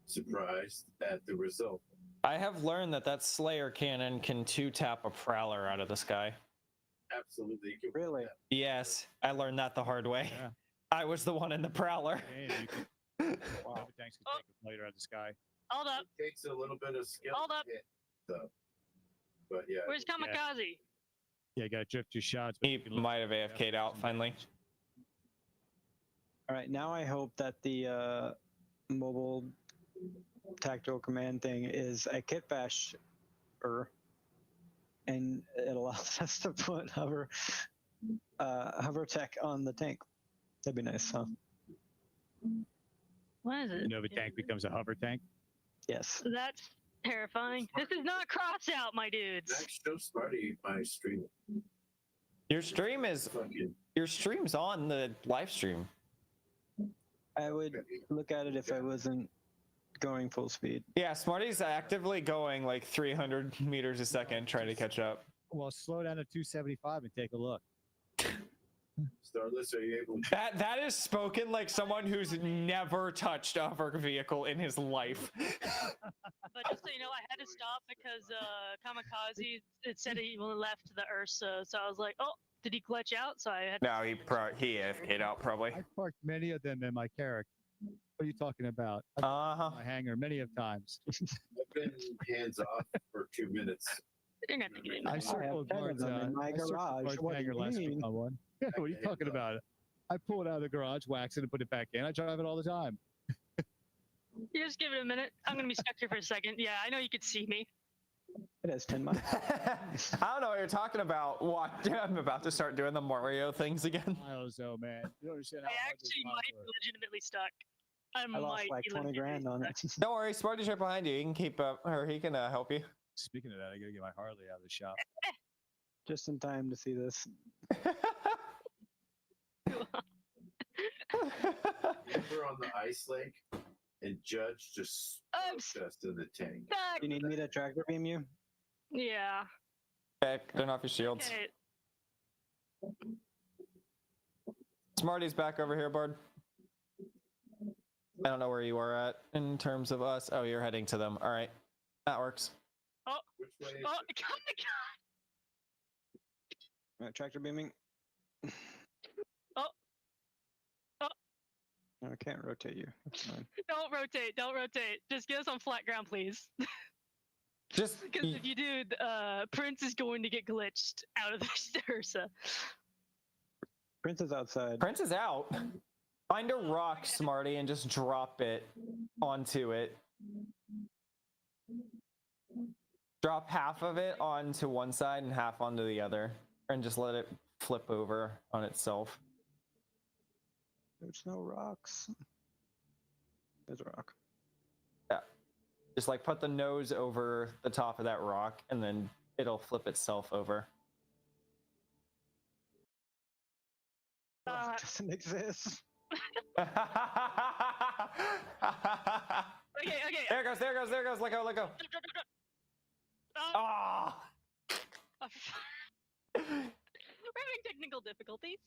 surprised at the result. I have learned that Slayer cannon can 2-tap a Prowler out of the sky. Absolutely. You can Really? Yes, I learned that the hard way. Yeah. I was the one in the Prowler. Wow. Tanks can take a fighter out of the sky. Hold up. It takes a little bit of skill. Hold up. to hit, though. But yeah. Where's Kamikaze? Yeah, you got to drift your shots. He might have AFK'd out finally. All right, now I hope that the mobile tactical command thing is a kit basher, and it allows us to put hover tech on the tank. That'd be nice, huh? What is it? Nova tank becomes a hover tank. Yes. That's terrifying. This is not cross out, my dudes. Max, show Smarty my stream. Your stream's on the live stream. I would look at it if I wasn't going full speed. Yeah, Smarty's actively going like 300 meters a second trying to catch up. Well, slow down to 275 and take a look. Starless, are you able to? That is spoken like someone who's never touched a hover vehicle in his life. But just so you know, I had to stop because Kamikaze, it said he left the Ursa, so I was like, oh, did he glitch out? So I had to... No, he AFK'd out probably. I parked many of them in my Carrack. What are you talking about? My hangar many of times. I've been hands off for 2 minutes. You're not gonna get in. I circled guards in my garage. What do hangar you last week mean? on one. Yeah, what are you talking about? I pull it out of the garage, wax it, and put it back in. I drive it all the time. You just give it a minute. I'm gonna be stuck here for a second. Yeah, I know you could see me. It has 10 miles. I don't know what you're talking about. What? I'm about to start doing the Mario things again. Miles, oh man. You don't understand how I hard this actually miles might were. be legitimately stuck. I I lost might like be 20 grand on it. Don't worry, Smarty's right behind you. He can keep up, or he can help you. Speaking of that, I gotta get my Harley out of the shop. Just in time to see this. We're on the ice lake, and Judge just smoked us in the tank. You need me to tractor beam you? Yeah. Okay, turn off your shields. Okay. Smarty's back over here, Bard. I don't know where you are at in terms of us. Oh, you're heading to them. All right, that works. Oh. Which way is Oh, it? come to God. Right, tractor beaming. Oh. Oh. No, I can't rotate you. That's fine. Don't rotate. Don't rotate. Just get us on flat ground, please. Just Because if you do, Prince is going to get glitched out of the Ursa. Prince is outside. Prince is out. Find a rock, Smarty, and just drop it onto it. Drop half of it onto one side and half onto the other, and just let it flip over on itself. There's no rocks. There's a rock. Yeah. Just like put the nose over the top of that rock, and then it'll flip itself over. It doesn't exist. Okay, okay. There it goes, there it goes, there it goes. Let go, let go. Ah! We're having technical difficulties.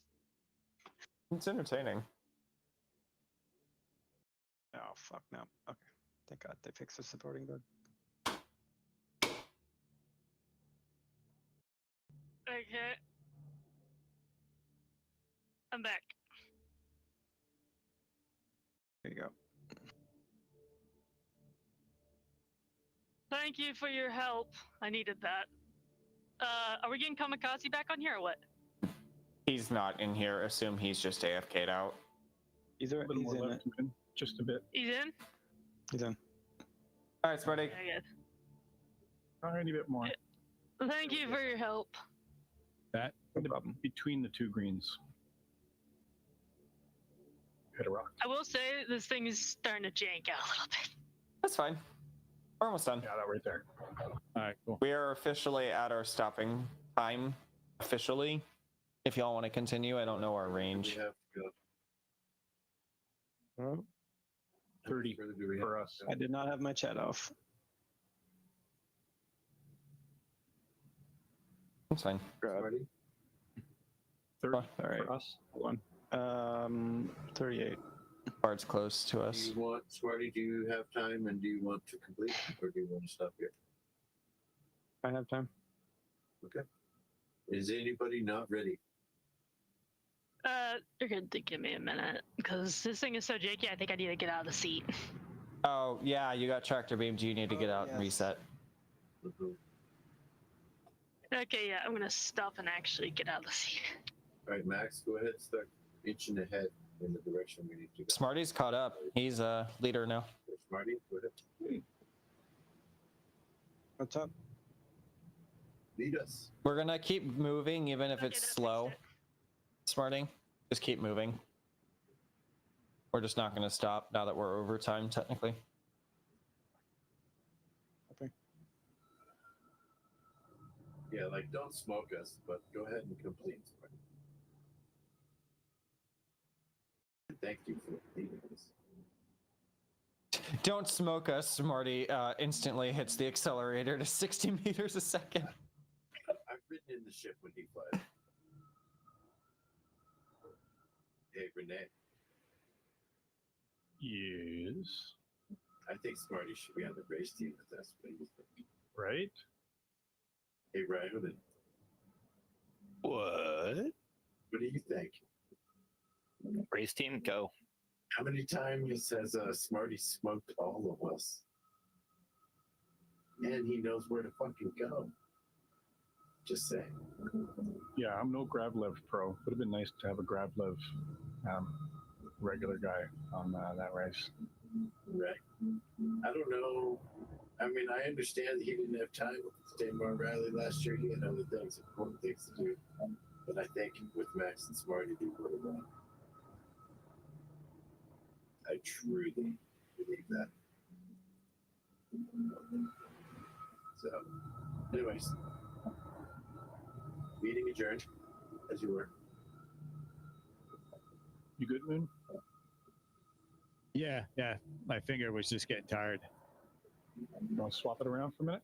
It's entertaining. Oh, fuck no. Okay. Thank God they fixed the supporting bug. Okay. I'm back. There you go. Thank you for your help. I needed that. Are we getting Kamikaze back on here or what? He's not in here. Assume he's just AFK'd out. He's A little in more it. left in, just a bit. He's in? He's in. All right, Smarty. Very good. Tiny bit more. Thank you for your help. That No problem. Between the two greens. Hit a rock. I will say this thing is starting to jank out a little bit. That's fine. We're almost done. Yeah, that right there. all right, cool. We are officially at our stopping time. Officially. If y'all want to continue, I don't know our We range. have to go. 30 Further do we have for to us. go? I did not have my chat off. That's fine. Smarty? 30 All for right. us. Hold on. 38. Bard's close to Do us. you want, Smarty, do you have time and do you want to complete or do you want to stop here? I have time. Okay. Is anybody not ready? You're going to give me a minute because this thing is so janky. I think I need to get out of the seat. Oh, yeah, you got tractor beamed. You need to get out and reset. Mhm. Okay, yeah, I'm going to stop and actually get out of the seat. All right, Max, go ahead and start inching ahead in the direction we need to go. Smarty's caught up. He's a leader now. Smarty, go ahead. What's up? Lead us. We're gonna keep moving even if Okay, it's that fixed slow. it. Smarting, just keep moving. We're just not going to stop now that we're overtime, technically. Okay. Yeah, like don't smoke us, but go ahead and complete. Thank you for leading us. Don't smoke us, Smarty instantly hits the accelerator to 60 meters a second. I've ridden in the ship when he flies. Hey, Renee. Yes. I think Smarty should be on the race team with us, please. Right? Hey, Ryan. What? What do you think? Race team, go. How many times has Smarty smoked all of us? And he knows where to fucking go. Just saying. Yeah, I'm no Gravlev pro. Would have been nice to have a Gravlev regular guy on that race. Right. I don't know. I mean, I understand that he didn't have time with the State Bar Rally last year. He had other things, important things to do. But I think with Max and Smarty, he would have won. I truly believe that. So, anyways, meeting adjourned, as you were. You good, Moon? Yeah. My finger was just getting tired. You want to swap it around for a minute?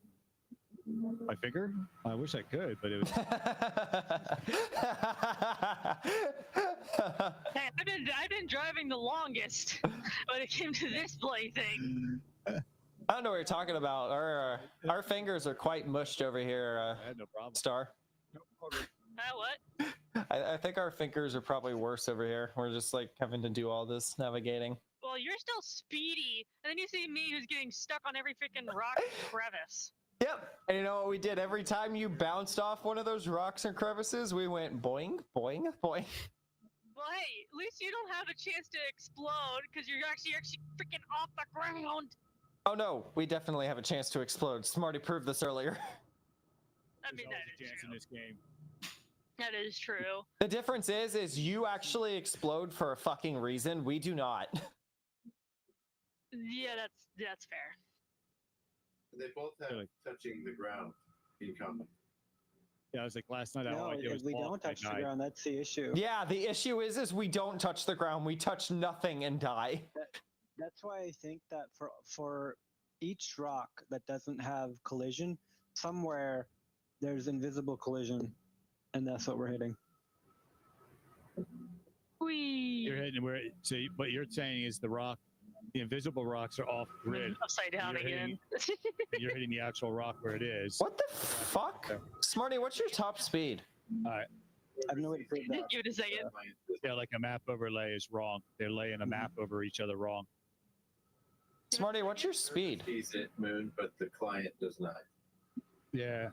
My finger? I wish I could, but it was. Hey, I've been driving the longest when it came to this play thing. I don't know what you're talking about. Our fingers are quite mushed over here, I had no problem. Star. What? I think our fingers are probably worse over here. We're just like having to do all this navigating. Well, you're still speedy, and then you see me who's getting stuck on every freaking rock and crevice. Yep. And you know what we did? Every time you bounced off one of those rocks and crevices, we went boing, boing, boing. Well, hey, at least you don't have a chance to explode because you're actually freaking off the ground. Oh no, we definitely have a chance to explode. Smarty proved this earlier. I mean, that is chance true. in this game. That is true. The difference is you actually explode for a fucking reason. We do not. Yeah, that's fair. They both have touching the ground in common. Yeah, I was like last night. No, if we don't touch the ground, that's the issue. Yeah, the issue is we don't touch the ground. We touch nothing and die. That's why I think that for each rock that doesn't have collision, somewhere there's invisible collision, and that's what we're hitting. Whee! You're hitting where. So what you're saying is the invisible rocks are off grid. Upside down again. You're hitting the actual rock where it is. What the fuck? Smarty, what's your top speed? All right. I have no way to prove that. Give it a second. Yeah, like a map overlay is wrong. They're laying a map over each other wrong. Smarty, what's your speed? Sees it, Moon, but the client does not. Yeah.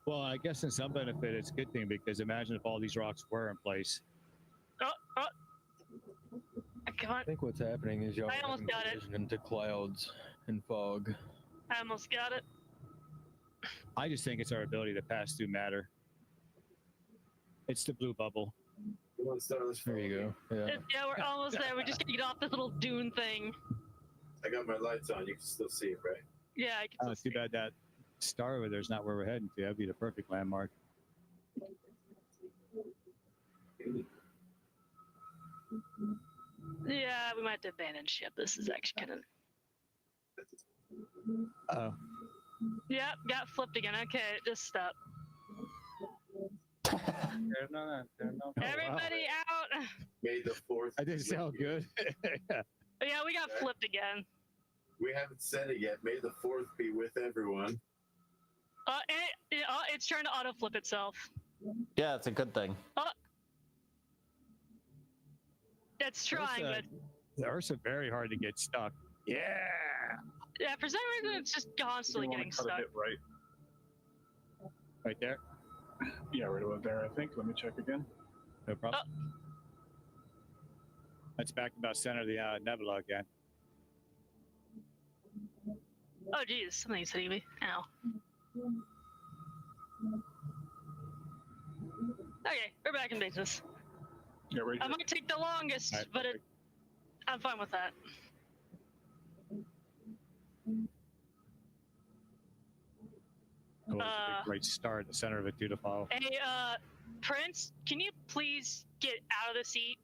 Well, I guess in some benefit, it's a good thing because imagine if all these rocks were in place. Come on. I think what's happening is y'all I almost got it. collision into clouds and fog. I almost got it. I just think it's our ability to pass through matter. It's the blue bubble. There you go. Yeah. Yeah, we're almost there. We just gotta get off this little dune thing. I got my lights on. You can still see it, right? Yeah, I can Oh, too bad that star over there is not where we're heading to. That'd be the perfect landmark. Yeah, we might have to abandon ship. This is actually kind of. Oh. Yeah, got flipped again. Okay, just stop. Everybody out. May the 4th. I didn't sound good. Yeah, we got flipped again. We haven't said it yet. May the 4th be with everyone. It's trying to auto flip itself. Yeah, it's a good thing. It's trying, but The Ursa very hard to get stuck. Yeah. yeah, for some reason it's just constantly getting stuck. Right there. Yeah, right about there, I think. Let me check again. No problem. That's back about center of the nebula again. Oh, geez, something's hitting me. Ow. Okay, we're back in business. Yeah, right I might take the longest, Right, but I'm fine with that. Cool. It's a big great star at the center of it, too, to follow. Hey, Prince, can you please get out of the seat?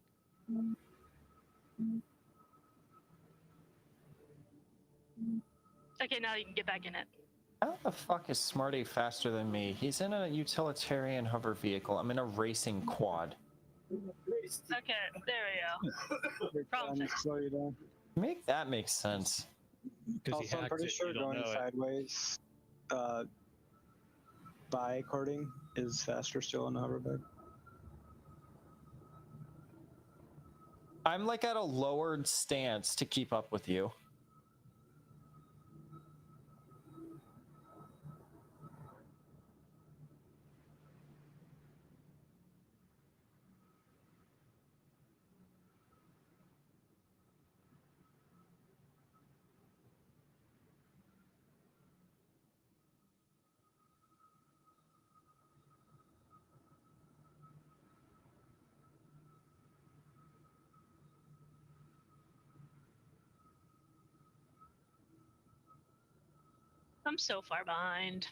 Okay, now you can get back in it. How the fuck is Smarty faster than me? He's in a utilitarian hover vehicle. I'm in a racing quad. Okay, there we go. Problem fixed. Slow you down. Make that make sense. Also, I'm pretty sure going sideways by cording is faster still on the hoverbike. I'm like at a lowered stance to keep up with you. I'm so far behind.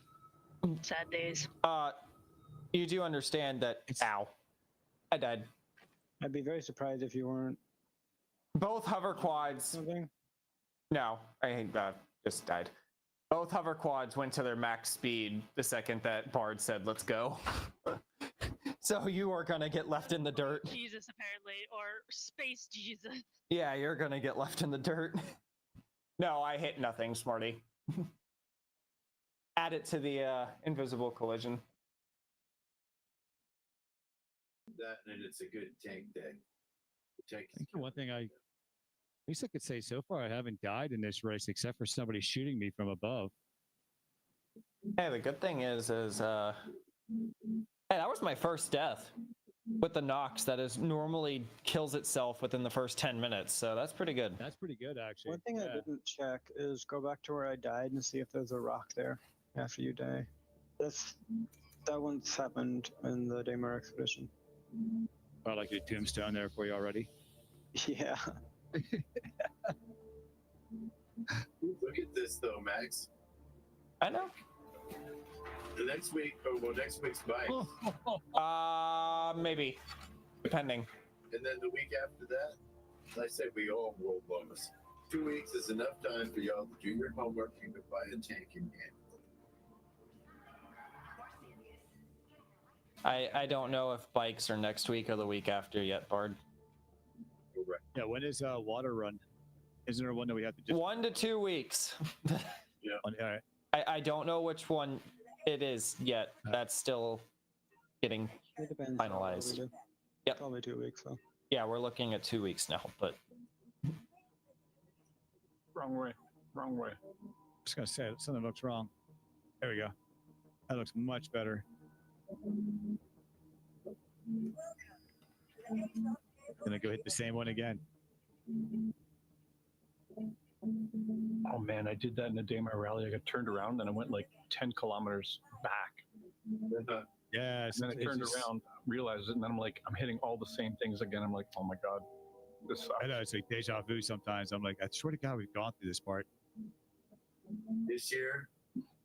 Sad days. You do understand that. Ow. I died. I'd be very surprised if you weren't. Both hover quads. Something? No, I just died. Both hover quads went to their max speed the second that Bard said, let's go. So you are going to get left in the dirt. Jesus, apparently, or Space Jesus. Yeah, you're going to get left in the dirt. No, I hit nothing, Smarty. Add it to the invisible collision. That and it's a good tank day. I think the one thing at least I could say so far, I haven't died in this race except for somebody shooting me from above. Hey, the good thing is hey, that was my first death with the Nox that is normally kills itself within the first 10 minutes. So that's pretty good. That's pretty good, actually. One thing I didn't check is go back to where I died and see if there's a rock there after you die. That one's happened in the Daymar expedition. I like your tombstone there for you already. Yeah. Look at this though, Max. I know. The next week, next week's bike. Maybe, depending. And then the week after that, I say we all roll bonus. 2 weeks is enough time for y'all to do your homework. You can buy a tank in game. I don't know if bikes are next week or the week after yet, Bard. Correct. Yeah, when is water run? Isn't there one that we have to just 1 to 2 weeks? Yeah. All right. I don't know which one it is yet. That's still getting finalized. Yep. Probably 2 weeks though. Yeah, we're looking at 2 weeks now, but Wrong way. Wrong way. Just gonna say something looks wrong. There we go. That looks much better. Gonna go hit the same one again. Oh man, I did that in a Daymar rally. I got turned around and I went like 10 kilometers back. Yes. And then I turned around, realized it, and then I'm like, I'm hitting all the same things again. I'm like, oh my god, this sucks. I know, it's like deja vu sometimes. I'm like, I swear to God, we've gone through this part. This year,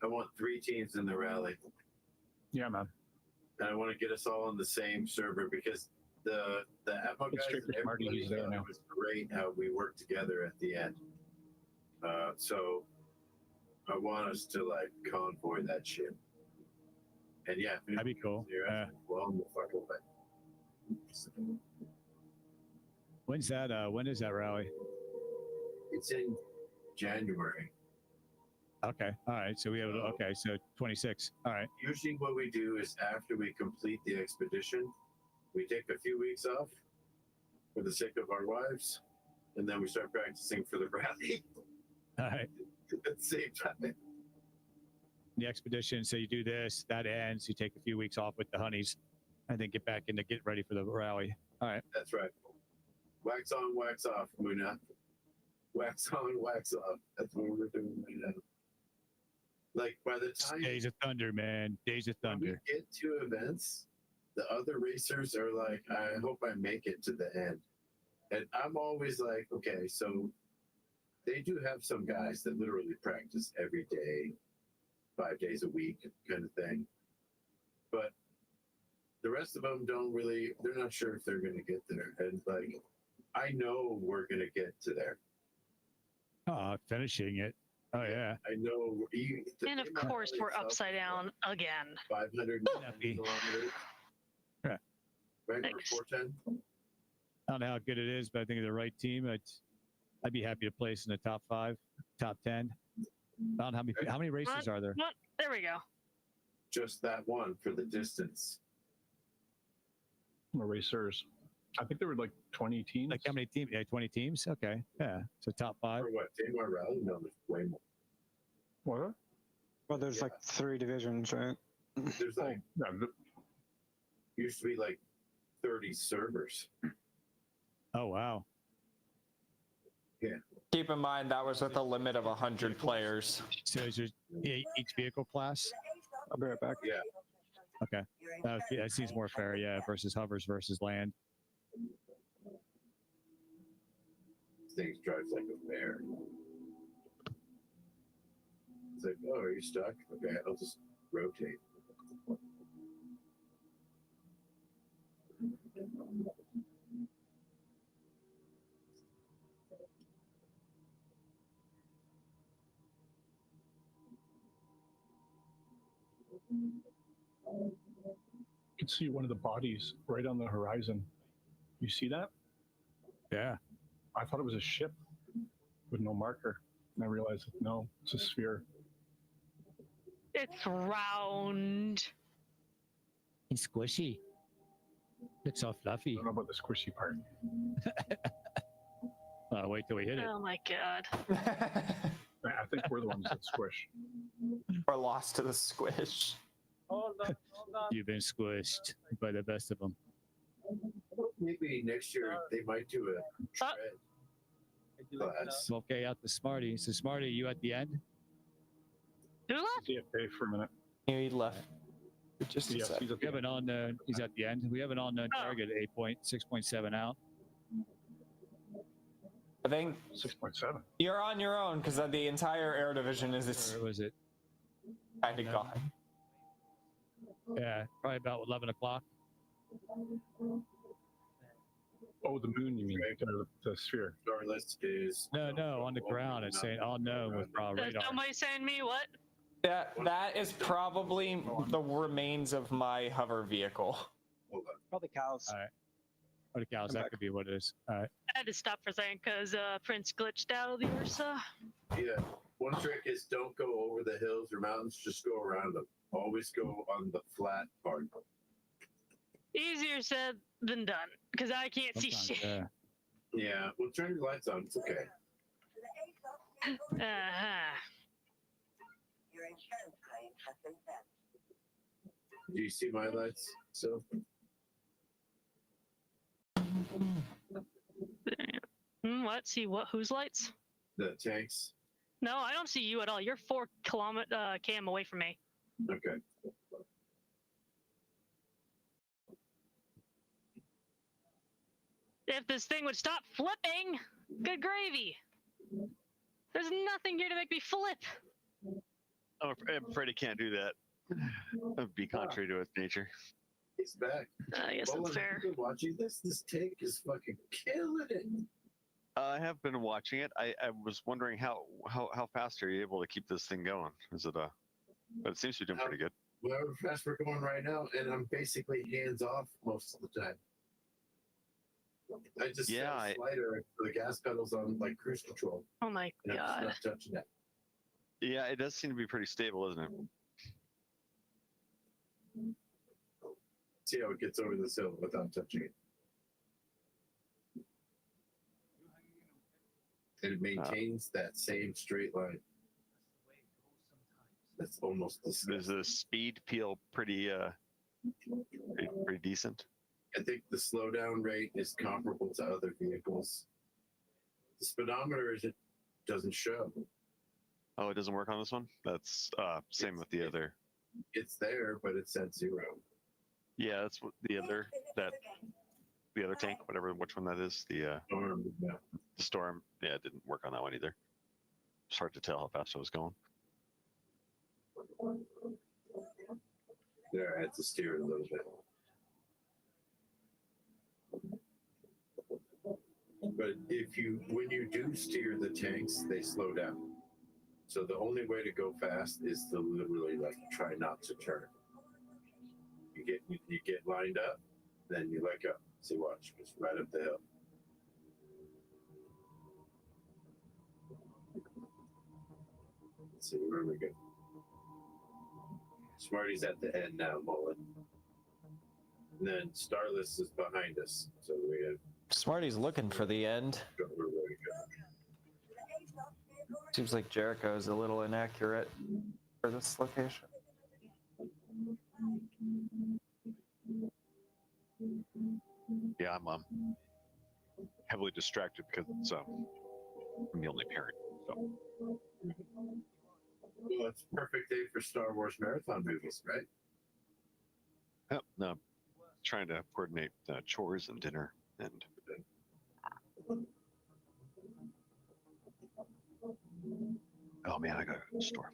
I want 3 teams in the rally. Yeah, man. And I want to get us all on the same server because the ammo guys and everybody thought it was great how we worked together at the end. So I want us to like convoy that shit. And yeah, that'd be cool. Well, we'll fuck with it. When's that? When is that rally? It's in January. Okay. All right. So we have so 26. All right. Usually what we do is after we complete the expedition, we take a few weeks off for the sake of our wives, and then we start practicing for the rally. All right. At the same time. The expedition. So you do this, that ends. You take a few weeks off with the honeys, and then get back in to get ready for the rally. All right. That's right. Wax on, wax off, Muna. Wax on, wax off. That's what we're doing right now. Like by the time Days of Thunder, man. Days of Thunder. we get to events, the other racers are like, I hope I make it to the end. And I'm always like, okay, so they do have some guys that literally practice every day, 5 days a week kind of thing. But the rest of them don't really, they're not sure if they're going to get there. And like, I know we're going to get to there. Finishing it. Oh, yeah. I know. And of course, we're upside down again. 500 kilometers. Yeah. Right, Thanks. for 410. I don't know how good it is, but I think the right team, I'd be happy to place in the top 5, top 10. I don't know how many races are there? What? There we go. Just that one for the distance. Racers. I think there were like 20 teams. Like how many teams? Yeah, 20 teams. Okay, yeah. So top 5. For what? Tamar Rally? No, there's way more. What? Well, there's like 3 divisions, right? There's like used to be like 30 servers. Oh wow. Yeah. Keep in mind that was with a limit of 100 players. So is there each vehicle class? I'll be right back. Yeah. Okay. That seems more fair, yeah, versus hovers versus land. Things drives like a bear. It's like, oh, are you stuck? Okay, I'll just rotate. You can see one of the bodies right on the horizon. You see that? Yeah. I thought it was a ship with no marker. And I realized, no, it's a sphere. It's round. It's squishy. It's so fluffy. I don't know about the squishy part. Wait till we hit it. Oh my god. I think we're the ones that squish. We're lost to the squish. Hold on. You've been squished by the best of them. Maybe next year they might do a tread class. Okay, out the Smarty. So Smarty, you at the end? Who left? CFA for a minute. He left. Just a Yes, sec. he's at We the have an unknown. He's at the end. We have an unknown target at 6.7 out. I think 6.7. you're on your own because the entire air division is Where was it? kind of gone. Yeah, probably about 11 o'clock. Oh, the moon, you mean? The sphere. Starless is No, on the ground. It's saying unknown with Is radar. somebody saying me what? That is probably the remains of my hover vehicle. Probably cows. All right. Or the cows, that could be what it is. All right. I had to stop for a second because Prince glitched out of the Ursa. Yeah. One trick is don't go over the hills or mountains, just go around them. Always go on the flat part. Easier said than done because I can't see Sometimes, shit. Yeah. Well, turn your lights on. It's okay. Your insurance claim has been sent. Do you see my lights? So What? See what? Whose lights? the tanks. No, I don't see you at all. You're 4 km away from me. Okay. If this thing would stop flipping, good gravy. There's nothing here to make me flip. I'm afraid it can't do that. That would be contrary to its nature. He's back. I guess Well, that's fair. I've been watching this. This tank is fucking killing it. I have been watching it. I was wondering how fast are you able to keep this thing going? Is it a? But it seems to be doing pretty good. However fast we're going right now, and I'm basically hands off most of the time. I just set a slider for the gas pedals on like cruise control. Oh my and I'm god. just not touching it. Yeah, it does seem to be pretty stable, isn't it? See how it gets over this hill without touching it. And it maintains that same straight line. That's almost the same. Does the speed feel pretty pretty decent? I think the slowdown rate is comparable to other vehicles. The speedometer doesn't show. Oh, it doesn't work on this one? That's same with the other. It's there, but it's at 0. Yeah, that's what the other that the other tank, whatever, which one that is, the storm. Yeah, it didn't work on that one either. It's hard to tell how fast I was going. There, I had to steer it a little bit. But when you do steer the tanks, they slow down. So the only way to go fast is to literally like try not to turn. You get lined up, then you let go. See, watch, it's right up the hill. Let's see where we go. Smarty's at the end now, Mullen. And then Starless is behind us, so we have. Smarty's looking for the end. Seems like Jericho is a little inaccurate for this location. Yeah, I'm heavily distracted because it's I'm the only parent. So. Well, it's a perfect day for Star Wars marathon movies, right? Yep. No, trying to coordinate chores and dinner and. Oh man, I gotta go to the store.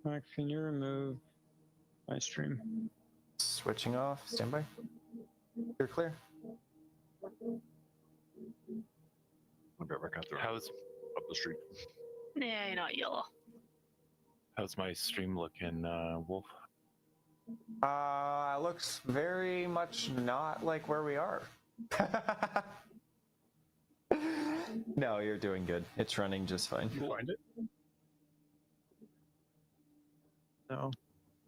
Max, can you remove my stream? Switching off. Standby. You're clear. I'll be right back out there. How's up the street? Yeah, you're not yellow. how's my stream looking, Wolf? Looks very much not like where we are. No, you're doing good. It's running just fine. Did you find it? No,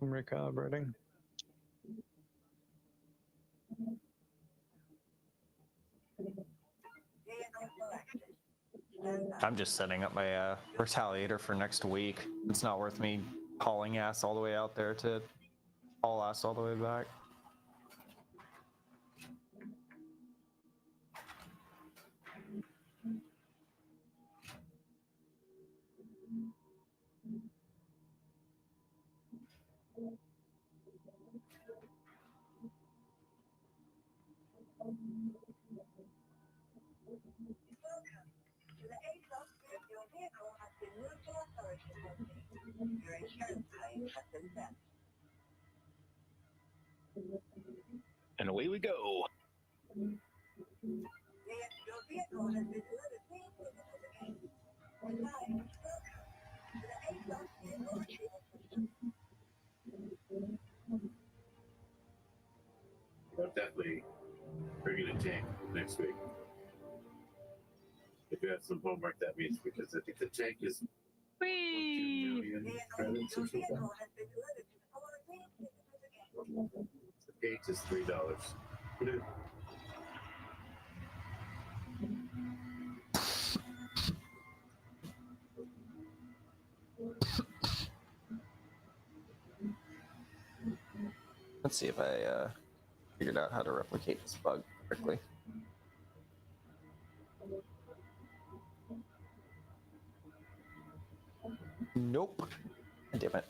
I'm recalibrating. I'm just setting up my retaliator for next week. It's not worth me hauling ass all the way out there to haul ass all the way back. Your insurance claim has been sent. And away we go. Your vehicle has been delivered. Goodbye. We're definitely bringing a tank next week. If you have some homework, that means because I think the tank is 2 million credits or something. The gate is $3. Let's see if I figured out how to replicate this bug quickly. Nope. Damn it.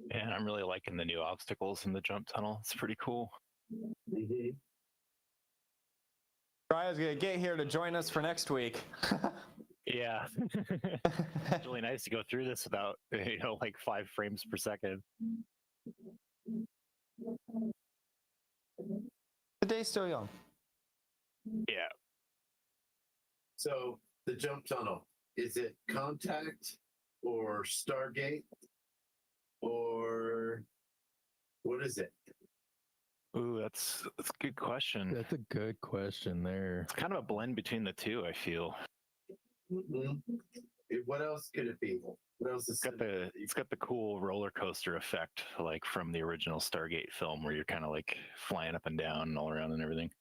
Man, I'm really liking the new obstacles in the jump tunnel. It's pretty cool. Brian's gonna get here to join us for next week. Yeah. It's really nice to go through this without, like 5 frames per second. The day's still young. Yeah. So the jump tunnel, is it Contact or Stargate or what is it? Ooh, that's a good question. That's a good question there. It's kind of a blend between the two, I feel. What else could it be? What else is It's got the cool roller coaster effect, like from the original Stargate film, where you're kind of like flying up and down and all around and everything.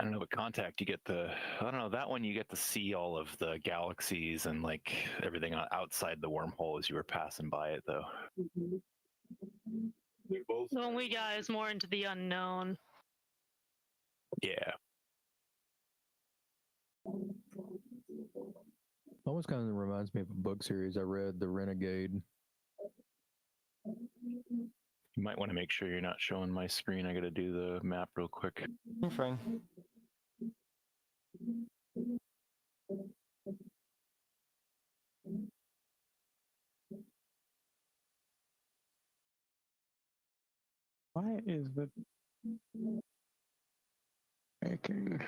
I don't know, but Contact, you get that one, you get to see all of the galaxies and like everything outside the wormhole as you were passing by it, though. They're both. The one we got is more into the unknown. Yeah. Almost kind of reminds me of a book series I read, The Renegade. You might want to make sure you're not showing my screen. I got to do the map real quick. You're fine. Why is the making?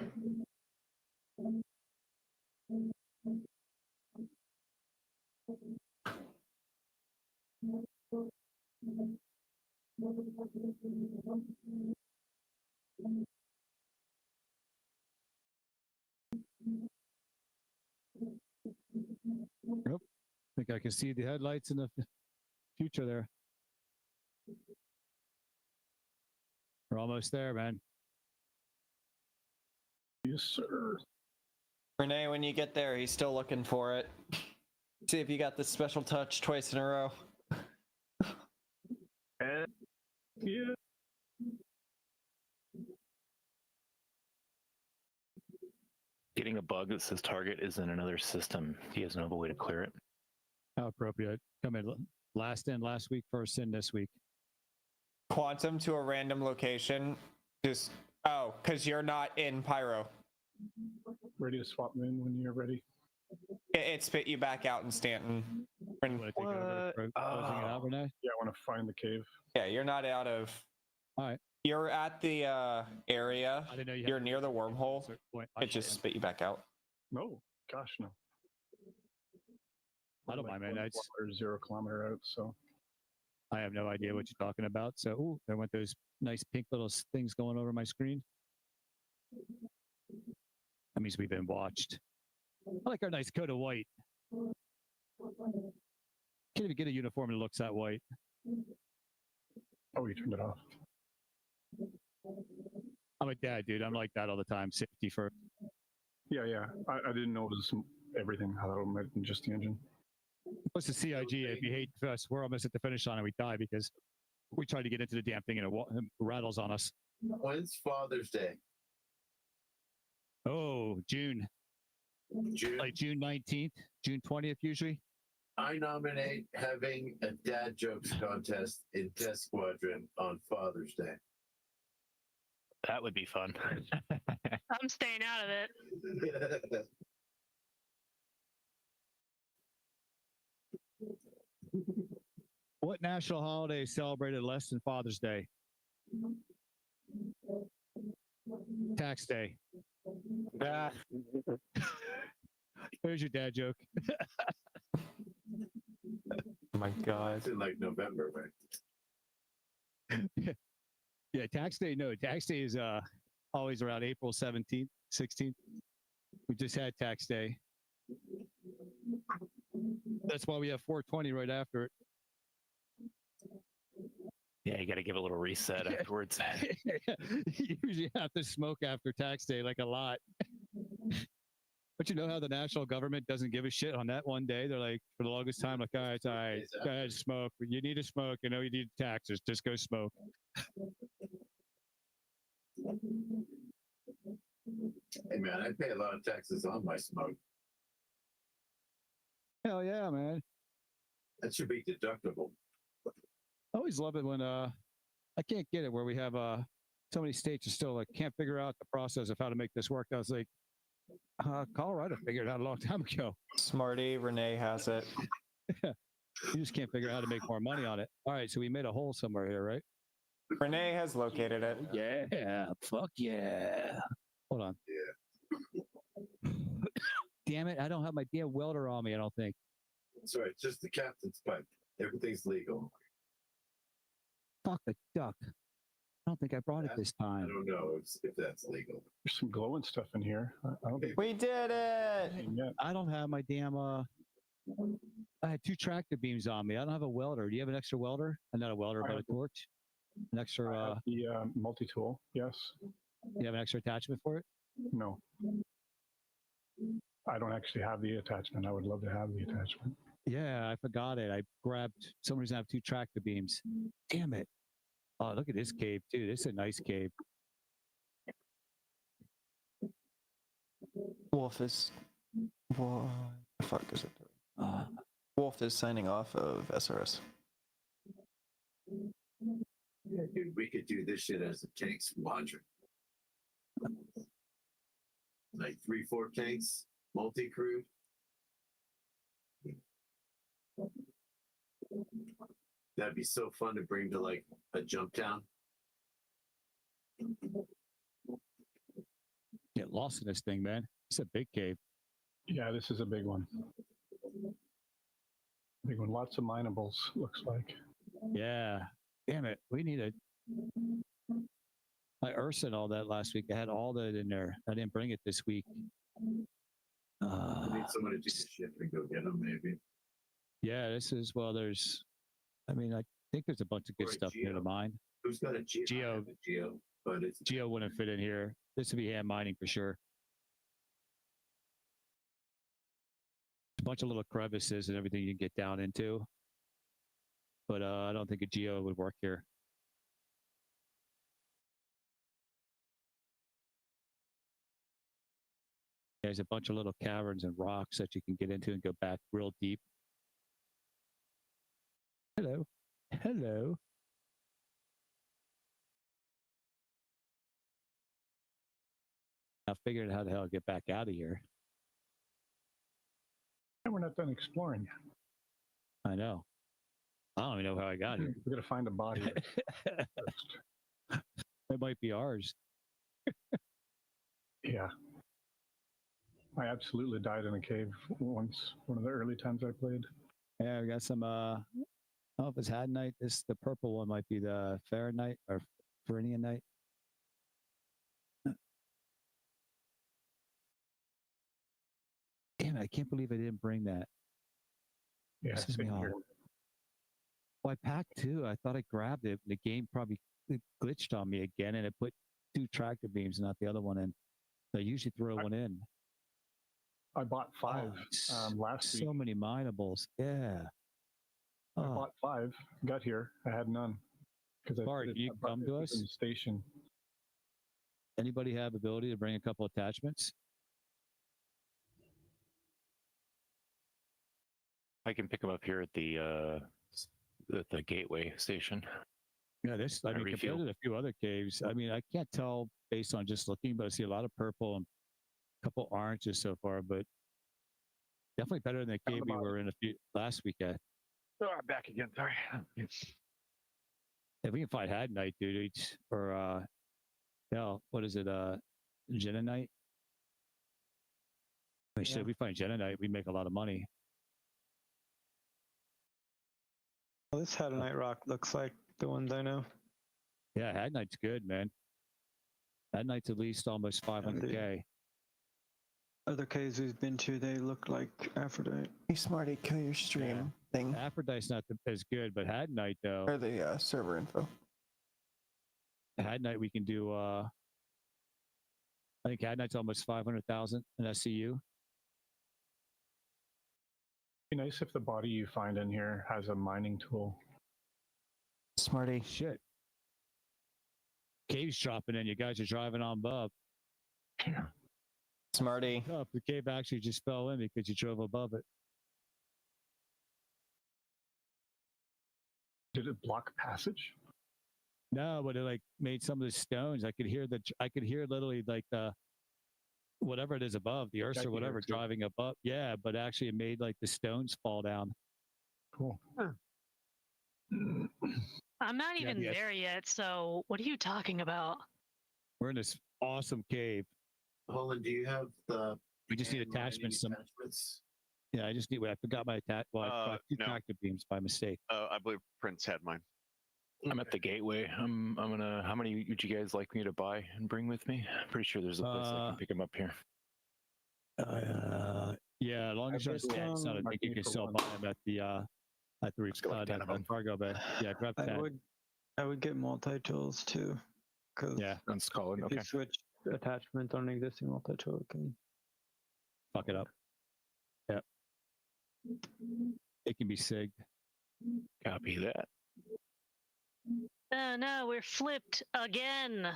Nope. I think I can see the headlights in the future there. We're almost there, man. Yes, sir. Renee, when you get there, he's still looking for it. See if you got this special touch twice in a row. Yeah. Getting a bug that says target is in another system. He has no way to clear it. How appropriate. Come in last week, first in this week. Quantum to a random location. Just, oh, because you're not in Pyro. Ready to swap in when you're ready. It spit you back out in Stanton. You want to take over closing it out, Renee? Yeah, I want to find the cave. Yeah, you're not out of... All right. You're at the area. I didn't know You're near the wormhole. It just spit you back out. No, gosh, no. I don't mind, man. That's 0 kilometer out, so. I have no idea what you're talking about. So, ooh, there went those nice pink little things going over my screen. That means we've been watched. I like our nice coat of white. Can't even get a uniform that looks that white. Oh, you turned it off. I'm a dad, dude. I'm like that all the time. Safety first. Yeah. I didn't notice everything. I thought it might have been just the engine. What's the CIG? If you hate us, we're almost at the finish line and we die because we tried to get into the damn thing and it rattles on us. When's Father's Day? Oh, June. Like June 19th, June 20th usually. I nominate having a dad jokes contest in Test Squadron on Father's Day. That would be fun. I'm staying out of it. What national holiday is celebrated less than Father's Day? Tax Day. Ah. There's your dad joke. Oh my God. It's in like November, right? Yeah, Tax Day. No, Tax Day is always around April 17th, 16th. We just had Tax Day. That's why we have 420 right after it. Yeah, you got to give a little reset afterwards. You usually have to smoke after Tax Day, like a lot. But you know how the national government doesn't give a shit on that one day? They're like, for the longest time, like, all right, go ahead, smoke. You need to smoke. You know, you need taxes. Just go smoke. Hey, man, I pay a lot of taxes on my smoke. Hell yeah, man. That should be deductible. I always love it when I can't get it where we have so many states are still like can't figure out the process of how to make this work. I was like, Colorado figured it out a long time ago. Smarty, Renee has it. You just can't figure out how to make more money on it. All right, so we made a hole somewhere here, right? Renee has located it. Yeah, fuck yeah. Hold on. Yeah. Damn it, I don't have my damn welder on me, I don't think. Sorry, it's just the captain's pipe. Everything's legal. Fuck the duck. I don't think I brought it this I time. don't know if that's legal. There's some glowing stuff in here. I don't think We did it! yet. I don't have my damn I had 2 tractor beams on me. I don't have a welder. Do you have an extra welder? Not a welder, but a torch. An extra The multi-tool, yes. you have an extra attachment for it? No. I don't actually have the attachment. I would love to have the attachment. Yeah, I forgot it. I grabbed some reason I have 2 tractor beams. Damn it. Oh, look at this cave too. This is a nice cave. Wolf is. What the fuck is it doing? Wolf is signing off of SRS. Yeah, dude, we could do this shit as a tank squadron. Like 3-4 tanks, multi-crew. That'd be so fun to bring to like a jump down. Get lost in this thing, man. It's a big cave. Yeah, this is a big one. Big one. Lots of minables, looks like. Yeah. Damn it. We need a. I Ursa and all that last week. I had all that in there. I didn't bring it this week. I need someone to do the ship and go get them, maybe. Yeah, this is, well, there's, I mean, I think there's a bunch of good Or a stuff near the Geo. mine. Who's got a Geo? I Geo. have a Geo, but it's Geo wouldn't fit in here. This would be hand mining for sure. A bunch of little crevices and everything you can get down into. But I don't think a Geo would work here. There's a bunch of little caverns and rocks that you can get into and go back real deep. Hello. Hello. I figured out how the hell to get back out of here. And we're not done exploring yet. I know. I don't even know how I got here. We're gonna find a body first. It might be ours. Yeah. I absolutely died in a cave once, one of the early times I played. Yeah, we got some I don't know if it's Hadanite. This the purple one might be the Fahrenheit or Ferinian night. Damn it, I can't believe I didn't bring that. Yeah, Pisses me same off. here. Well, I packed two. I thought I grabbed it. The game probably glitched on me again, and it put 2 tractor beams, not the other one in. So I usually throw one in. I bought 5 last week. So many minables. Yeah. I bought 5, got here, I had none. Because Bart, can you come to us? In the station. Anybody have ability to bring a couple attachments? I can pick them up here at the gateway station. Yeah, this, I mean, compared to a few other caves, I mean, I can't tell based on just looking, but I see a lot of purple and a couple oranges so far, but definitely better than the cave we were in last week at. Oh, I'm back again. Sorry. If we can find Hadanite, dude, or what is it, Genonite? I mean, if we find Genonite, we make a lot of money. Well, this Hadanite rock looks like the ones I know. Yeah, Hadanite's good, man. Hadanite's at least almost 500K. Other caves we've been to, they look like Aphrodite. Hey, Smarty, kill your stream thing. Aphrodite's not as good, but Hadanite, though. Or the server info. Hadanite, we can do, I think Hadanite's almost 500,000 in SCU. Be nice if the body you find in here has a mining tool. Smarty. Shit. Cave's dropping in. You guys are driving on above. Smarty. No, the cave actually just fell in because you drove above it. Did it block passage? No, but it like made some of the stones. I could hear literally like the whatever it is above, the Ursa or whatever driving above. Yeah, but actually it made like the stones fall down. Cool. I'm not even there yet, so what are you talking about? We're in this awesome cave. Holland, do you have the? We just need attachments. Yeah, I just need. I forgot my attach. Well, I brought 2 tractor beams by mistake. I believe Prince had mine. I'm at the gateway. I'm gonna. How many would you guys like me to buy and bring with me? I'm pretty sure there's a place I can pick them up here. Yeah, as long as you're dead, so I think you can still buy them at the cargo bay. Yeah, grab 10. I would get multi-tools too. Yeah, that's called. If Okay. you switch attachments on an existing multi-tool, it can fuck it up. Yeah. It can be SIG. Copy that. Oh no, we're flipped again.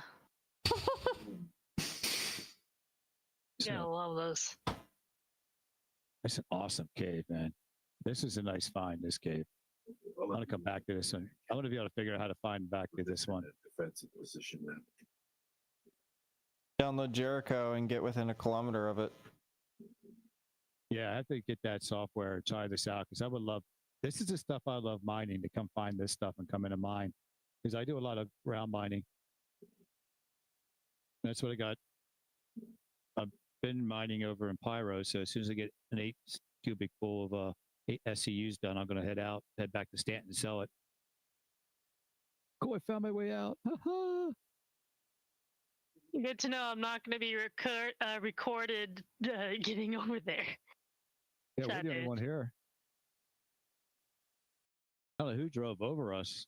Gotta love those. It's an awesome cave, man. This is a nice find, this cave. I want to come back to this one. I want to be able to figure out how to find back to this one. Defensive position now. Download Jericho and get within a kilometer of it. Yeah, I have to get that software and try this out because I would love. This is the stuff I love mining, to come find this stuff and come into mine, because I do a lot of ground mining. That's what I got. I've been mining over in Pyro, so as soon as I get an 8 cubic full of 8 SCUs done, I'm going to head back to Stanton and sell it. Oh, I found my way out. Good to know I'm not going to be recorded getting over there. Yeah, we're the only one here. I don't know who drove over us.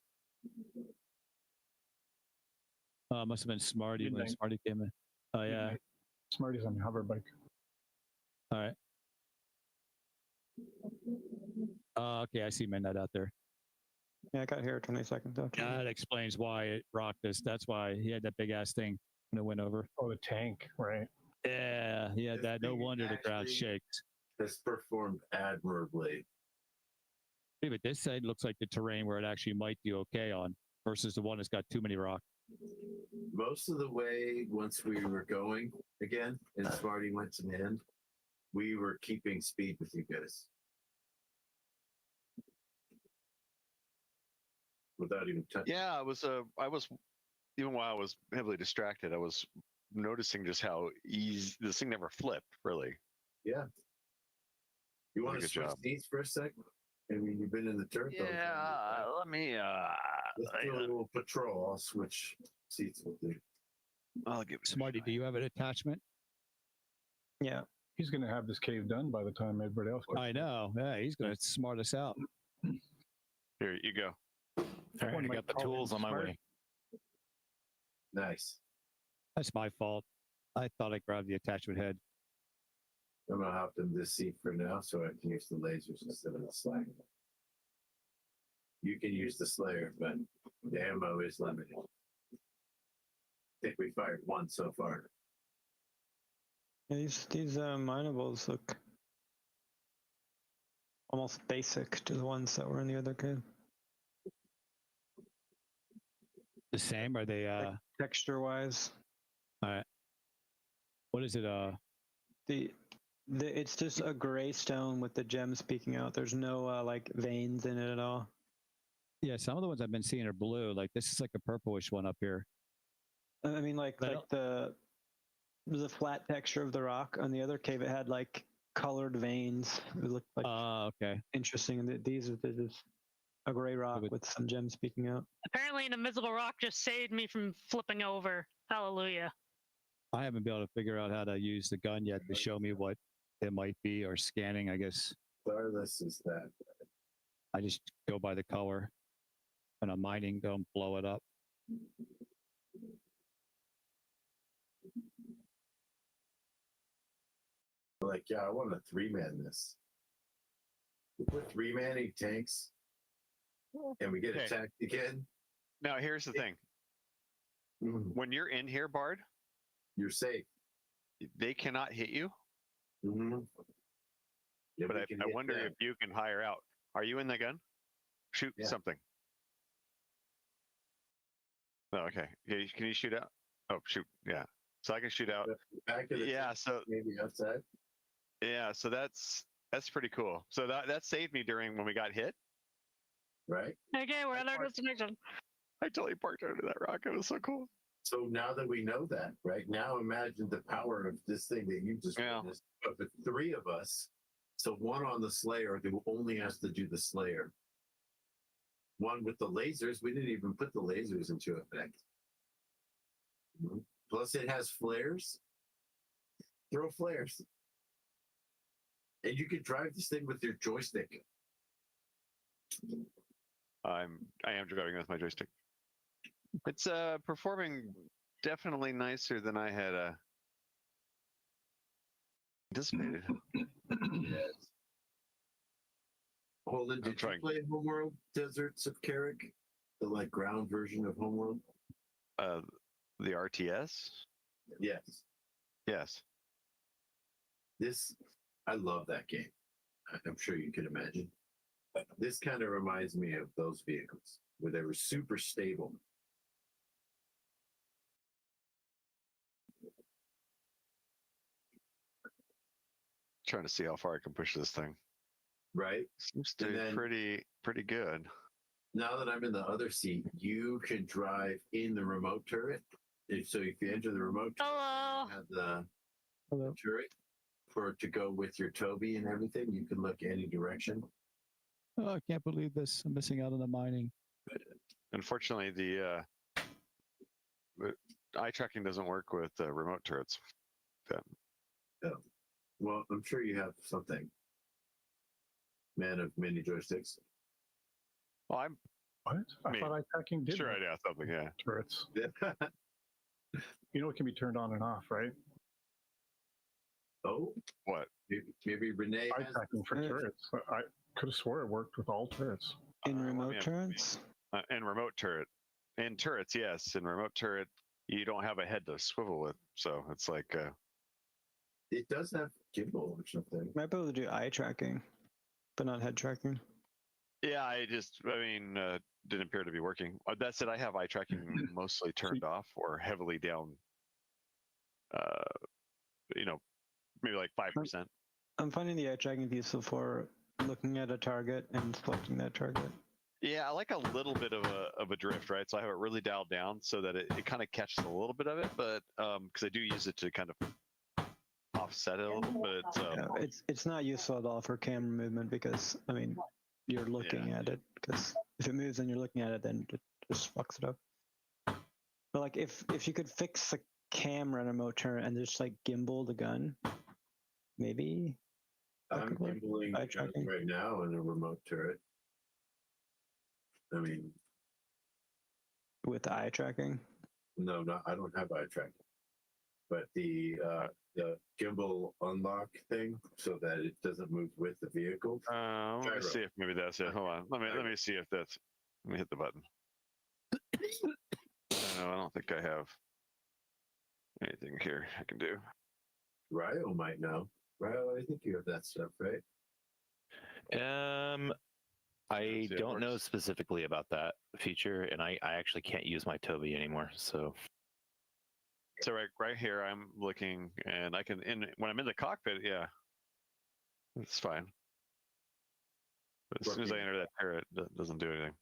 Must have been Smarty when Smarty came in. Oh, yeah. Smarty's on the hover bike. All right. Okay, I see Midnight out there. Yeah, I got here 20 seconds after. That explains why it rocked us. That's why he had that big ass thing when it went over. Oh, the tank, right? Yeah, he had that. No wonder the ground shakes. This performed admirably. Yeah, but this side looks like the terrain where it actually might do okay on, versus the one that's got too many rocks. Most of the way, once we were going again, and Smarty went to man, we were keeping speed with you guys. Without even touching. Yeah, I was even while I was heavily distracted, I was noticing just how easy this thing never flipped. Really. Yeah. You want to Good switch job. seats for a second? I mean, you've been in the turret. Yeah, let me. Let's do a little patrol. I'll switch seats with you. I'll give it. Smarty, do you have an attachment? Yeah. He's going to have this cave done by the time everybody else goes. I know. Yeah, he's going to smart us out. Here you go. All right, I got the tools on my way. Nice. That's my fault. I thought I grabbed the attachment head. I'm gonna hop in this seat for now, so I can use the lasers instead of the Slayer. You can use the Slayer, but the ammo is limited. I think we fired one so far. Yeah, these minables look almost basic to the ones that were in the other cave. The same? Are they texture wise? All right. What is it? It's just a gray stone with the gems peeking out. There's no like veins in it at all. Yeah, some of the ones I've been seeing are blue. Like this is like a purplish one up here. I mean, like the flat texture of the rock. On the other cave, it had like colored veins. It looked like okay, interesting. And these are just a gray rock with some gems peeking out. Apparently, an invisible rock just saved me from flipping over. Hallelujah. I haven't been able to figure out how to use the gun yet to show me what it might be, or scanning, I guess. Wireless is that. I just go by the color. When I'm mining, don't blow it up. Like, yeah, I want to 3-man this. We're 3-manning tanks, and we get attacked again. Now, here's the thing. When you're in here, Bard, you're safe. They cannot hit you. Mm-hmm. Yeah, but I wonder if you can hire out. Are you in the gun? Shoot something. Oh, okay. Can you shoot out? Oh, shoot. Yeah. So I can shoot out. Back of the yeah. So maybe outside. Yeah. So that's pretty cool. So that saved me during when we got hit. Right. Okay, we're at our destination. I totally parked under that rock. It was so cool. So now that we know that, right now, imagine the power of this thing that you just witnessed. But the 3 of us, so one on the Slayer who only has to do the Slayer. One with the lasers, we didn't even put the lasers into effect. Plus, it has flares. Throw flares, and you can drive this thing with your joystick. I am driving with my joystick. It's performing definitely nicer than I had anticipated. Yes. Holden, did you play Homeworld Deserts of Carrick? The like ground version of Homeworld? The RTS? Yes. Yes. This, I love that game. I'm sure you can imagine. This kind of reminds me of those vehicles where they were super stable. Trying to see how far I can push this thing. Right? Seems to And be then- pretty good. Now that I'm in the other seat, you can drive in the remote turret. So if you enter the remote turret, Hello. you have the turret to go with your Toby and everything. You can look any direction. Oh, I can't believe this. I'm missing out on the mining. Unfortunately, the eye tracking doesn't work with remote turrets. Oh. Well, I'm sure you have something. Man of many joysticks. Well, I'm. What? I Me. thought eye tracking did Sure, work. I have something. Yeah. Turrets. You know it can be turned on and off, right? Oh, what? Maybe Renee eye has tracking for turrets. I could have swore it worked with all turrets. In let remote me- turrets? In remote turret. In turrets, yes. In remote turret, you don't have a head to swivel with, so it's like. It does have gimbal or something. Might be able to do eye tracking, but not head tracking. Yeah, I mean, didn't appear to be working. That said, I have eye tracking mostly turned off or heavily down. Maybe like 5%. I'm finding the eye tracking useful for looking at a target and selecting that target. Yeah, I like a little bit of a drift, right? So I have it really dialed down so that it kind of catches a little bit of it, but because I do use it to kind of offset it a little, but It's not useful at all for camera movement because I mean you're looking at it, because if it moves and you're looking at it, then it just fucks it up. But like if you could fix the camera in a remote turret and just like gimbal the gun, maybe. I'm gimbaling eye tracking right now in a remote turret. I mean, with eye tracking. no, I don't have eye tracking, but the gimbal unlock thing so that it doesn't move with the vehicle. let me see if maybe that's it. Hold on, let me see if that's. Let me hit the button. No, I don't think I have anything here I can do. Ryo might know. Ryo, I think you have that stuff, right? I don't know specifically about that feature, and I actually can't use my Toby anymore. So right here, I'm looking, and I can when I'm in the cockpit, yeah, it's fine. But as soon as I enter that turret, it doesn't do anything.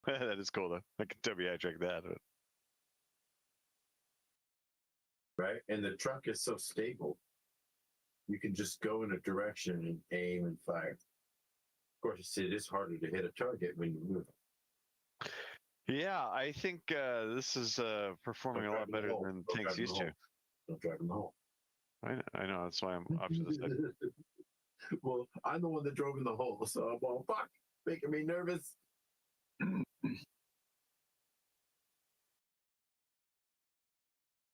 That is cool though. I can Toby eye track that. But... Right, and the truck is so stable. You can just go in a direction and aim and fire. Of course, it is harder to hit a target when you move. Yeah, I think this is performing a lot better than tanks used to. Don't drive in the hole. I know, that's why I'm off to the side. Well, I'm the one that drove in the hole, so I'm all fuck, making me nervous.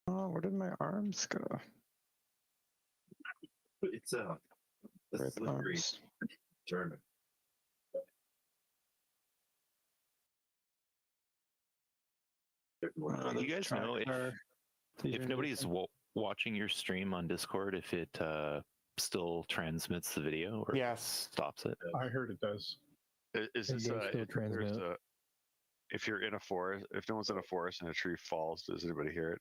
Oh, where did my arms go? It's a slippery turn. you guys know if nobody's watching your stream on Discord, if it still transmits the video or stops it? I heard it does. Is this if you're in a forest, if no one's in a forest and a tree falls, does anybody hear it?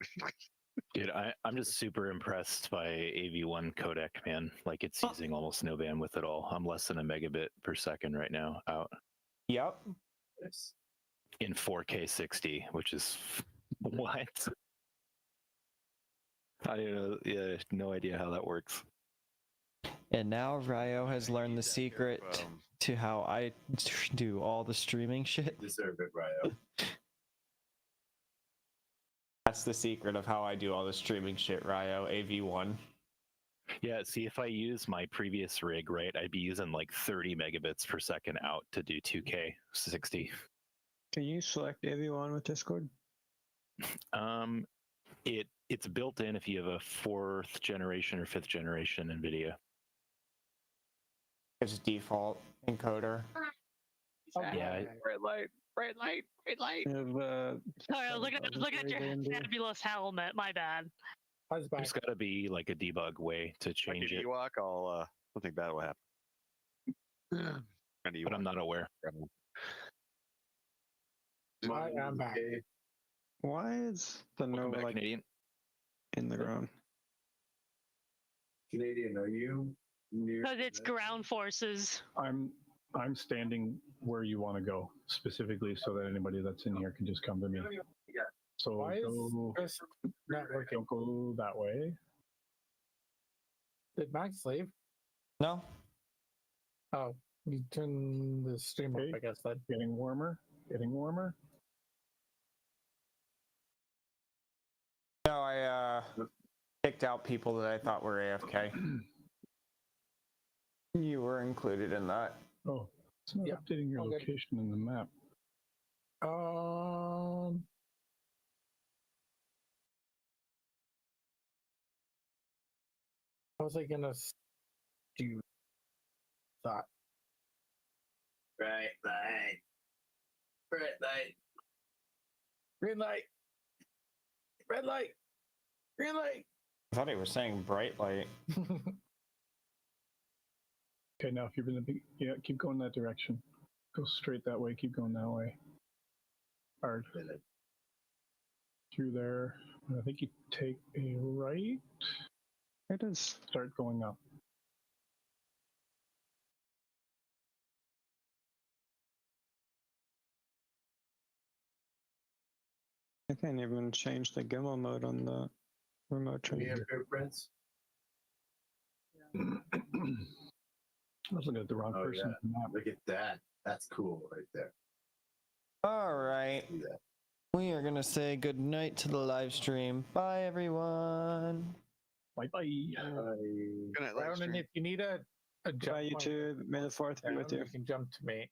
Dude, I'm just super impressed by AV1 codec, man. Like it's using almost no bandwidth at all. I'm less than a megabit per second right now out. Yep. Yes. In 4K 60, which is what? I don't know. Yeah, no idea how that works. And now Ryo has learned the secret to how I do all the streaming shit. Deserve it, Ryo. That's the secret of how I do all the streaming shit, Ryo, AV1. Yeah, see, if I use my previous rig, right, I'd be using like 30 megabits per second out to do 2K 60. Can you select AV1 with Discord? It's built in if you have a 4th generation or 5th generation NVIDIA. It's default encoder. Yeah. Red light, red light, red light. Sorry, I was looking at your fabulous helmet. My bad. There's got to be like a debug way to change it, Ewok, I'll something bad will happen. but I'm not aware. I am back. Why is the Nova back, like Canadian. in the ground? Canadian, are you near? Because it's ground forces. I'm standing where you want to go specifically, so that anybody that's in here can just come to me. So Why is go, this not working? don't go that way. Did Max leave? No. Oh, you turn the stream off, I guess. Then Getting warmer. Getting warmer. No, I kicked out people that I thought were AFK. You were included in that. Oh, it's not updating your location in the map. How was I gonna do that? Right light. Red light. Green light. Red light. Green light. I thought he was saying bright light. Okay, now if you're gonna be, keep going that direction. Go straight that way. Keep going that way. Hard. Through there. I think you take a right. It is. Start going up. I can't even change the gimbal mode on the remote Any train. fingerprints? I was looking at the wrong person. Look at that. That's cool right there. All right. We are going to say good night to the live stream. Bye, everyone. Bye-bye. Brown, and if you need a jump Bye, YouTube. May the 4th be with you. You can jump to me.